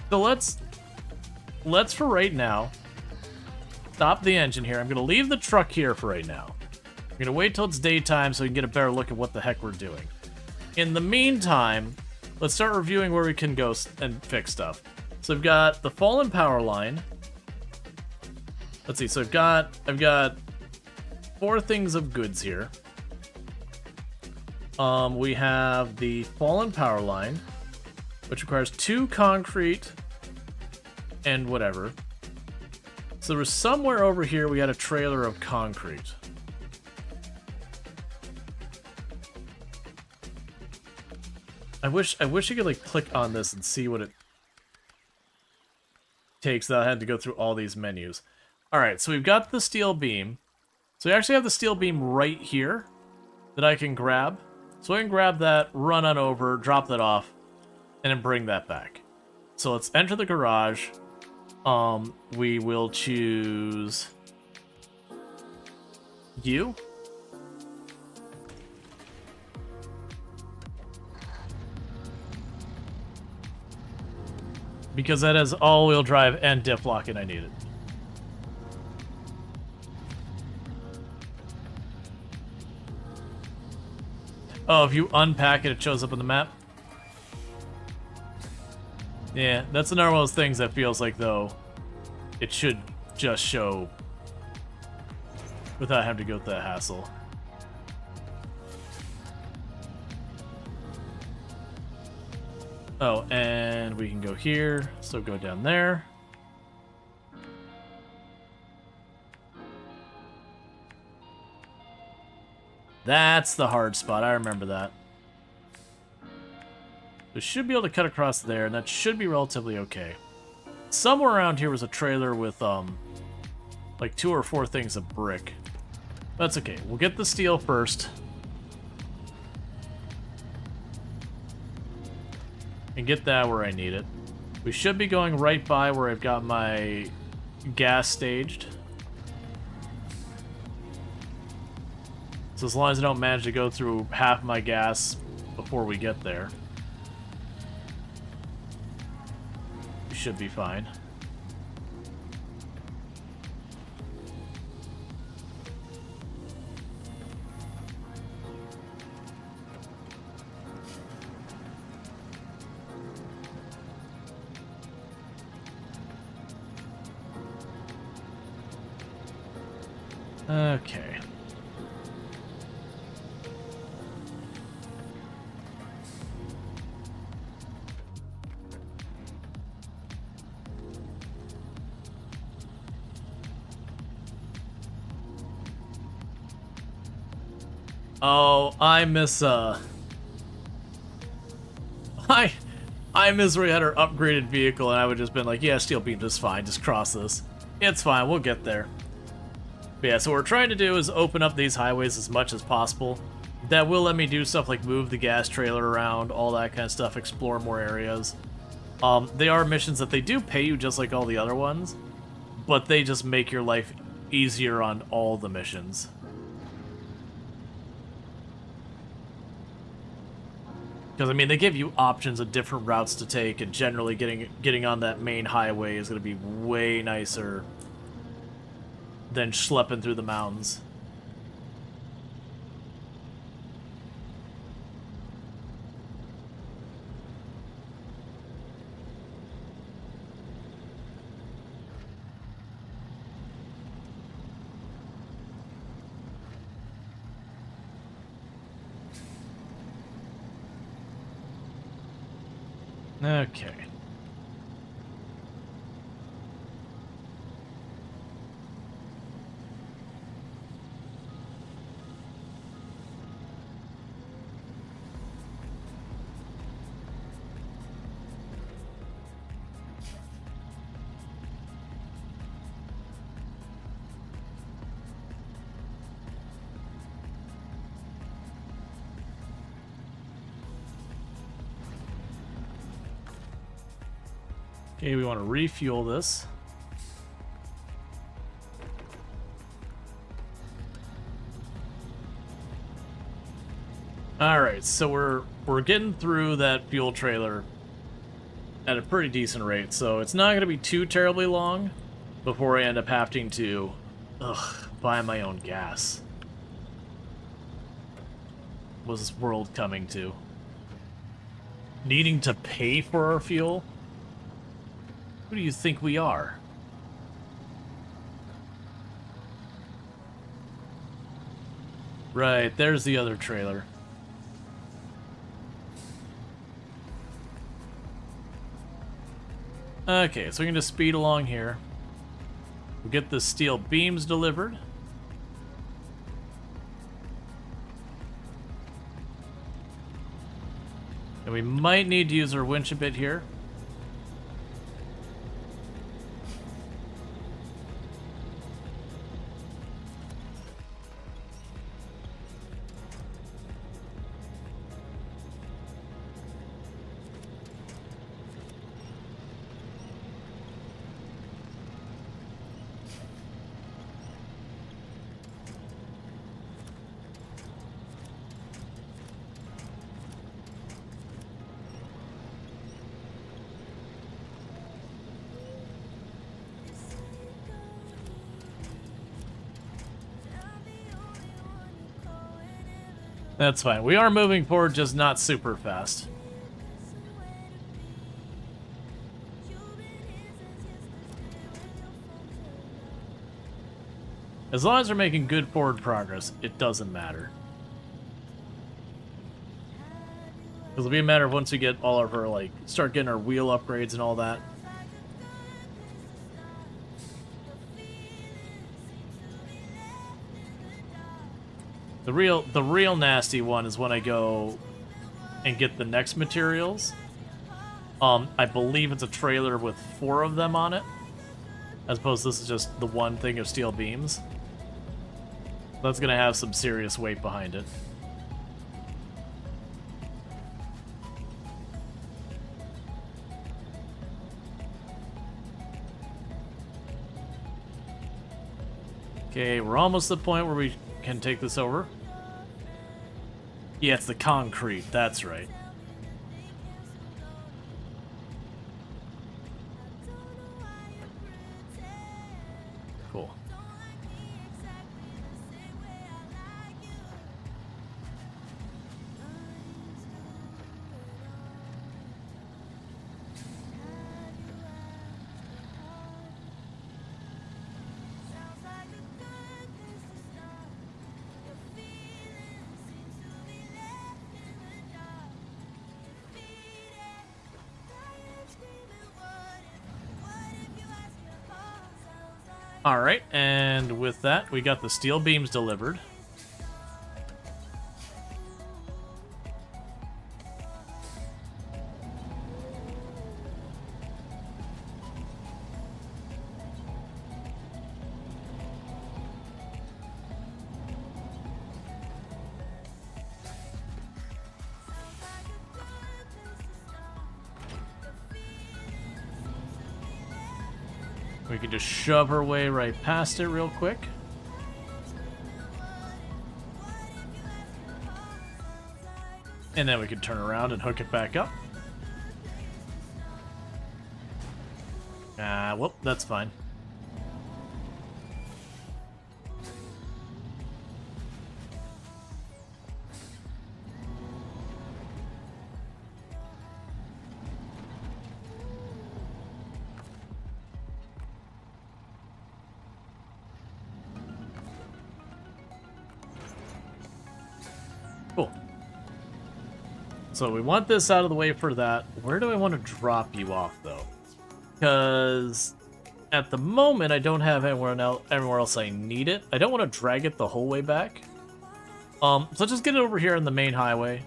A: So let's for right now stop the engine here. I'm gonna leave the truck here for right now. I'm gonna wait till it's daytime so we can get a better look at what the heck we're doing. In the meantime, let's start reviewing where we can go and fix stuff. So I've got the fallen power line. Let's see, so I've got 4 things of goods here. We have the fallen power line, which requires 2 concrete and whatever. So there was somewhere over here we had a trailer of concrete. I wish you could, like, click on this and see what it takes without having to go through all these menus. Alright, so we've got the steel beam. So we actually have the steel beam right here that I can grab. So I can grab that, run on over, drop that off, and then bring that back. So let's enter the garage. We will choose you. Because that has all-wheel drive and diff lock and I need it. Oh, if you unpack it, it shows up on the map? Yeah, that's another one of those things that feels like, though, it should just show without having to go through that hassle. Oh, and we can go here, so go down there. That's the hard spot, I remember that. We should be able to cut across there, and that should be relatively okay. Somewhere around here was a trailer with, like 2 or 4 things of brick. That's okay, we'll get the steel first. And get that where I need it. We should be going right by where I've got my gas staged. So as long as I don't manage to go through half my gas before we get there, we should be fine. Okay. Oh, I miss I miss where we had our upgraded vehicle and I would just been like, yeah, steel beam is fine, just cross this. It's fine, we'll get there. But yeah, so what we're trying to do is open up these highways as much as possible. That will let me do stuff like move the gas trailer around, all that kind of stuff, explore more areas. They are missions that they do pay you just like all the other ones, but they just make your life easier on all the missions. Because, I mean, they give you options of different routes to take, and generally getting on that main highway is going to be way nicer than schlepping through the mountains. Okay. Okay, we want to refuel this. Alright, so we're getting through that fuel trailer at a pretty decent rate, so it's not going to be too terribly long before I end up having to buy my own gas. What's this world coming to? Needing to pay for our fuel? Who do you think we are? Right, there's the other trailer. Okay, so we're gonna speed along here. We'll get the steel beams delivered. And we might need to use our winch a bit here. That's fine. We are moving forward, just not super fast. As long as we're making good forward progress, it doesn't matter. It'll be a matter of once we get all of our, like, start getting our wheel upgrades and all that. The real nasty one is when I go and get the next materials. I believe it's a trailer with 4 of them on it, as opposed to this is just the one thing of steel beams. That's gonna have some serious weight behind it. Okay, we're almost to the point where we can take this over. Yeah, it's the concrete. That's right. Cool. All right, and with that, we got the steel beams delivered. We can just shove our way right past it real quick. And then we can turn around and hook it back up. Whoop, that's fine. Cool. So we want this out of the way for that. Where do I want to drop you off, though? Because at the moment, I don't have anywhere else I need it. I don't want to drag it the whole way back. So just get it over here on the main highway.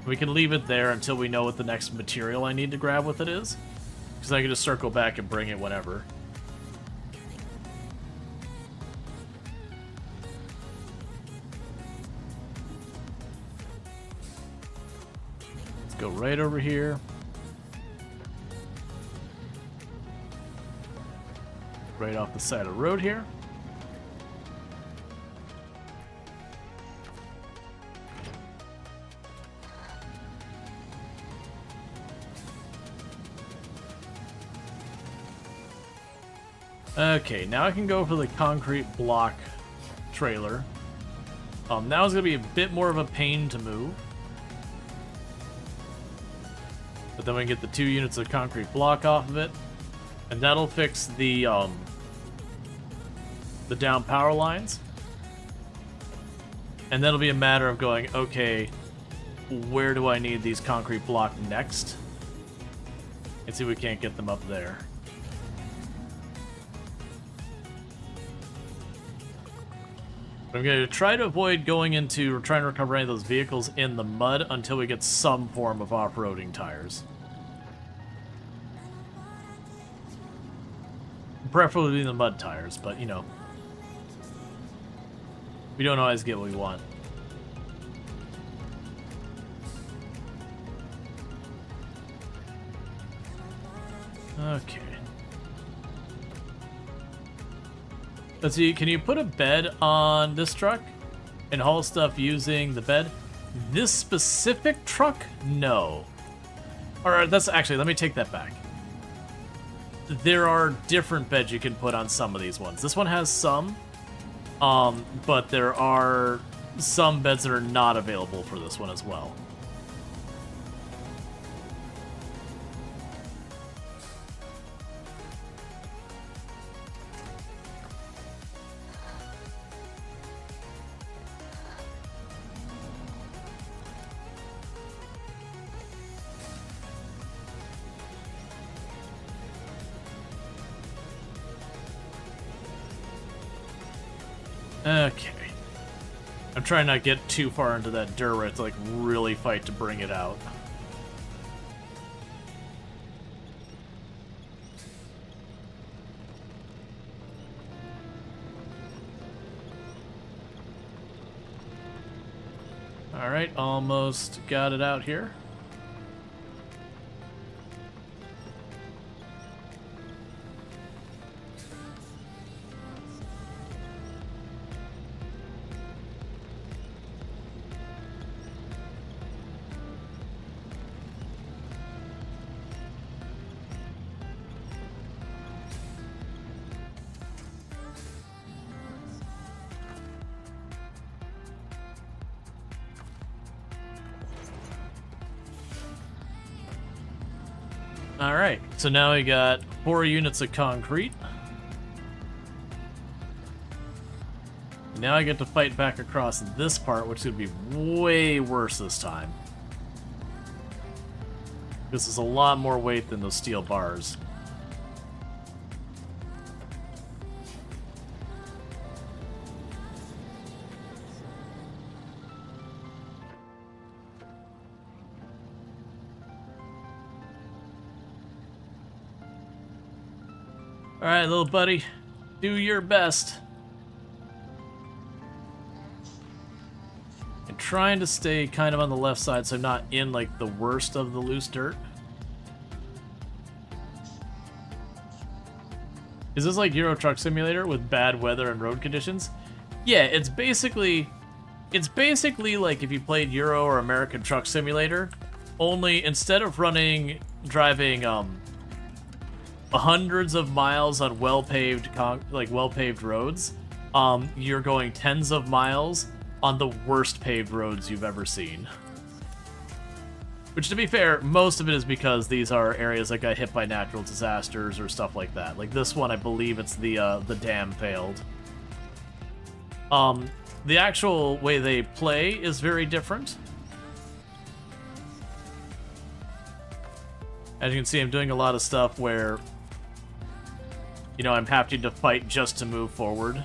A: We can leave it there until we know what the next material I need to grab with it is. Because I can just circle back and bring it whenever. Go right over here. Right off the side of the road here. Okay, now I can go for the concrete block trailer. Now it's gonna be a bit more of a pain to move. But then we can get the 2 units of concrete block off of it, and that'll fix the down power lines. And then it'll be a matter of going, okay, where do I need these concrete block next? And see if we can't get them up there. But I'm going to try to avoid going into or trying to recover any of those vehicles in the mud until we get some form of off-roading tires. Preferably the mud tires, but you know, we don't always get what we want. Okay. Let's see, can you put a bed on this truck and haul stuff using the bed? This specific truck? No. Alright, that's actually, let me take that back. There are different beds you can put on some of these ones. This one has some, but there are some beds that are not available for this one as well. Okay. I'm trying not to get too far into that dirt where I have to like really fight to bring it out. Alright, almost got it out here. Alright, so now we got 4 units of concrete. Now I get to fight back across this part, which is going to be way worse this time. This is a lot more weight than those steel bars. Alright, little buddy. Do your best. And trying to stay kind of on the left side so I'm not in, like, the worst of the loose dirt. Is this like Euro Truck Simulator with bad weather and road conditions? Yeah, it's basically like if you played Euro or American Truck Simulator, only instead of driving hundreds of miles on well-paved roads, you're going tens of miles on the worst paved roads you've ever seen. Which, to be fair, most of it is because these are areas that got hit by natural disasters or stuff like that. Like this one, I believe it's the dam failed. The actual way they play is very different. As you can see, I'm doing a lot of stuff where, you know, I'm having to fight just to move forward.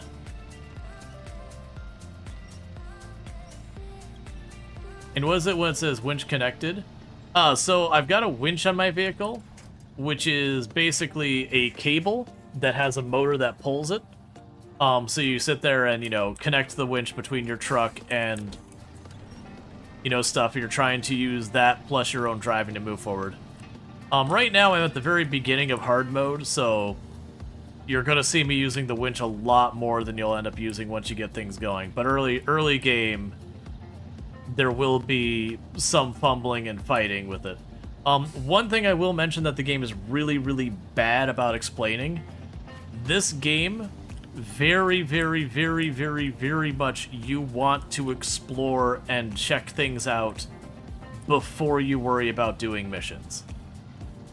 A: And what is it when it says winch connected? So I've got a winch on my vehicle, which is basically a cable that has a motor that pulls it. So you sit there and, you know, connect the winch between your truck and, you know, stuff. You're trying to use that plus your own driving to move forward. Right now I'm at the very beginning of hard mode, so you're going to see me using the winch a lot more than you'll end up using once you get things going. But early game, there will be some fumbling and fighting with it. One thing I will mention that the game is really, really bad about explaining. This game, very, very, very, very, very much you want to explore and check things out before you worry about doing missions.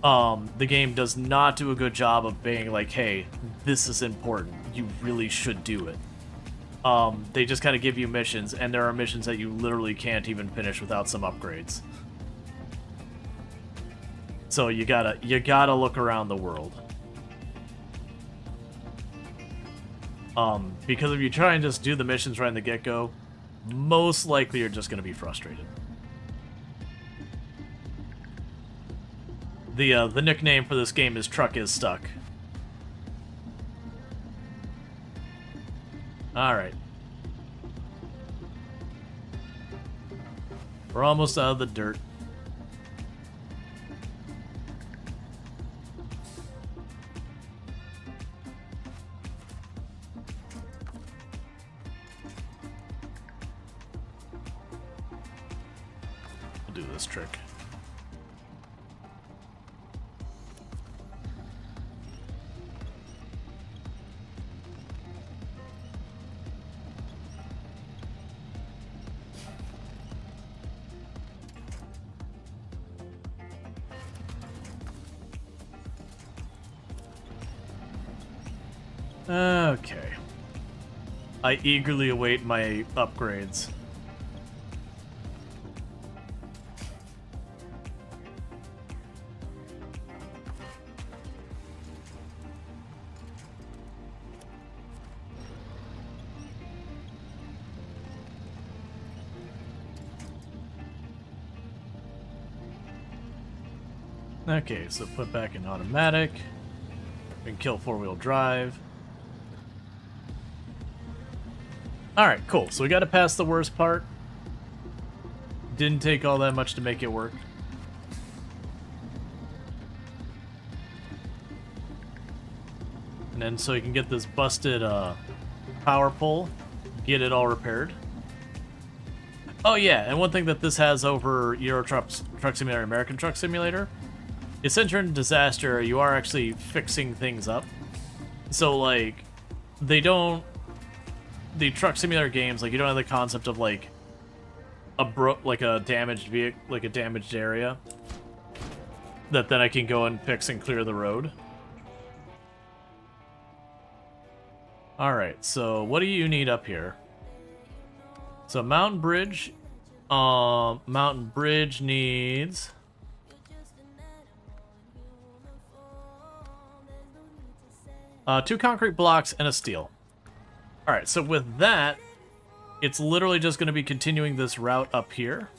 A: The game does not do a good job of being like, hey, this is important. You really should do it. They just kind of give you missions, and there are missions that you literally can't even finish without some upgrades. So you gotta look around the world. Because if you try and just do the missions right in the get-go, most likely you're just gonna be frustrated. The nickname for this game is Truck is Stuck. Alright. We're almost out of the dirt. We'll do this trick. Okay. I eagerly await my upgrades. Okay, so put back in automatic. We can kill four-wheel drive. Alright, cool. So we got to pass the worst part. Didn't take all that much to make it work. And then so you can get this busted power pole, get it all repaired. Oh yeah, and one thing that this has over Euro Truck Simulator, American Truck Simulator, is since you're in a disaster, you are actually fixing things up. So like, the Truck Simulator games, like, you don't have the concept of like a damaged vehicle, like a damaged area. that then I can go and fix and clear the road. Alright, so what do you need up here? So Mountain Bridge. Mountain Bridge needs... two concrete blocks and a steel. Alright, so with that, it's literally just going to be continuing this route up here.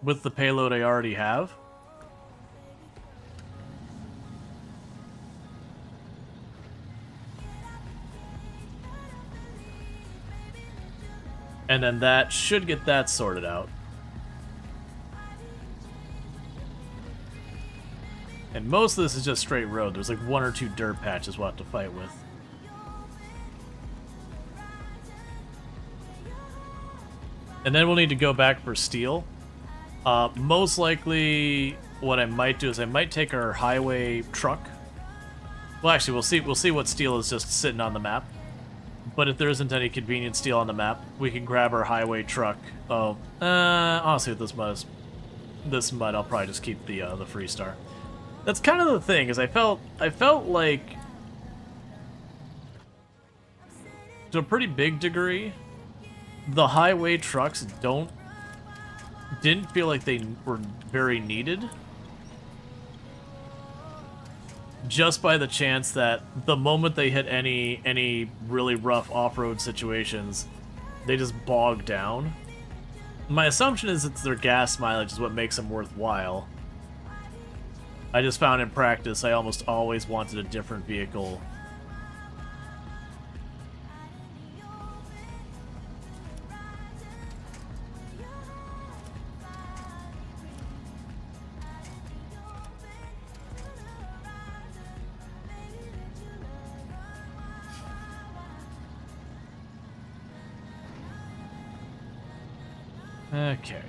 A: With the payload I already have. And then that should get that sorted out. And most of this is just straight road. There's like one or two dirt patches we'll have to fight with. And then we'll need to go back for steel. Most likely, what I might do is I might take our highway truck. Well, actually, we'll see what steel is just sitting on the map. But if there isn't any convenient steel on the map, we can grab our highway truck. Oh, honestly, with this mud, I'll probably just keep the free star. That's kind of the thing, is I felt like, to a pretty big degree, the highway trucks didn't feel like they were very needed. Just by the chance that the moment they hit any really rough off-road situations, they just bog down. My assumption is it's their gas mileage is what makes them worthwhile. I just found in practice I almost always wanted a different vehicle. Okay.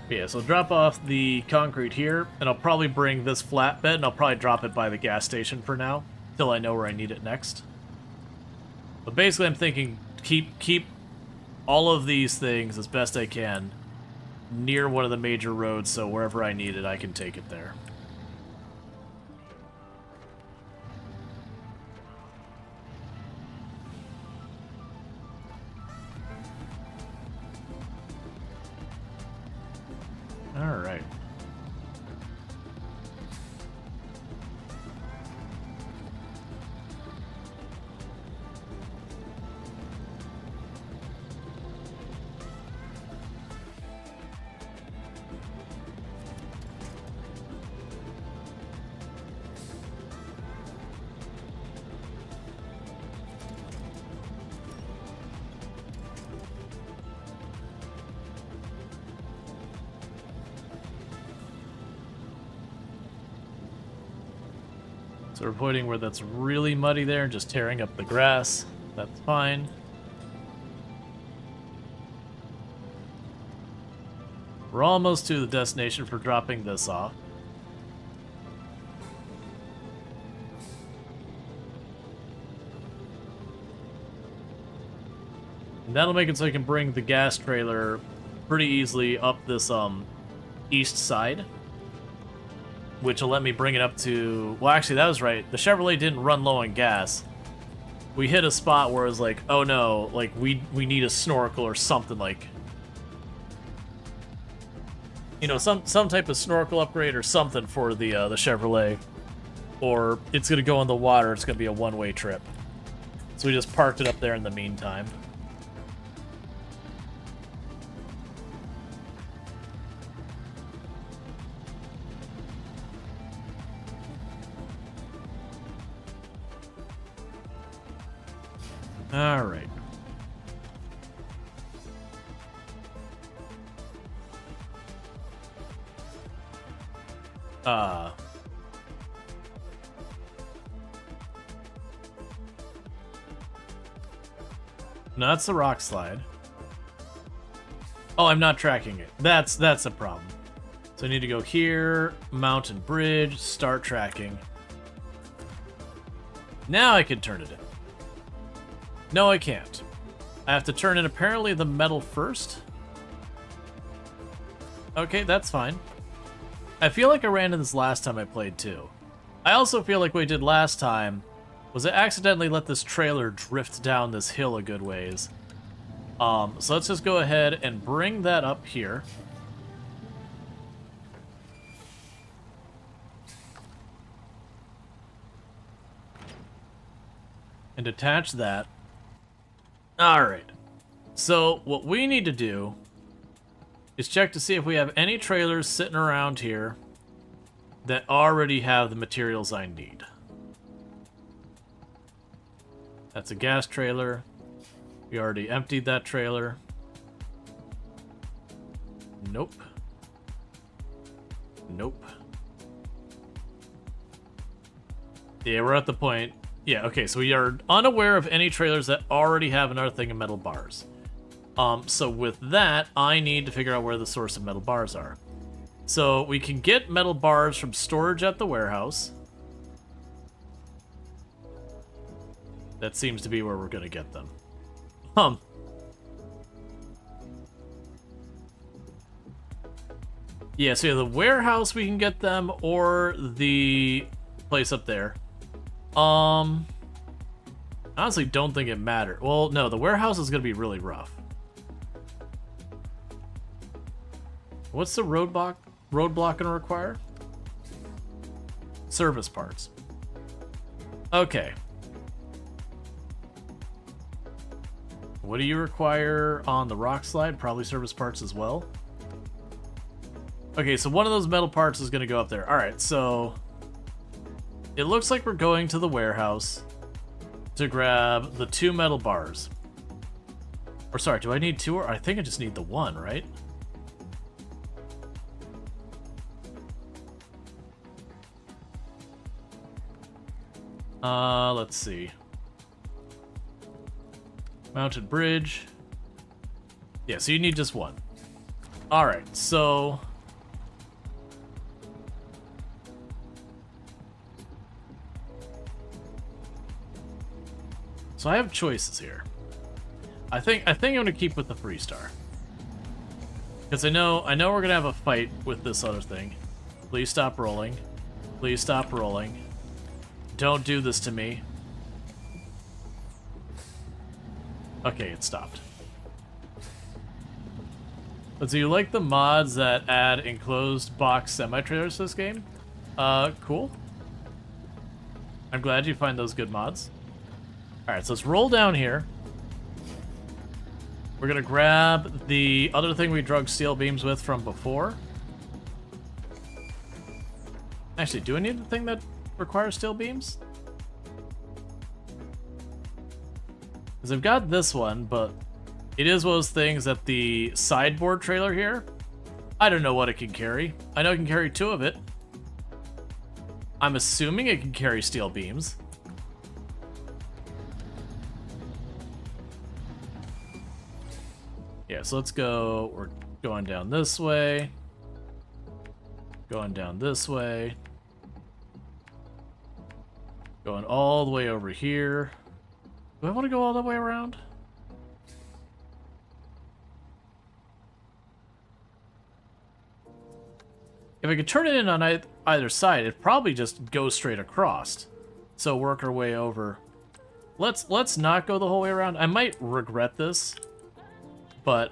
A: Yeah, so drop off the concrete here, and I'll probably bring this flatbed, and I'll probably drop it by the gas station for now, till I know where I need it next. But basically I'm thinking keep all of these things as best I can near one of the major roads, so wherever I need it, I can take it there. All right. So we're pointing where that's really muddy there and just tearing up the grass. That's fine. We're almost to the destination for dropping this off. And that'll make it so I can bring the gas trailer pretty easily up this east side. Which will let me bring it up to... Well, actually, that was right. The Chevrolet didn't run low on gas. We hit a spot where it was like, oh no, like, we need a snorkel or something, like... You know, some type of snorkel upgrade or something for the Chevrolet. Or it's going to go in the water, it's going to be a one-way trip. So we just parked it up there in the meantime. All right. No, that's the rock slide. Oh, I'm not tracking it. That's a problem. So I need to go here, Mountain Bridge, start tracking. Now I can turn it in. No, I can't. I have to turn in apparently the metal first. Okay, that's fine. I feel like I ran into this last time I played too. I also feel like what we did last time was I accidentally let this trailer drift down this hill a good ways. So let's just go ahead and bring that up here. And detach that. Alright. So what we need to do is check to see if we have any trailers sitting around here that already have the materials I need. That's a gas trailer. We already emptied that trailer. Nope. Nope. Yeah, we're at the point. Yeah, okay, so we are unaware of any trailers that already have another thing of metal bars. So with that, I need to figure out where the source of metal bars are. So we can get metal bars from storage at the warehouse. That seems to be where we're gonna get them. Yeah, so the warehouse we can get them, or the place up there. Honestly, don't think it matters. Well, no, the warehouse is gonna be really rough. What's the roadblock gonna require? Service parts. Okay. What do you require on the rock slide? Probably service parts as well. Okay, so one of those metal parts is gonna go up there. Alright, so it looks like we're going to the warehouse to grab the 2 metal bars. Or sorry, do I need 2? Or I think I just need the 1, right? Let's see. Mounted bridge. Yeah, so you need just 1. Alright, so I have choices here. I think I'm gonna keep with the Freestar. Because I know we're gonna have a fight with this other thing. Please stop rolling. Please stop rolling. Don't do this to me. Okay, it stopped. But do you like the mods that add enclosed box semi-trailers to this game? Cool. I'm glad you find those good mods. Alright, so let's roll down here. We're gonna grab the other thing we drug steel beams with from before. Actually, do I need the thing that requires steel beams? Because I've got this one, but it is one of those things that the sideboard trailer here, I don't know what it can carry. I know it can carry 2 of it. I'm assuming it can carry steel beams. Yeah, so let's go. We're going down this way. Going down this way. Going all the way over here. Do I want to go all the way around? If I could turn it in on either side, it'd probably just go straight across. So work our way over. Let's not go the whole way around. I might regret this, but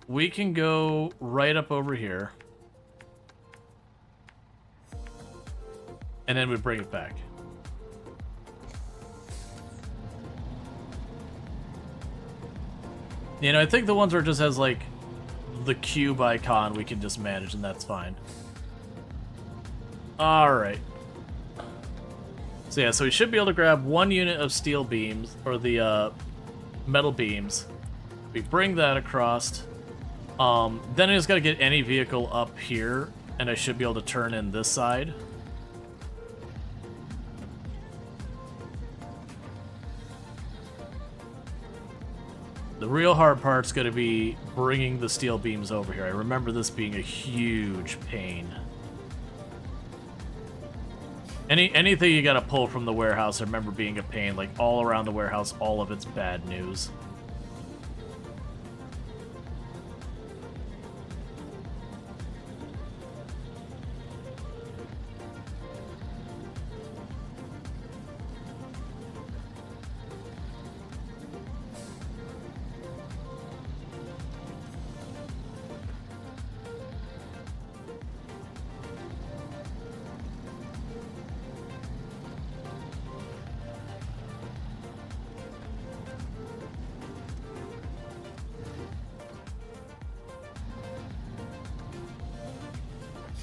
A: we can go right up over here. And then we bring it back. You know, I think the ones where it just has, like, the cube icon we can just manage, and that's fine. Alright. So yeah, so we should be able to grab 1 unit of steel beams, or the metal beams. We bring that across. Then I just gotta get any vehicle up here, and I should be able to turn in this side. The real hard part's gonna be bringing the steel beams over here. I remember this being a huge pain. Anything you gotta pull from the warehouse, I remember being a pain. Like, all around the warehouse, all of it's bad news.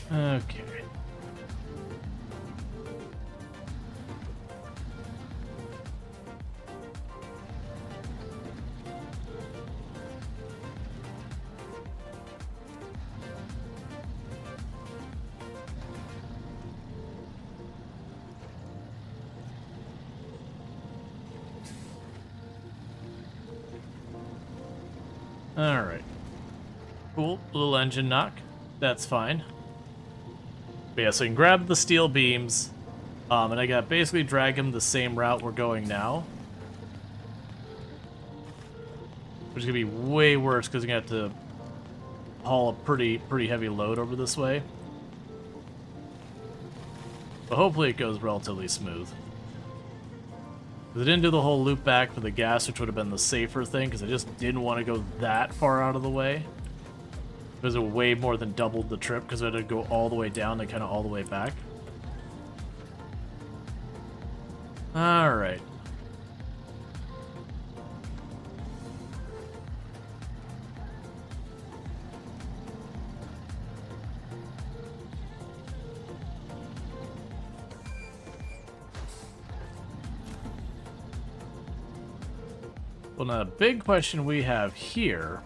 A: Okay. All right. Cool. Little engine knock. That's fine. But yeah, so you can grab the steel beams, and I got basically drag him the same route we're going now. Which is gonna be way worse because you're gonna have to haul a pretty heavy load over this way. But hopefully it goes relatively smooth. Because I didn't do the whole loop back for the gas, which would have been the safer thing, because I just didn't want to go that far out of the way. Because it way more than doubled the trip, because I had to go all the way down and kind of all the way back. Alright. Well, now the big question we have here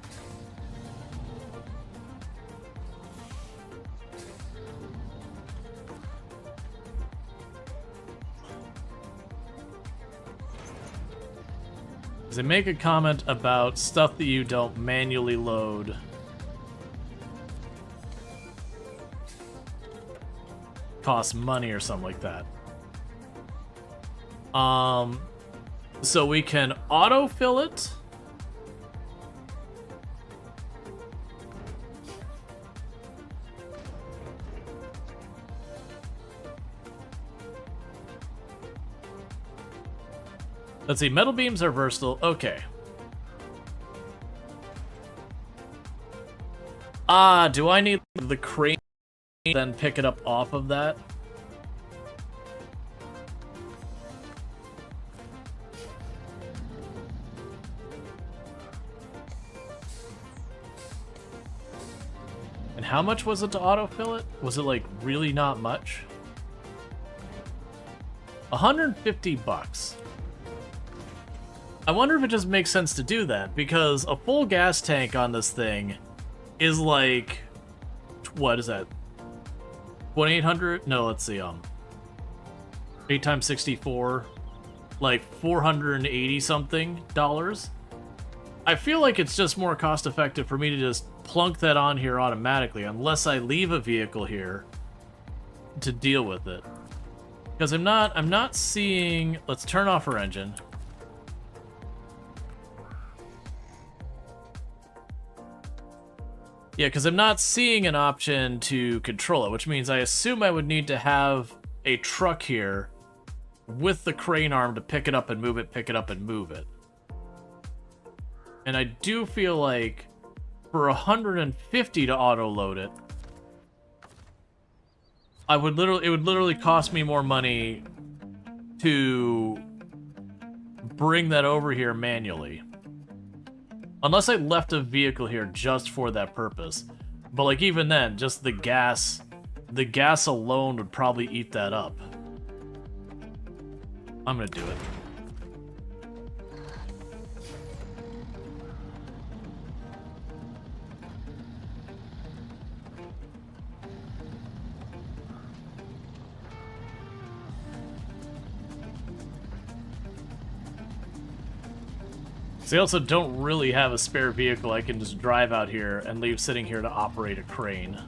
A: is they make a comment about stuff that you don't manually load. Costs money or something like that. So we can autofill it. Let's see, metal beams are versatile. Okay. Do I need the crane then pick it up off of that? And how much was it to autofill it? Was it like really not much? 150 bucks. I wonder if it just makes sense to do that, because a full gas tank on this thing is like, what is that? 2,800? No, let's see, 8 times 64, like 480 something dollars. I feel like it's just more cost effective for me to just plunk that on here automatically, unless I leave a vehicle here to deal with it. Because I'm not seeing, let's turn off our engine. Yeah, because I'm not seeing an option to control it, which means I assume I would need to have a truck here with the crane arm to pick it up and move it, pick it up and move it. And I do feel like for 150 to auto load it, it would literally cost me more money to bring that over here manually. Unless I left a vehicle here just for that purpose. But like even then, just the gas alone would probably eat that up. I'm gonna do it. So I also don't really have a spare vehicle I can just drive out here and leave sitting here to operate a crane.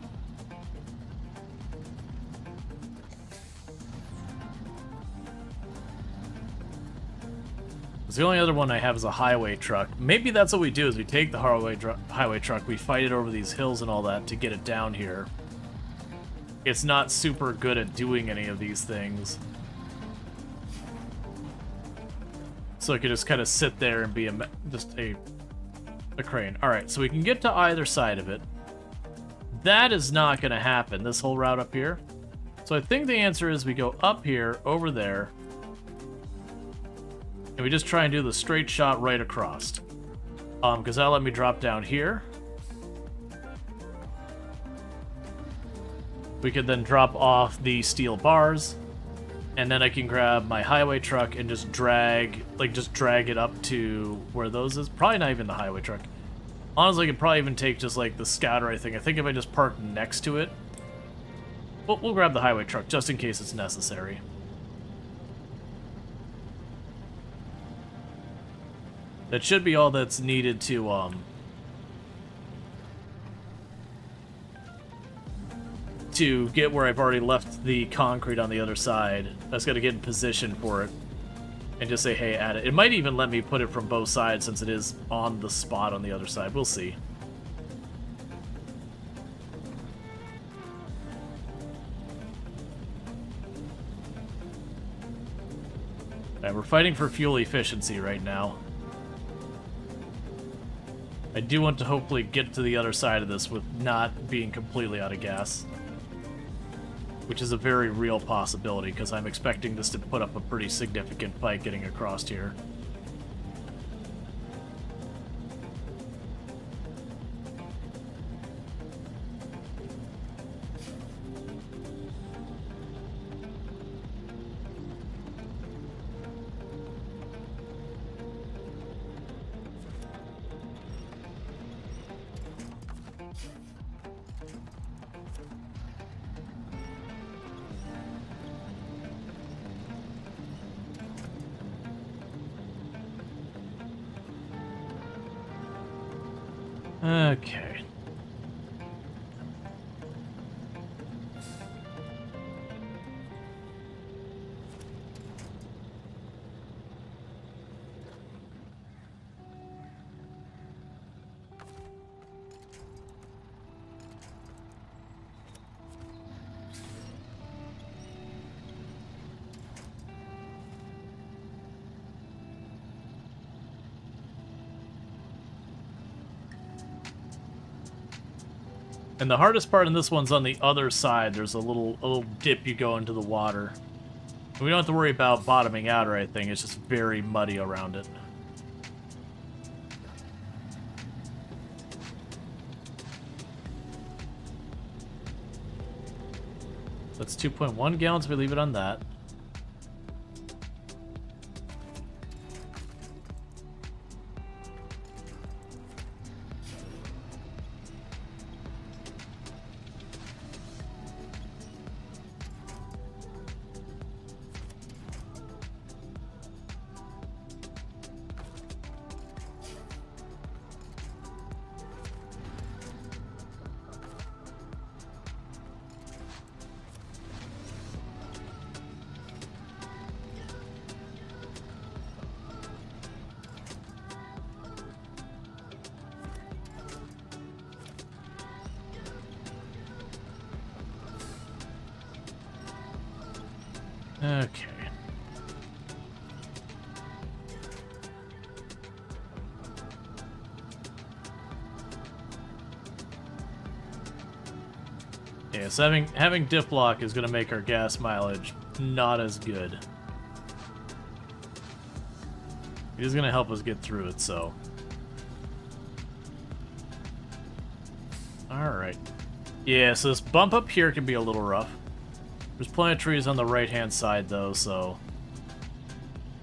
A: 'Cause the only other one I have is a highway truck. Maybe that's what we do, is we take the highway truck, we fight it over these hills and all that to get it down here. It's not super good at doing any of these things. So it could just kind of sit there and be just a crane. Alright, so we can get to either side of it. That is not going to happen, this whole route up here. So I think the answer is we go up here, over there, and we just try and do the straight shot right across. Because that'll let me drop down here. We could then drop off the steel bars, and then I can grab my highway truck and just drag it up to where those is. Probably not even the highway truck. Honestly, I could probably even take just like the scout or anything. I think if I just park next to it, we'll grab the highway truck just in case it's necessary. That should be all that's needed to get where I've already left the concrete on the other side. I just got to get in position for it and just say, hey, add it. It might even let me put it from both sides since it is on the spot on the other side. We'll see. Alright, we're fighting for fuel efficiency right now. I do want to hopefully get to the other side of this with not being completely out of gas. Which is a very real possibility, because I'm expecting this to put up a pretty significant fight getting across here. Okay. And the hardest part in this one's on the other side. There's a little dip you go into the water. We don't have to worry about bottoming out or anything. It's just very muddy around it. That's 2.1 gallons. We leave it on that. Okay. Yeah, so having diff lock is going to make our gas mileage not as good. It is going to help us get through it, so. Alright. Yeah, so this bump up here can be a little rough. There's plenty of trees on the right-hand side, though, so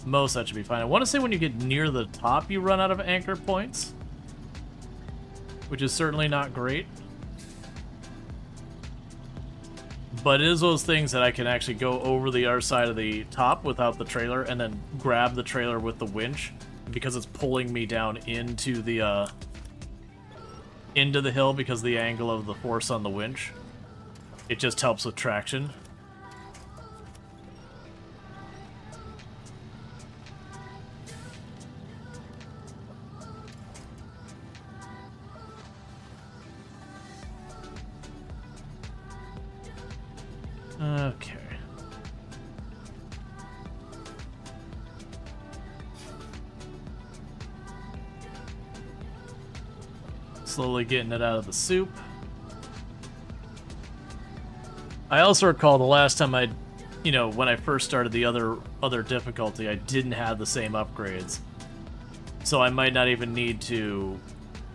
A: most that should be fine. I want to say when you get near the top, you run out of anchor points, which is certainly not great. But it is those things that I can actually go over the other side of the top without the trailer and then grab the trailer with the winch, because it's pulling me down into the hill because of the angle of the force on the winch. It just helps with traction. Slowly getting it out of the soup. I also recall the last time when I first started the other difficulty, I didn't have the same upgrades. So I might not even need to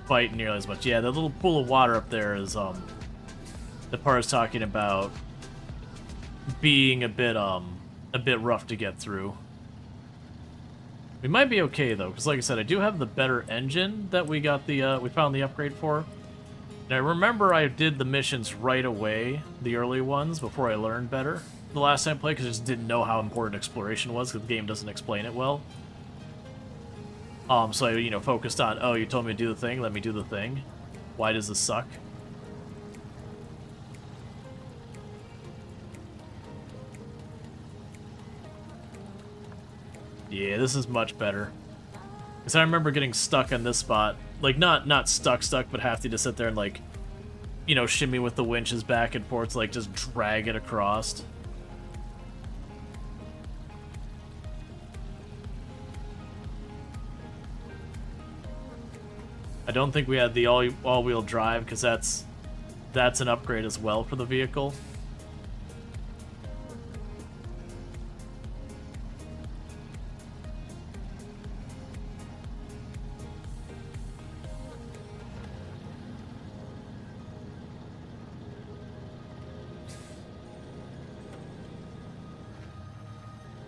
A: fight nearly as much. Yeah, the little pool of water up there is the part is talking about being a bit rough to get through. We might be okay though, because like I said, I do have the better engine that we got we found the upgrade for. And I remember I did the missions right away, the early ones, before I learned better the last time I played, because I just didn't know how important exploration was, because the game doesn't explain it well. So I, focused on, oh, you told me to do the thing, let me do the thing. Why does this suck? Yeah, this is much better. Because I remember getting stuck on this spot. Like, not stuck, but having to sit there and, like, shimmy with the winches back and forth to, like, just drag it across. I don't think we had the all-wheel drive, because that's an upgrade as well for the vehicle.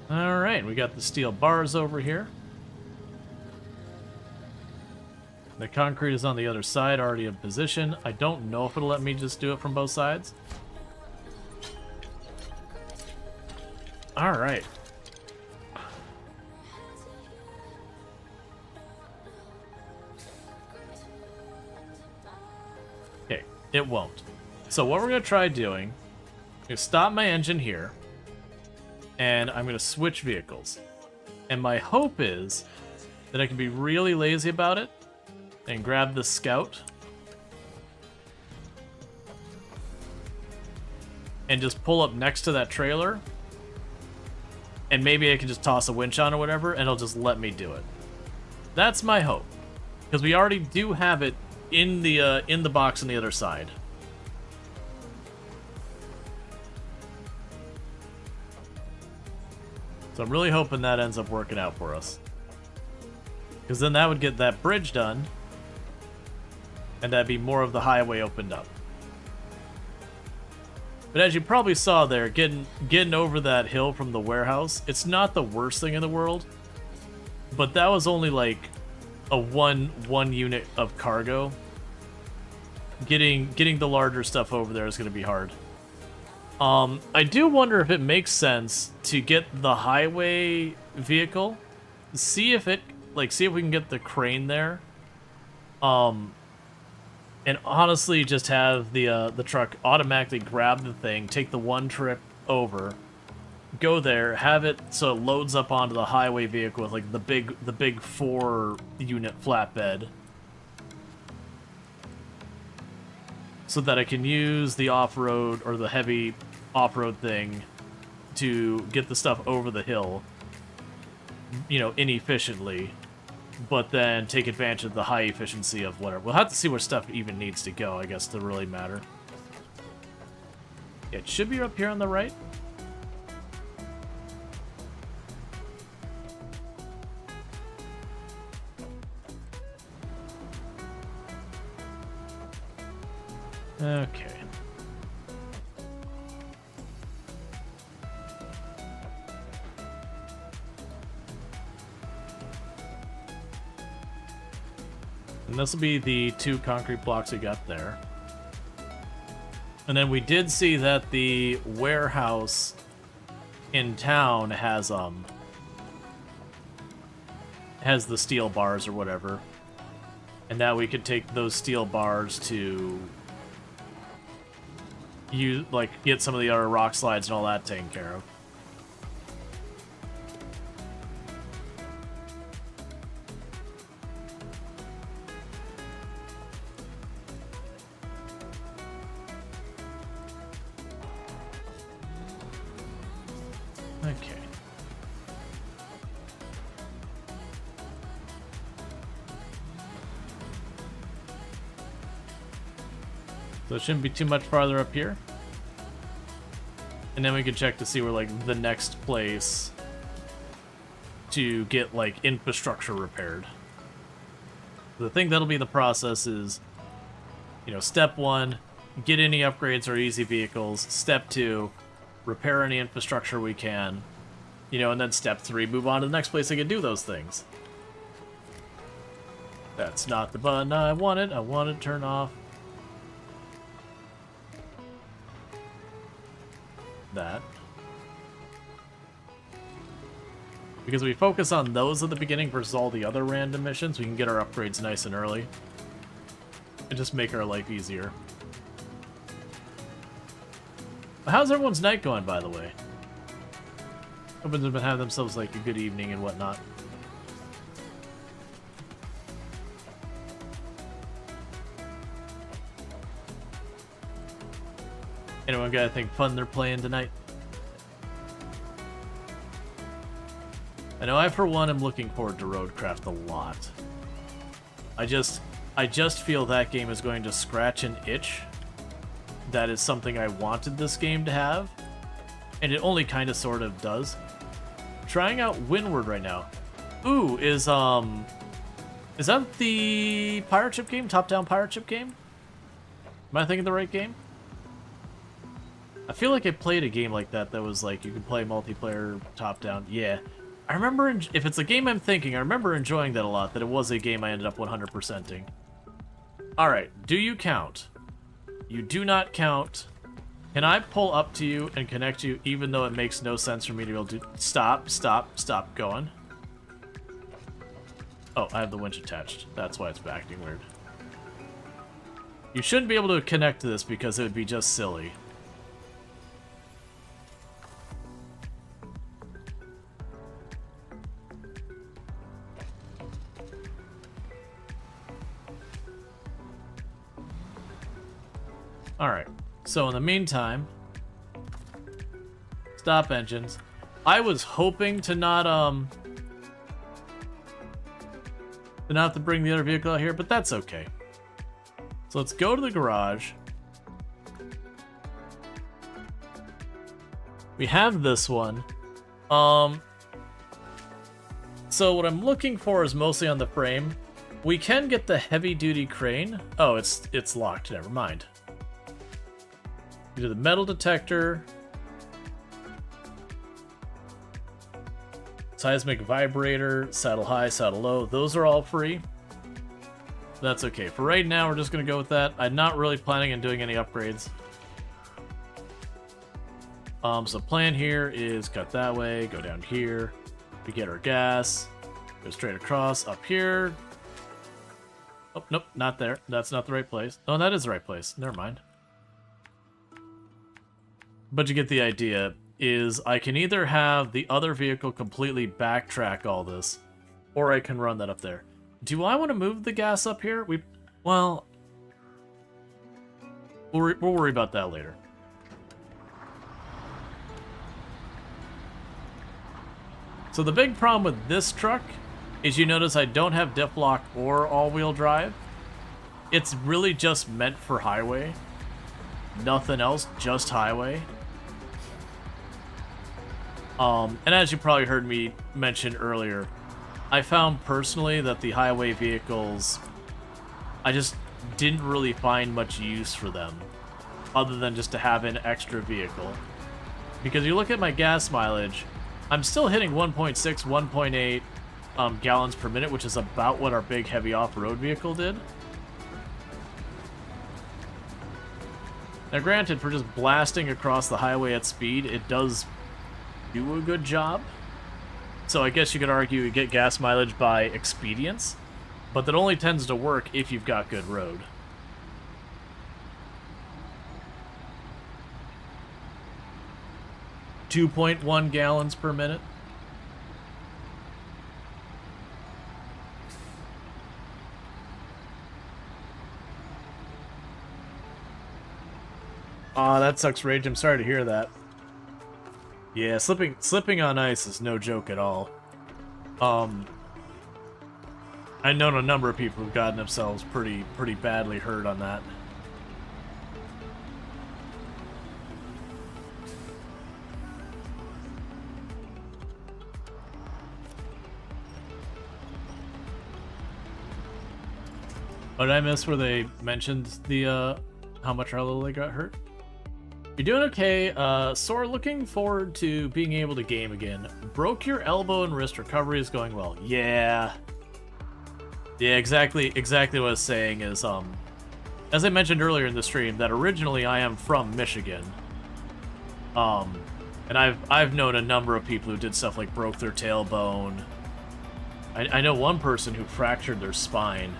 A: Alright, we got the steel bars over here. The concrete is on the other side, already in position. I don't know if it'll let me just do it from both sides. Alright. Okay, it won't. So what we're going to try doing is stop my engine here. And I'm going to switch vehicles. And my hope is that I can be really lazy about it and grab the scout and just pull up next to that trailer, and maybe I can just toss a winch on or whatever, and it'll just let me do it. That's my hope, because we already do have it in the box on the other side. So I'm really hoping that ends up working out for us, because then that would get that bridge done, and that'd be more of the highway opened up. But as you probably saw there, getting over that hill from the warehouse, it's not the worst thing in the world, but that was only like a one unit of cargo. Getting the larger stuff over there is going to be hard. I do wonder if it makes sense to get the highway vehicle, see if we can get the crane there, and honestly just have the truck automatically grab the thing, take the one trip over, go there, have it so it loads up onto the highway vehicle with like the big 4-unit flatbed, so that I can use the off-road or the heavy off-road thing to get the stuff over the hill, inefficiently, but then take advantage of the high efficiency of whatever. We'll have to see where stuff even needs to go, I guess, to really matter. Yeah, it should be up here on the right. Okay. And this will be the 2 concrete blocks we got there. And then we did see that the warehouse in town has the steel bars or whatever. And now we could take those steel bars to get some of the other rock slides and all that taken care of. Okay. So it shouldn't be too much farther up here. And then we can check to see where, like, the next place to get, like, infrastructure repaired. The thing that'll be the process is, you know, step 1, get any upgrades or easy vehicles. Step 2, repair any infrastructure we can. You know, and then step 3, move on to the next place that can do those things. That's not the button I wanted. I wanted to turn off that. Because we focus on those at the beginning versus all the other random missions, we can get our upgrades nice and early. And just make our life easier. How's everyone's night going, by the way? Hope they've been having themselves, like, a good evening and whatnot. Anyone got anything fun they're playing tonight? I know I, for one, am looking forward to Roadcraft a lot. I just feel that game is going to scratch an itch. That is something I wanted this game to have. And it only kind of sort of does. Trying out Windward right now. Ooh, is that the pirate ship game? Top-down pirate ship game? Am I thinking the right game? I feel like I played a game like that was like, you can play multiplayer top-down. Yeah. I remember, if it's a game I'm thinking, I remember enjoying that a lot, that it was a game I ended up 100%ing. Alright, do you count? You do not count. Can I pull up to you and connect you even though it makes no sense for me to be able to... Stop going. Oh, I have the winch attached. That's why it's acting weird. You shouldn't be able to connect to this because it would be just silly. Alright, so in the meantime, stop engines. I was hoping to not have to bring the other vehicle out here, but that's okay. So let's go to the garage. We have this one. So what I'm looking for is mostly on the frame. We can get the heavy-duty crane. Oh, it's locked. Never mind. We do the metal detector. Seismic vibrator, saddle high, saddle low. Those are all free. That's okay. For right now, we're just going to go with that. I'm not really planning on doing any upgrades. So plan here is cut that way, go down here. We get our gas. Go straight across, up here. Oh, nope, not there. That's not the right place. Oh, that is the right place. Never mind. But you get the idea, is I can either have the other vehicle completely backtrack all this, or I can run that up there. Do I want to move the gas up here? Well, we'll worry about that later. So the big problem with this truck is you notice I don't have diff lock or all-wheel drive. It's really just meant for highway. Nothing else, just highway. And as you probably heard me mention earlier, I found personally that the highway vehicles, I just didn't really find much use for them, other than just to have an extra vehicle. Because you look at my gas mileage, I'm still hitting 1.6, 1.8 gallons per minute, which is about what our big heavy off-road vehicle did. Now granted, for just blasting across the highway at speed, it does do a good job. So I guess you could argue you get gas mileage by expedience, but that only tends to work if you've got good road. .1 gallons per minute. Aw, that sucks, Rage. I'm sorry to hear that. Yeah, slipping on ice is no joke at all. I've known a number of people who've gotten themselves pretty badly hurt on that. But I missed where they mentioned the how much our little leg got hurt. You're doing okay. Sore, looking forward to being able to game again. Broke your elbow and wrist. Recovery is going well. Yeah. Yeah, exactly what I was saying is, as I mentioned earlier in the stream, that originally I am from Michigan. And I've known a number of people who did stuff like broke their tailbone. I know one person who fractured their spine.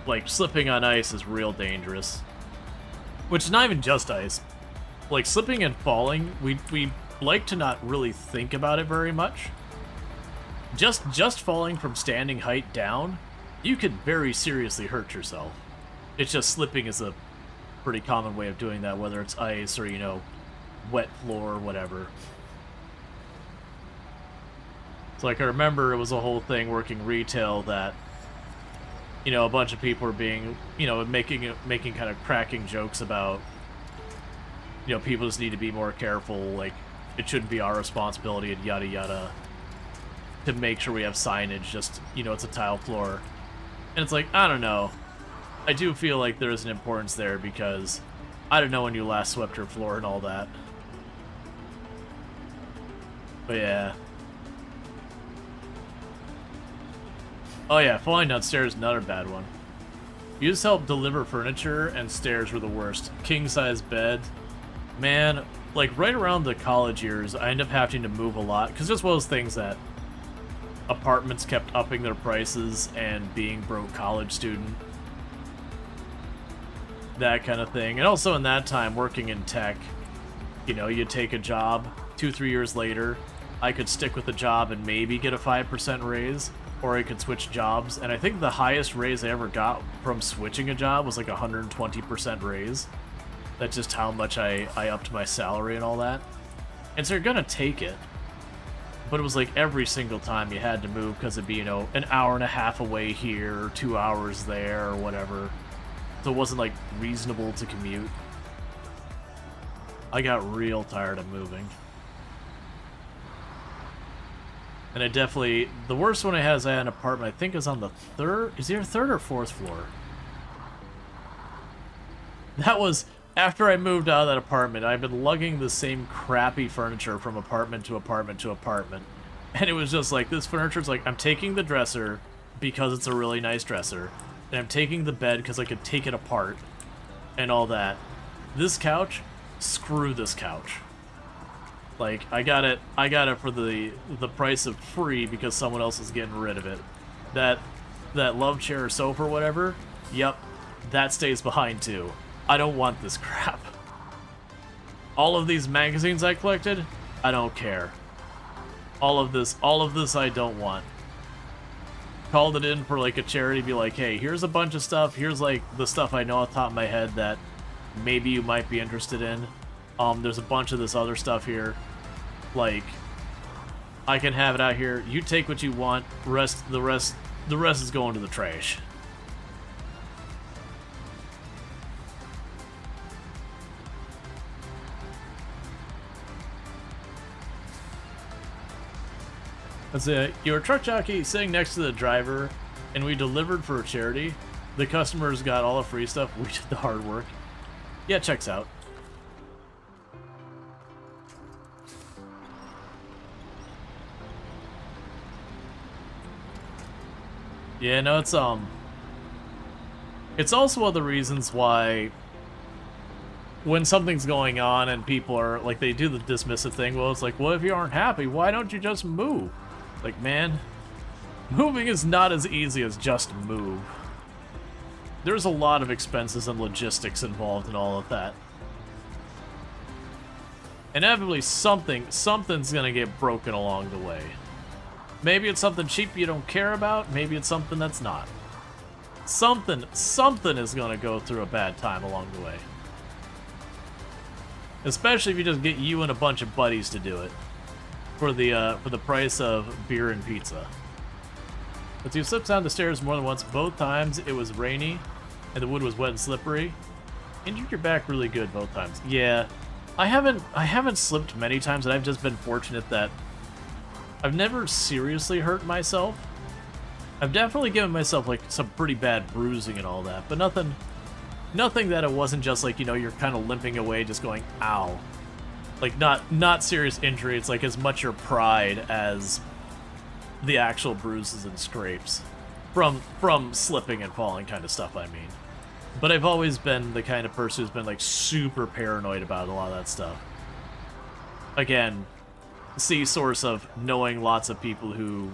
A: Like, slipping on ice is real dangerous. Which is not even just ice. Like, slipping and falling, we like to not really think about it very much. Just falling from standing height down, you could very seriously hurt yourself. It's just slipping is a pretty common way of doing that, whether it's ice or, you know, wet floor or whatever. It's like, I remember it was a whole thing working retail that, you know, a bunch of people were being, you know, making kind of cracking jokes about, you know, people just need to be more careful, like, it shouldn't be our responsibility and yada yada, to make sure we have signage, just, you know, it's a tile floor. And it's like, I don't know. I do feel like there's an importance there because I don't know when you last swept your floor and all that. But yeah. Oh yeah, falling downstairs, another bad one. You just helped deliver furniture, and stairs were the worst. King-size bed. Man, like right around the college years, I ended up having to move a lot, because this was things that apartments kept upping their prices, and being broke college student. That kind of thing. And also in that time, working in tech, you know, you'd take a job, 2-3 years later, I could stick with the job and maybe get a 5% raise, or I could switch jobs, and I think the highest raise I ever got from switching a job was like 120% raise. That's just how much I upped my salary and all that. And so you're gonna take it, but it was like every single time you had to move because it'd be, you know, an hour and a half away here, or 2 hours there, or whatever. So it wasn't like reasonable to commute. I got real tired of moving. And I definitely, the worst one I had is I had an apartment, I think it was on the third, is it your third or fourth floor? That was, after I moved out of that apartment, I've been lugging the same crappy furniture from apartment to apartment to apartment. And it was just like, this furniture's like, I'm taking the dresser because it's a really nice dresser. And I'm taking the bed because I could take it apart. And all that. This couch, screw this couch. Like, I got it for the price of free because someone else is getting rid of it. That love chair or sofa or whatever, yep, that stays behind too. I don't want this crap. All of these magazines I collected, I don't care. All of this I don't want. Called it in for like a charity, be like, hey, here's a bunch of stuff, here's like the stuff I know off the top of my head that maybe you might be interested in. There's a bunch of this other stuff here. Like, I can have it out here. You take what you want. The rest is going to the trash. Let's say you're a truck jockey sitting next to the driver, and we delivered for a charity. The customers got all the free stuff. We did the hard work. Yeah, checks out. Yeah, no, it's also one of the reasons why when something's going on and people are, like, they do the dismissive thing, well, it's like, well, if you aren't happy, why don't you just move? Like, man, moving is not as easy as just move. There's a lot of expenses and logistics involved in all of that. Inevitably, something's gonna get broken along the way. Maybe it's something cheap you don't care about, maybe it's something that's not. Something is gonna go through a bad time along the way. Especially if you just get you and a bunch of buddies to do it. For the price of beer and pizza. But you slipped down the stairs more than once. Both times it was rainy and the wood was wet and slippery. Injured your back really good both times. Yeah. I haven't slipped many times, and I've just been fortunate that I've never seriously hurt myself. I've definitely given myself like some pretty bad bruising and all that, but nothing that it wasn't just like, you know, you're kind of limping away just going ow. Like not serious injury, it's like as much your pride as the actual bruises and scrapes from slipping and falling kind of stuff, I mean. But I've always been the kind of person who's been like super paranoid about a lot of that stuff. Again, see source of knowing lots of people who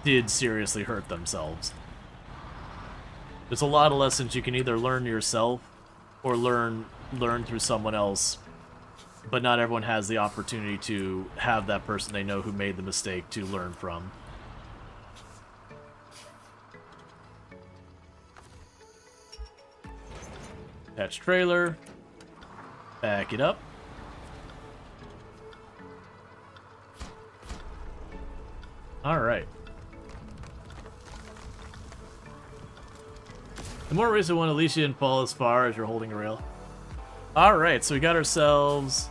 A: did seriously hurt themselves. There's a lot of lessons you can either learn yourself or learn through someone else, but not everyone has the opportunity to have that person they know who made the mistake to learn from. Attach trailer. Back it up. Alright. The more reason one, at least you didn't fall as far as you're holding a rail. Alright, so we got ourselves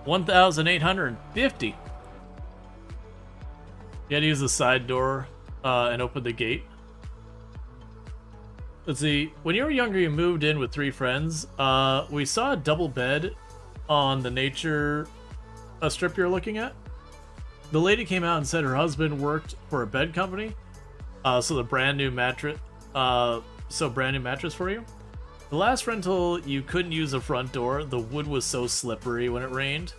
A: 1,850. You gotta use the side door and open the gate. Let's see, when you were younger you moved in with 3 friends. We saw a double bed on the nature strip you're looking at. The lady came out and said her husband worked for a bed company, so brand new mattress for you. The last rental, you couldn't use the front door. The wood was so slippery when it rained.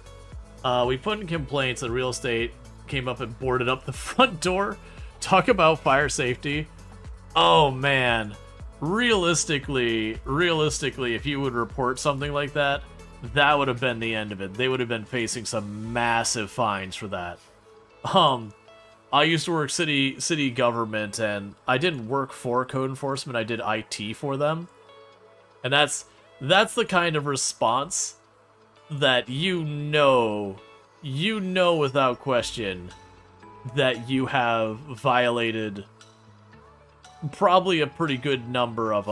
A: We put in complaints that real estate came up and boarded up the front door. Talk about fire safety. Oh man, realistically, if you would report something like that, that would have been the end of it. They would have been facing some massive fines for that. I used to work city government, and I didn't work for code enforcement. I did IT for them, and that's the kind of response that you know without question that you have violated probably a pretty good number of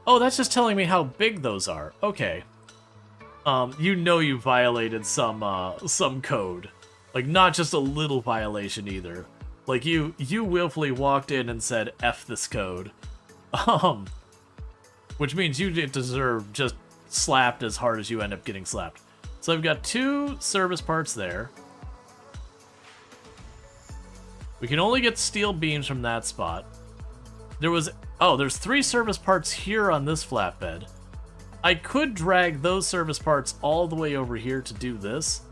A: Oh, that's just telling me how big those are. Okay. You know you violated some code. Like, not just a little violation either. Like, you willfully walked in and said, F this code. Which means you didn't deserve just slapped as hard as you end up getting slapped. So I've got 2 service parts there. We can only get steel beams from that spot. There's 3 service parts here on this flatbed. I could drag those service parts all the way over here to do this.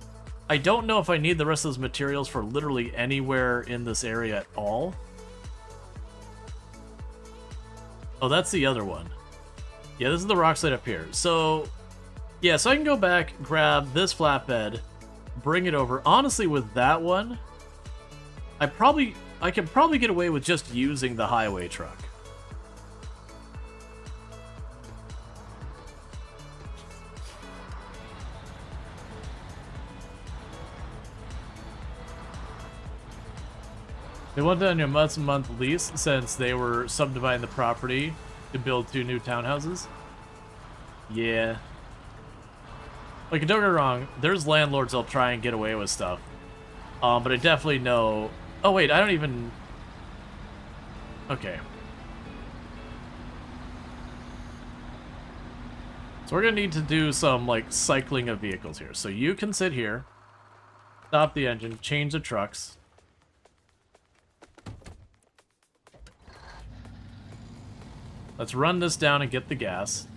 A: I don't know if I need the rest of those materials for literally anywhere in this area at all. Oh, that's the other one. Yeah, this is the rock slide up here. So, yeah, so I can go back, grab this flatbed, bring it over. Honestly, with that one, I can probably get away with just using the highway truck. They wanted on your month lease since they were subdividing the property to build 2 new townhouses. Yeah. Like, don't get me wrong, there's landlords that'll try and get away with stuff. But I definitely know... Oh wait, I don't even... Okay. So we're gonna need to do some, like, cycling of vehicles here. So you can sit here, stop the engine, change the trucks. Let's run this down and get the gas.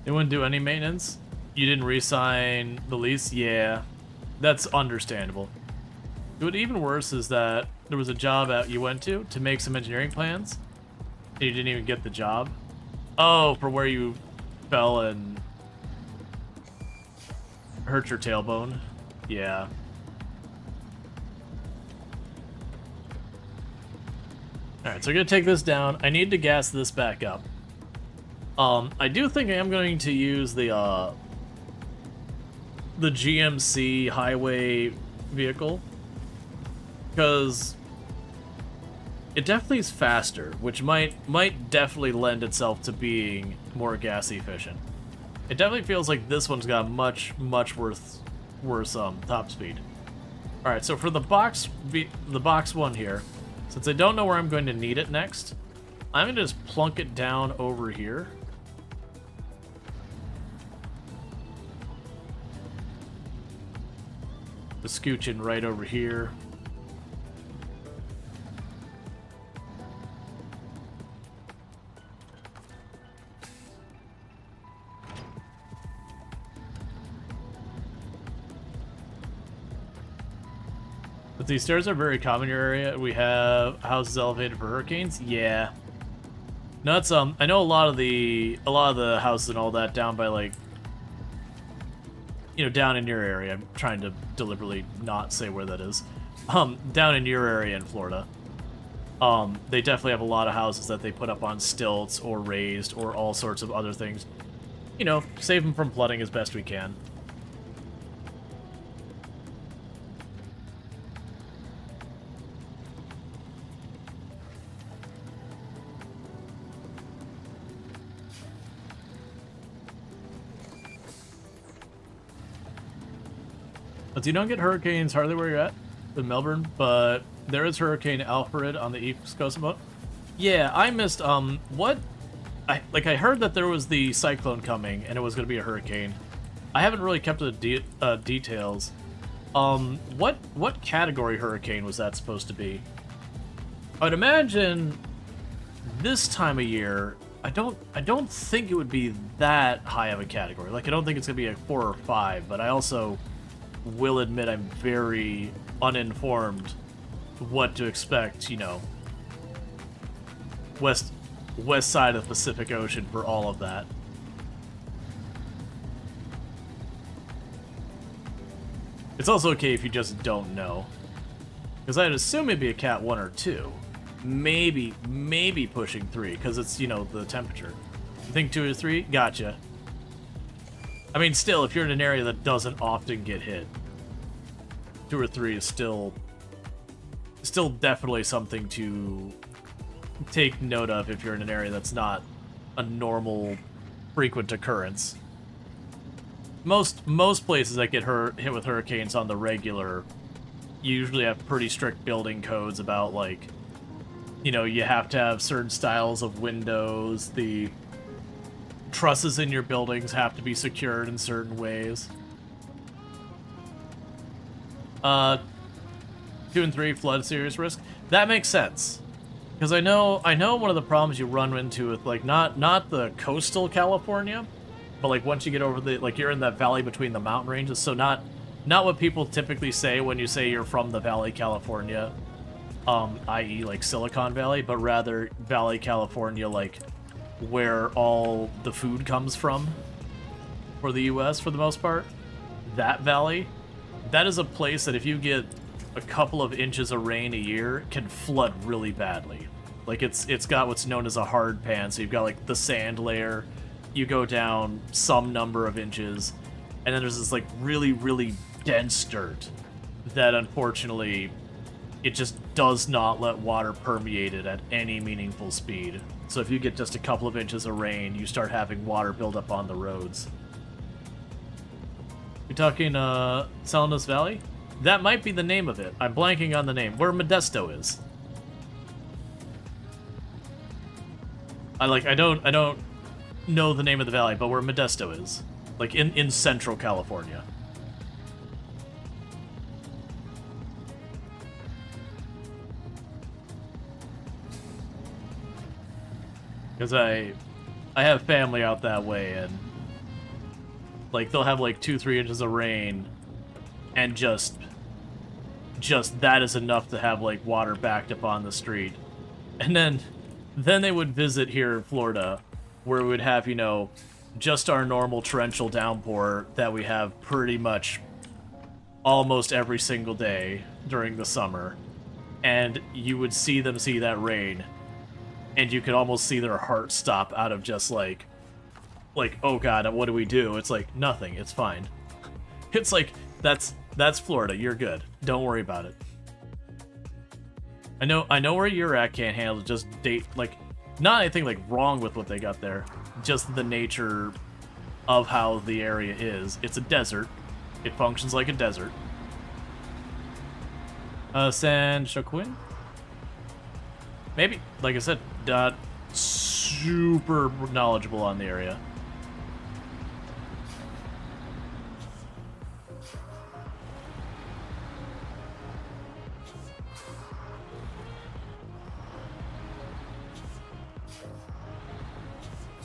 A: Anyone do any maintenance? You didn't re-sign the lease? Yeah, that's understandable. What even worse is that there was a job out you went to make some engineering plans, and you didn't even get the job. Oh, for where you fell and hurt your tailbone. Yeah. Alright, so I'm gonna take this down. I need to gas this back up. I do think I am going to use the GMC highway vehicle, because It definitely is faster, which might definitely lend itself to being more gas efficient. It definitely feels like this one's got much worse top speed. All right, so for the box one here, since I don't know where I'm going to need it next, I'm gonna just plunk it down over here. The scooch in right over here. But these stairs are very common in your area. We have houses elevated for hurricanes. Yeah. No, that's I know a lot of the houses and all that down by like, you know, down in your area. I'm trying to deliberately not say where that is. Down in your area in Florida. They definitely have a lot of houses that they put up on stilts or raised or all sorts of other things. You know, save them from flooding as best we can. But you don't get hurricanes hardly where you're at in Melbourne, but there is Hurricane Alfred on the east coast of it. Yeah, I missed what I heard that there was the cyclone coming and it was going to be a hurricane. I haven't really kept the details. What category hurricane was that supposed to be? I'd imagine this time of year, I don't think it would be that high of a category. Like I don't think it's going to be a 4 or 5, but I also will admit I'm very uninformed what to expect, you know, west side of the Pacific Ocean for all of that. It's also okay if you just don't know, because I'd assume it'd be a Cat 1 or 2, maybe pushing 3, because it's, you know, the temperature. You think 2 or 3? Gotcha. I mean, still, if you're in an area that doesn't often get hit, 2 or 3 is still definitely something to take note of if you're in an area that's not a normal, frequent occurrence. Most places that get hit with hurricanes on the regular usually have pretty strict building codes about, like, you know, you have to have certain styles of windows, the trusses in your buildings have to be secured in certain ways. 2 and 3, flood serious risk. That makes sense. Because I know one of the problems you run into with, like, not the coastal California, but like once you get over the, like, you're in that valley between the mountain ranges, so not what people typically say when you say you're from the Valley, California, i.e. like Silicon Valley, but rather Valley, California, like where all the food comes from for the US for the most part. That valley, that is a place that if you get a couple of inches of rain a year, can flood really badly. Like it's got what's known as a hard pan, so you've got like the sand layer, you go down some number of inches, and then there's this like really dense dirt that unfortunately it just does not let water permeate it at any meaningful speed. So if you get just a couple of inches of rain, you start having water build up on the roads. You talking Salinas Valley? That might be the name of it. I'm blanking on the name. Where Modesto is. I don't know the name of the valley, but where Modesto is. Like in central California. Because I have family out that way, and like they'll have like 2-3 inches of rain, and just that is enough to have like water backed up on the street. And then they would visit here in Florida, where we would have, you know, just our normal torrential downpour that we have pretty much almost every single day during the summer. And you would see them see that rain, and you could almost see their heart stop out of just like, oh god, what do we do? It's like, nothing, it's fine. It's like, that's Florida, you're good. Don't worry about it. I know where you're at can't handle it, just like, not anything like wrong with what they got there, just the nature of how the area is. It's a desert. It functions like a desert. San Joaquin? Maybe. Like I said, not super knowledgeable on the area.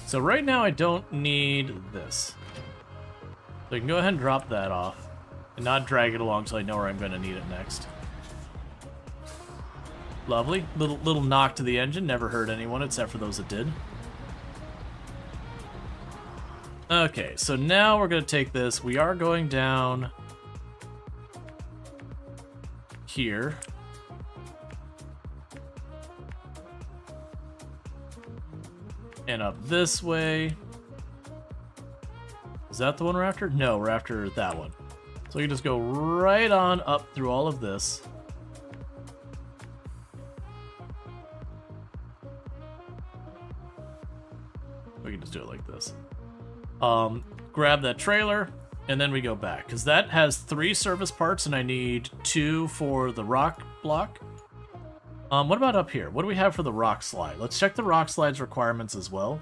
A: So right now I don't need this. So I can go ahead and drop that off and not drag it along so I know where I'm going to need it next. Lovely. Little knock to the engine. Never hurt anyone except for those that did. Okay, so now we're going to take this. We are going down here. And up this way. Is that the one we're after? No, we're after that one. So we can just go right on up through all of this. We can just do it like this. Grab that trailer, and then we go back. Because that has 3 service parts, and I need 2 for the rock block. What about up here? What do we have for the rock slide? Let's check the rock slide's requirements as well.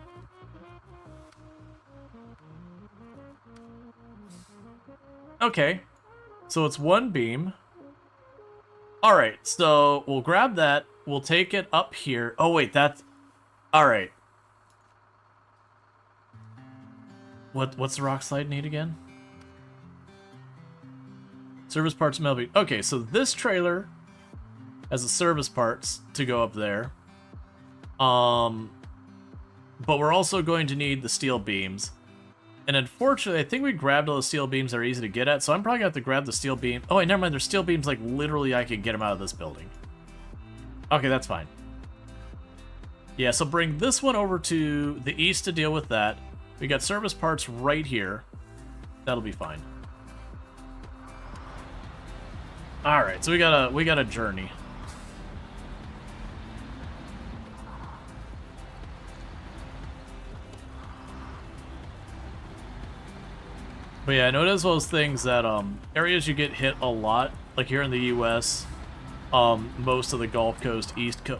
A: Okay, so it's 1 beam. Alright, so we'll grab that. We'll take it up here. Oh, wait, that's... Alright. What's the rock slide need again? Service parts metal beam. Okay, so this trailer as the service parts to go up there. But we're also going to need the steel beams. And unfortunately, I think we grabbed all the steel beams that are easy to get at, so I'm probably going to have to grab the steel beam. Oh, wait, never mind. There's steel beams, like, literally I can get them out of this building. Okay, that's fine. Yeah, so bring this one over to the east to deal with that. We got service parts right here. That'll be fine. Alright, so we got a journey. But yeah, I know there's those things that, areas you get hit a lot, like here in the US, most of the Gulf Coast,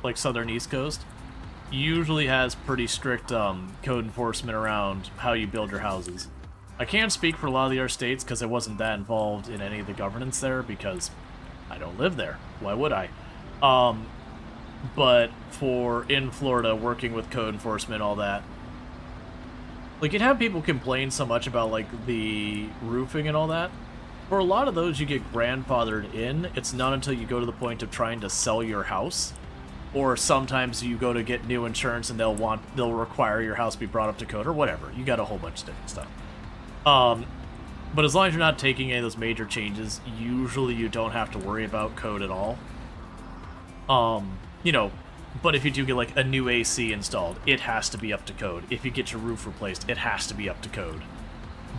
A: like southern East Coast, usually has pretty strict, code enforcement around how you build your houses. I can't speak for a lot of the other states because I wasn't that involved in any of the governance there because I don't live there. Why would I? But in Florida, working with code enforcement, all that, like, you'd have people complain so much about, like, the roofing and all that. For a lot of those, you get grandfathered in. It's not until you go to the point of trying to sell your house. Or sometimes you go to get new insurance and they'll require your house be brought up to code or whatever. You got a whole bunch of different stuff. But as long as you're not taking any of those major changes, usually you don't have to worry about code at all. You know, but if you do get, like, a new AC installed, it has to be up to code. If you get your roof replaced, it has to be up to code.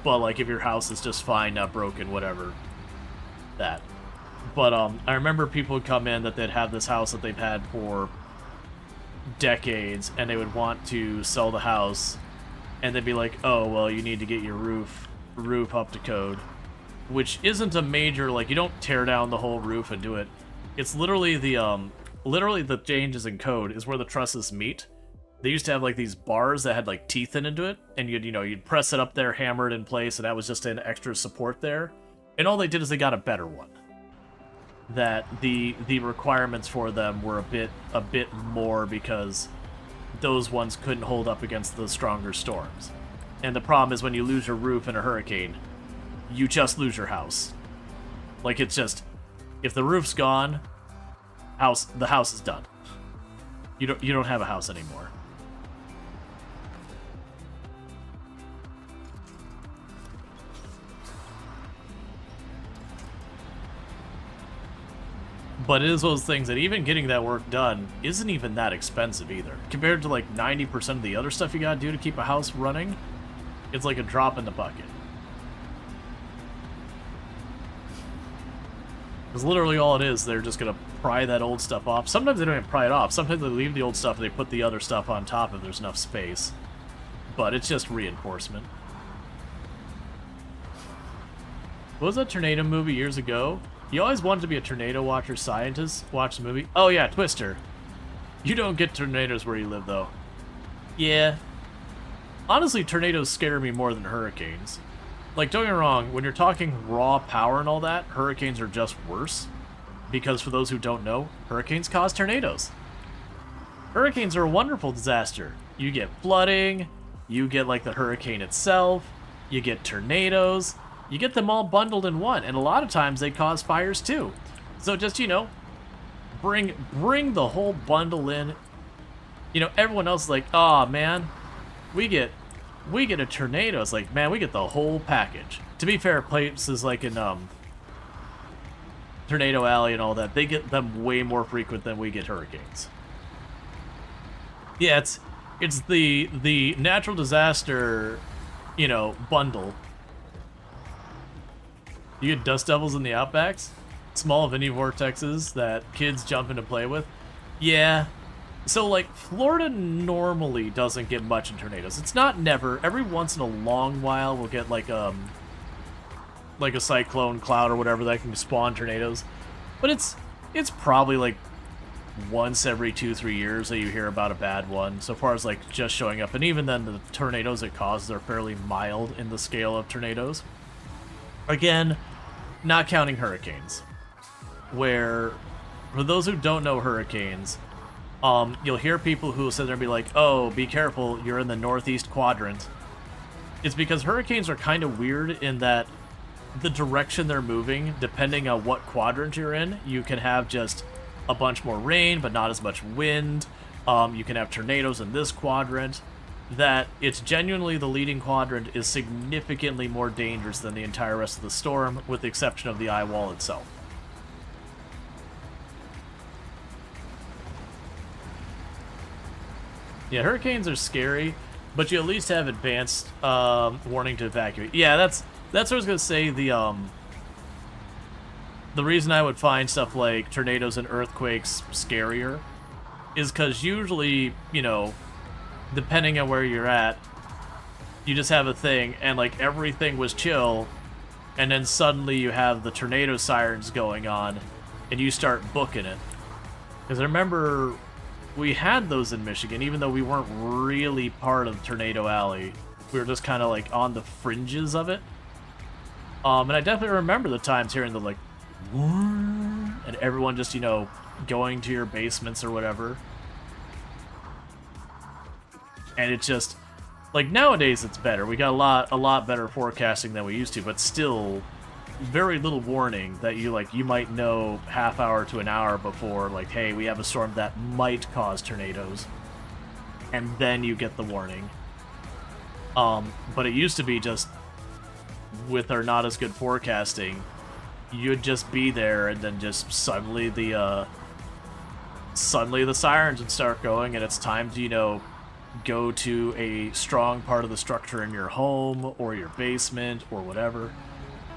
A: But, like, if your house is just fine, not broken, whatever, that. But, I remember people would come in that they'd have this house that they've had for decades, and they would want to sell the house, and they'd be like, oh, well, you need to get your roof up to code. Which isn't a major, like, you don't tear down the whole roof and do it. It's literally the changes in code is where the trusses meet. They used to have, like, these bars that had, like, teeth into it, and you'd press it up there, hammer it in place, and that was just an extra support there. And all they did is they got a better one. That the requirements for them were a bit more because those ones couldn't hold up against the stronger storms. And the problem is when you lose your roof in a hurricane, you just lose your house. Like, it's just, if the roof's gone, the house is done. You don't have a house anymore. But it is those things that even getting that work done isn't even that expensive either. Compared to, like, 90% of the other stuff you gotta do to keep a house running, it's like a drop in the bucket. Because literally all it is, they're just going to pry that old stuff off. Sometimes they don't even pry it off. Sometimes they leave the old stuff and they put the other stuff on top if there's enough space. But it's just reinforcement. What was that tornado movie years ago? You always wanted to be a tornado watcher scientist. Watch the movie. Oh yeah, Twister. You don't get tornadoes where you live though. Yeah. Honestly, tornadoes scare me more than hurricanes. Like, don't get me wrong, when you're talking raw power and all that, hurricanes are just worse. Because for those who don't know, hurricanes cause tornadoes. Hurricanes are a wonderful disaster. You get flooding, you get like the hurricane itself, you get tornadoes, you get them all bundled in one, and a lot of times they cause fires too. So just, you know, bring the whole bundle in. You know, everyone else is like, oh man, we get a tornado. It's like, man, we get the whole package. To be fair, places like in Tornado Alley and all that, they get them way more frequent than we get hurricanes. Yeah, it's the natural disaster, you know, bundle. You get dust devils in the outbacks, small mini vortexes that kids jump in to play with. Yeah. So, like, Florida normally doesn't get much in tornadoes. It's not never. Every once in a long while, we'll get, like a cyclone cloud or whatever that can spawn tornadoes. But it's probably, like, once every 2-3 years that you hear about a bad one, so far as, like, just showing up. And even then, the tornadoes it causes are fairly mild in the scale of tornadoes. Again, not counting hurricanes. Where, for those who don't know hurricanes... you'll hear people who will sit there and be like, oh, be careful, you're in the northeast quadrant. It's because hurricanes are kind of weird in that the direction they're moving, depending on what quadrant you're in, you can have just a bunch more rain, but not as much wind. You can have tornadoes in this quadrant. That it's genuinely the leading quadrant is significantly more dangerous than the entire rest of the storm, with the exception of the eye wall itself. Yeah, hurricanes are scary, but you at least have advanced warning to evacuate. Yeah, that's what I was gonna say. The reason I would find stuff like tornadoes and earthquakes scarier is because usually, you know, depending on where you're at, you just have a thing, and like everything was chill, and then suddenly you have the tornado sirens going on, and you start booking it. Because I remember we had those in Michigan, even though we weren't really part of Tornado Alley. We were just kind of like on the fringes of it. And I definitely remember the times hearing the like, and everyone just, you know, going to your basements or whatever. And it just, like, nowadays it's better. We got a lot better forecasting than we used to, but still very little warning that you might know half hour to an hour before, like, hey, we have a storm that might cause tornadoes, and then you get the warning. But it used to be just, with our not as good forecasting, you'd just be there, and then just suddenly the sirens would start going, and it's time to, you know, go to a strong part of the structure in your home or your basement or whatever.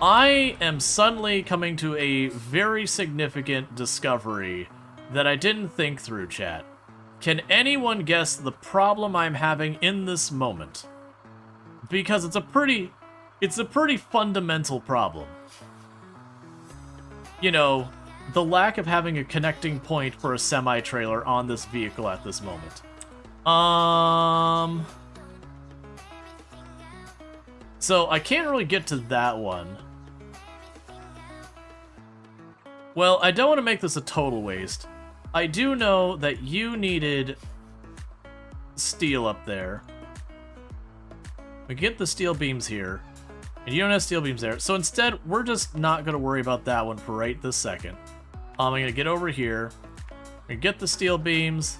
A: I am suddenly coming to a very significant discovery that I didn't think through, chat. Can anyone guess the problem I'm having in this moment? Because it's a pretty fundamental problem. You know, the lack of having a connecting point for a semi-trailer on this vehicle at this moment. So I can't really get to that one. Well, I don't want to make this a total waste. I do know that you needed steel up there. We get the steel beams here, and you don't have steel beams there. So instead, we're just not going to worry about that one for right this second. I'm going to get over here and get the steel beams.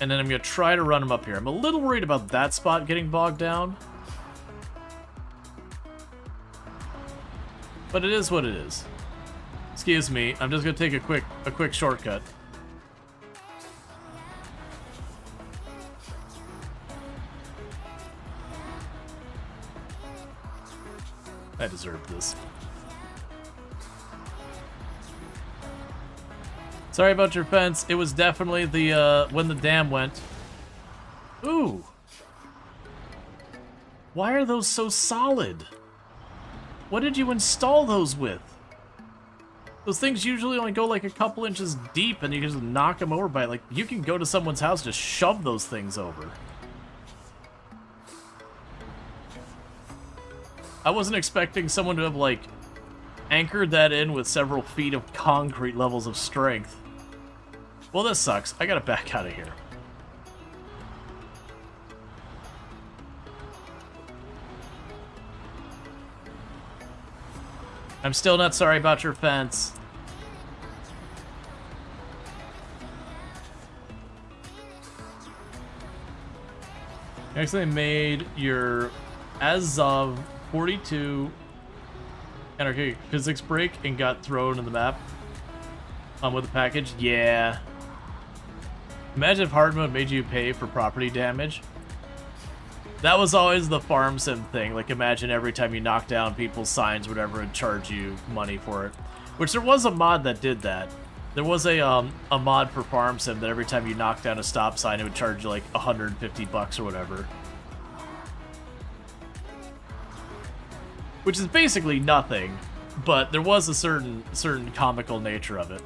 A: And then I'm going to try to run them up here. I'm a little worried about that spot getting bogged down. But it is what it is. Excuse me, I'm just going to take a quick shortcut. I deserved this. Sorry about your fence. It was definitely the, when the dam went. Ooh. Why are those so solid? What did you install those with? Those things usually only go like a couple inches deep and you can just knock them over by it. Like, you can go to someone's house and just shove those things over. I wasn't expecting someone to have, like, anchored that in with several feet of concrete levels of strength. Well, this sucks. I gotta back out of here. I'm still not sorry about your fence. You actually made your as of 42 anarchic physics break and got thrown in the map with the package. Yeah. Imagine if hard mode made you pay for property damage. That was always the farm sim thing. Like, imagine every time you knock down people's signs, whatever, and charge you money for it. Which there was a mod that did that. There was a mod for farm sim that every time you knock down a stop sign, it would charge you like 150 bucks or whatever. Which is basically nothing, but there was a certain comical nature of it.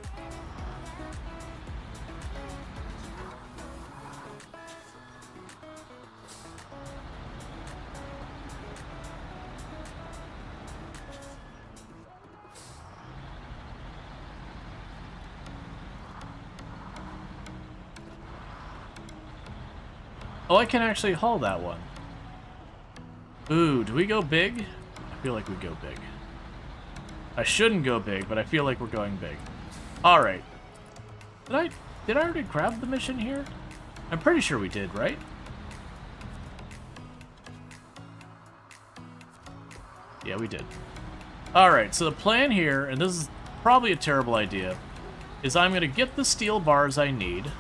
A: Oh, I can actually haul that one. Ooh, do we go big? I feel like we go big. I shouldn't go big, but I feel like we're going big. Alright. Did I already grab the mission here? I'm pretty sure we did, right? Yeah, we did. Alright, so the plan here, and this is probably a terrible idea, is I'm gonna get the steel bars I need.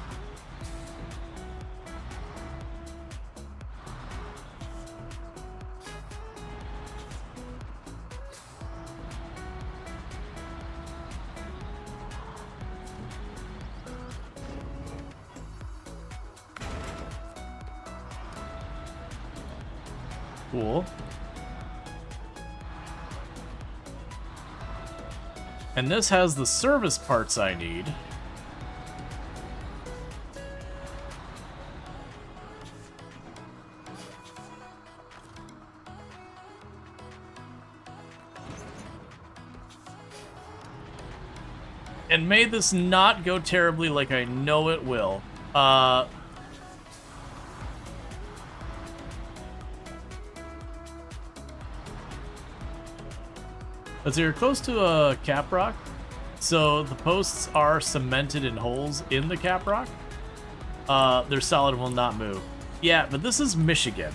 A: Cool. And this has the service parts I need. And may this not go terribly like I know it will. Let's see, you're close to a cap rock, so the posts are cemented in holes in the cap rock. They're solid and will not move. Yeah, but this is Michigan.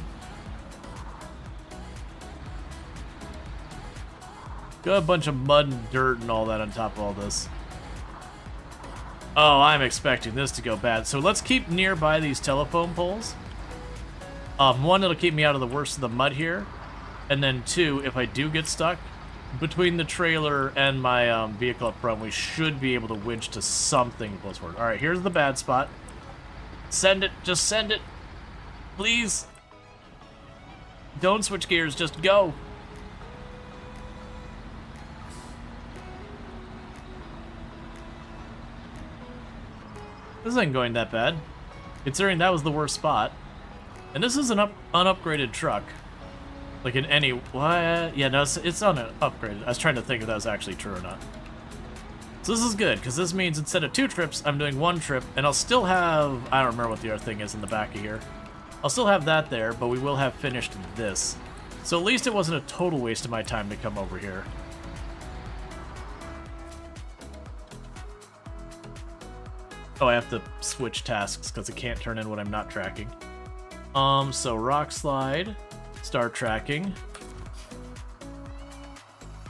A: Got a bunch of mud and dirt and all that on top of all this. Oh, I'm expecting this to go bad. So let's keep nearby these telephone poles. One, it'll keep me out of the worst of the mud here. And then two, if I do get stuck, between the trailer and my vehicle up front, we should be able to winch to something close forward. Alright, here's the bad spot. Send it. Just send it. Please. Don't switch gears. Just go. This ain't going that bad, considering that was the worst spot. And this is an unupgraded truck. Like in any... What? Yeah, no, it's not an upgrade. I was trying to think if that was actually true or not. So this is good, because this means instead of 2 trips, I'm doing 1 trip, and I'll still have... I don't remember what the other thing is in the back of here. I'll still have that there, but we will have finished this. So at least it wasn't a total waste of my time to come over here. Oh, I have to switch tasks, because it can't turn in what I'm not tracking. So rock slide... Start tracking.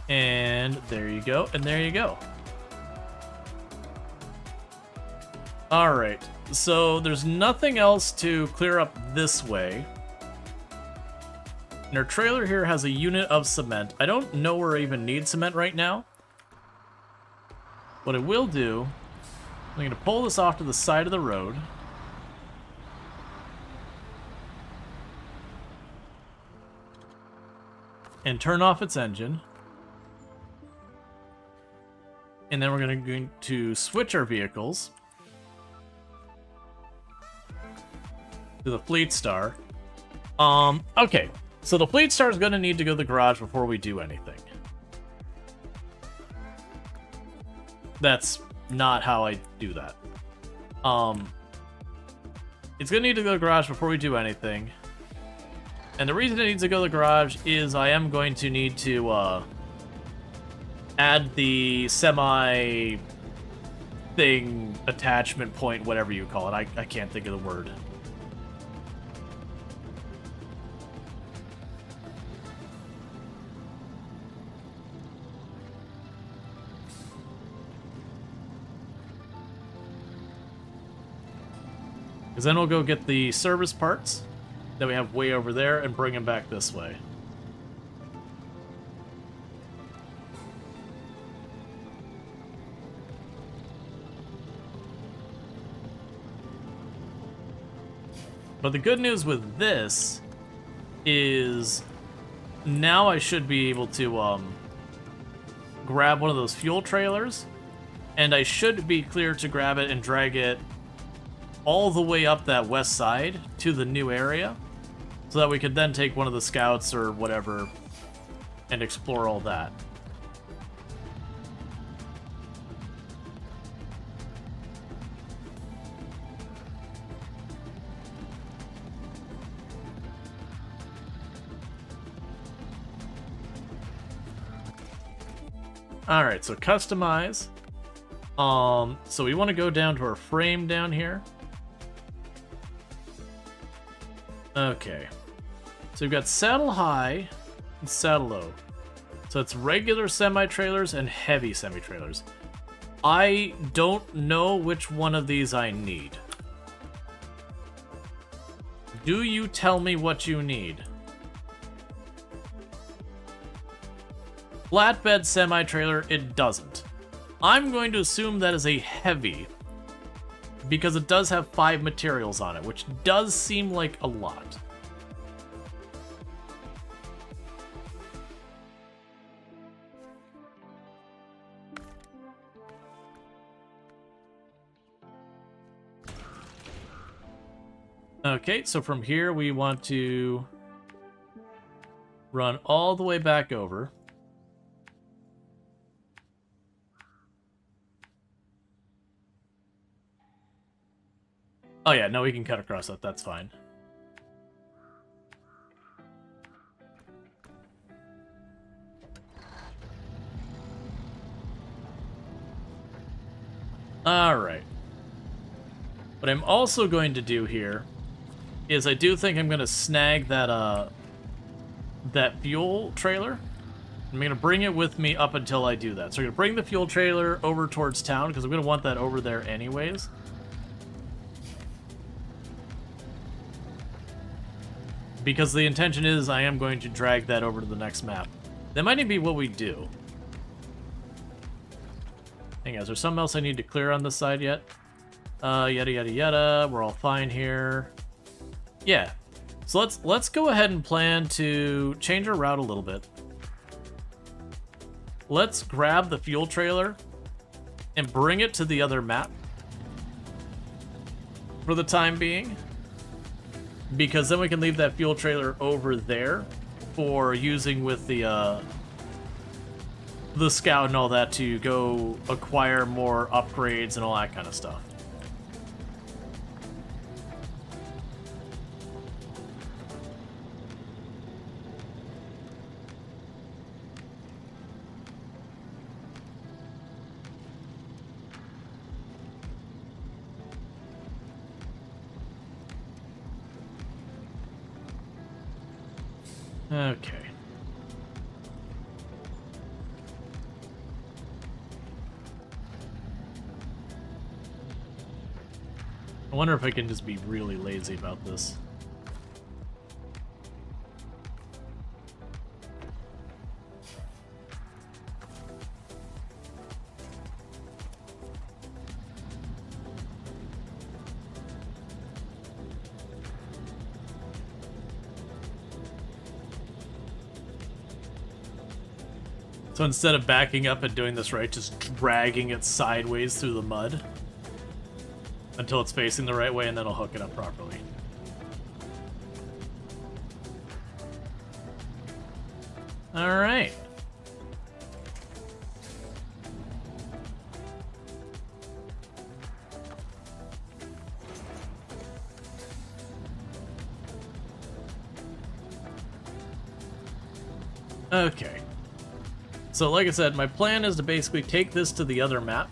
A: And there you go, and there you go. Alright, so there's nothing else to clear up this way. And our trailer here has a unit of cement. I don't know where I even need cement right now. What I will do, I'm going to pull this off to the side of the road. And turn off its engine. And then we're going to switch our vehicles to the Fleet Star. Okay. So the Fleet Star is going to need to go to the garage before we do anything. That's not how I do that. It's going to need to go to the garage before we do anything. And the reason it needs to go to the garage is I am going to need to add the semi thing attachment point, whatever you call it. I can't think of the word. Because then we'll go get the service parts that we have way over there and bring them back this way. But the good news with this is now I should be able to grab one of those fuel trailers, and I should be clear to grab it and drag it all the way up that west side to the new area, so that we could then take one of the scouts or whatever and explore all that. Alright, so customize. So we want to go down to our frame down here. Okay. So we've got saddle high and saddle low. So it's regular semi-trailers and heavy semi-trailers. I don't know which one of these I need. Do you tell me what you need? Flatbed semi-trailer, it doesn't. I'm going to assume that is a heavy, because it does have 5 materials on it, which does seem like a lot. Okay, so from here we want to run all the way back over. Oh yeah, no, we can cut across that, that's fine. Alright. What I'm also going to do here is I do think I'm going to snag that, that fuel trailer. I'm going to bring it with me up until I do that. So I'm going to bring the fuel trailer over towards town, because I'm going to want that over there anyways. Because the intention is I am going to drag that over to the next map. That might even be what we do. Hang on, is there something else I need to clear on this side yet? Yada yada yada. We're all fine here. Yeah. So let's go ahead and plan to change our route a little bit. Let's grab the fuel trailer and bring it to the other map for the time being. Because then we can leave that fuel trailer over there for using with the scout and all that to go acquire more upgrades and all that kind of stuff. Okay. I wonder if I can just be really lazy about this. So instead of backing up and doing this right, just dragging it sideways through the mud until it's facing the right way, and then I'll hook it up properly. All right. Okay. So like I said, my plan is to basically take this to the other map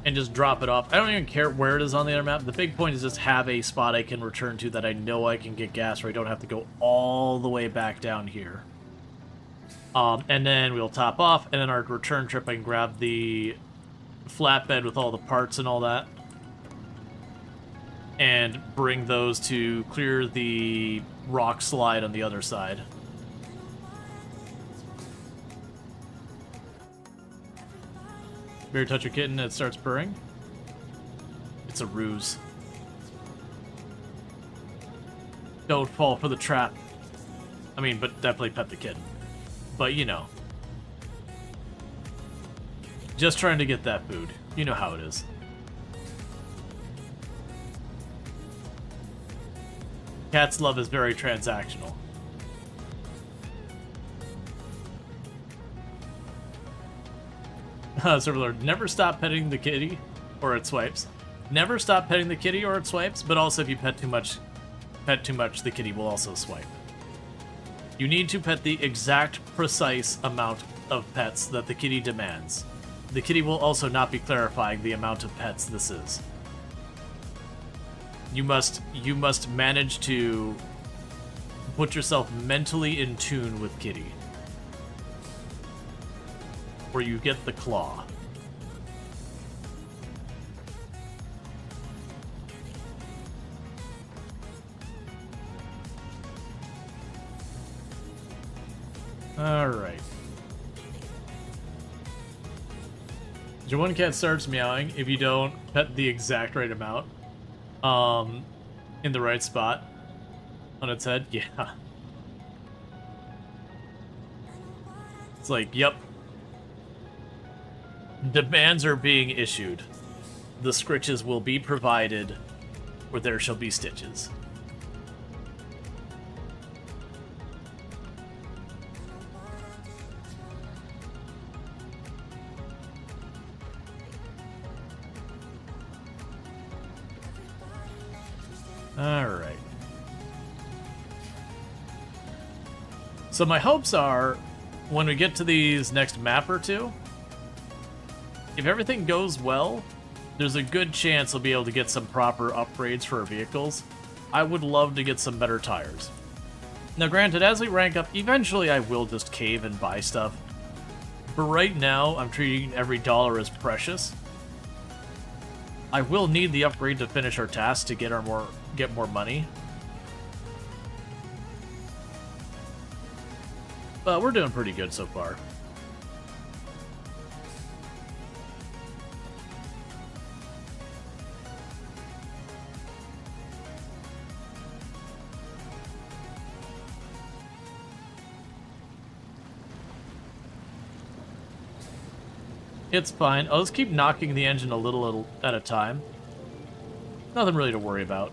A: and just drop it off. I don't even care where it is on the other map. The big point is just have a spot I can return to that I know I can get gas where I don't have to go all the way back down here. And then we'll top off, and then our return trip I can grab the flatbed with all the parts and all that and bring those to clear the rock slide on the other side. Bear touch a kitten, it starts purring. It's a ruse. Don't fall for the trap. I mean, but definitely pet the kitten. But, you know. Just trying to get that food. You know how it is. Cat's love is very transactional. Server never stop petting the kitty or it swipes. Never stop petting the kitty or it swipes, but also if you pet too much, the kitty will also swipe. You need to pet the exact precise amount of pets that the kitty demands. The kitty will also not be clarifying the amount of pets this is. You must manage to put yourself mentally in tune with kitty. Where you get the claw. Alright. Your one cat starts meowing if you don't pet the exact right amount. In the right spot. On its head, yeah. It's like, yep. Demands are being issued. The scritches will be provided, or there shall be stitches. Alright. So my hopes are, when we get to these next map or two, if everything goes well, there's a good chance we'll be able to get some proper upgrades for our vehicles. I would love to get some better tires. Now granted, as we rank up, eventually I will just cave and buy stuff. But right now, I'm treating every dollar as precious. I will need the upgrade to finish our task to get more money. But we're doing pretty good so far. It's fine. I'll just keep knocking the engine a little at a time. Nothing really to worry about.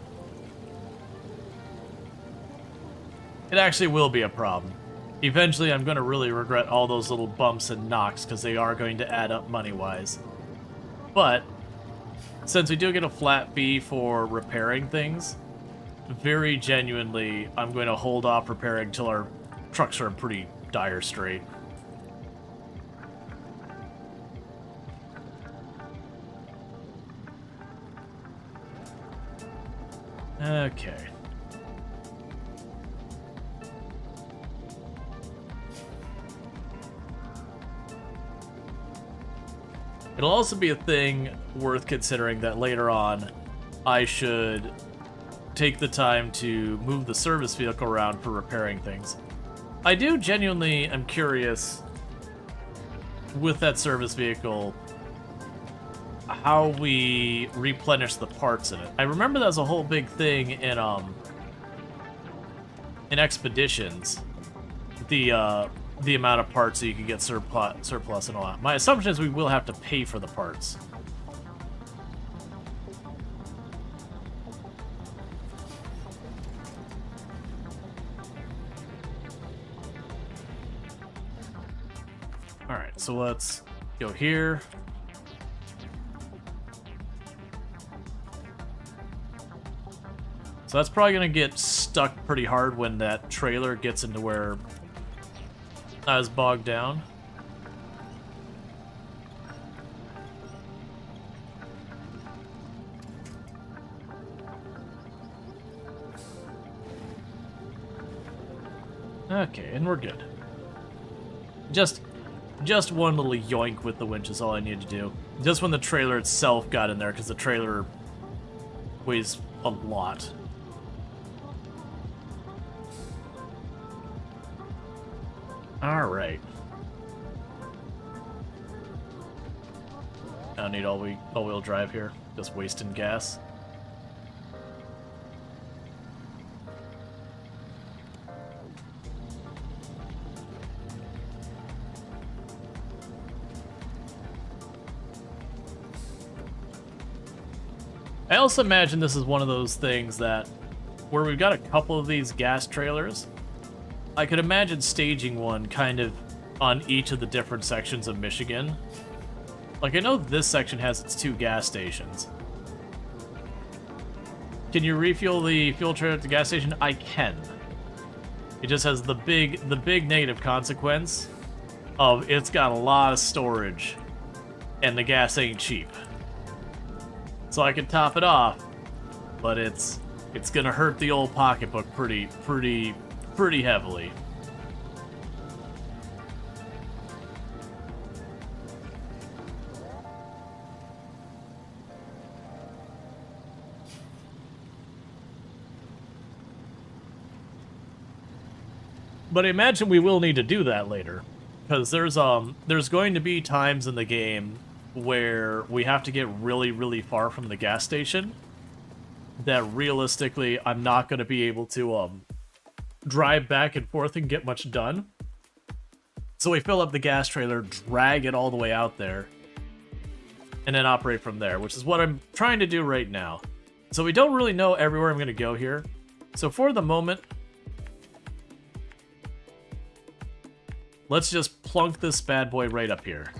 A: It actually will be a problem. Eventually, I'm going to really regret all those little bumps and knocks because they are going to add up money-wise. But, since we do get a flat fee for repairing things, very genuinely, I'm going to hold off repairing till our trucks are in pretty dire strait. Okay. It'll also be a thing worth considering that later on I should take the time to move the service vehicle around for repairing things. I do genuinely am curious with that service vehicle how we replenish the parts in it. I remember that was a whole big thing in Expeditions. The the amount of parts so you can get surplus and all that. My assumption is we will have to pay for the parts. Alright, so let's go here. So that's probably going to get stuck pretty hard when that trailer gets into where I was bogged down. Okay, and we're good. Just one little yoink with the winch is all I need to do. Just when the trailer itself got in there, because the trailer weighs a lot. Alright. I don't need all-wheel drive here. Just wasting gas. I also imagine this is one of those things that where we've got a couple of these gas trailers, I could imagine staging one kind of on each of the different sections of Michigan. Like, I know this section has its 2 gas stations. Can you refuel the fuel trailer at the gas station? I can. It just has the big negative consequence of it's got a lot of storage and the gas ain't cheap. So I can top it off, but it's gonna hurt the old pocketbook pretty heavily. But I imagine we will need to do that later, because there's going to be times in the game where we have to get really far from the gas station that realistically I'm not going to be able to drive back and forth and get much done. So we fill up the gas trailer, drag it all the way out there, and then operate from there, which is what I'm trying to do right now. So we don't really know everywhere I'm going to go here. So for the moment, let's just plunk this bad boy right up here.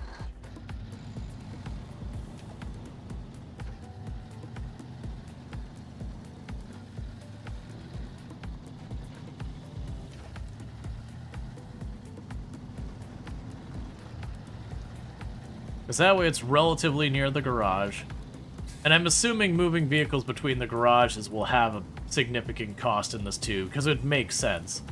A: Because that way it's relatively near the garage. And I'm assuming moving vehicles between the garages will have a significant cost in this too, because it makes sense.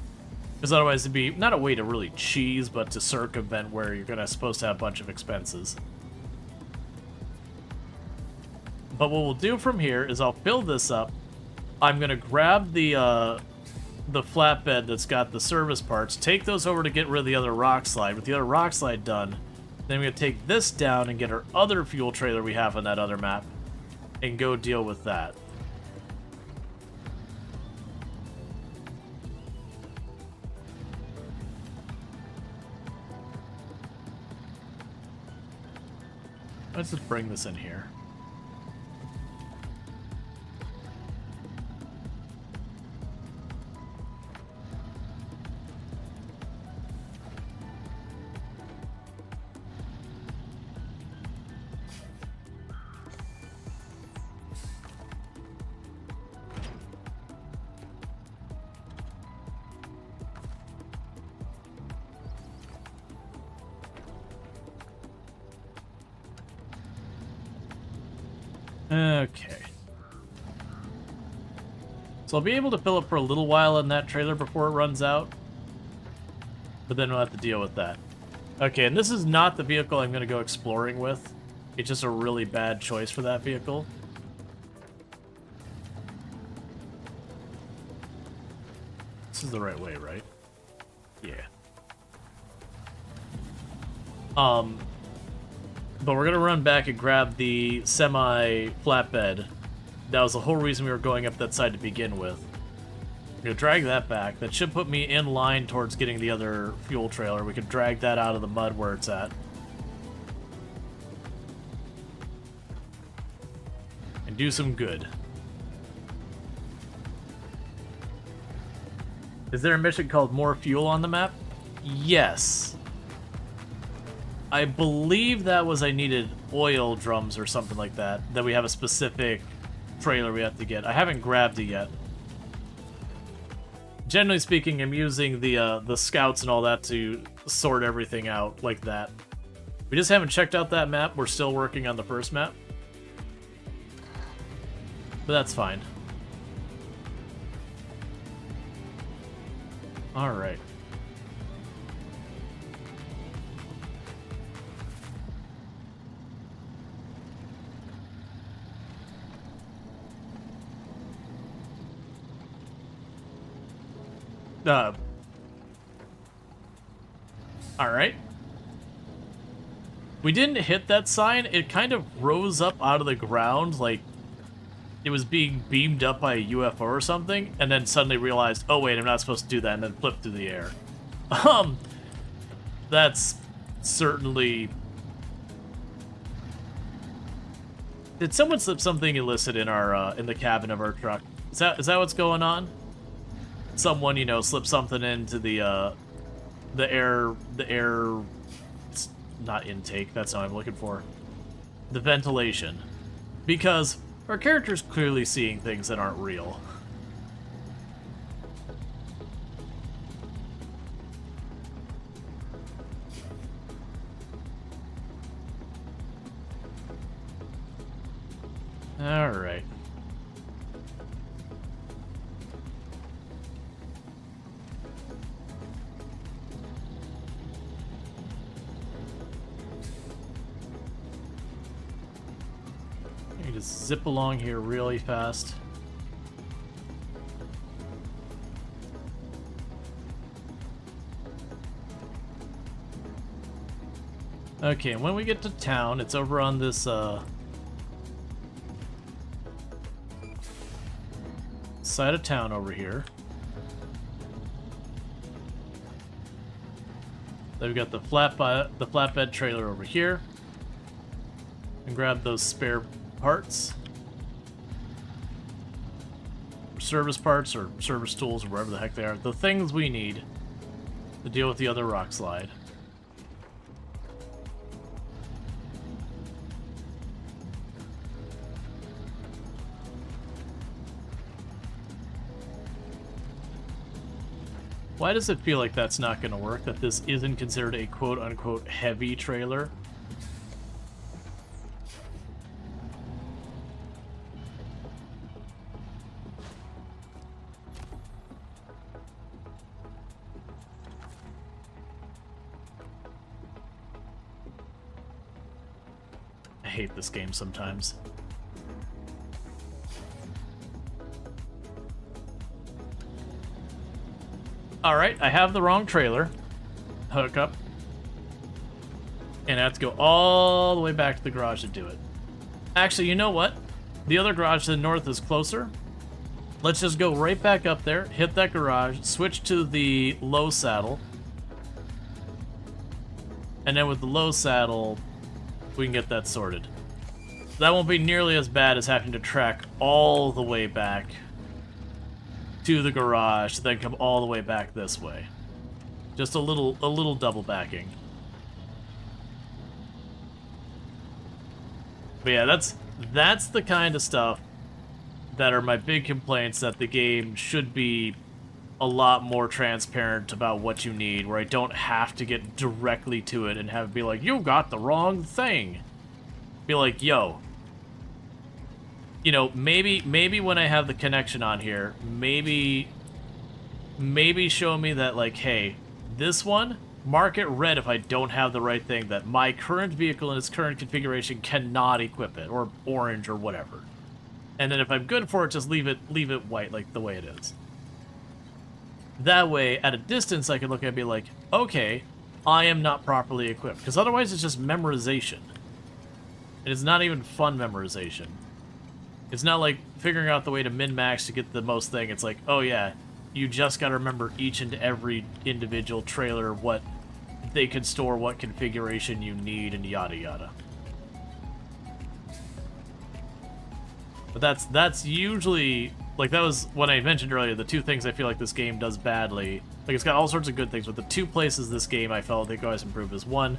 A: Because otherwise it'd be not a way to really cheese, but to circumvent where you're supposed to have a bunch of expenses. But what we'll do from here is I'll fill this up. I'm gonna grab the flatbed that's got the service parts, take those over to get rid of the other rock slide. With the other rock slide done, then we're gonna take this down and get our other fuel trailer we have on that other map and go deal with that. Let's just bring this in here. Okay. So I'll be able to fill up for a little while in that trailer before it runs out. But then we'll have to deal with that. Okay, and this is not the vehicle I'm going to go exploring with. It's just a really bad choice for that vehicle. This is the right way, right? Yeah. But we're gonna run back and grab the semi-flatbed. That was the whole reason we were going up that side to begin with. gonna drag that back. That should put me in line towards getting the other fuel trailer. We could drag that out of the mud where it's at. And do some good. Is there a mission called More Fuel on the map? Yes. I believe that was I needed oil drums or something like that. That we have a specific trailer we have to get. I haven't grabbed it yet. Generally speaking, I'm using the scouts and all that to sort everything out like that. We just haven't checked out that map. We're still working on the first map. But that's fine. Alright. Alright. We didn't hit that sign. It kind of rose up out of the ground like it was being beamed up by a UFO or something, and then suddenly realized, oh wait, I'm not supposed to do that, and then flipped through the air. That's certainly... Did someone slip something illicit in our in the cabin of our truck? Is that what's going on? Someone, you know, slipped something into the air, it's not intake, that's what I'm looking for. The ventilation. Because our character's clearly seeing things that aren't real. Alright. Just zip along here really fast. Okay, and when we get to town, it's over on this side of town over here. Then we've got the flatbed trailer over here. And grab those spare parts, or service parts, or service tools, or whatever the heck they are. The things we need to deal with the other rock slide. Why does it feel like that's not going to work? That this isn't considered a quote-unquote heavy trailer? I hate this game sometimes. Alright, I have the wrong trailer. Hook up. And I have to go all the way back to the garage to do it. Actually, you know what? The other garage to the north is closer. Let's just go right back up there, hit that garage, switch to the low saddle. And then with the low saddle, we can get that sorted. That won't be nearly as bad as having to track all the way back to the garage, then come all the way back this way. Just a little double backing. But yeah, that's the kind of stuff that are my big complaints, that the game should be a lot more transparent about what you need, where I don't have to get directly to it and have it be like, you got the wrong thing. Be like, yo, you know, maybe when I have the connection on here, maybe show me that, like, hey, this one, mark it red if I don't have the right thing, that my current vehicle in its current configuration cannot equip it, or orange or whatever. And then if I'm good for it, just leave it white, like the way it is. That way, at a distance, I can look at it and be like, okay, I am not properly equipped. Because otherwise, it's just memorization. And it's not even fun memorization. It's not like figuring out the way to min-max to get the most thing. It's like, oh yeah, You just got to remember each and every individual trailer, what they can store, what configuration you need, and yada yada. But that's usually, like, that was what I mentioned earlier, the two things I feel like this game does badly. Like, it's got all sorts of good things, but the two places this game I felt they could always improve is, one,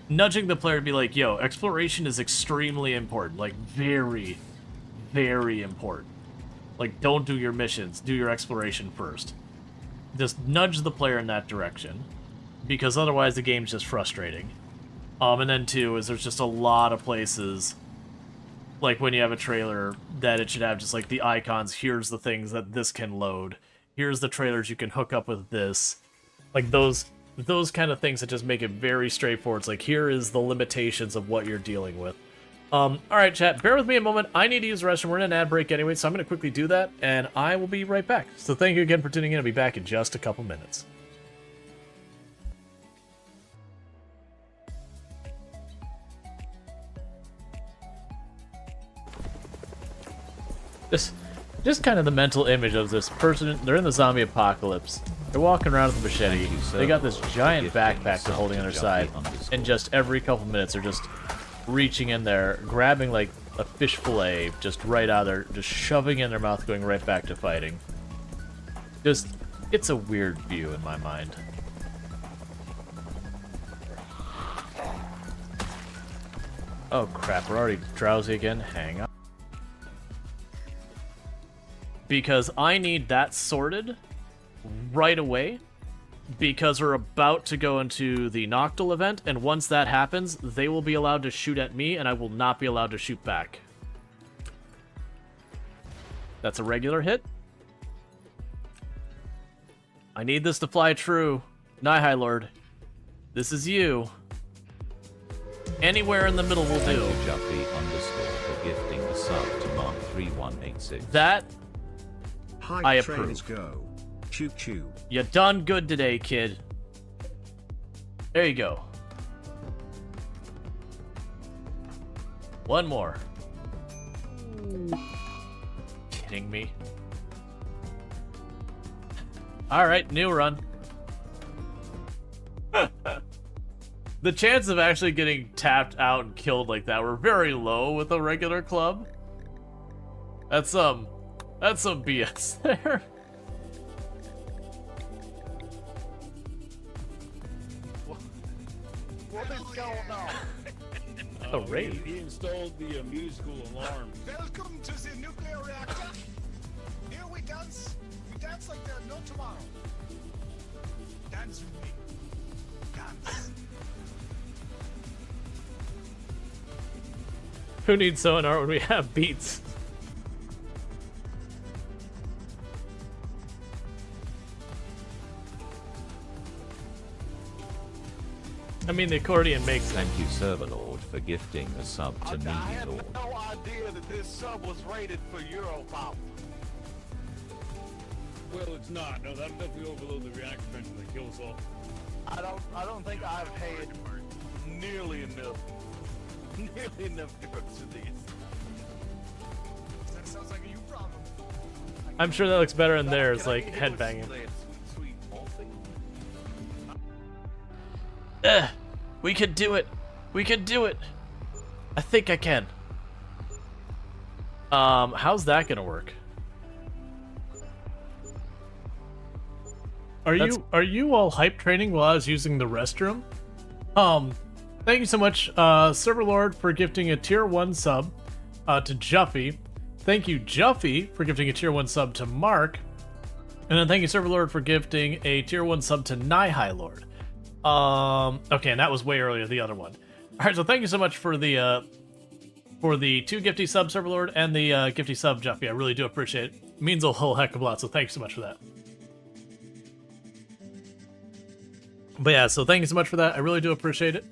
A: nudging the player to be like, yo, exploration is extremely important. Like, very, very important. Like, don't do your missions, do your exploration first. Just nudge the player in that direction, because otherwise the game's just frustrating. And then two, is there's just a lot of places, like when you have a trailer, that it should have just like the icons, here's the things that this can load, here's the trailers you can hook up with this. Like those kind of things that just make it very straightforward. It's like, here is the limitations of what you're dealing with. Alright chat, bear with me a moment. I need to use the restroom. We're in an ad break anyway, so I'm going to quickly do that, and I will be right back. So thank you again for tuning in. I'll be back in just a couple minutes. Just kind of the mental image of this person. They're in the zombie apocalypse. They're walking around with a machete. They got this giant backpack they're holding on their side, and just every couple minutes they're just reaching in there, grabbing like a fish fillet just right out of there, just shoving in their mouth, going right back to fighting. Just, it's a weird view in my mind. Oh crap, we're already drowsy again. Hang on. Because I need that sorted right away, because we're about to go into the Noctil event, and once that happens, they will be allowed to shoot at me, and I will not be allowed to shoot back. That's a regular hit. I need this to fly true. Nihai Lord, this is you. Anywhere in the middle will do.
G: Juffy _ for gifting the sub to Mark 3186.
A: That I
H: Hype
A: approve.
H: trains go. Choo choo.
A: You done good today, kid. There you go. One more. Kidding me? Alright, new run. The chance of actually getting tapped out and killed like that were very low with a regular club. That's some BS there.
D: What is going on?
A: A raid.
I: He installed the musical alarm.
B: Welcome to the nuclear reactor. Here we dance. We dance like there's no tomorrow. Dance with me. Dance.
A: Who needs sonar when we have beats? I mean, the accordion makes sense.
G: Thank you, Serverlord, for gifting a sub to me.
D: I had no idea that this sub was rated for Europower.
I: Well, it's not. No, that'll definitely overload the reactor engine that kill us all.
D: I don't think I've had nearly enough drugs to these.
B: That sounds like a you problem.
A: I'm sure that looks better in theirs,
D: Can I
A: like
D: get you a
A: headbanging.
D: sweet malty?
A: We could do it. We could do it. I think I can. How's that gonna work? Are you all hype training while I was using the restroom? Thank you so much, Serverlord, for gifting a tier 1 sub to Juffy. Thank you, Juffy, for gifting a tier 1 sub to Mark. And then thank you, Serverlord, for gifting a tier 1 sub to Nihai Lord. Okay, and that was way earlier, the other one. Alright, so thank you so much for the 2 gifty subs, Serverlord, and the gifty sub, Juffy. I really do appreciate it. It means a whole heck of a lot, so thank you so much for that. But yeah, so thank you so much for that. I really do appreciate it.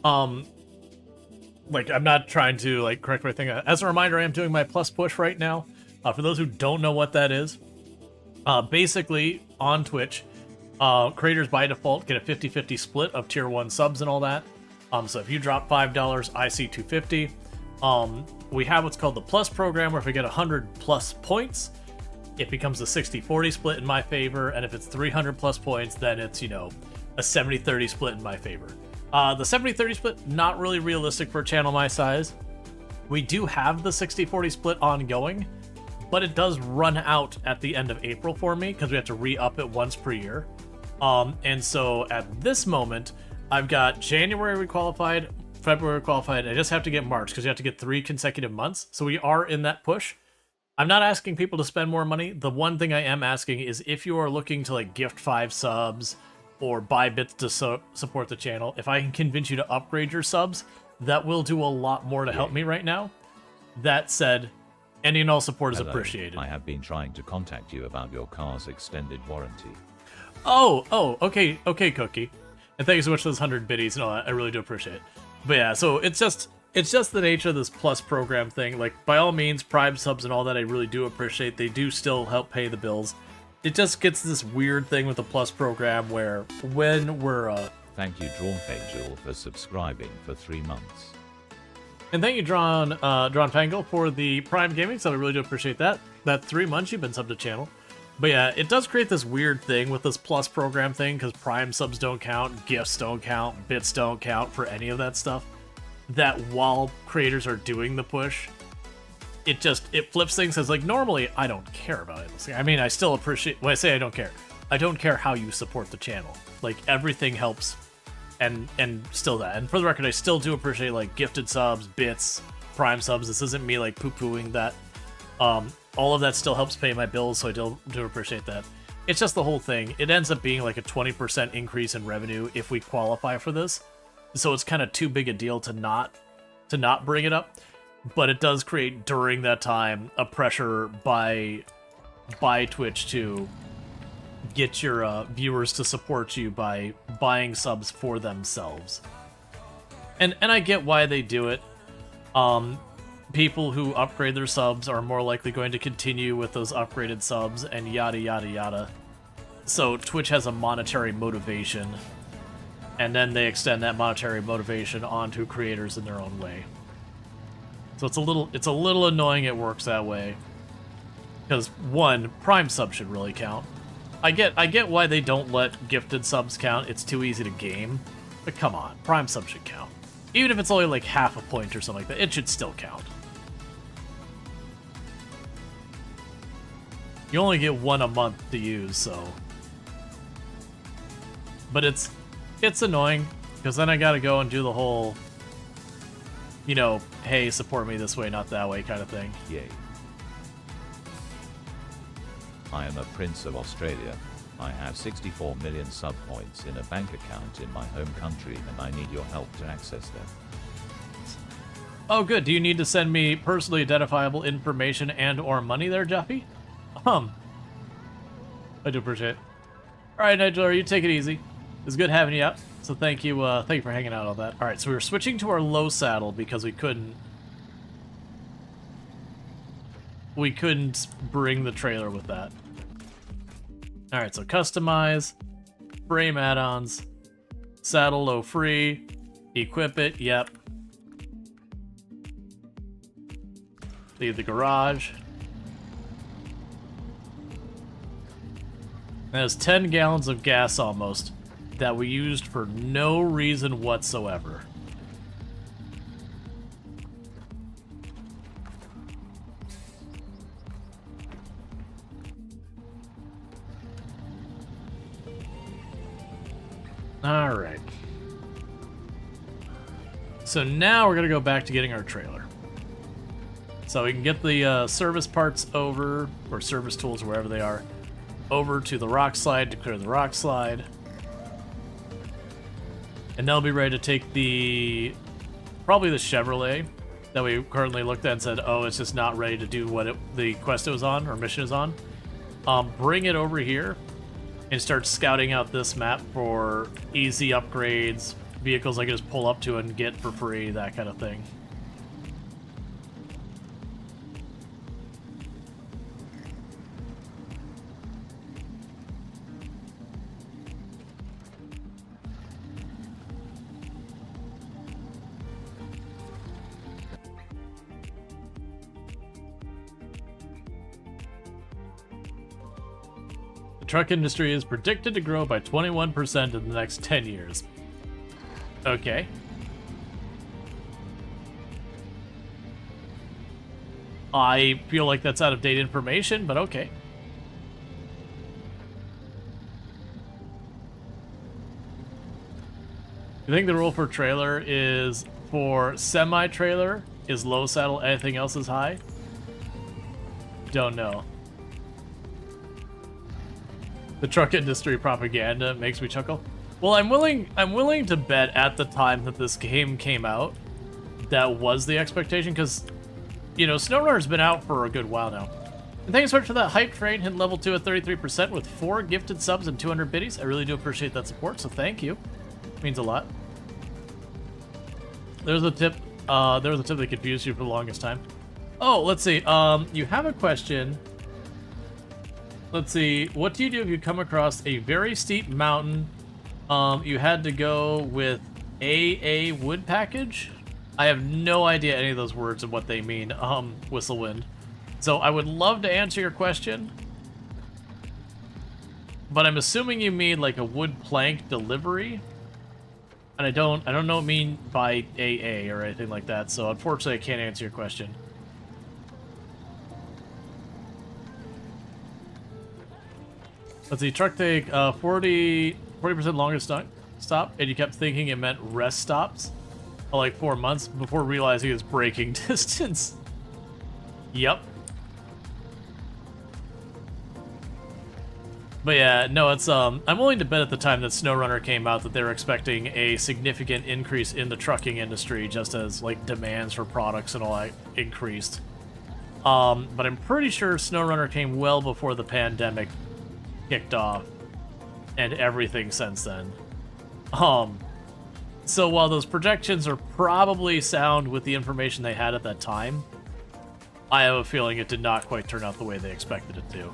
A: Like, I'm not trying to, like, correct my thing. As a reminder, I am doing my plus push right now. For those who don't know what that is, basically, on Twitch, creators by default get a 50-50 split of tier 1 subs and all that. So if you drop $5, I see $250. We have what's called the plus program, where if we get 100 plus points, it becomes a 60-40 split in my favor, and if it's 300 plus points, then it's, you know, a 70-30 split in my favor. The 70-30 split, not really realistic for a channel my size. We do have the 60-40 split ongoing, but it does run out at the end of April for me because we have to re-up it once per year. And so at this moment, I've got January qualified, February qualified. I just have to get March because you have to get 3 consecutive months. So we are in that push. I'm not asking people to spend more money. The one thing I am asking is if you are looking to like gift 5 subs or buy bits to support the channel, if I can convince you to upgrade your subs, that will do a lot more to help me right now. That said, any and all support is appreciated.
G: I have been trying to contact you about your car's extended warranty.
A: Oh, okay, Cookie. And thank you so much for those 100 biddies and all that. I really do appreciate it. But yeah, so it's just the nature of this Plus program thing. Like, by all means, Prime subs and all that I really do appreciate. They do still help pay the bills. It just gets this weird thing with the Plus program where when we're...
G: Thank you, Drawnfangel, for subscribing for 3 months.
A: And thank you, Drawnfangle, for the Prime Gaming, so I really do appreciate that. That 3 months you've been subbed to channel. But yeah, it does create this weird thing with this Plus program thing, because Prime subs don't count, gifts don't count, bits don't count for any of that stuff. That while creators are doing the push, it flips things as like, normally I don't care about it. I mean, I still appreciate, when I say I don't care how you support the channel. Like, everything helps, and still that. And for the record, I still do appreciate like gifted subs, bits, Prime subs. This isn't me like poo-pooing that. All of that still helps pay my bills, so I do appreciate that. It's just the whole thing. It ends up being like a 20% increase in revenue if we qualify for this. So it's kind of too big a deal to not bring it up. But it does create, during that time, a pressure by Twitch to get your viewers to support you by buying subs for themselves. And I get why they do it. People who upgrade their subs are more likely going to continue with those upgraded subs and yada yada yada. So Twitch has a monetary motivation, and then they extend that monetary motivation onto creators in their own way. So it's a little annoying it works that way. Because one, Prime subs should really count. I get why they don't let gifted subs count. It's too easy to game. But come on, Prime subs should count. Even if it's only like half a point or something like that, it should still count. You only get 1 a month to use, so... But it's annoying, because then I gotta go and do the whole, you know, hey, support me this way, not that way kind of thing.
G: Yay. I am a Prince of Australia. I have 64 million sub points in a bank account in my home country, and I need your help to access them.
A: Oh, good. Do you need to send me personally identifiable information and or money there, Jeffy? I do appreciate it. Alright, Nigel, you take it easy. It's good having you out, so thank you for hanging out on that. Alright, so we were switching to our low saddle because we couldn't bring the trailer with that. Alright, so customize, frame add-ons, saddle low free, equip it, yep. Leave the garage. That is 10 gallons of gas almost that we used for no reason whatsoever. Alright. So now we're going to go back to getting our trailer. So we can get the service parts over, or service tools, wherever they are, over to the rock slide to clear the rock slide. And they'll be ready to take probably the Chevrolet that we currently looked at and said, oh, it's just not ready to do what the quest it was on, or mission is on. Bring it over here and start scouting out this map for easy upgrades, vehicles I can just pull up to and get for free, that kind of thing. truck industry is predicted to grow by 21% in the next 10 years. Okay. I feel like that's out of date information, but okay. You think the rule for trailer is for semi-trailer is low saddle, anything else is high? Don't know. The truck industry propaganda makes me chuckle. Well, I'm willing to bet at the time that this game came out, that was the expectation, because, you know, SnowRunner's been out for a good while now. And thanks so much for that hype train, hitting level 2 at 33% with 4 gifted subs and 200 biddies. I really do appreciate that support, so thank you. It means a lot. There's a tip. There was a tip that confused you for the longest time. Oh, let's see. You have a question. Let's see. What do you do if you come across a very steep mountain? You had to go with AA wood package? I have no idea any of those words and what they mean, Whistlewind. So I would love to answer your question, but I'm assuming you mean like a wood plank delivery, and I don't know what I mean by AA or anything like that. So unfortunately, I can't answer your question. Let's see. Truck take 40% longest stop, and you kept thinking it meant rest stops. Like 4 months before realizing it's braking distance. Yep. But yeah, no, it's I'm willing to bet at the time that SnowRunner came out that they were expecting a significant increase in the trucking industry, just as like demands for products and all that increased. But I'm pretty sure SnowRunner came well before the pandemic kicked off, and everything since then. So while those projections are probably sound with the information they had at that time, I have a feeling it did not quite turn out the way they expected it to.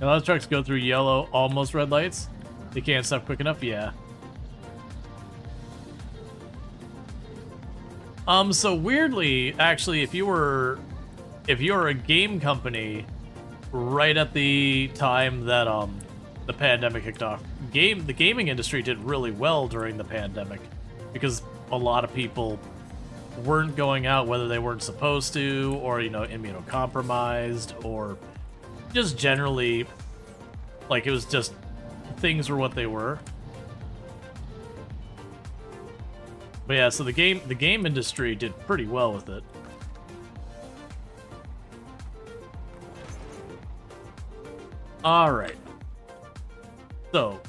A: A lot of trucks go through yellow, almost red lights. They can't stop quick enough, yeah. So weirdly, actually, if you're a game company right at the time that the pandemic kicked off, the gaming industry did really well during the pandemic because a lot of people weren't going out, whether they weren't supposed to, or, you know, immunocompromised, or just generally, like, it was just, things were what they were. But yeah, so the game industry did pretty well with it. All right. So,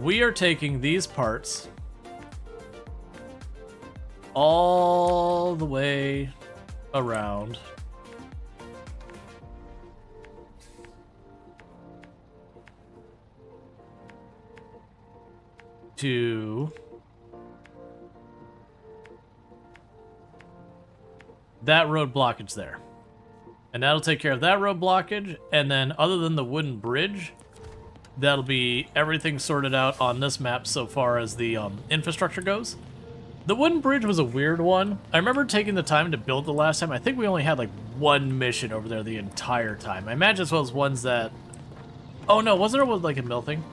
A: we are taking these parts all the way around to that road blockage there. And that'll take care of that road blockage, and then other than the wooden bridge, that'll be everything sorted out on this map so far as the infrastructure goes. The wooden bridge was a weird one. I remember taking the time to build the last time. I think we only had like one mission over there the entire time. I imagine as well as ones that... Oh no, wasn't there like a mill thing?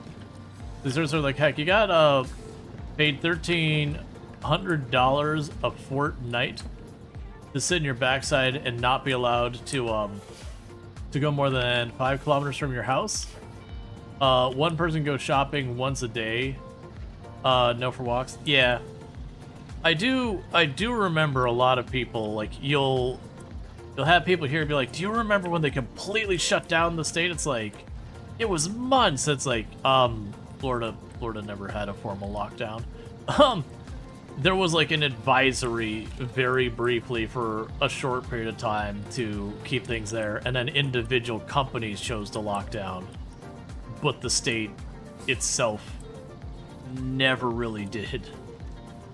A: Is there sort of like, heck, you got paid $1,300 a fortnight to sit in your backside and not be allowed to go more than 5 kilometers from your house. One person goes shopping once a day. No for walks. Yeah, I do remember a lot of people, like, you'll have people here be like, do you remember when they completely shut down the state? It's like, it was months. It's like, Florida never had a formal lockdown. There was like an advisory very briefly for a short period of time to keep things there, and then individual companies chose to lock down, but the state itself never really did.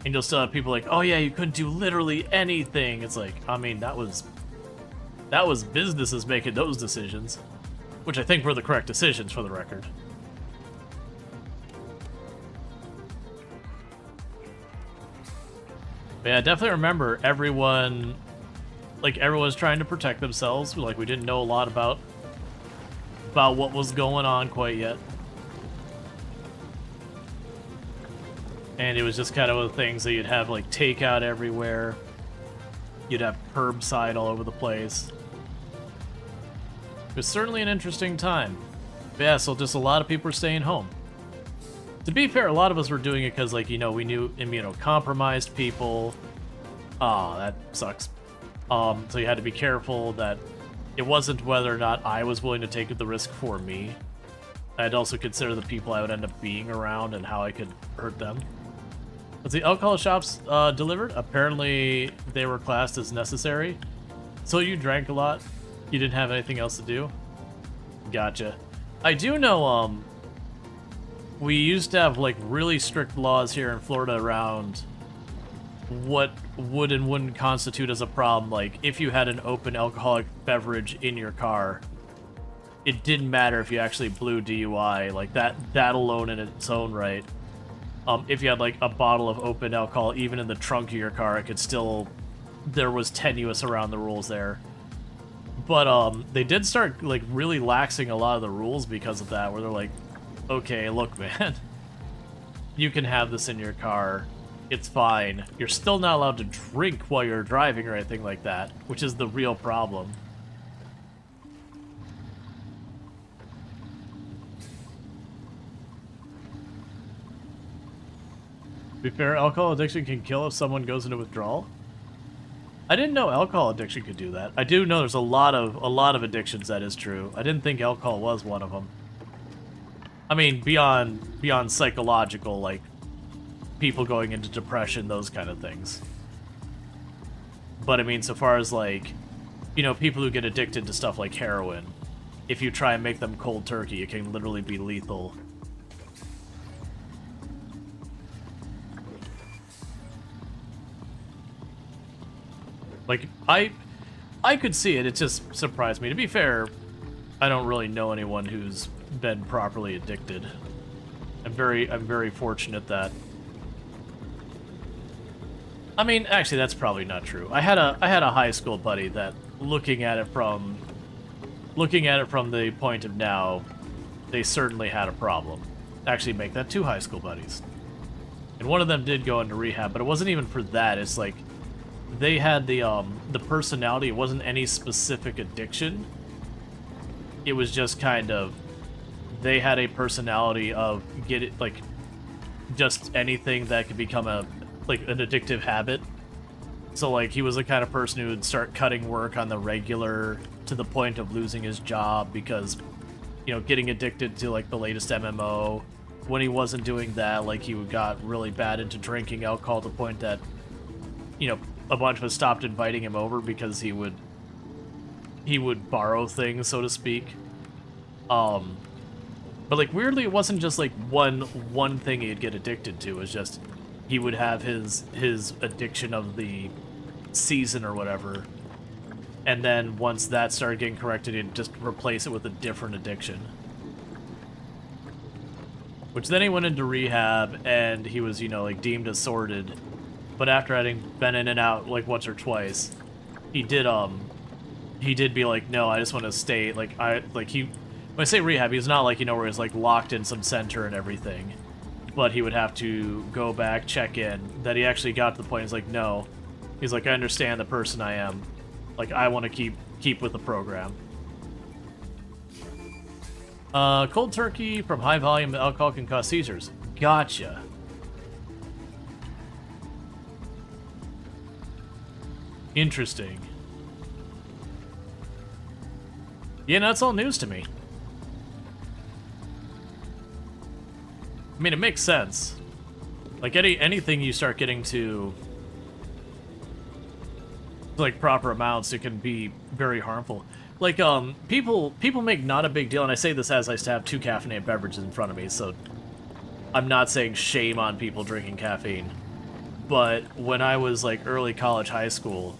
A: And you'll still have people like, oh yeah, you couldn't do literally anything. It's like, I mean, that was businesses making those decisions, which I think were the correct decisions, for the record. But yeah, I definitely remember everyone, like everyone's trying to protect themselves. Like we didn't know a lot about what was going on quite yet. And it was just kind of the things that you'd have like takeout everywhere. You'd have curbside all over the place. It was certainly an interesting time. But yeah, so just a lot of people were staying home. To be fair, a lot of us were doing it because, like, you know, we knew immunocompromised people. Ah, that sucks. So you had to be careful that it wasn't whether or not I was willing to take the risk for me. I'd also consider the people I would end up being around and how I could hurt them. But the alcohol shops delivered. Apparently, they were classed as necessary. So you drank a lot. You didn't have anything else to do. Gotcha. I do know. We used to have like really strict laws here in Florida around what would and wouldn't constitute as a problem. Like if you had an open alcoholic beverage in your car, it didn't matter if you actually blew DUI. Like that alone in its own right. If you had like a bottle of open alcohol, even in the trunk of your car, it could still, there was tenuous around the rules there. But they did start like really laxing a lot of the rules because of that, where they're like, okay, look, man, you can have this in your car. It's fine. You're still not allowed to drink while you're driving or anything like that, which is the real problem. To be fair, alcohol addiction can kill if someone goes into withdrawal. I didn't know alcohol addiction could do that. I do know there's a lot of addictions that is true. I didn't think alcohol was one of them. I mean, beyond psychological, like people going into depression, those kind of things. But I mean, so far as like, you know, people who get addicted to stuff like heroin, if you try and make them cold turkey, it can literally be lethal. Like, I could see it, it just surprised me. To be fair, I don't really know anyone who's been properly addicted. I'm very fortunate that... I mean, actually, that's probably not true. I had a high school buddy that, looking at it from the point of now, they certainly had a problem. Actually, make that 2 high school buddies. And one of them did go into rehab, but it wasn't even for that. It's like, they had the personality. It wasn't any specific addiction. It was just kind of, they had a personality of just anything that could become an addictive habit. So like he was the kind of person who would start cutting work on the regular to the point of losing his job because, you know, getting addicted to like the latest MMO. When he wasn't doing that, like he got really bad into drinking alcohol to the point that, you know, a bunch of us stopped inviting him over because he would borrow things, so to speak. But like weirdly, it wasn't just like one thing he'd get addicted to. It was just he would have his addiction of the season or whatever, and then once that started getting corrected, he'd just replace it with a different addiction. Which then he went into rehab, and he was, you know, like deemed as sorted. But after having been in and out like once or twice, he did be like, no, I just want to stay. Like when I say rehab, he's not like, you know, where he's like locked in some center and everything. But he would have to go back, check in. That he actually got to the point. He's like, no. He's like, I understand the person I am. Like I want to keep with the program. Cold turkey from high volume alcohol can cause seizures. Gotcha. Interesting. Yeah, that's all news to me. I mean, it makes sense. Like anything you start getting to like proper amounts, it can be very harmful. Like people make not a big deal, and I say this as I have 2 caffeinated beverages in front of me, so I'm not saying shame on people drinking caffeine. But when I was like early college, high school,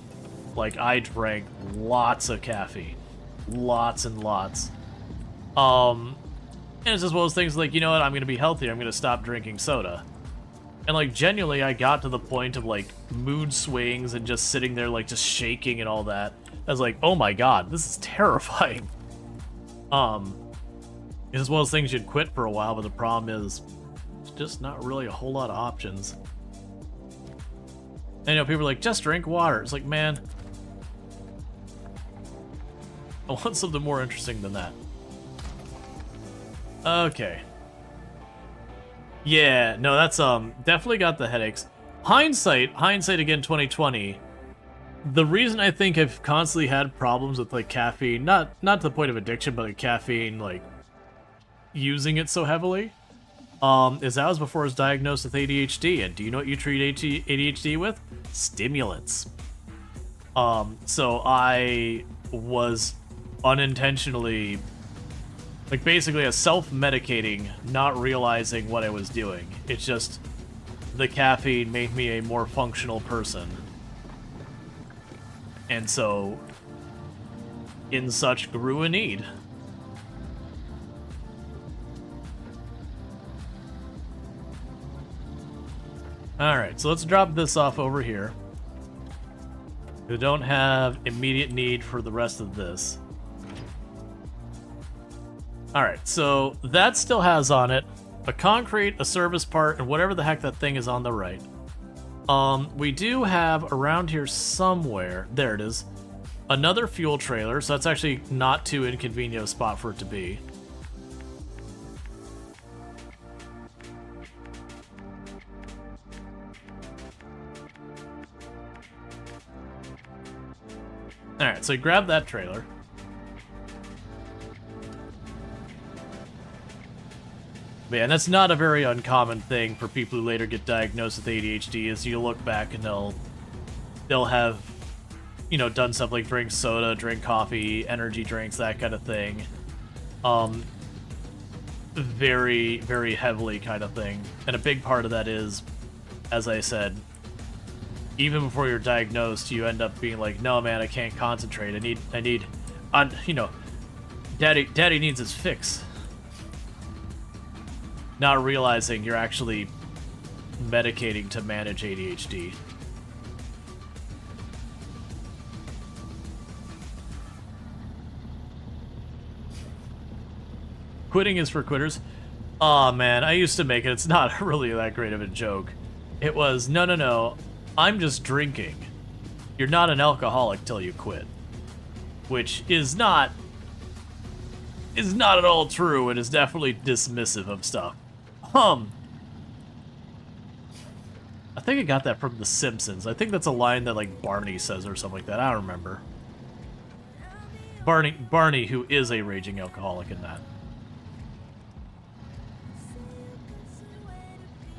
A: like I drank lots of caffeine, lots and lots. And it's just one of those things like, you know what, I'm gonna be healthier, I'm gonna stop drinking soda. And And like genuinely I got to the point of like mood swings and just sitting there like just shaking and all that. I was like, oh my god, this is terrifying. It's one of those things you'd quit for a while, but the problem is it's just not really a whole lot of options. And you know, people are like, just drink water. It's like, man, I want something more interesting than that. Okay. Yeah, no, that's definitely got the headaches. Hindsight again 2020. The reason I think I've constantly had problems with like caffeine, not to the point of addiction, but like caffeine, like using it so heavily, is that was before I was diagnosed with ADHD. And do you know what you treat ADHD with? Stimulants. So I was unintentionally, like basically a self-medicating, not realizing what I was doing. It's just the caffeine made me a more functional person. And so, in such grew a need. Alright, so let's drop this off over here. We don't have immediate need for the rest of this. Alright, so that still has on it a concrete, a service part, and whatever the heck that thing is on the right. We do have around here somewhere, there it is, another fuel trailer, so that's actually not too inconvenient a spot for it to be. Alright, so grab that trailer. But yeah, and that's not a very uncommon thing for people who later get diagnosed with ADHD, is you look back and they'll have, you know, done stuff like drink soda, drink coffee, energy drinks, that kind of thing. Very, very heavily kind of thing. And a big part of that is, as I said, even before you're diagnosed, you end up being like, no man, I can't concentrate. I need, you know, daddy needs his fix. Not realizing you're actually medicating to manage ADHD. Quitting is for quitters. Aw, man, I used to make it. It's not really that great of a joke. It was, no, I'm just drinking. You're not an alcoholic till you quit. Which is not at all true and is definitely dismissive of stuff. I think I got that from The Simpsons. I think that's a line that like Barney says or something like that. I don't remember. Barney, who is a raging alcoholic in that.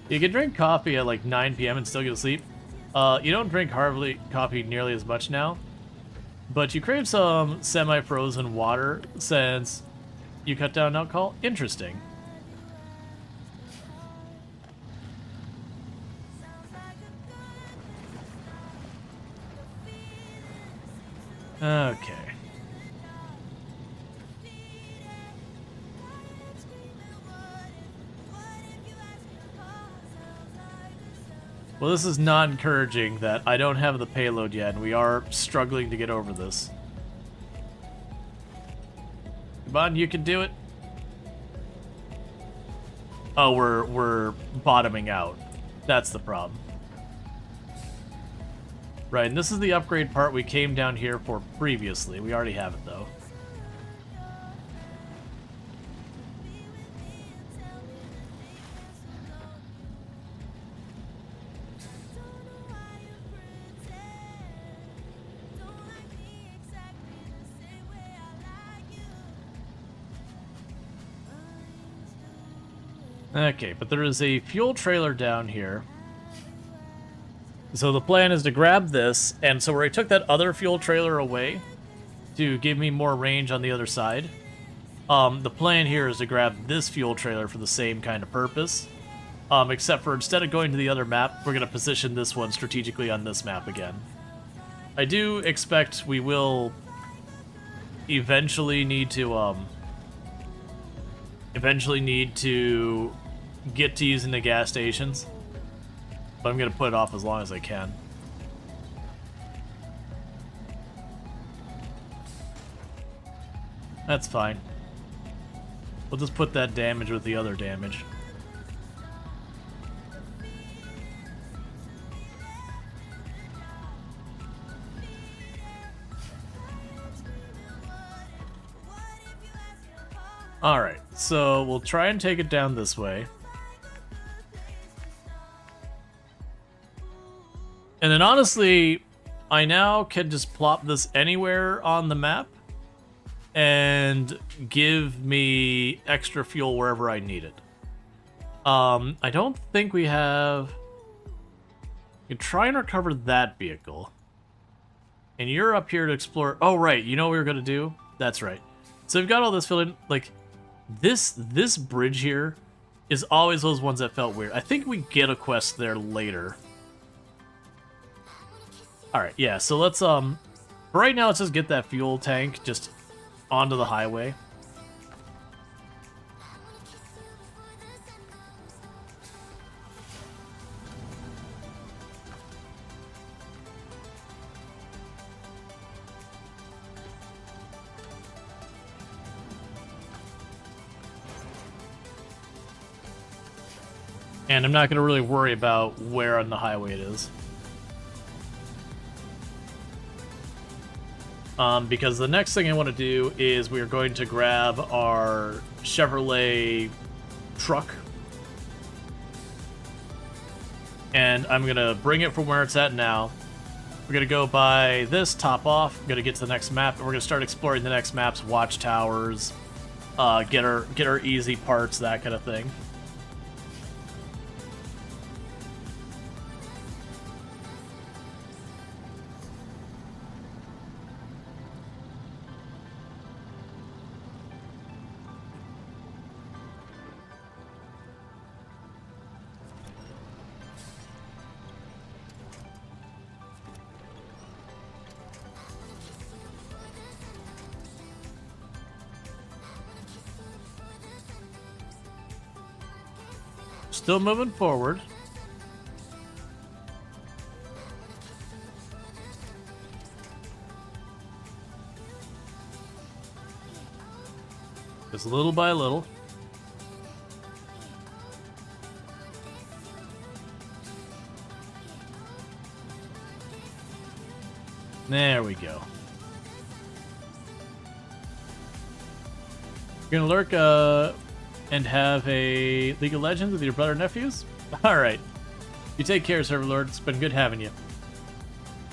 A: You can drink coffee at like 9 p.m. and still get to sleep. You don't drink coffee nearly as much now, but you crave some semi-frozen water since you cut down on alcohol. Interesting. Okay. Well, this is not encouraging that I don't have the payload yet, and we are struggling to get over this. Come on, you can do it. Oh, we're bottoming out. That's the problem. Right, and this is the upgrade part we came down here for previously. We already have it, though. Okay, but there is a fuel trailer down here. So the plan is to grab this, and so where I took that other fuel trailer away to give me more range on the other side, the plan here is to grab this fuel trailer for the same kind of purpose, except for instead of going to the other map, we're going to position this one strategically on this map again. I do expect we will eventually need to get to using the gas stations. But I'm gonna put it off as long as I can. That's fine. We'll just put that damage with the other damage. Alright, so we'll try and take it down this way. And then honestly, I now can just plop this anywhere on the map and give me extra fuel wherever I need it. I don't think we have... We can try and recover that vehicle. And you're up here to explore... Oh, right, you know what we were going to do? That's right. So we've got all this filled in. Like, this bridge here is always those ones that felt weird. I think we get a quest there later. Alright, yeah, so let's, for right now, let's just get that fuel tank just onto the highway. And I'm not going to really worry about where on the highway it is. Because the next thing I want to do is we are going to grab our Chevrolet truck. And I'm going to bring it from where it's at now. We're going to go by this, top off. We're going to get to the next map, and we're going to start exploring the next maps, watchtowers, get our easy parts, that kind of thing. Still moving forward. Just little by little. There we go. You're gonna lurk, and have a League of Legends with your brother and nephews? Alright. You take care, Server Lord. It's been good having you.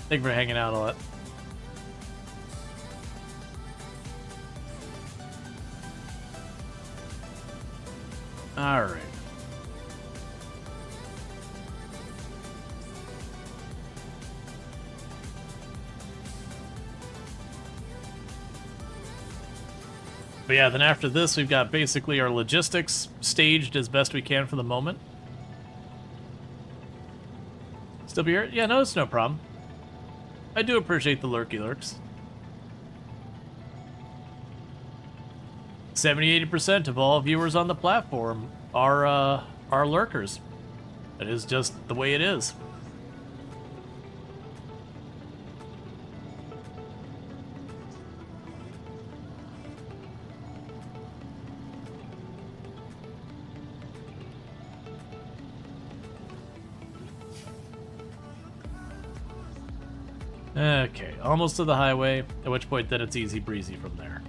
A: Thank you for hanging out a lot. Alright. But yeah, then after this, we've got basically our logistics staged as best we can for the moment. Still be here? Yeah, no, it's no problem. I do appreciate the lurky lurks. 70-80% of all viewers on the platform are lurkers. That is just the way it is. Okay, almost to the highway, at which point then it's easy breezy from there.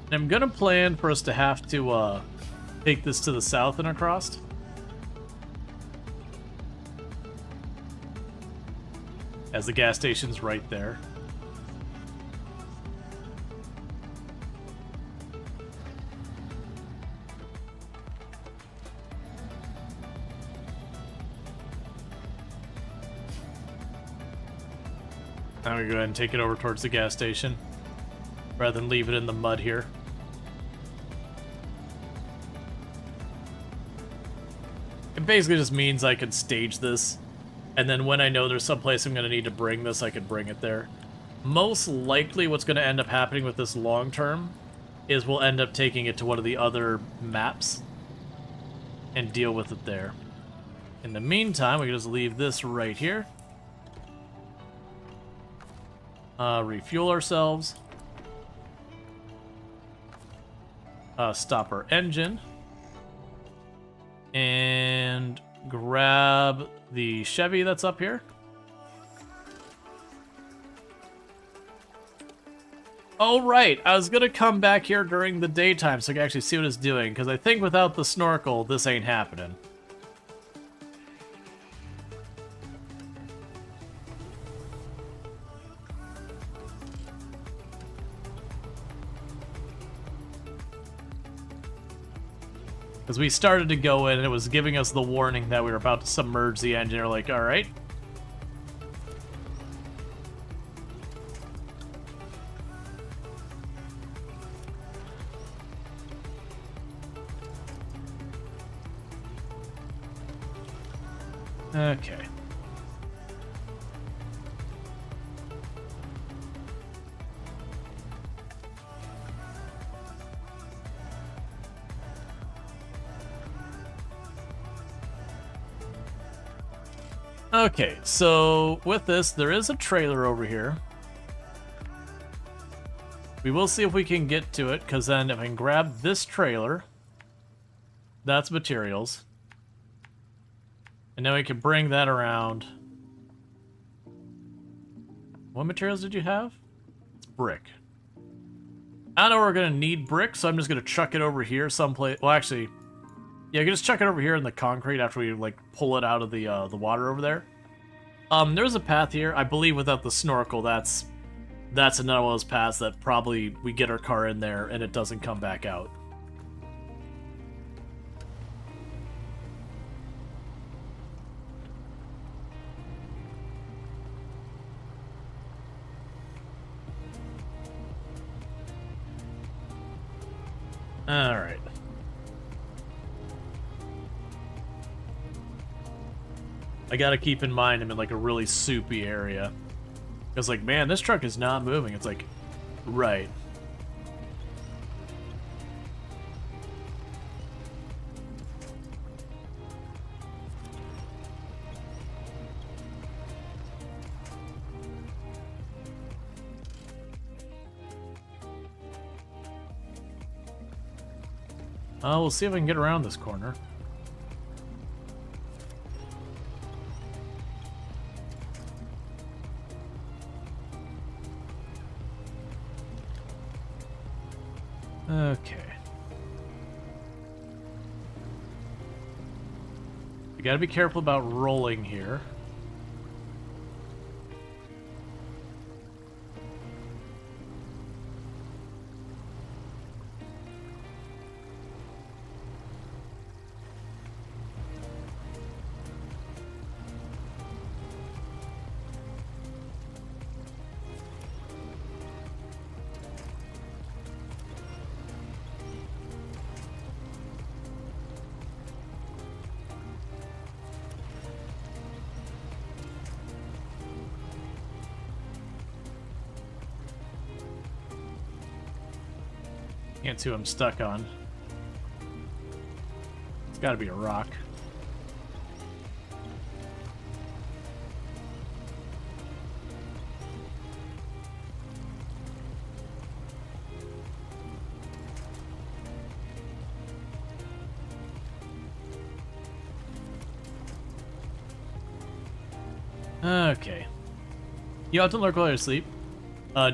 A: And I'm gonna plan for us to have to take this to the south and across. As the gas station's right there. Now we go ahead and take it over towards the gas station, rather than leave it in the mud here. It basically just means I can stage this, and then when I know there's someplace I'm going to need to bring this, I can bring it there. most likely what's going to end up happening with this long term is we'll end up taking it to one of the other maps and deal with it there. In the meantime, we can just leave this right here. Refuel ourselves. Stop our engine. And grab the Chevy that's up here. Oh, right. I was going to come back here during the daytime so I can actually see what it's doing, because I think without the snorkel, this ain't happening. Because we started to go in and it was giving us the warning that we were about to submerge the engine. We're like, alright. Okay. Okay, so with this, there is a trailer over here. We will see if we can get to it, because then if I can grab this trailer, that's materials. And then we can bring that around. What materials did you have? It's brick. I know we're going to need brick, so I'm just going to chuck it over here someplace. Well, actually, yeah, I can just chuck it over here in the concrete after we, like, pull it out of the water over there. There's a path here. I believe without the snorkel, that's another one of those paths that probably we get our car in there and it doesn't come back out. Alright. I gotta keep in mind I'm in like a really soupy area. Because like, man, this truck is not moving. It's like, right. We'll see if I can get around this corner. Okay. We gotta be careful about rolling here. Can't see what I'm stuck on. It's gotta be a rock. Okay. You often lurk while you're asleep,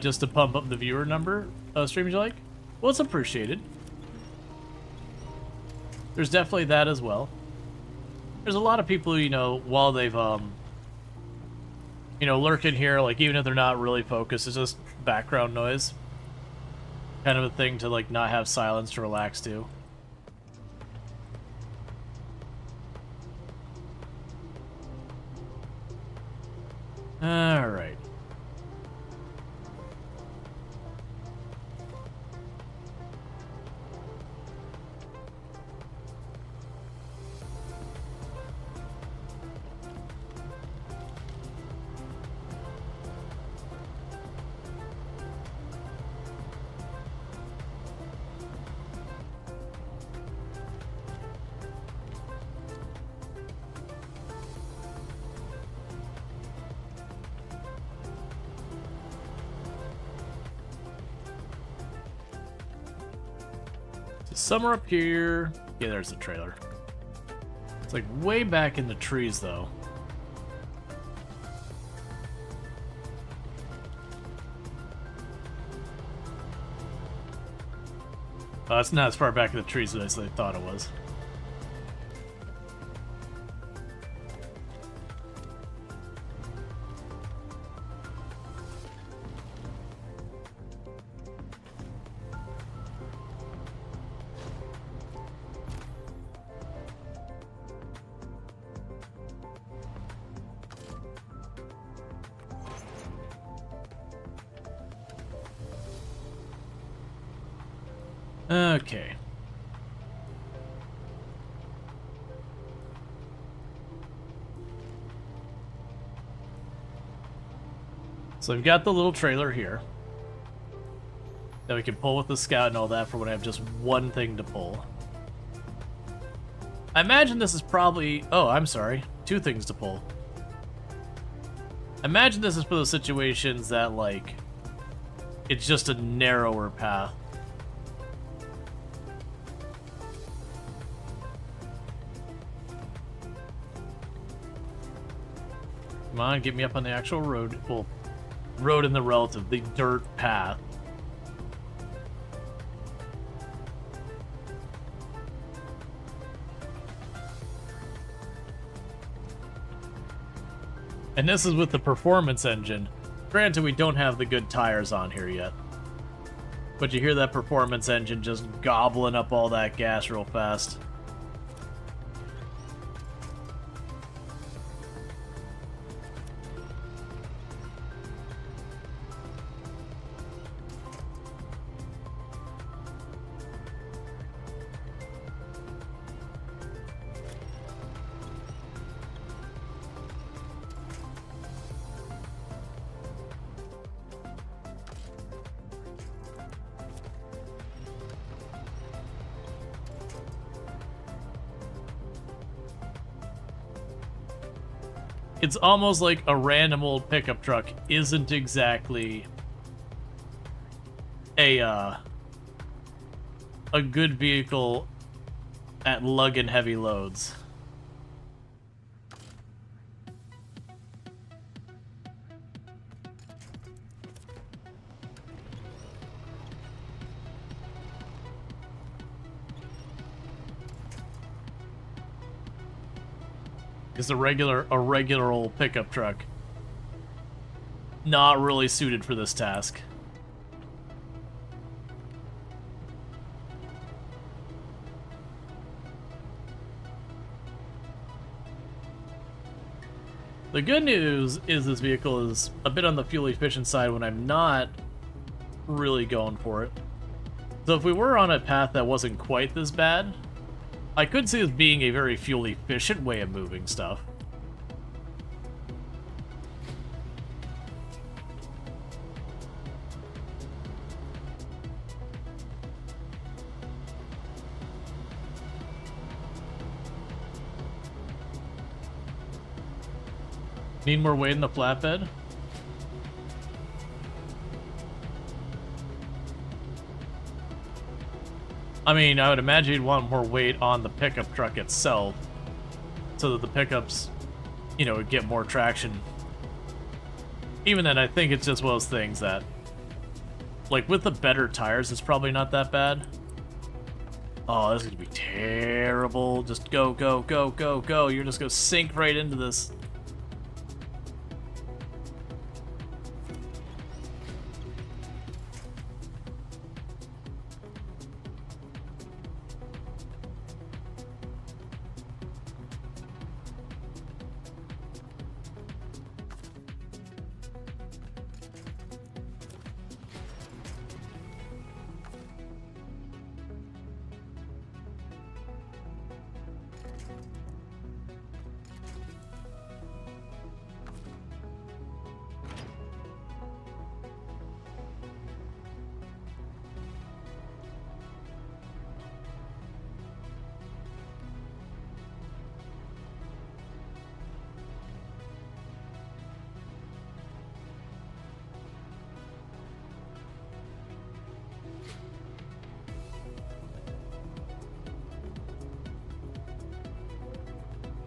A: just to pump up the viewer number. Streams you like? Well, it's appreciated. There's definitely that as well. There's a lot of people, you know, while they've, you know, lurk in here, like, even if they're not really focused, it's just background noise. Kind of a thing to, like, not have silence to relax to. Alright. Somewhere up here. Yeah, there's the trailer. It's like way back in the trees, though. Oh, it's not as far back in the trees as I thought it was. Okay. So we've got the little trailer here that we can pull with the scout and all that for when I have just one thing to pull. I imagine this is probably... Oh, I'm sorry. 2 things to pull. I imagine this is for those situations that, like, it's just a narrower path. Come on, get me up on the actual road. Well, road in the relative, the dirt path. And this is with the performance engine. Granted, we don't have the good tires on here yet. But you hear that performance engine just gobbling up all that gas real fast. It's almost like a random old pickup truck isn't exactly a good vehicle at lugging heavy loads. Is a regular old pickup truck not really suited for this task. The good news is this vehicle is a bit on the fuel efficient side when I'm not really going for it. So if we were on a path that wasn't quite this bad, I could see this being a very fuel-efficient way of moving stuff. Need more weight in the flatbed? I mean, I would imagine you'd want more weight on the pickup truck itself so that the pickups, you know, would get more traction. Even then, I think it's just one of those things that, like, with the better tires, it's probably not that bad. Oh, this is gonna be terrible. Just go, go, go, go, go. You're just gonna sink right into this.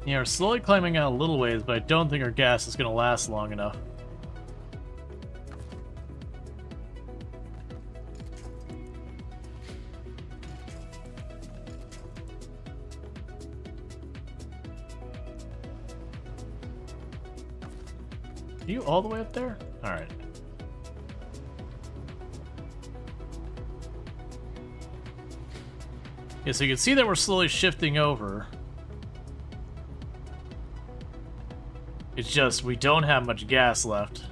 A: Yeah, we're slowly climbing out a little ways, but I don't think our gas is going to last long enough. Are you all the way up there? Alright. Yeah, so you can see that we're slowly shifting over. It's just, we don't have much gas left.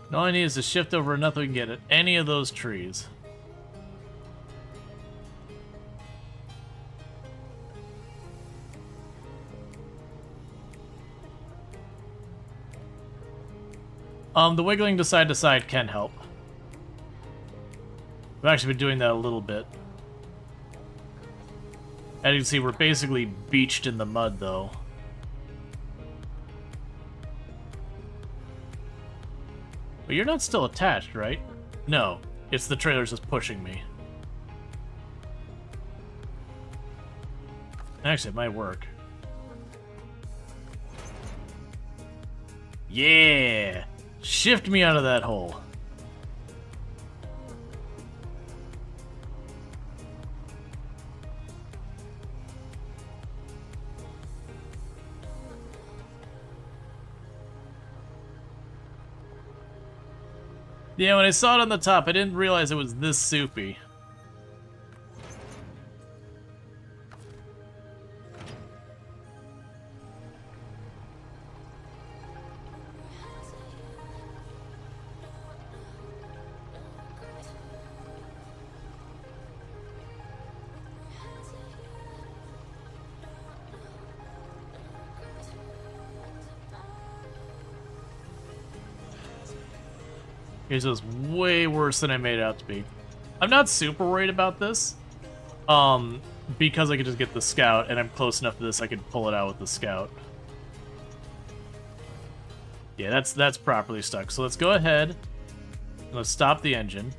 A: And all I need is to shift over enough we can get at any of those trees. The wiggling to side can help. We've actually been doing that a little bit. As you can see, we're basically beached in the mud, though. But you're not still attached, right? No, it's the trailer's just pushing me. Actually, it might work. Yeah! Shift me out of that hole. Yeah, when I saw it on the top, I didn't realize it was this soupy. Here's was way worse than I made it out to be. I'm not super worried about this, because I could just get the scout, and I'm close enough to this I could pull it out with the scout. Yeah, that's properly stuck. So let's go ahead and let's stop the engine.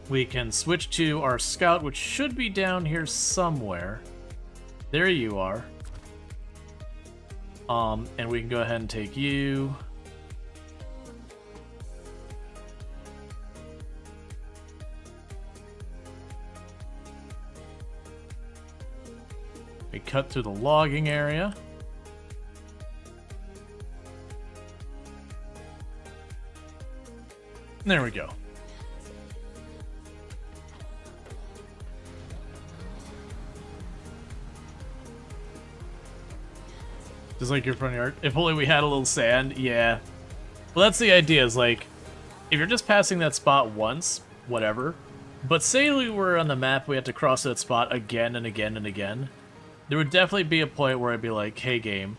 A: We can switch to our scout, which should be down here somewhere. There you are. And we can go ahead and take you. We cut through the logging area. There we go. Just like your front yard. If only we had a little sand, yeah. Well, that's the idea, is like, if you're just passing that spot once, whatever. But say we were on the map, we had to cross that spot again and again and again. There would definitely be a point where I'd be like, hey game.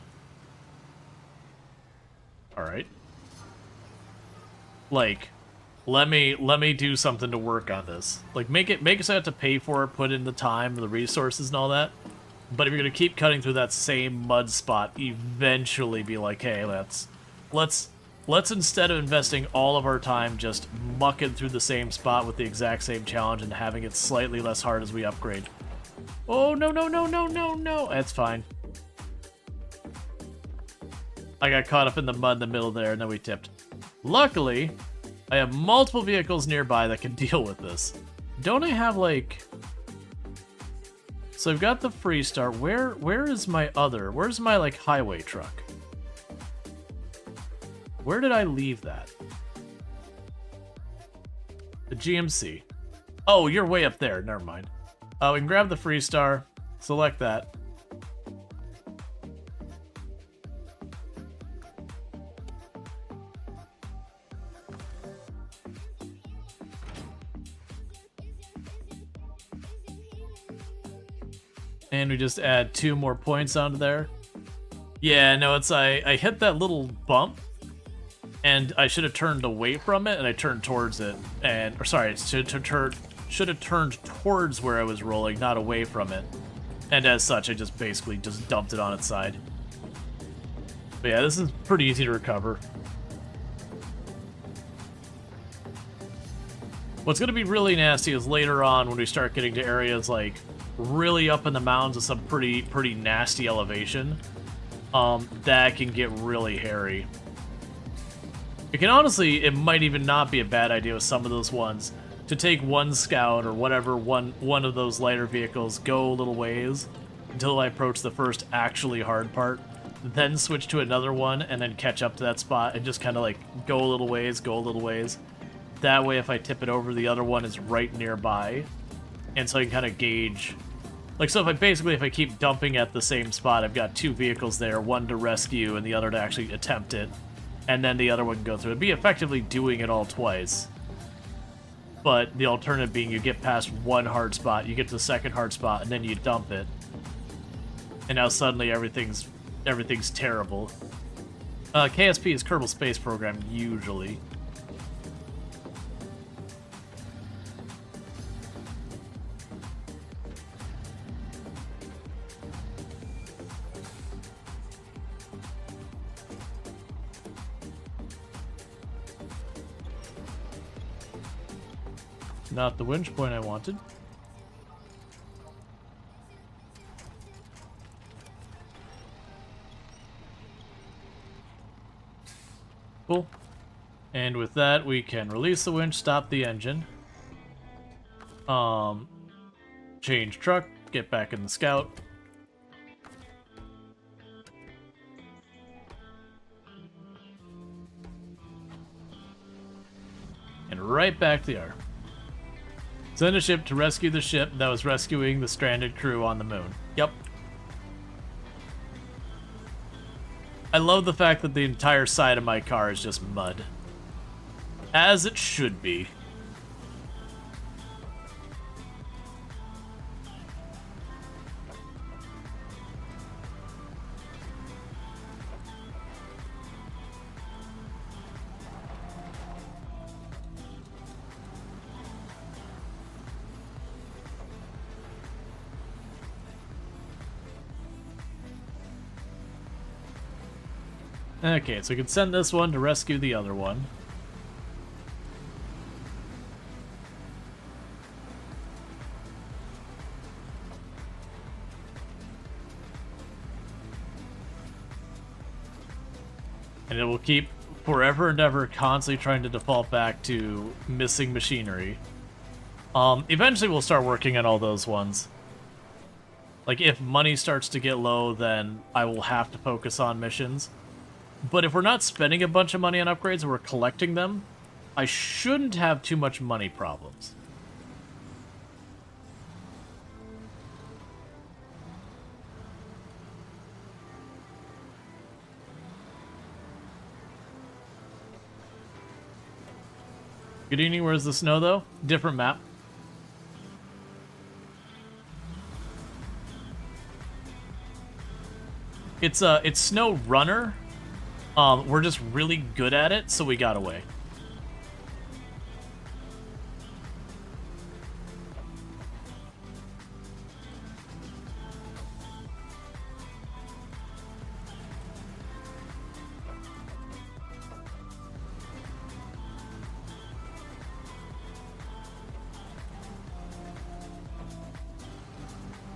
A: Alright. Like, let me do something to work on this. Like, make it so I have to pay for it, put in the time, the resources and all that. But if you're gonna keep cutting through that same mud spot, eventually be like, hey, let's instead of investing all of our time just mucking through the same spot with the exact same challenge and having it slightly less hard as we upgrade. Oh, no, no, no, no, no, no. That's fine. I got caught up in the mud in the middle there, and then we tipped. Luckily, I have multiple vehicles nearby that can deal with this. Don't I have, like... So I've got the Freestar. Where's my, like, highway truck? Where did I leave that? The GMC. Oh, you're way up there. Never mind. We can grab the Freestar, select that. And we just add 2 more points onto there. Yeah, no, it's I hit that little bump, and I should have turned away from it, and I turned towards it, and or sorry, it's to turn. should have turned towards where I was rolling, not away from it. And as such, I just basically just dumped it on its side. But yeah, this is pretty easy to recover. What's going to be really nasty is later on when we start getting to areas like really up in the mountains with some pretty nasty elevation. That can get really hairy. It can honestly, it might even not be a bad idea with some of those ones to take one scout or whatever, one of those lighter vehicles, go a little ways until I approach the first actually hard part, then switch to another one and then catch up to that spot and just kind of like go a little ways, go a little ways. That way if I tip it over, the other one is right nearby. And so I can kind of gauge. Like, so if I keep dumping at the same spot, I've got two vehicles there, one to rescue and the other to actually attempt it. And then the other one can go through. It'd be effectively doing it all twice. But the alternative being you get past one hard spot, you get to the second hard spot, and then you dump it. And now suddenly everything's terrible. KSP is Kerbal Space Program, usually. Not the winch point I wanted. Cool. And with that, we can release the winch, stop the engine. Change truck, get back in the scout. And right back to the yard. Send a ship to rescue the ship that was rescuing the stranded crew on the moon. Yep. I love the fact that the entire side of my car is just mud. As it should be. Okay, so we can send this one to rescue the other one. And it will keep forever and ever constantly trying to default back to missing machinery. Eventually we'll start working on all those ones. Like, if money starts to get low, then I will have to focus on missions. But if we're not spending a bunch of money on upgrades and we're collecting them, I shouldn't have too much money problems. Good evening, where's the snow though? Different map. It's SnowRunner. We're just really good at it, so we got away.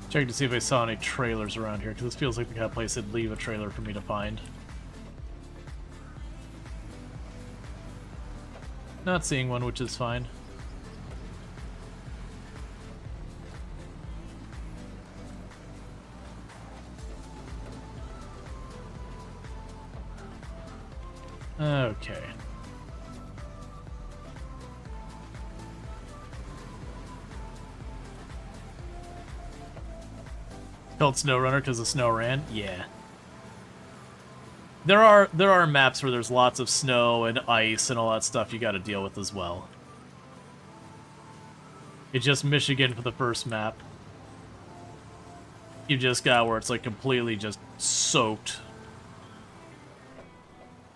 A: Checking to see if I saw any trailers around here, because this feels like the kind of place that'd leave a trailer for me to find. Not seeing one, which is fine. Okay. Called SnowRunner because the snow ran? Yeah. There are maps where there's lots of snow and ice and all that stuff you gotta deal with as well. It's just Michigan for the first map. You just got where it's like completely just soaked.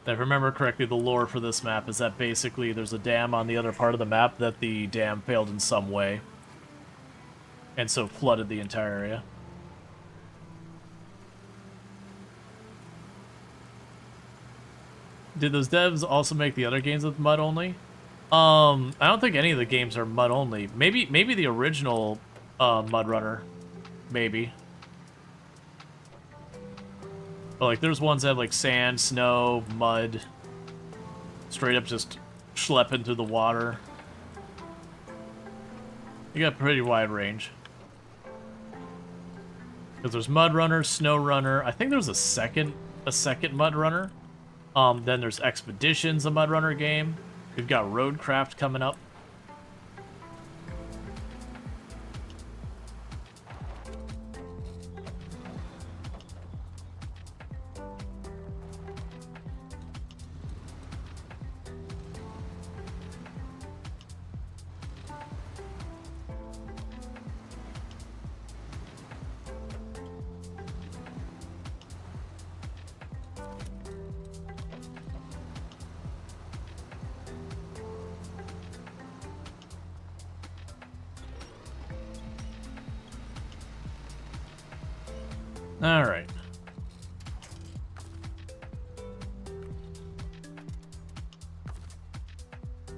A: If I remember correctly, the lore for this map is that basically there's a dam on the other part of the map that the dam failed in some way. And so flooded the entire area. Did those devs also make the other games with mud only? I don't think any of the games are mud only. Maybe the original Mud Runner. Maybe. But like there's ones that have like sand, snow, mud. Straight up just schlepping through the water. You got a pretty wide range. Because there's Mud Runner, Snow Runner. I think there's a second Mud Runner. Then there's Expeditions, a Mud Runner game. We've got Roadcraft coming up. Alright.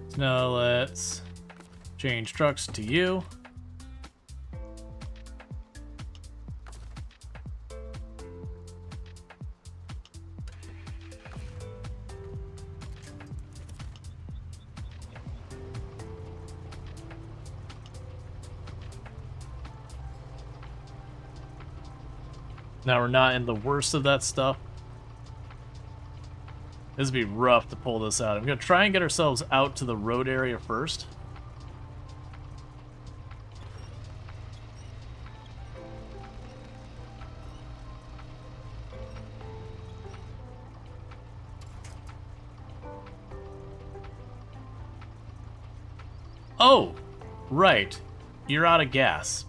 A: So now let's change trucks to you. Now we're not in the worst of that stuff. This would be rough to pull this out. I'm going to try and get ourselves out to the road area first. Oh, right. You're out of gas.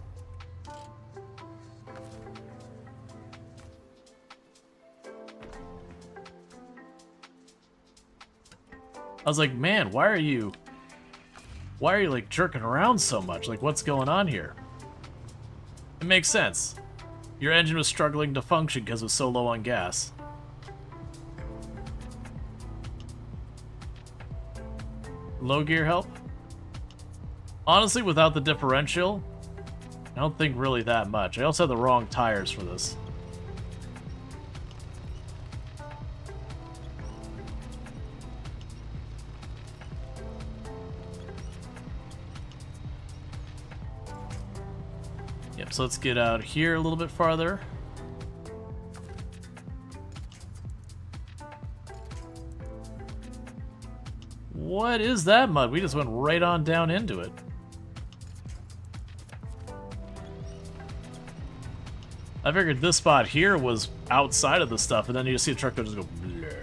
A: I was like, man, why are you like jerking around so much? Like, what's going on here? It makes sense. Your engine was struggling to function because it was so low on gas. Low gear help? Honestly, without the differential, I don't think really that much. I also have the wrong tires for this. Yep, so let's get out here a little bit farther. What is that mud? We just went right on down into it. I figured this spot here was outside of the stuff, and then you just see the truck just go blur.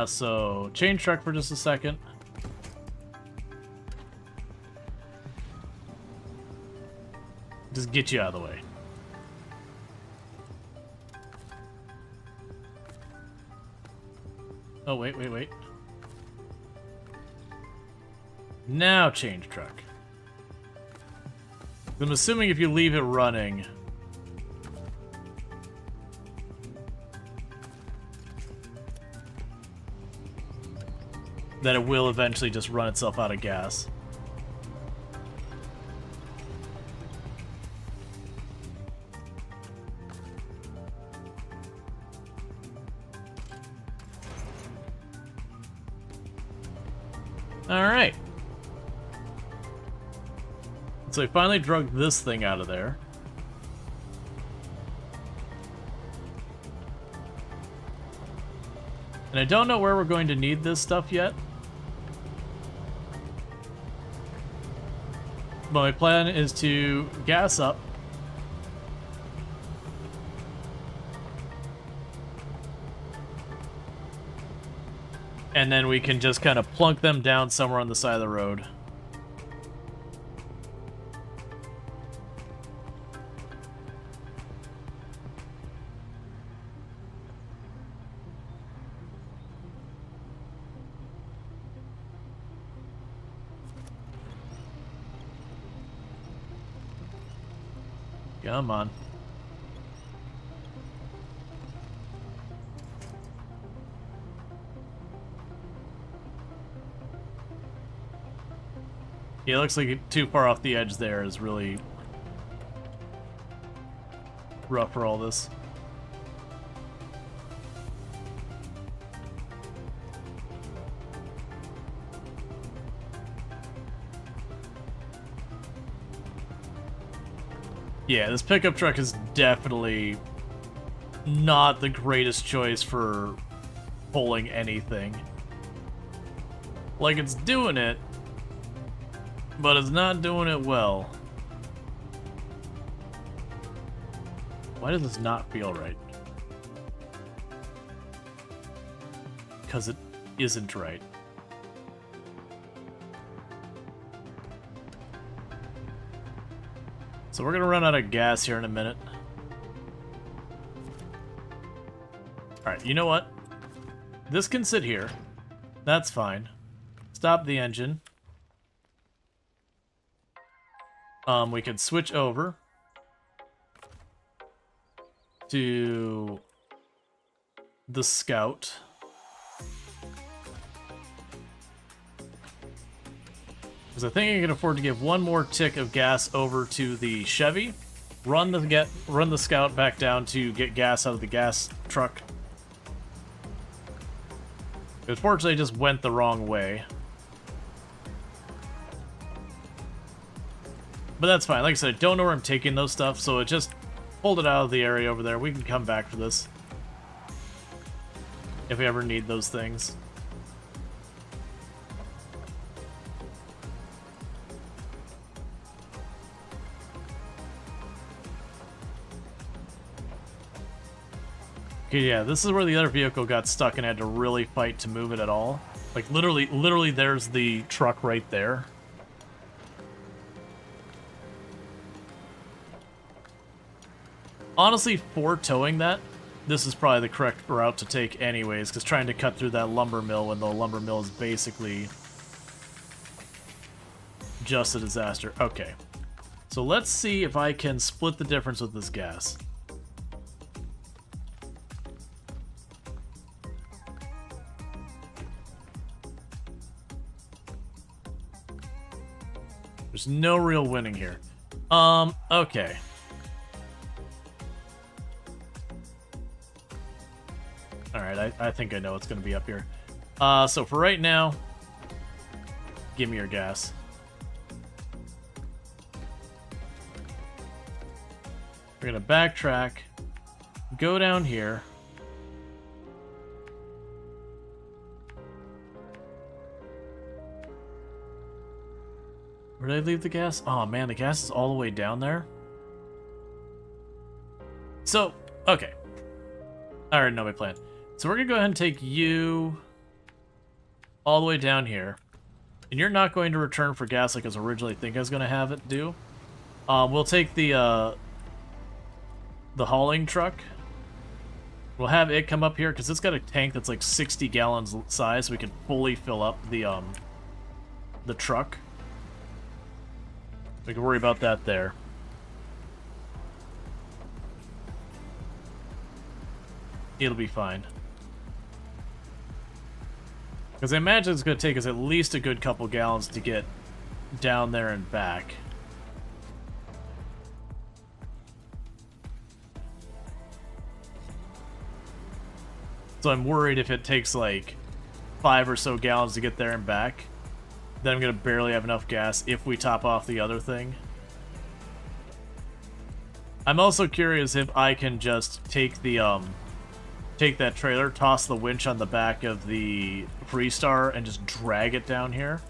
A: So change truck for just a second. Just get you out of the way. Oh, wait. Now change truck. I'm assuming if you leave it running, that it will eventually just run itself out of gas. Alright. So we finally drug this thing out of there. And I don't know where we're going to need this stuff yet. But my plan is to gas up. And then we can just kind of plunk them down somewhere on the side of the road. Come on. Yeah, it looks like too far off the edge there is really rough for all this. Yeah, this pickup truck is definitely not the greatest choice for pulling anything. Like, it's doing it, but it's not doing it well. Why does this not feel right? Because it isn't right. So we're gonna run out of gas here in a minute. Alright, you know what? This can sit here. That's fine. Stop the engine. We can switch over to the Scout. Because I think I can afford to give one more tick of gas over to the Chevy, run the Scout back down to get gas out of the gas truck. Unfortunately, it just went the wrong way. But that's fine. Like I said, I don't know where I'm taking those stuff, so it just pulled it out of the area over there. We can come back for this if we ever need those things. Okay, yeah, this is where the other vehicle got stuck and had to really fight to move it at all. Like, literally there's the truck right there. Honestly, for towing that, this is probably the correct route to take anyways, because trying to cut through that lumber mill when the lumber mill is basically just a disaster. Okay, so let's see if I can split the difference with this gas. There's no real winning here. Okay. Alright, I think I know what's going to be up here. So for right now, give me your gas. We're going to backtrack, go down here. Where did I leave the gas? Oh man, the gas is all the way down there. So, okay. I already know my plan. So we're going to go ahead and take you all the way down here. And you're not going to return for gas like I was originally thinking I was going to have it do. We'll take the hauling truck. We'll have it come up here because it's got a tank that's like 60 gallons size, so we can fully fill up the truck. We can worry about that there. It'll be fine. Because I imagine it's going to take us at least a good couple gallons to get down there and back. So I'm worried if it takes like 5 or so gallons to get there and back, Then I'm gonna barely have enough gas if we top off the other thing. I'm also curious if I can just take the take that trailer, toss the winch on the back of the Freestar, and just drag it down here.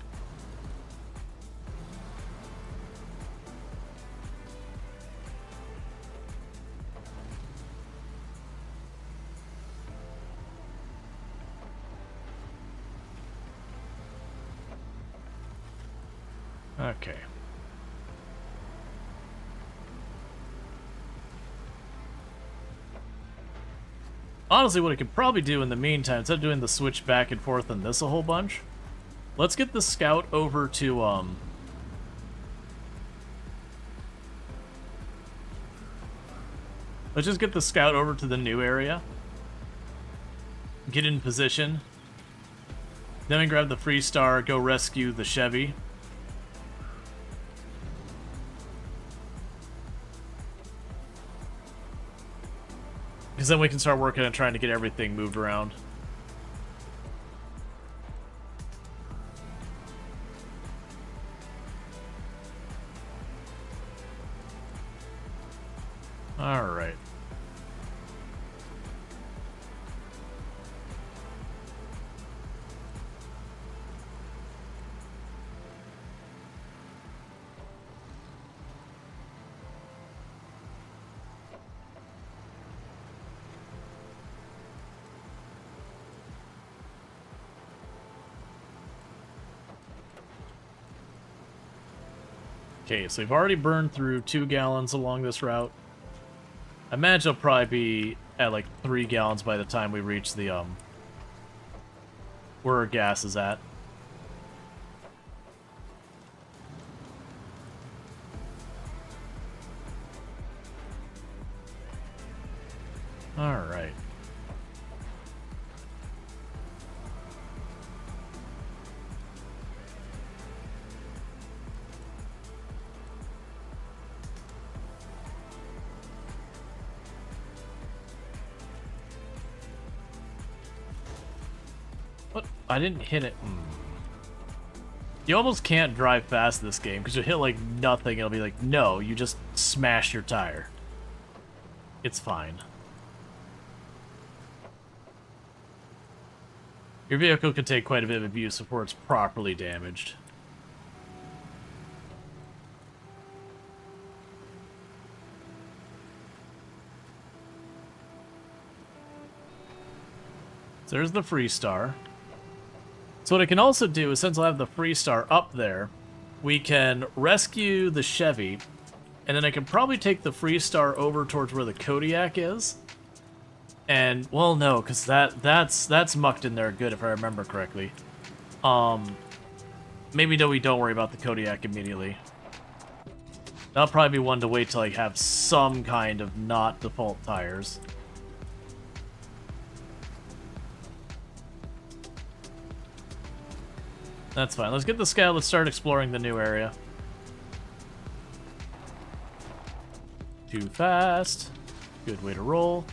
A: Okay. Honestly, what I could probably do in the meantime, instead of doing the switch back and forth on this a whole bunch, let's get the scout over to, let's just get the scout over to the new area. Get in position. Then we grab the Freestar, go rescue the Chevy. Because then we can start working on trying to get everything moved around. Alright. Okay, so we've already burned through 2 gallons along this route. I imagine it'll probably be at like 3 gallons by the time we reach the, where our gas is at. Alright. What? I didn't hit it. You almost can't drive fast in this game because you hit like nothing. It'll be like, no, you just smash your tire. It's fine. Your vehicle can take quite a bit of abuse before it's properly damaged. So there's the Freestar. So what I can also do is, since I'll have the Freestar up there, we can rescue the Chevy, and then I can probably take the Freestar over towards where the Kodiak is. And, well, no, because that's mucked in there good, if I remember correctly. Maybe no, we don't worry about the Kodiak immediately. That'll probably be one to wait till I have some kind of not default tires. That's fine. Let's get the scout. Let's start exploring the new area. Too fast. Good way to roll.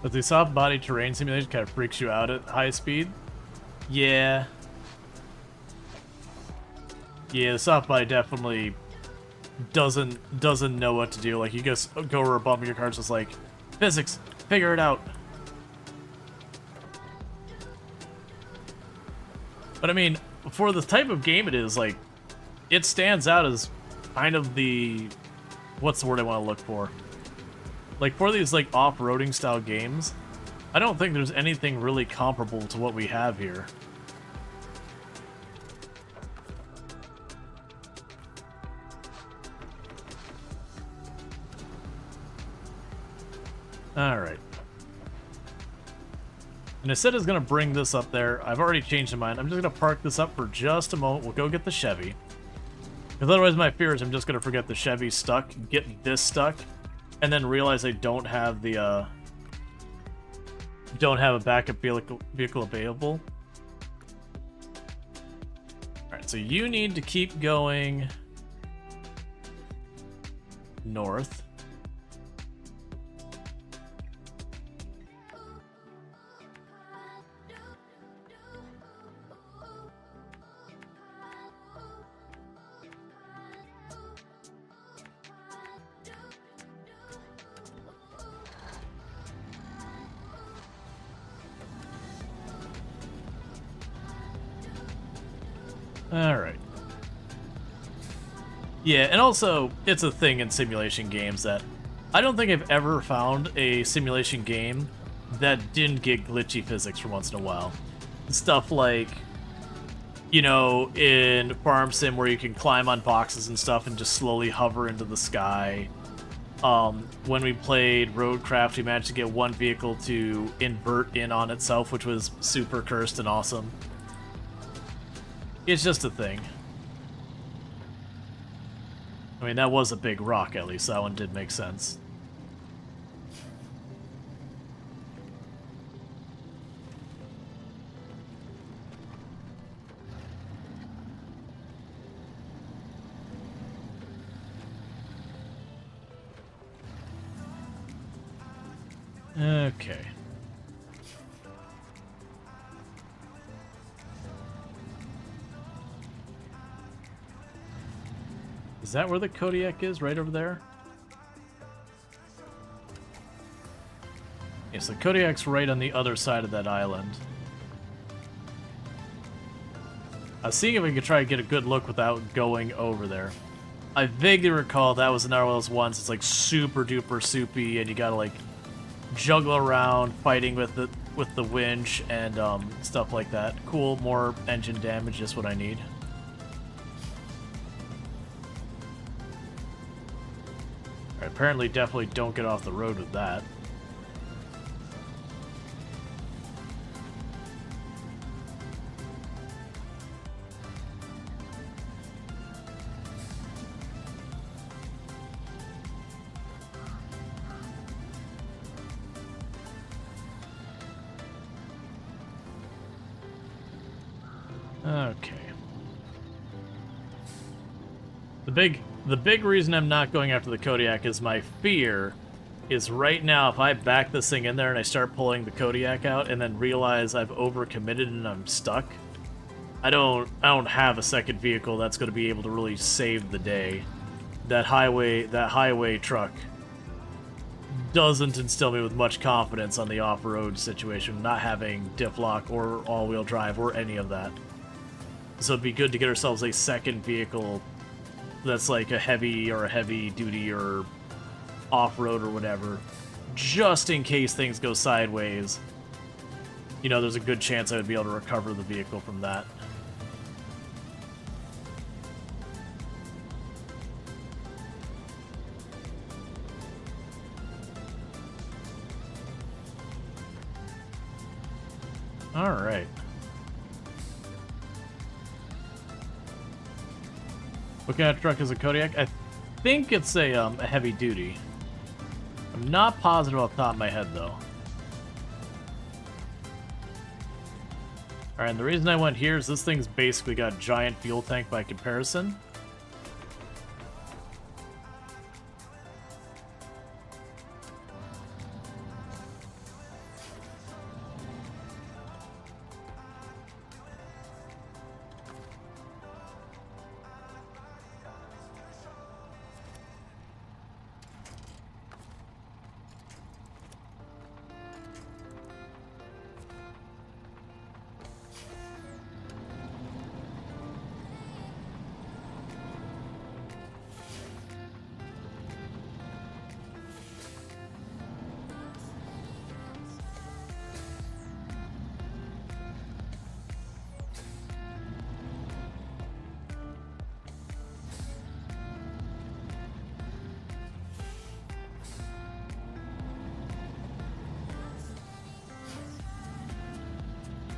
A: But the soft body terrain simulation kind of freaks you out at high speed. Yeah. Yeah, the soft body definitely doesn't know what to do. Like, you just go over a bump and your car's just like, physics, figure it out. But I mean, for the type of game it is, like, it stands out as kind of the, what's the word I want to look for? Like, for these, like, off-roading style games, I don't think there's anything really comparable to what we have here. Alright. And I said I was going to bring this up there. I've already changed my mind. I'm just going to park this up for just a moment. We'll go get the Chevy. Because otherwise my fear is I'm just going to forget the Chevy stuck, get this stuck, and then realize I don't have the, don't have a backup vehicle available. Alright, so you need to keep going north. Alright. Yeah, and also, it's a thing in simulation games that I don't think I've ever found a simulation game that didn't get glitchy physics for once in a while. Stuff like, you know, in Farm Sim where you can climb on boxes and stuff and just slowly hover into the sky. When we played Roadcraft, we managed to get one vehicle to invert in on itself, which was super cursed and awesome. It's just a thing. I mean, that was a big rock, at least. That one did make sense. Okay. Is that where the Kodiak is? Right over there? Yes, the Kodiak's right on the other side of that island. I was seeing if we could try to get a good look without going over there. I vaguely recall that was another one of those ones that's like super duper soupy and you gotta like juggle around fighting with the winch and stuff like that. Cool, more engine damage, just what I need. Alright, apparently definitely don't get off the road with that. Okay. The big reason I'm not going after the Kodiak is my fear is right now if I back this thing in there and I start pulling the Kodiak out and then realize I've overcommitted and I'm stuck, I don't have a second vehicle that's going to be able to really save the day. That highway truck doesn't instill me with much confidence on the off-road situation, not having diff lock or all-wheel drive or any of that. So it'd be good to get ourselves a second vehicle that's like a heavy duty or off-road or whatever, just in case things go sideways. You know, there's a good chance I would be able to recover the vehicle from that. All right. What kind of truck is a Kodiak? I think it's a heavy duty. I'm not positive off the top of my head though. Alright, and the reason I went here is this thing's basically got a giant fuel tank by comparison.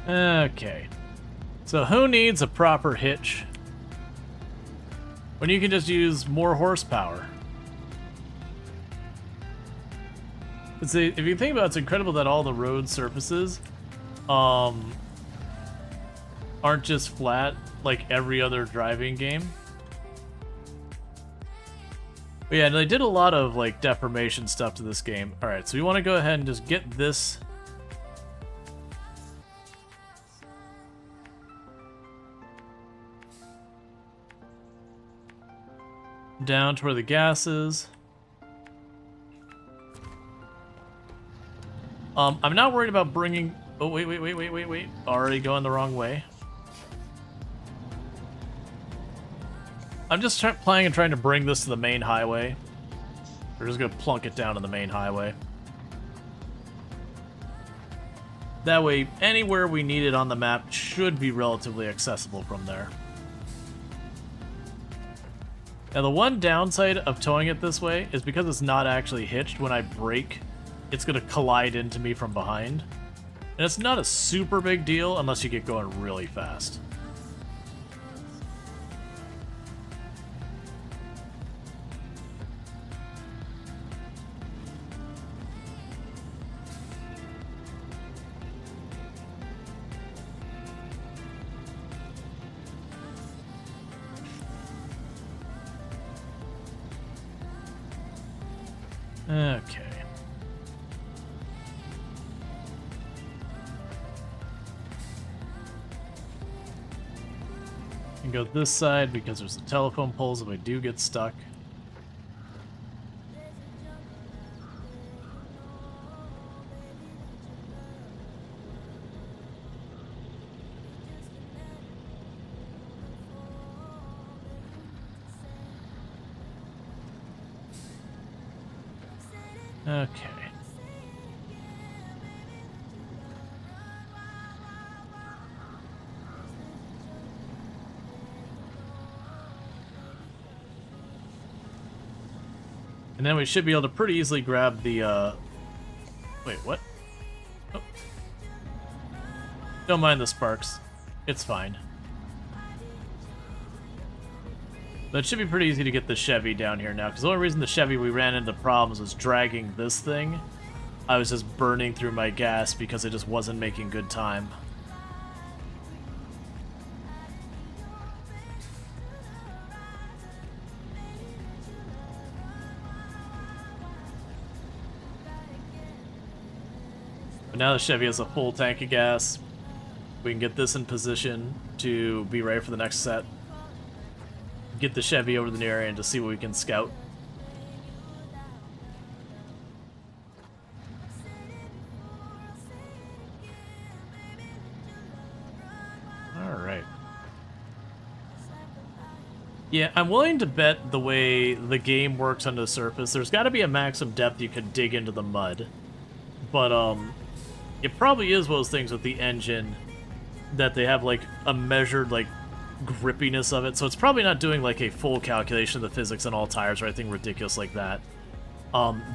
A: Okay. So who needs a proper hitch when you can just use more horsepower? If you think about it, it's incredible that all the road surfaces aren't just flat like every other driving game. But yeah, they did a lot of like deformation stuff to this game. Alright, so we want to go ahead and just get this down to where the gas is. I'm not worried about bringing... Oh, wait. Already going the wrong way. I'm just planning and trying to bring this to the main highway. We're just gonna plunk it down to the main highway. That way, anywhere we need it on the map should be relatively accessible from there. Now, the one downside of towing it this way is because it's not actually hitched, when I brake, it's gonna collide into me from behind. And it's not a super big deal unless you get going really fast. Okay. And go this side because there's the telephone poles if I do get stuck. Okay. And then we should be able to pretty easily grab the, wait, what? Oh. Don't mind the sparks. It's fine. But it should be pretty easy to get the Chevy down here now, because the only reason the Chevy we ran into problems was dragging this thing. I was just burning through my gas because it just wasn't making good time. But now the Chevy has a full tank of gas. We can get this in position to be ready for the next set. Get the Chevy over to the near area and just see what we can scout. Alright. Yeah, I'm willing to bet the way the game works under the surface, there's got to be a maximum depth you can dig into the mud. But, it probably is one of those things with the engine that they have, like, a measured, like, grippiness of it, so it's probably not doing like a full calculation of the physics on all tires or anything ridiculous like that.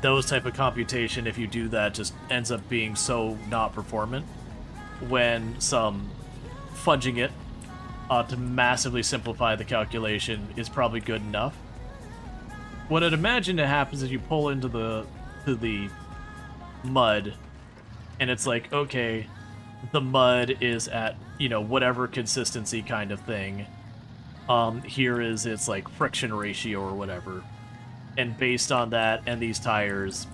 A: Those type of computation, if you do that, just ends up being so not performant, when some fudging it to massively simplify the calculation is probably good enough. What I'd imagine that happens is you pull into the mud, and it's like, okay, the mud is at, you know, whatever consistency kind of thing. Here is its, like, friction ratio or whatever. And based on that and these tires,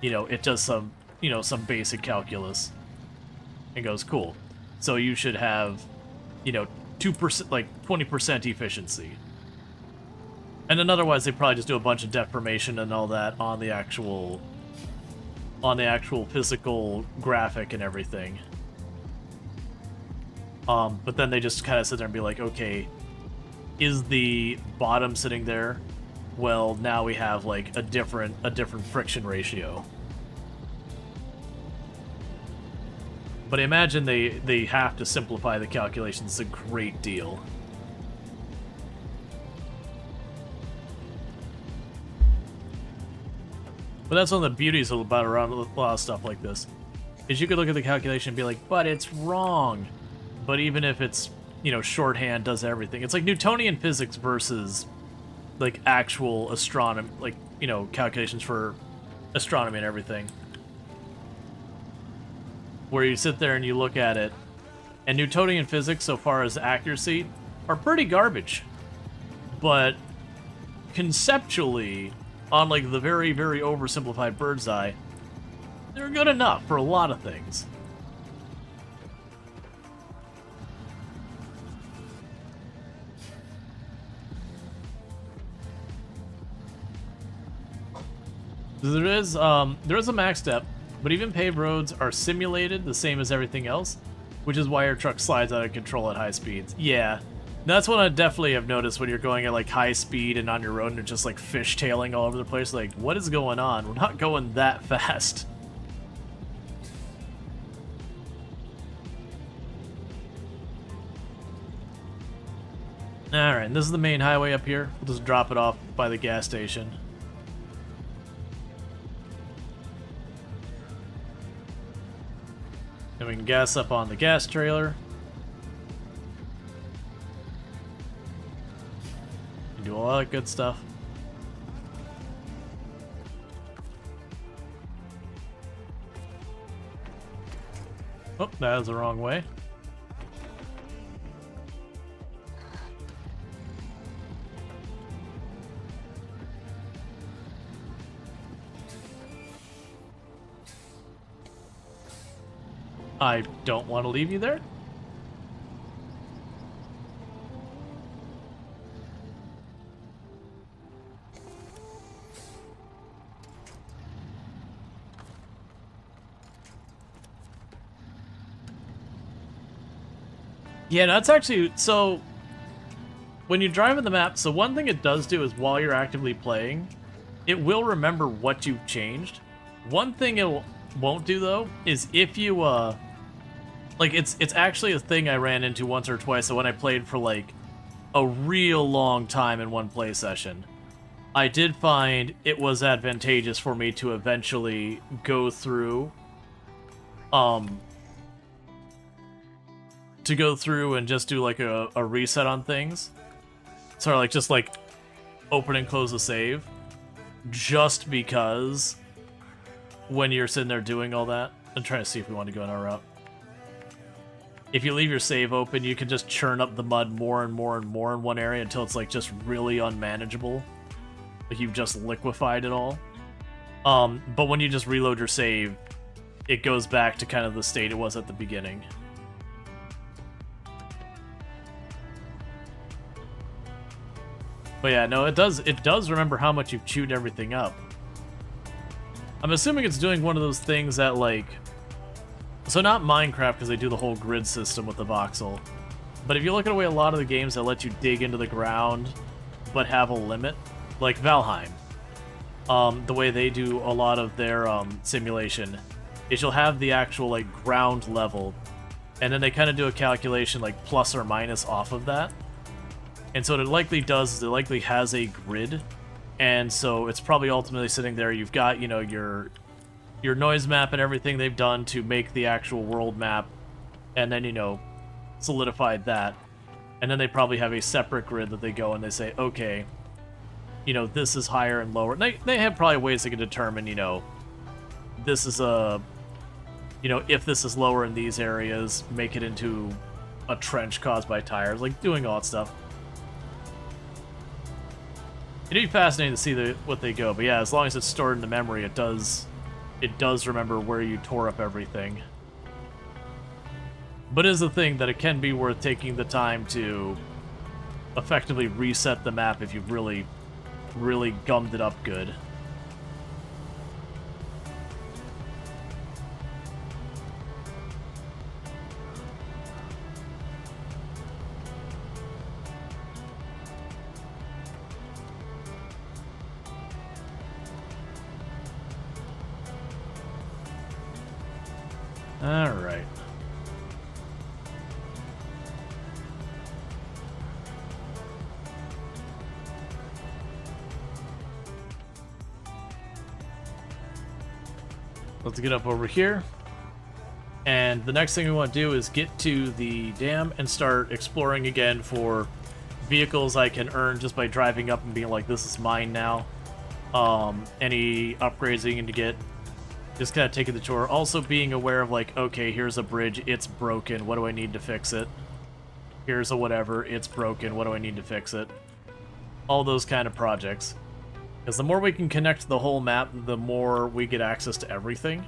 A: you know, it does some, you know, some basic calculus. And goes, cool. So you should have, you know, 2%, like, 20% efficiency. And then otherwise they probably just do a bunch of deformation and all that on the actual physical graphic and everything. But then they just kind of sit there and be like, okay, is the bottom sitting there? Well, now we have like a different friction ratio. But I imagine they have to simplify the calculations a great deal. But that's one of the beauties about around a lot of stuff like this, is you could look at the calculation and be like, but it's wrong. But even if it's, you know, shorthand does everything. It's like Newtonian physics versus, like, actual astronomy, like, you know, calculations for astronomy and everything. Where you sit there and you look at it, and Newtonian physics, so far as accuracy, are pretty garbage. But conceptually, on, like, the very, very oversimplified bird's eye, they're good enough for a lot of things. There is a max depth, but even paved roads are simulated the same as everything else, which is why your truck slides out of control at high speeds. Yeah, That's what I definitely have noticed when you're going at like high speed and on your road and you're just like fishtailing all over the place. Like, what is going on? We're not going that fast. Alright, this is the main highway up here. We'll just drop it off by the gas station. And we can gas up on the gas trailer. And do all that good stuff. Oh, that was the wrong way. I don't want to leave you there. Yeah, that's actually, so when you drive in the map, so one thing it does do is while you're actively playing, it will remember what you've changed. One thing it won't do though is if you like it's actually a thing I ran into once or twice. So when I played for like a real long time in one play session, I did find it was advantageous for me to eventually go through and just do like a reset on things. So like just like open and close the save, just because when you're sitting there doing all that. I'm trying to see if we want to go in our route. If you leave your save open, you can just churn up the mud more and more and more in one area until it's like just really unmanageable. Like you've just liquefied it all. But when you just reload your save, it goes back to kind of the state it was at the beginning. But yeah, no, it does remember how much you've chewed everything up. I'm assuming it's doing one of those things that like, so not Minecraft because they do the whole grid system with the voxel, but if you look at a lot of the games that let you dig into the ground but have a limit, like Valheim, the way they do a lot of their simulation is you'll have the actual like ground level, and then they kind of do a calculation like plus or minus off of that. And so what it likely does is it likely has a grid, and so it's probably ultimately sitting there. You've got, you know, your noise map and everything they've done to make the actual world map, and then, you know, solidified that. And then they probably have a separate grid that they go and they say, okay, you know, this is higher and lower. And they have probably ways they can determine, you know, this is a, you know, if this is lower in these areas, make it into a trench caused by tires, like doing all that stuff. It'd be fascinating to see what they go, but yeah, as long as it's stored in the memory, it does remember where you tore up everything. But it is a thing that it can be worth taking the time to effectively reset the map if you've really, really gummed it up good. All right. Let's get up over here. And the next thing we want to do is get to the dam and start exploring again for vehicles I can earn just by driving up and being like, this is mine now. Any upgrades that you need to get. Just kind of taking the tour. Also being aware of like, okay, here's a bridge, it's broken, what do I need to fix it? Here's a whatever, it's broken, what do I need to fix it? All those kind of projects. Because the more we can connect the whole map, the more we get access to everything.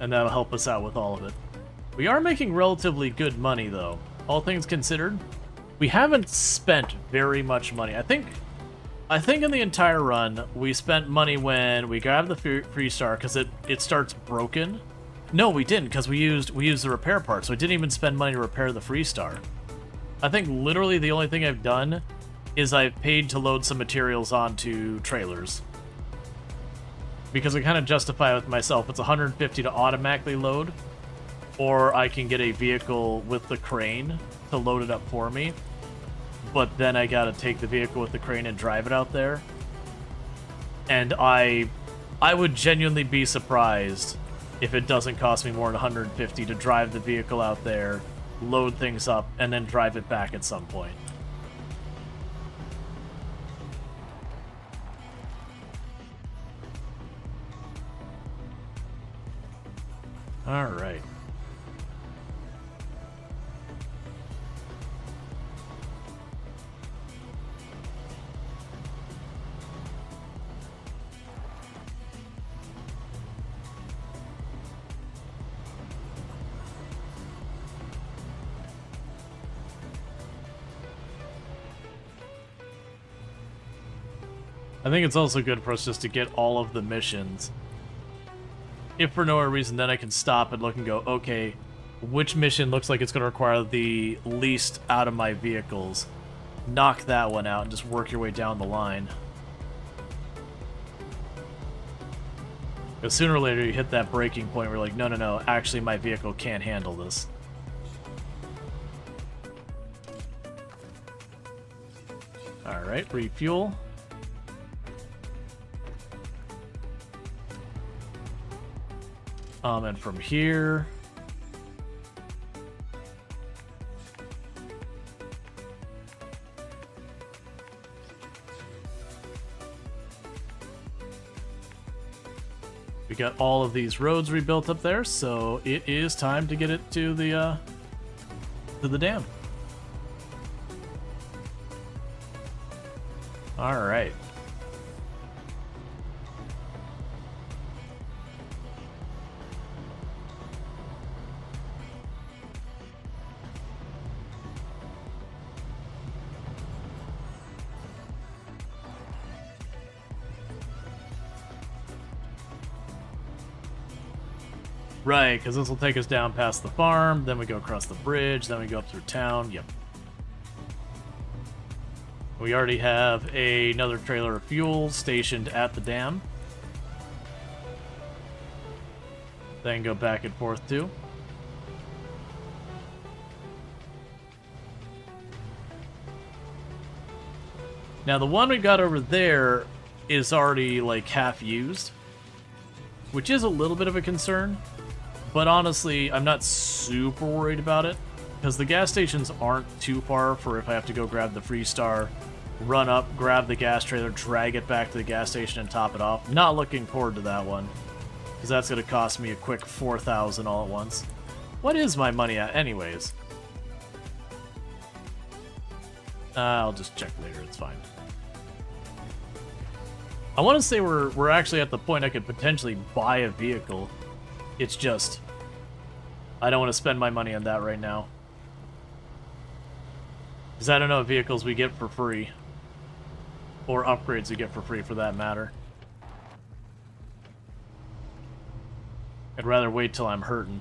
A: And that'll help us out with all of it. We are making relatively good money though, all things considered. We haven't spent very much money. I think I think in the entire run, we spent money when we grabbed the Freestar because it starts broken. No, we didn't, because we used the repair part, so we didn't even spend money to repair the Freestar. I think literally the only thing I've done is I've paid to load some materials onto trailers. Because I kind of justify it with myself. It's 150 to automatically load, or I can get a vehicle with the crane to load it up for me. But then I gotta take the vehicle with the crane and drive it out there. And I would genuinely be surprised if it doesn't cost me more than 150 to drive the vehicle out there, load things up, and then drive it back at some point. Alright. I think it's also good for us just to get all of the missions. If for no other reason, then I can stop and look and go, okay, which mission looks like it's going to require the least out of my vehicles? Knock that one out and just work your way down the line. Because sooner or later you hit that breaking point where you're like, no, no, no, actually my vehicle can't handle this. Alright, refuel. And from here... we got all of these roads rebuilt up there, so it is time to get it to the dam. All right. Right, because this will take us down past the farm, then we go across the bridge, then we go up through town. Yep. We already have another trailer of fuel stationed at the dam. Then go back and forth too. Now the one we got over there is already like half used, which is a little bit of a concern. But honestly, I'm not super worried about it, because the gas stations aren't too far for if I have to go grab the Freestar, run up, grab the gas trailer, drag it back to the gas station and top it off. Not looking forward to that one, because that's going to cost me a quick 4,000 all at once. What is my money at anyways? I'll just check later, it's fine. I want to say we're actually at the point I could potentially buy a vehicle. It's just, I don't want to spend my money on that right now. Because I don't know vehicles we get for free. Or upgrades we get for free, for that matter. I'd rather wait till I'm hurting.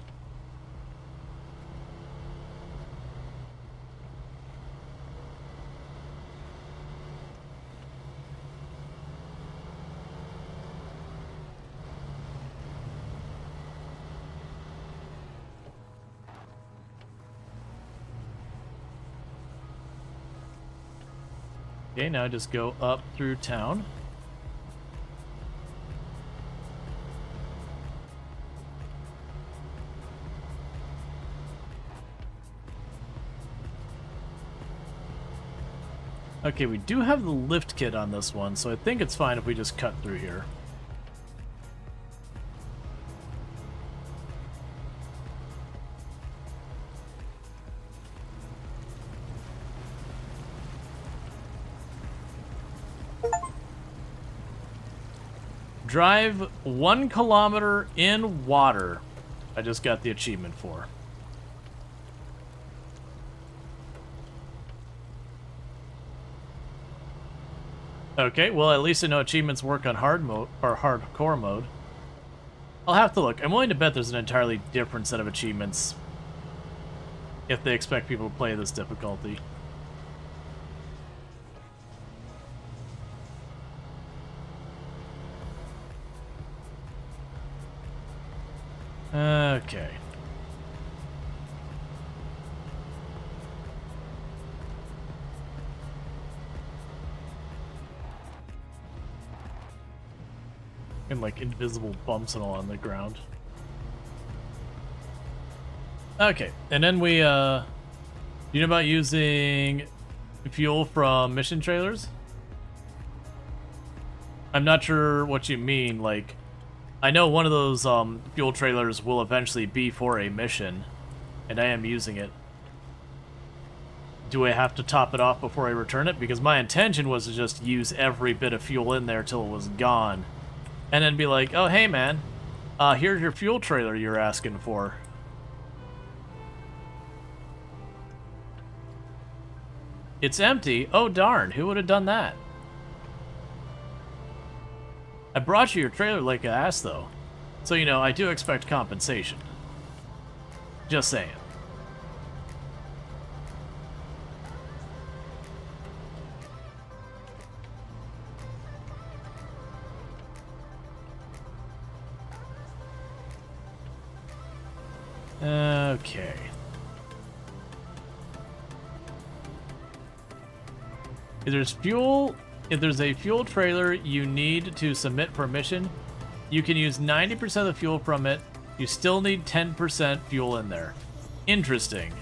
A: Okay, now just go up through town. Okay, we do have the lift kit on this one, so I think it's fine if we just cut through here. Drive 1 kilometer in water. I just got the achievement for. Okay, well at least I know achievements work on hard mode or hardcore mode. I'll have to look. I'm willing to bet there's an entirely different set of achievements if they expect people to play this difficulty. Okay. And like invisible bumps and all on the ground. Okay, and then we you know about using fuel from mission trailers? I'm not sure what you mean, like I know one of those fuel trailers will eventually be for a mission, and I am using it. Do I have to top it off before I return it? Because my intention was to just use every bit of fuel in there till it was gone. And then be like, oh hey man, here's your fuel trailer you're asking for. It's empty? Oh darn, who would have done that? I brought you your trailer like an ass though. So you know, I do expect compensation. Just saying. Okay. If there's a fuel trailer you need to submit for a mission, you can use 90% of the fuel from it. You still need 10% fuel in there. Interesting.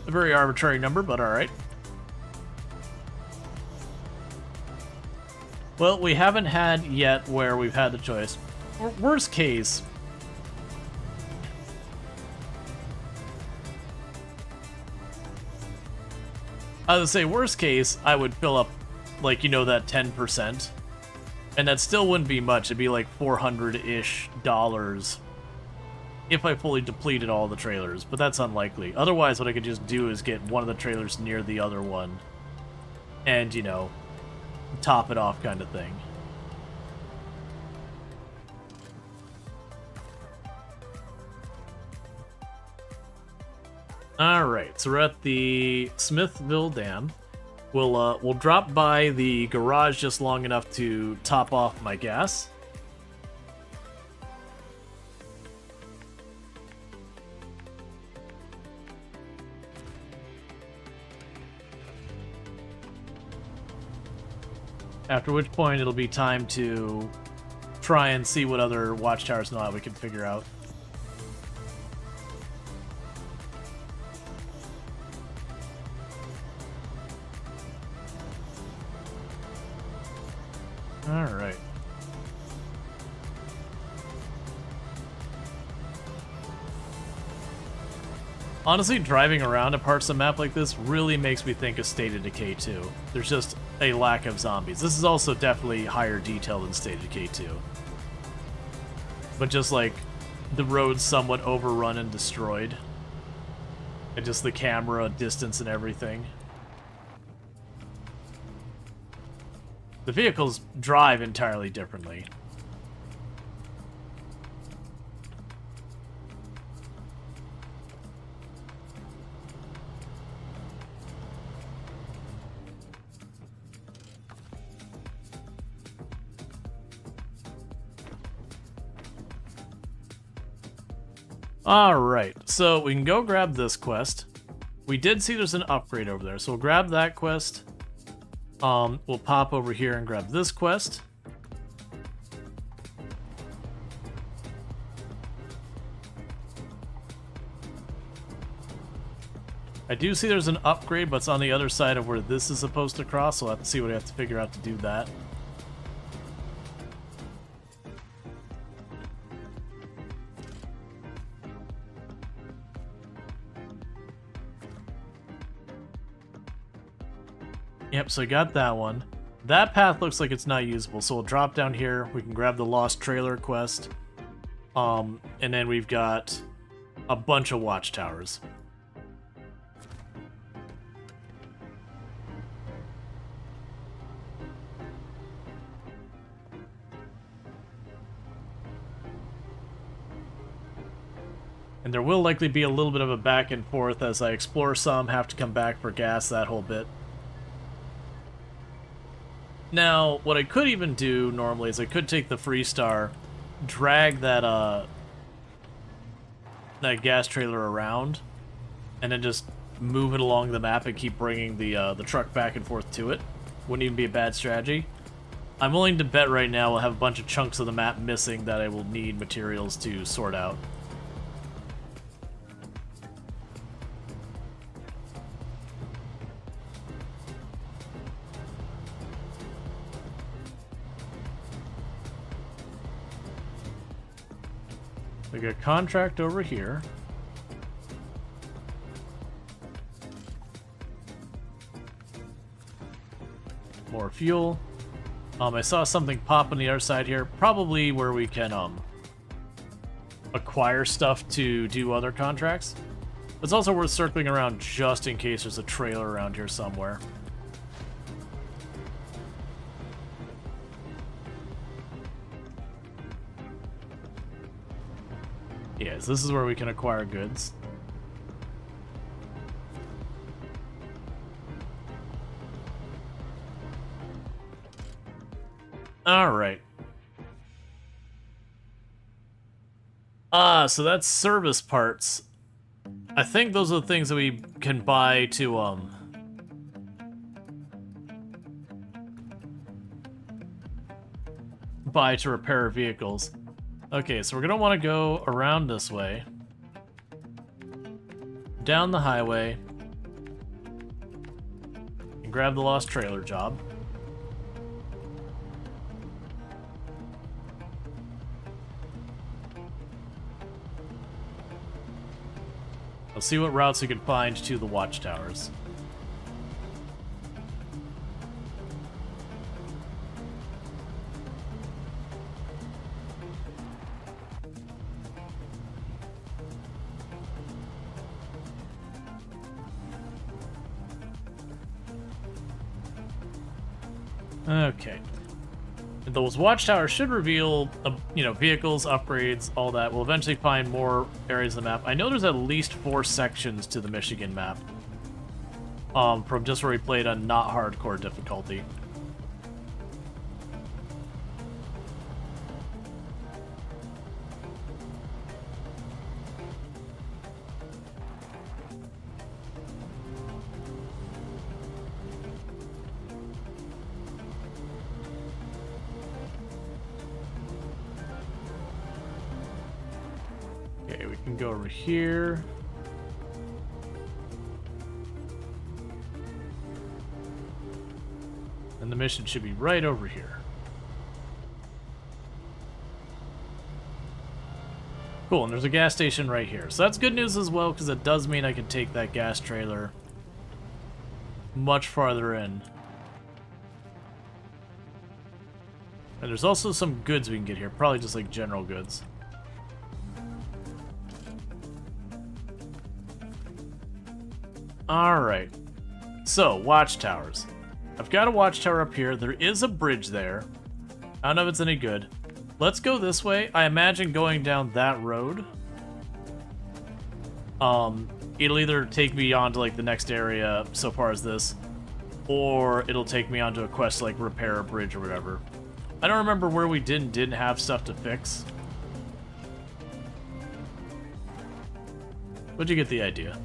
A: A very arbitrary number, but alright. Well, we haven't had yet where we've had the choice. Worst case, I would say worst case, I would fill up, like, you know, that 10%. And that still wouldn't be much. It'd be like $400-ish if I fully depleted all the trailers, but that's unlikely. Otherwise, what I could just do is get one of the trailers near the other one and, you know, top it off kind of thing. Alright, so we're at the Smithville Dam. We'll drop by the garage just long enough to top off my gas. After which point it'll be time to try and see what other watchtowers know how we can figure out. Alright. Honestly, driving around a parts of the map like this really makes me think of State of Decay 2. There's just a lack of zombies. This is also definitely higher detail than State of Decay 2. But just like the roads somewhat overrun and destroyed. And just the camera distance and everything. The vehicles drive entirely differently. Alright, so we can go grab this quest. We did see there's an upgrade over there, so we'll grab that quest. We'll pop over here and grab this quest. I do see there's an upgrade, but it's on the other side of where this is supposed to cross, so we'll have to see what I have to figure out to do that. Yep, so I got that one. That path looks like it's not usable, so we'll drop down here. We can grab the Lost Trailer quest. And then we've got a bunch of watchtowers. And there will likely be a little bit of a back and forth as I explore some, have to come back for gas, that whole bit. Now, what I could even do normally is I could take the Freestar, drag that gas trailer around, and then just move it along the map and keep bringing the truck back and forth to it. Wouldn't even be a bad strategy. I'm willing to bet right now we'll have a bunch of chunks of the map missing that I will need materials to sort out. We got a contract over here. More fuel. I saw something pop on the other side here, probably where we can acquire stuff to do other contracts. It's also worth circling around just in case there's a trailer around here somewhere. Yes, this is where we can acquire goods. Alright. So that's service parts. I think those are the things that we can buy to, repair vehicles. Okay, so we're gonna want to go around this way. Down the highway. And grab the lost trailer job. Let's see what routes we can find to the watchtowers. Okay. Those watchtowers should reveal, vehicles, upgrades, all that. We'll eventually find more areas of the map. I know there's at least 4 sections to the Michigan map. From just where we played on not hardcore difficulty. Okay, we can go over here. And the mission should be right over here. Cool, and there's a gas station right here. So that's good news as well, because it does mean I can take that gas trailer much farther in. And there's also some goods we can get here, probably just like general goods. Alright, so watchtowers. I've got a watchtower up here. There is a bridge there. I don't know if it's any good. Let's go this way. I imagine going down that road. It'll either take me on to like the next area so far as this, or it'll take me onto a quest to like repair a bridge or whatever. I don't remember where we didn't have stuff to fix. But you get the idea.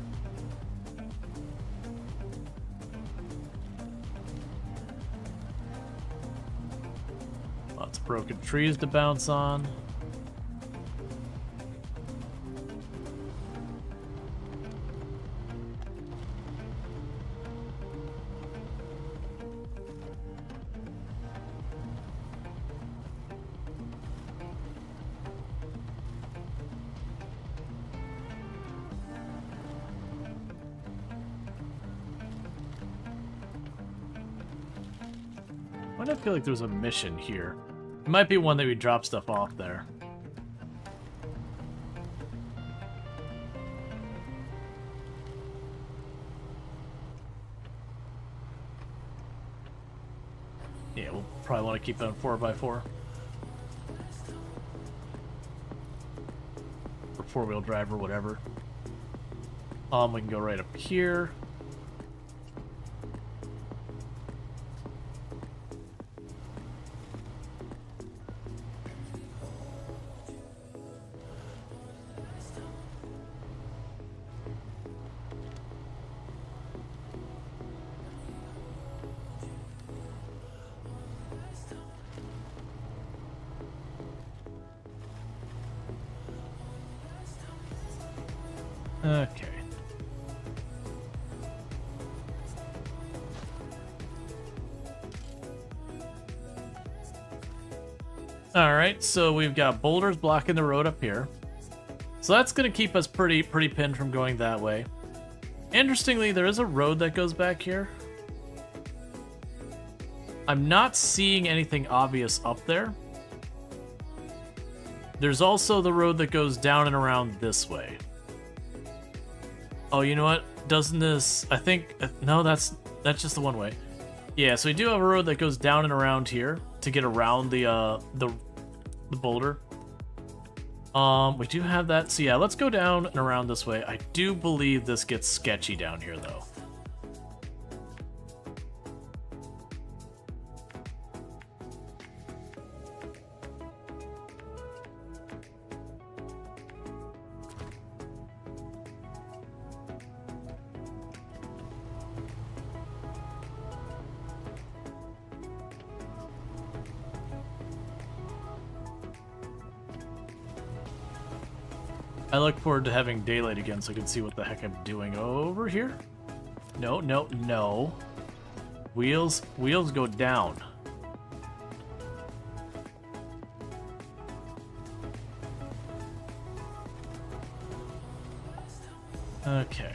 A: Lots of broken trees to bounce on. Why do I feel like there's a mission here? It might be one that we drop stuff off there. Yeah, we'll probably want to keep it on 4x4. We're four-wheel drive or whatever. We can go right up here. Okay. Alright, so we've got boulders blocking the road up here. So that's going to keep us pretty pinned from going that way. Interestingly, there is a road that goes back here. I'm not seeing anything obvious up there. There's also the road that goes down and around this way. Oh, you know what? Doesn't this... I think... No, that's just the one way. Yeah, so we do have a road that goes down and around here to get around the boulder. We do have that. So yeah, let's go down and around this way. I do believe this gets sketchy down here, though. I look forward to having daylight again so I can see what the heck I'm doing over here. No, no, no. Wheels go down. Okay.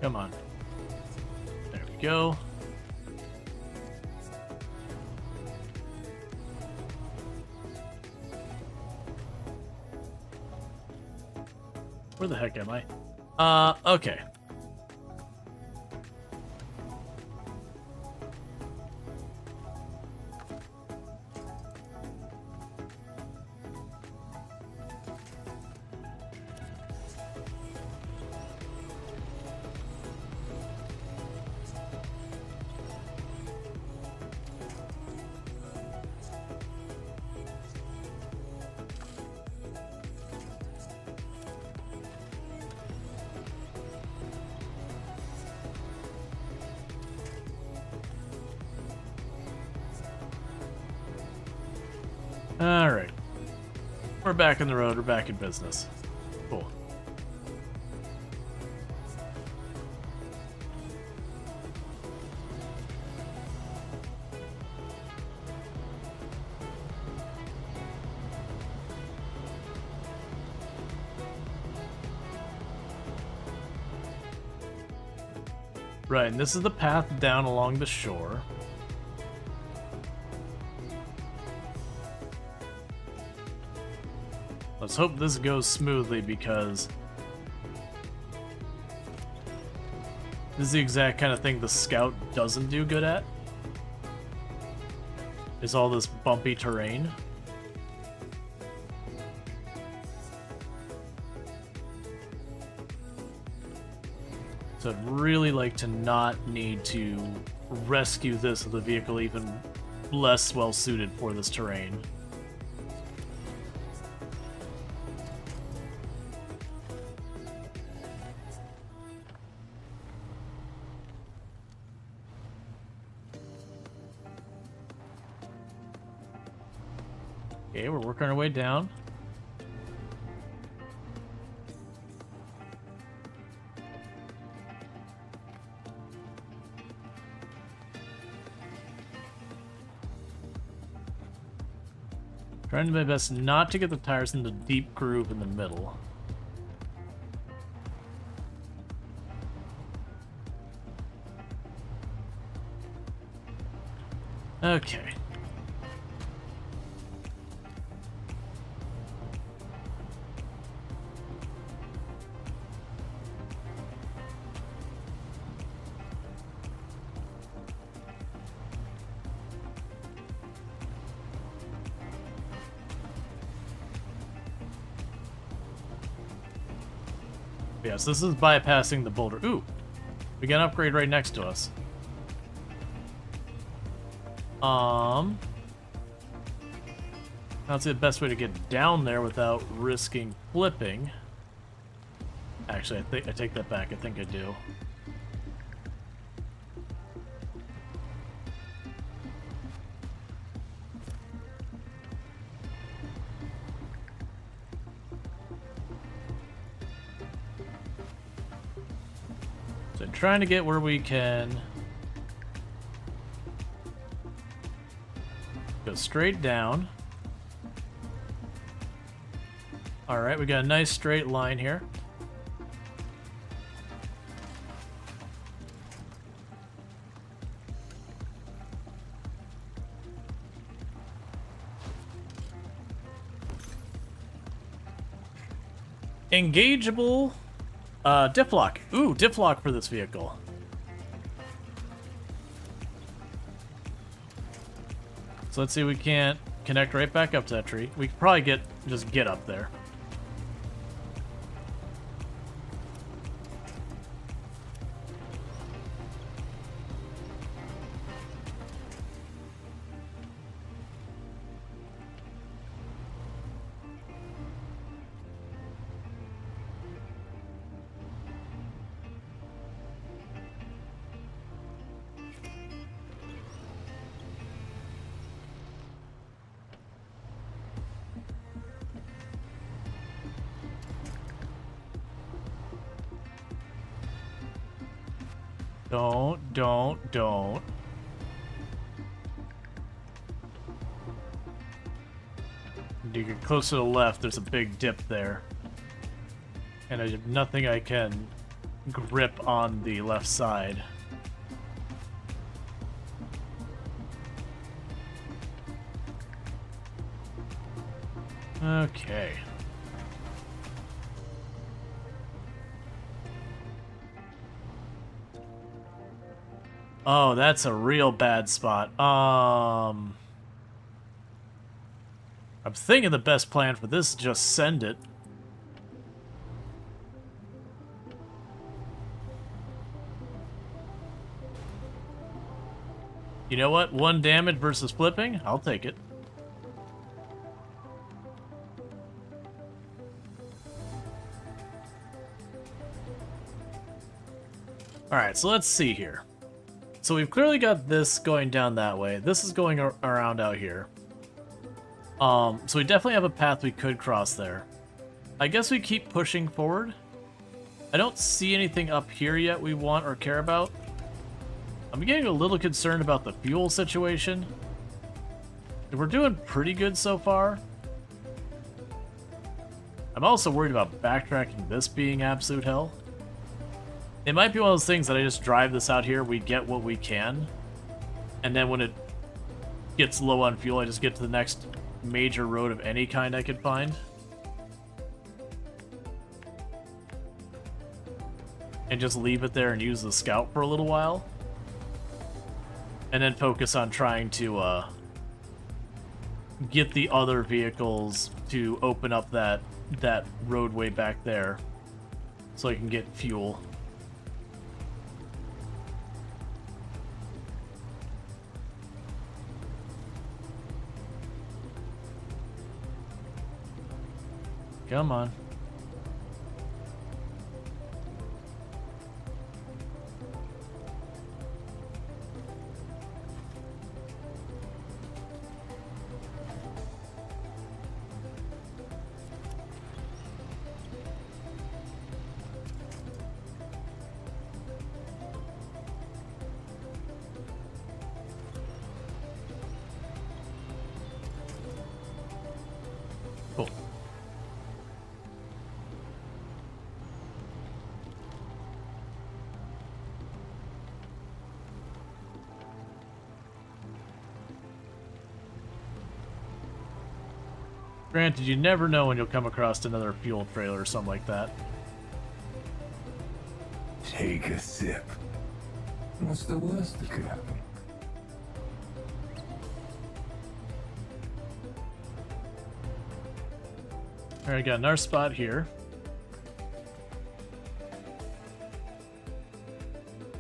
A: Come on. There we go. Where the heck am I? Okay. Alright. We're back on the road, we're back in business. Cool. Right, and this is the path down along the shore. Let's hope this goes smoothly because this is the exact kind of thing the Scout doesn't do good at. Is all this bumpy terrain. So I'd really like to not need to rescue this with a vehicle even less well suited for this terrain. Okay, we're working our way down. Trying to do my best not to get the tires in the deep groove in the middle. Okay. Yes, this is bypassing the boulder. Ooh, we got an upgrade right next to us. I don't see the best way to get down there without risking flipping. Actually, I take that back. I think I do. So I'm trying to get where we can go straight down. Alright, we got a nice straight line here. Engageable diff lock. Ooh, diff lock for this vehicle. So let's see if we can't connect right back up to that tree. We could probably just get up there. Don't. You get close to the left, there's a big dip there. And I have nothing I can grip on the left side. Okay. Oh, that's a real bad spot. I'm thinking the best plan for this is just send it. You know what? 1 damage versus flipping? I'll take it. Alright, so let's see here. So we've clearly got this going down that way. This is going around out here. So we definitely have a path we could cross there. I guess we keep pushing forward. I don't see anything up here yet we want or care about. I'm getting a little concerned about the fuel situation. We're doing pretty good so far. I'm also worried about backtracking this being absolute hell. It might be one of those things that I just drive this out here, we get what we can, and then when it gets low on fuel, I just get to the next major road of any kind I could find. And just leave it there and use the scout for a little while. And then focus on trying to get the other vehicles to open up that roadway back there so I can get fuel. Come on. Cool. Granted, you never know when you'll come across another fuel trailer or something like that.
J: Take a sip. What's the worst that could happen?
A: Alright, got another spot here.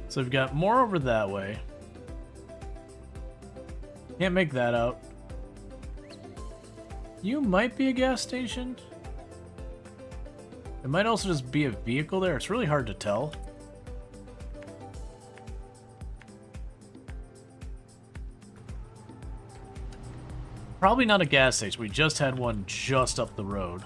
A: So we've got more over that way. Can't make that out. You might be a gas station. It might also just be a vehicle there. It's really hard to tell. Probably not a gas station. We just had one just up the road.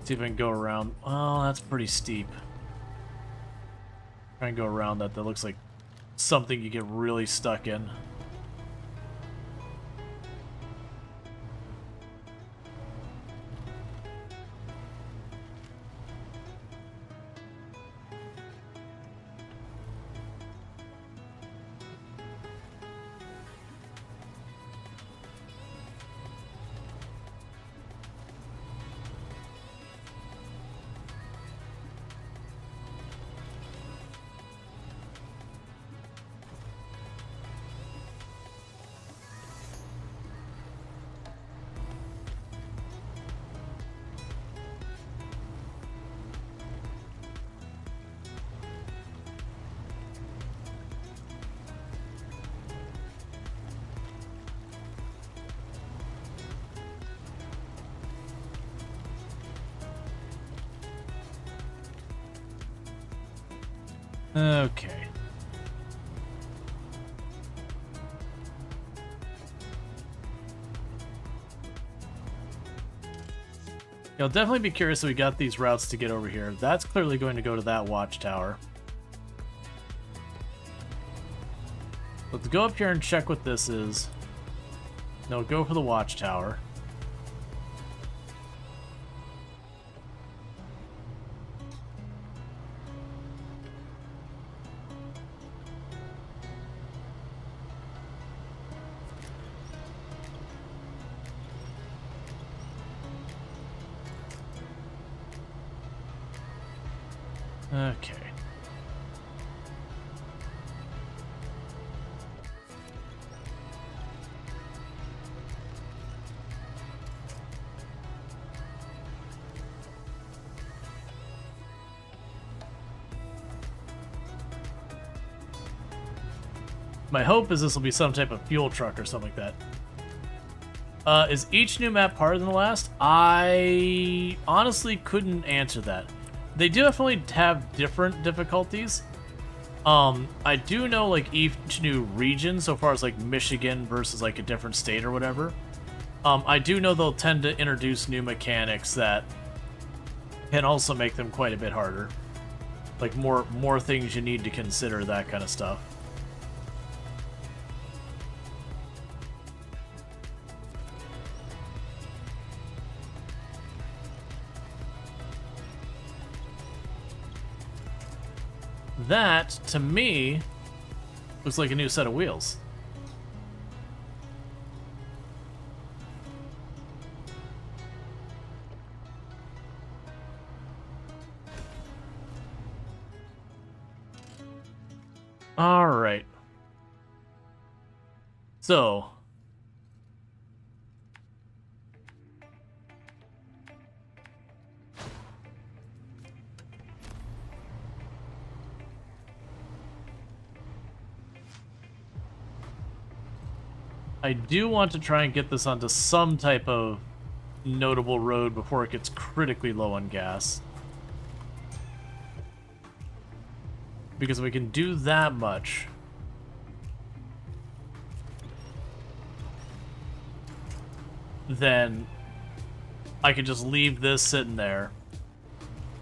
A: See if I can go around. Oh, that's pretty steep. Try and go around that. That looks like something you get really stuck in. Okay. You'll definitely be curious that we got these routes to get over here. That's clearly going to go to that watchtower. Let's go up here and check what this is. No, go for the watchtower. Okay. My hope is this will be some type of fuel truck or something like that. Is each new map harder than the last? I honestly couldn't answer that. They do definitely have different difficulties. I do know like each new region, so far as like Michigan versus like a different state or whatever. I do know they'll tend to introduce new mechanics that can also make them quite a bit harder. Like more things you need to consider, that kind of stuff. That, to me, looks like a new set of wheels. All right. So, I do want to try and get this onto some type of notable road before it gets critically low on gas. Because if we can do that much, then I can just leave this sitting there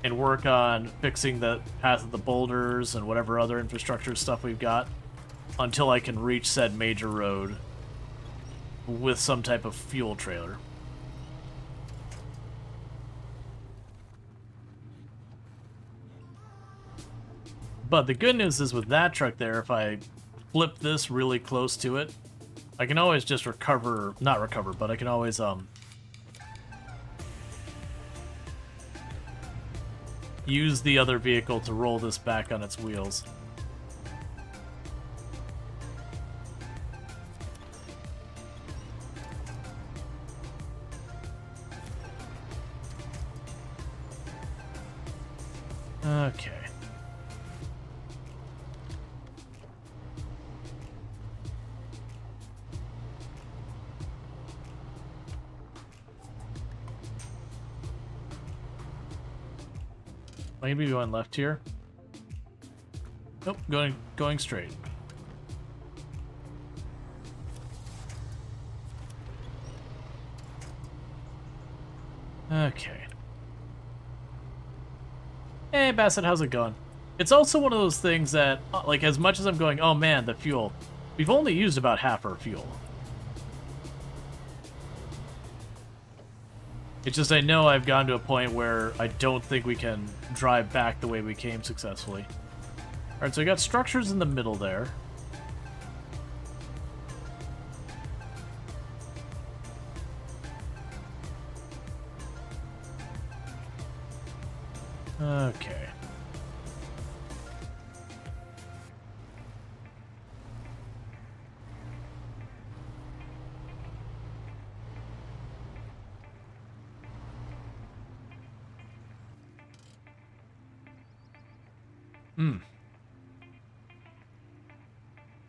A: and work on fixing the path of the boulders and whatever other infrastructure stuff we've got. until I can reach said major road with some type of fuel trailer. But the good news is with that truck there, if I flip this really close to it, I can always just recover, not recover, but I can always use the other vehicle to roll this back on its wheels. Okay. Maybe going left here. Nope, going straight. Okay. Hey, Bassett, how's it going? It's also one of those things that, like, as much as I'm going, oh man, the fuel, we've only used about half our fuel. It's just I know I've gotten to a point where I don't think we can drive back the way we came successfully. Alright, so we got structures in the middle there. Okay.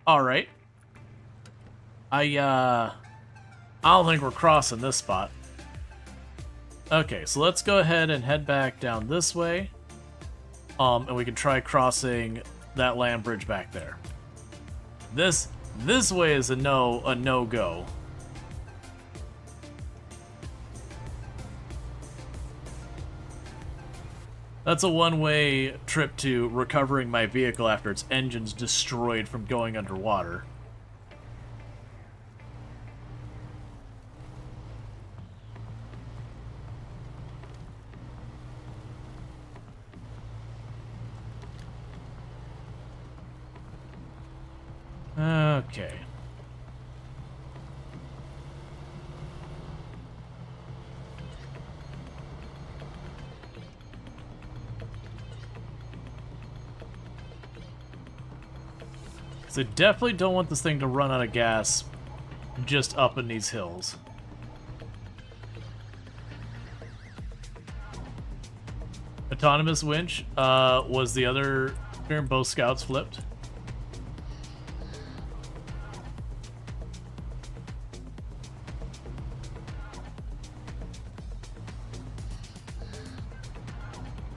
A: All right. I don't think we're crossing this spot. Okay, so let's go ahead and head back down this way. And we can try crossing that land bridge back there. This way is a no-go. That's a one-way trip to recovering my vehicle after its engine's destroyed from going underwater. Okay. So I definitely don't want this thing to run out of gas just up in these hills. Autonomous winch was the other turn both scouts flipped.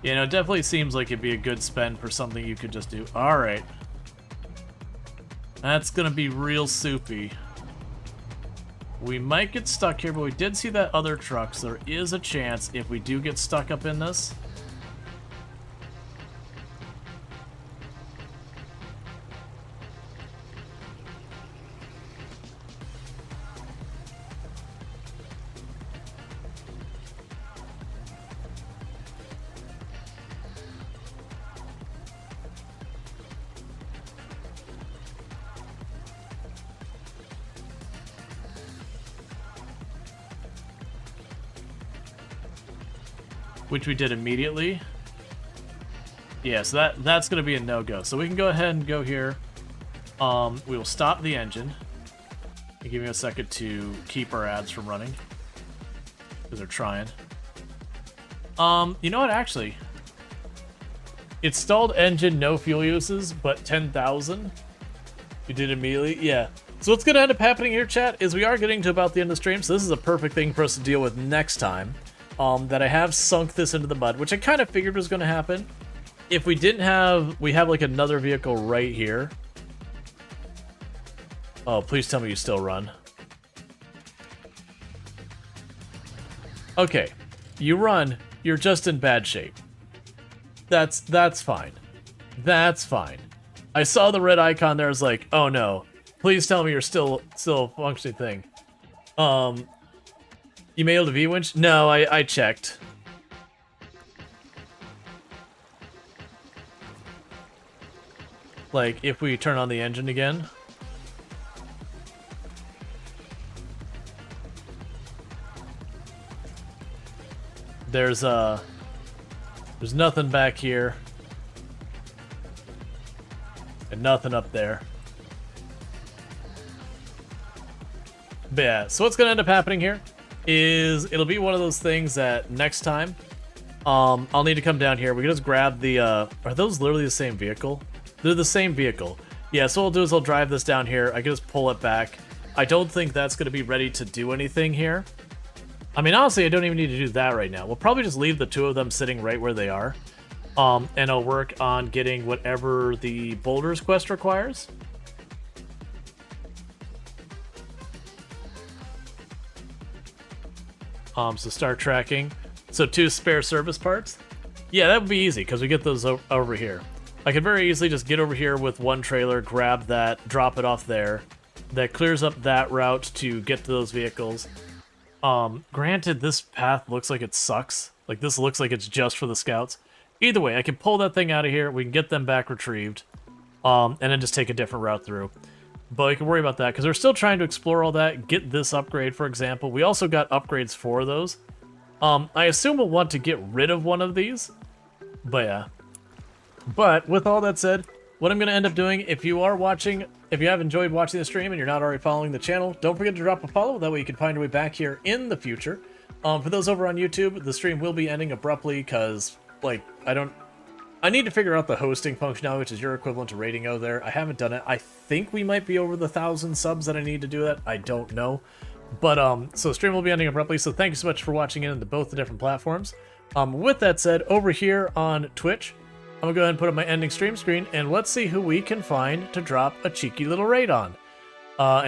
A: You know, it definitely seems like it'd be a good spend for something you could just do. Alright. That's gonna be real soupy. We might get stuck here, but we did see that other truck, so there is a chance if we do get stuck up in this. Which we did immediately. Yeah, so that's gonna be a no-go. So we can go ahead and go here. We will stop the engine. And give me a second to keep our ads from running. Because they're trying. You know what, actually? It stalled engine, no fuel uses, but 10,000. We did immediately, yeah. So what's gonna end up happening here, chat, is we are getting to about the end of the stream, so this is a perfect thing for us to deal with next time. That I have sunk this into the mud, which I kind of figured was going to happen. If we didn't have, we have like another vehicle right here. Oh, please tell me you still run. Okay, you run, you're just in bad shape. That's fine. That's fine. I saw the red icon there. I was like, oh no. Please tell me you're still a functioning thing. You may be able to V-winch? No, I checked. Like, if we turn on the engine again. There's nothing back here. And nothing up there. But yeah, so what's gonna end up happening here is it'll be one of those things that next time I'll need to come down here. We can just grab the are those literally the same vehicle? They're the same vehicle. Yeah, so what I'll do is I'll drive this down here. I can just pull it back. I don't think that's gonna be ready to do anything here. I mean, honestly, I don't even need to do that right now. We'll probably just leave the two of them sitting right where they are. And I'll work on getting whatever the Boulders quest requires. So start tracking. So 2 spare service parts. Yeah, that would be easy because we get those over here. I could very easily just get over here with one trailer, grab that, drop it off there. That clears up that route to get to those vehicles. Granted, this path looks like it sucks. Like, this looks like it's just for the scouts. Either way, I can pull that thing out of here. We can get them back retrieved. And then just take a different route through. But we can worry about that, because we're still trying to explore all that. Get this upgrade, for example. We also got upgrades for those. I assume we'll want to get rid of one of these. But yeah. But, with all that said, what I'm going to end up doing, if you have enjoyed watching the stream and you're not already following the channel, don't forget to drop a follow. That way you can find your way back here in the future. For those over on YouTube, the stream will be ending abruptly, because, like, I need to figure out the hosting functionality, which is your equivalent to Radio there. I haven't done it. I think we might be over the 1,000 subs that I need to do that. I don't know. But, so the stream will be ending abruptly, so thank you so much for watching in both the different platforms. With that said, over here on Twitch, I'm going to go ahead and put up my ending stream screen, and let's see who we can find to drop a cheeky little raid on. And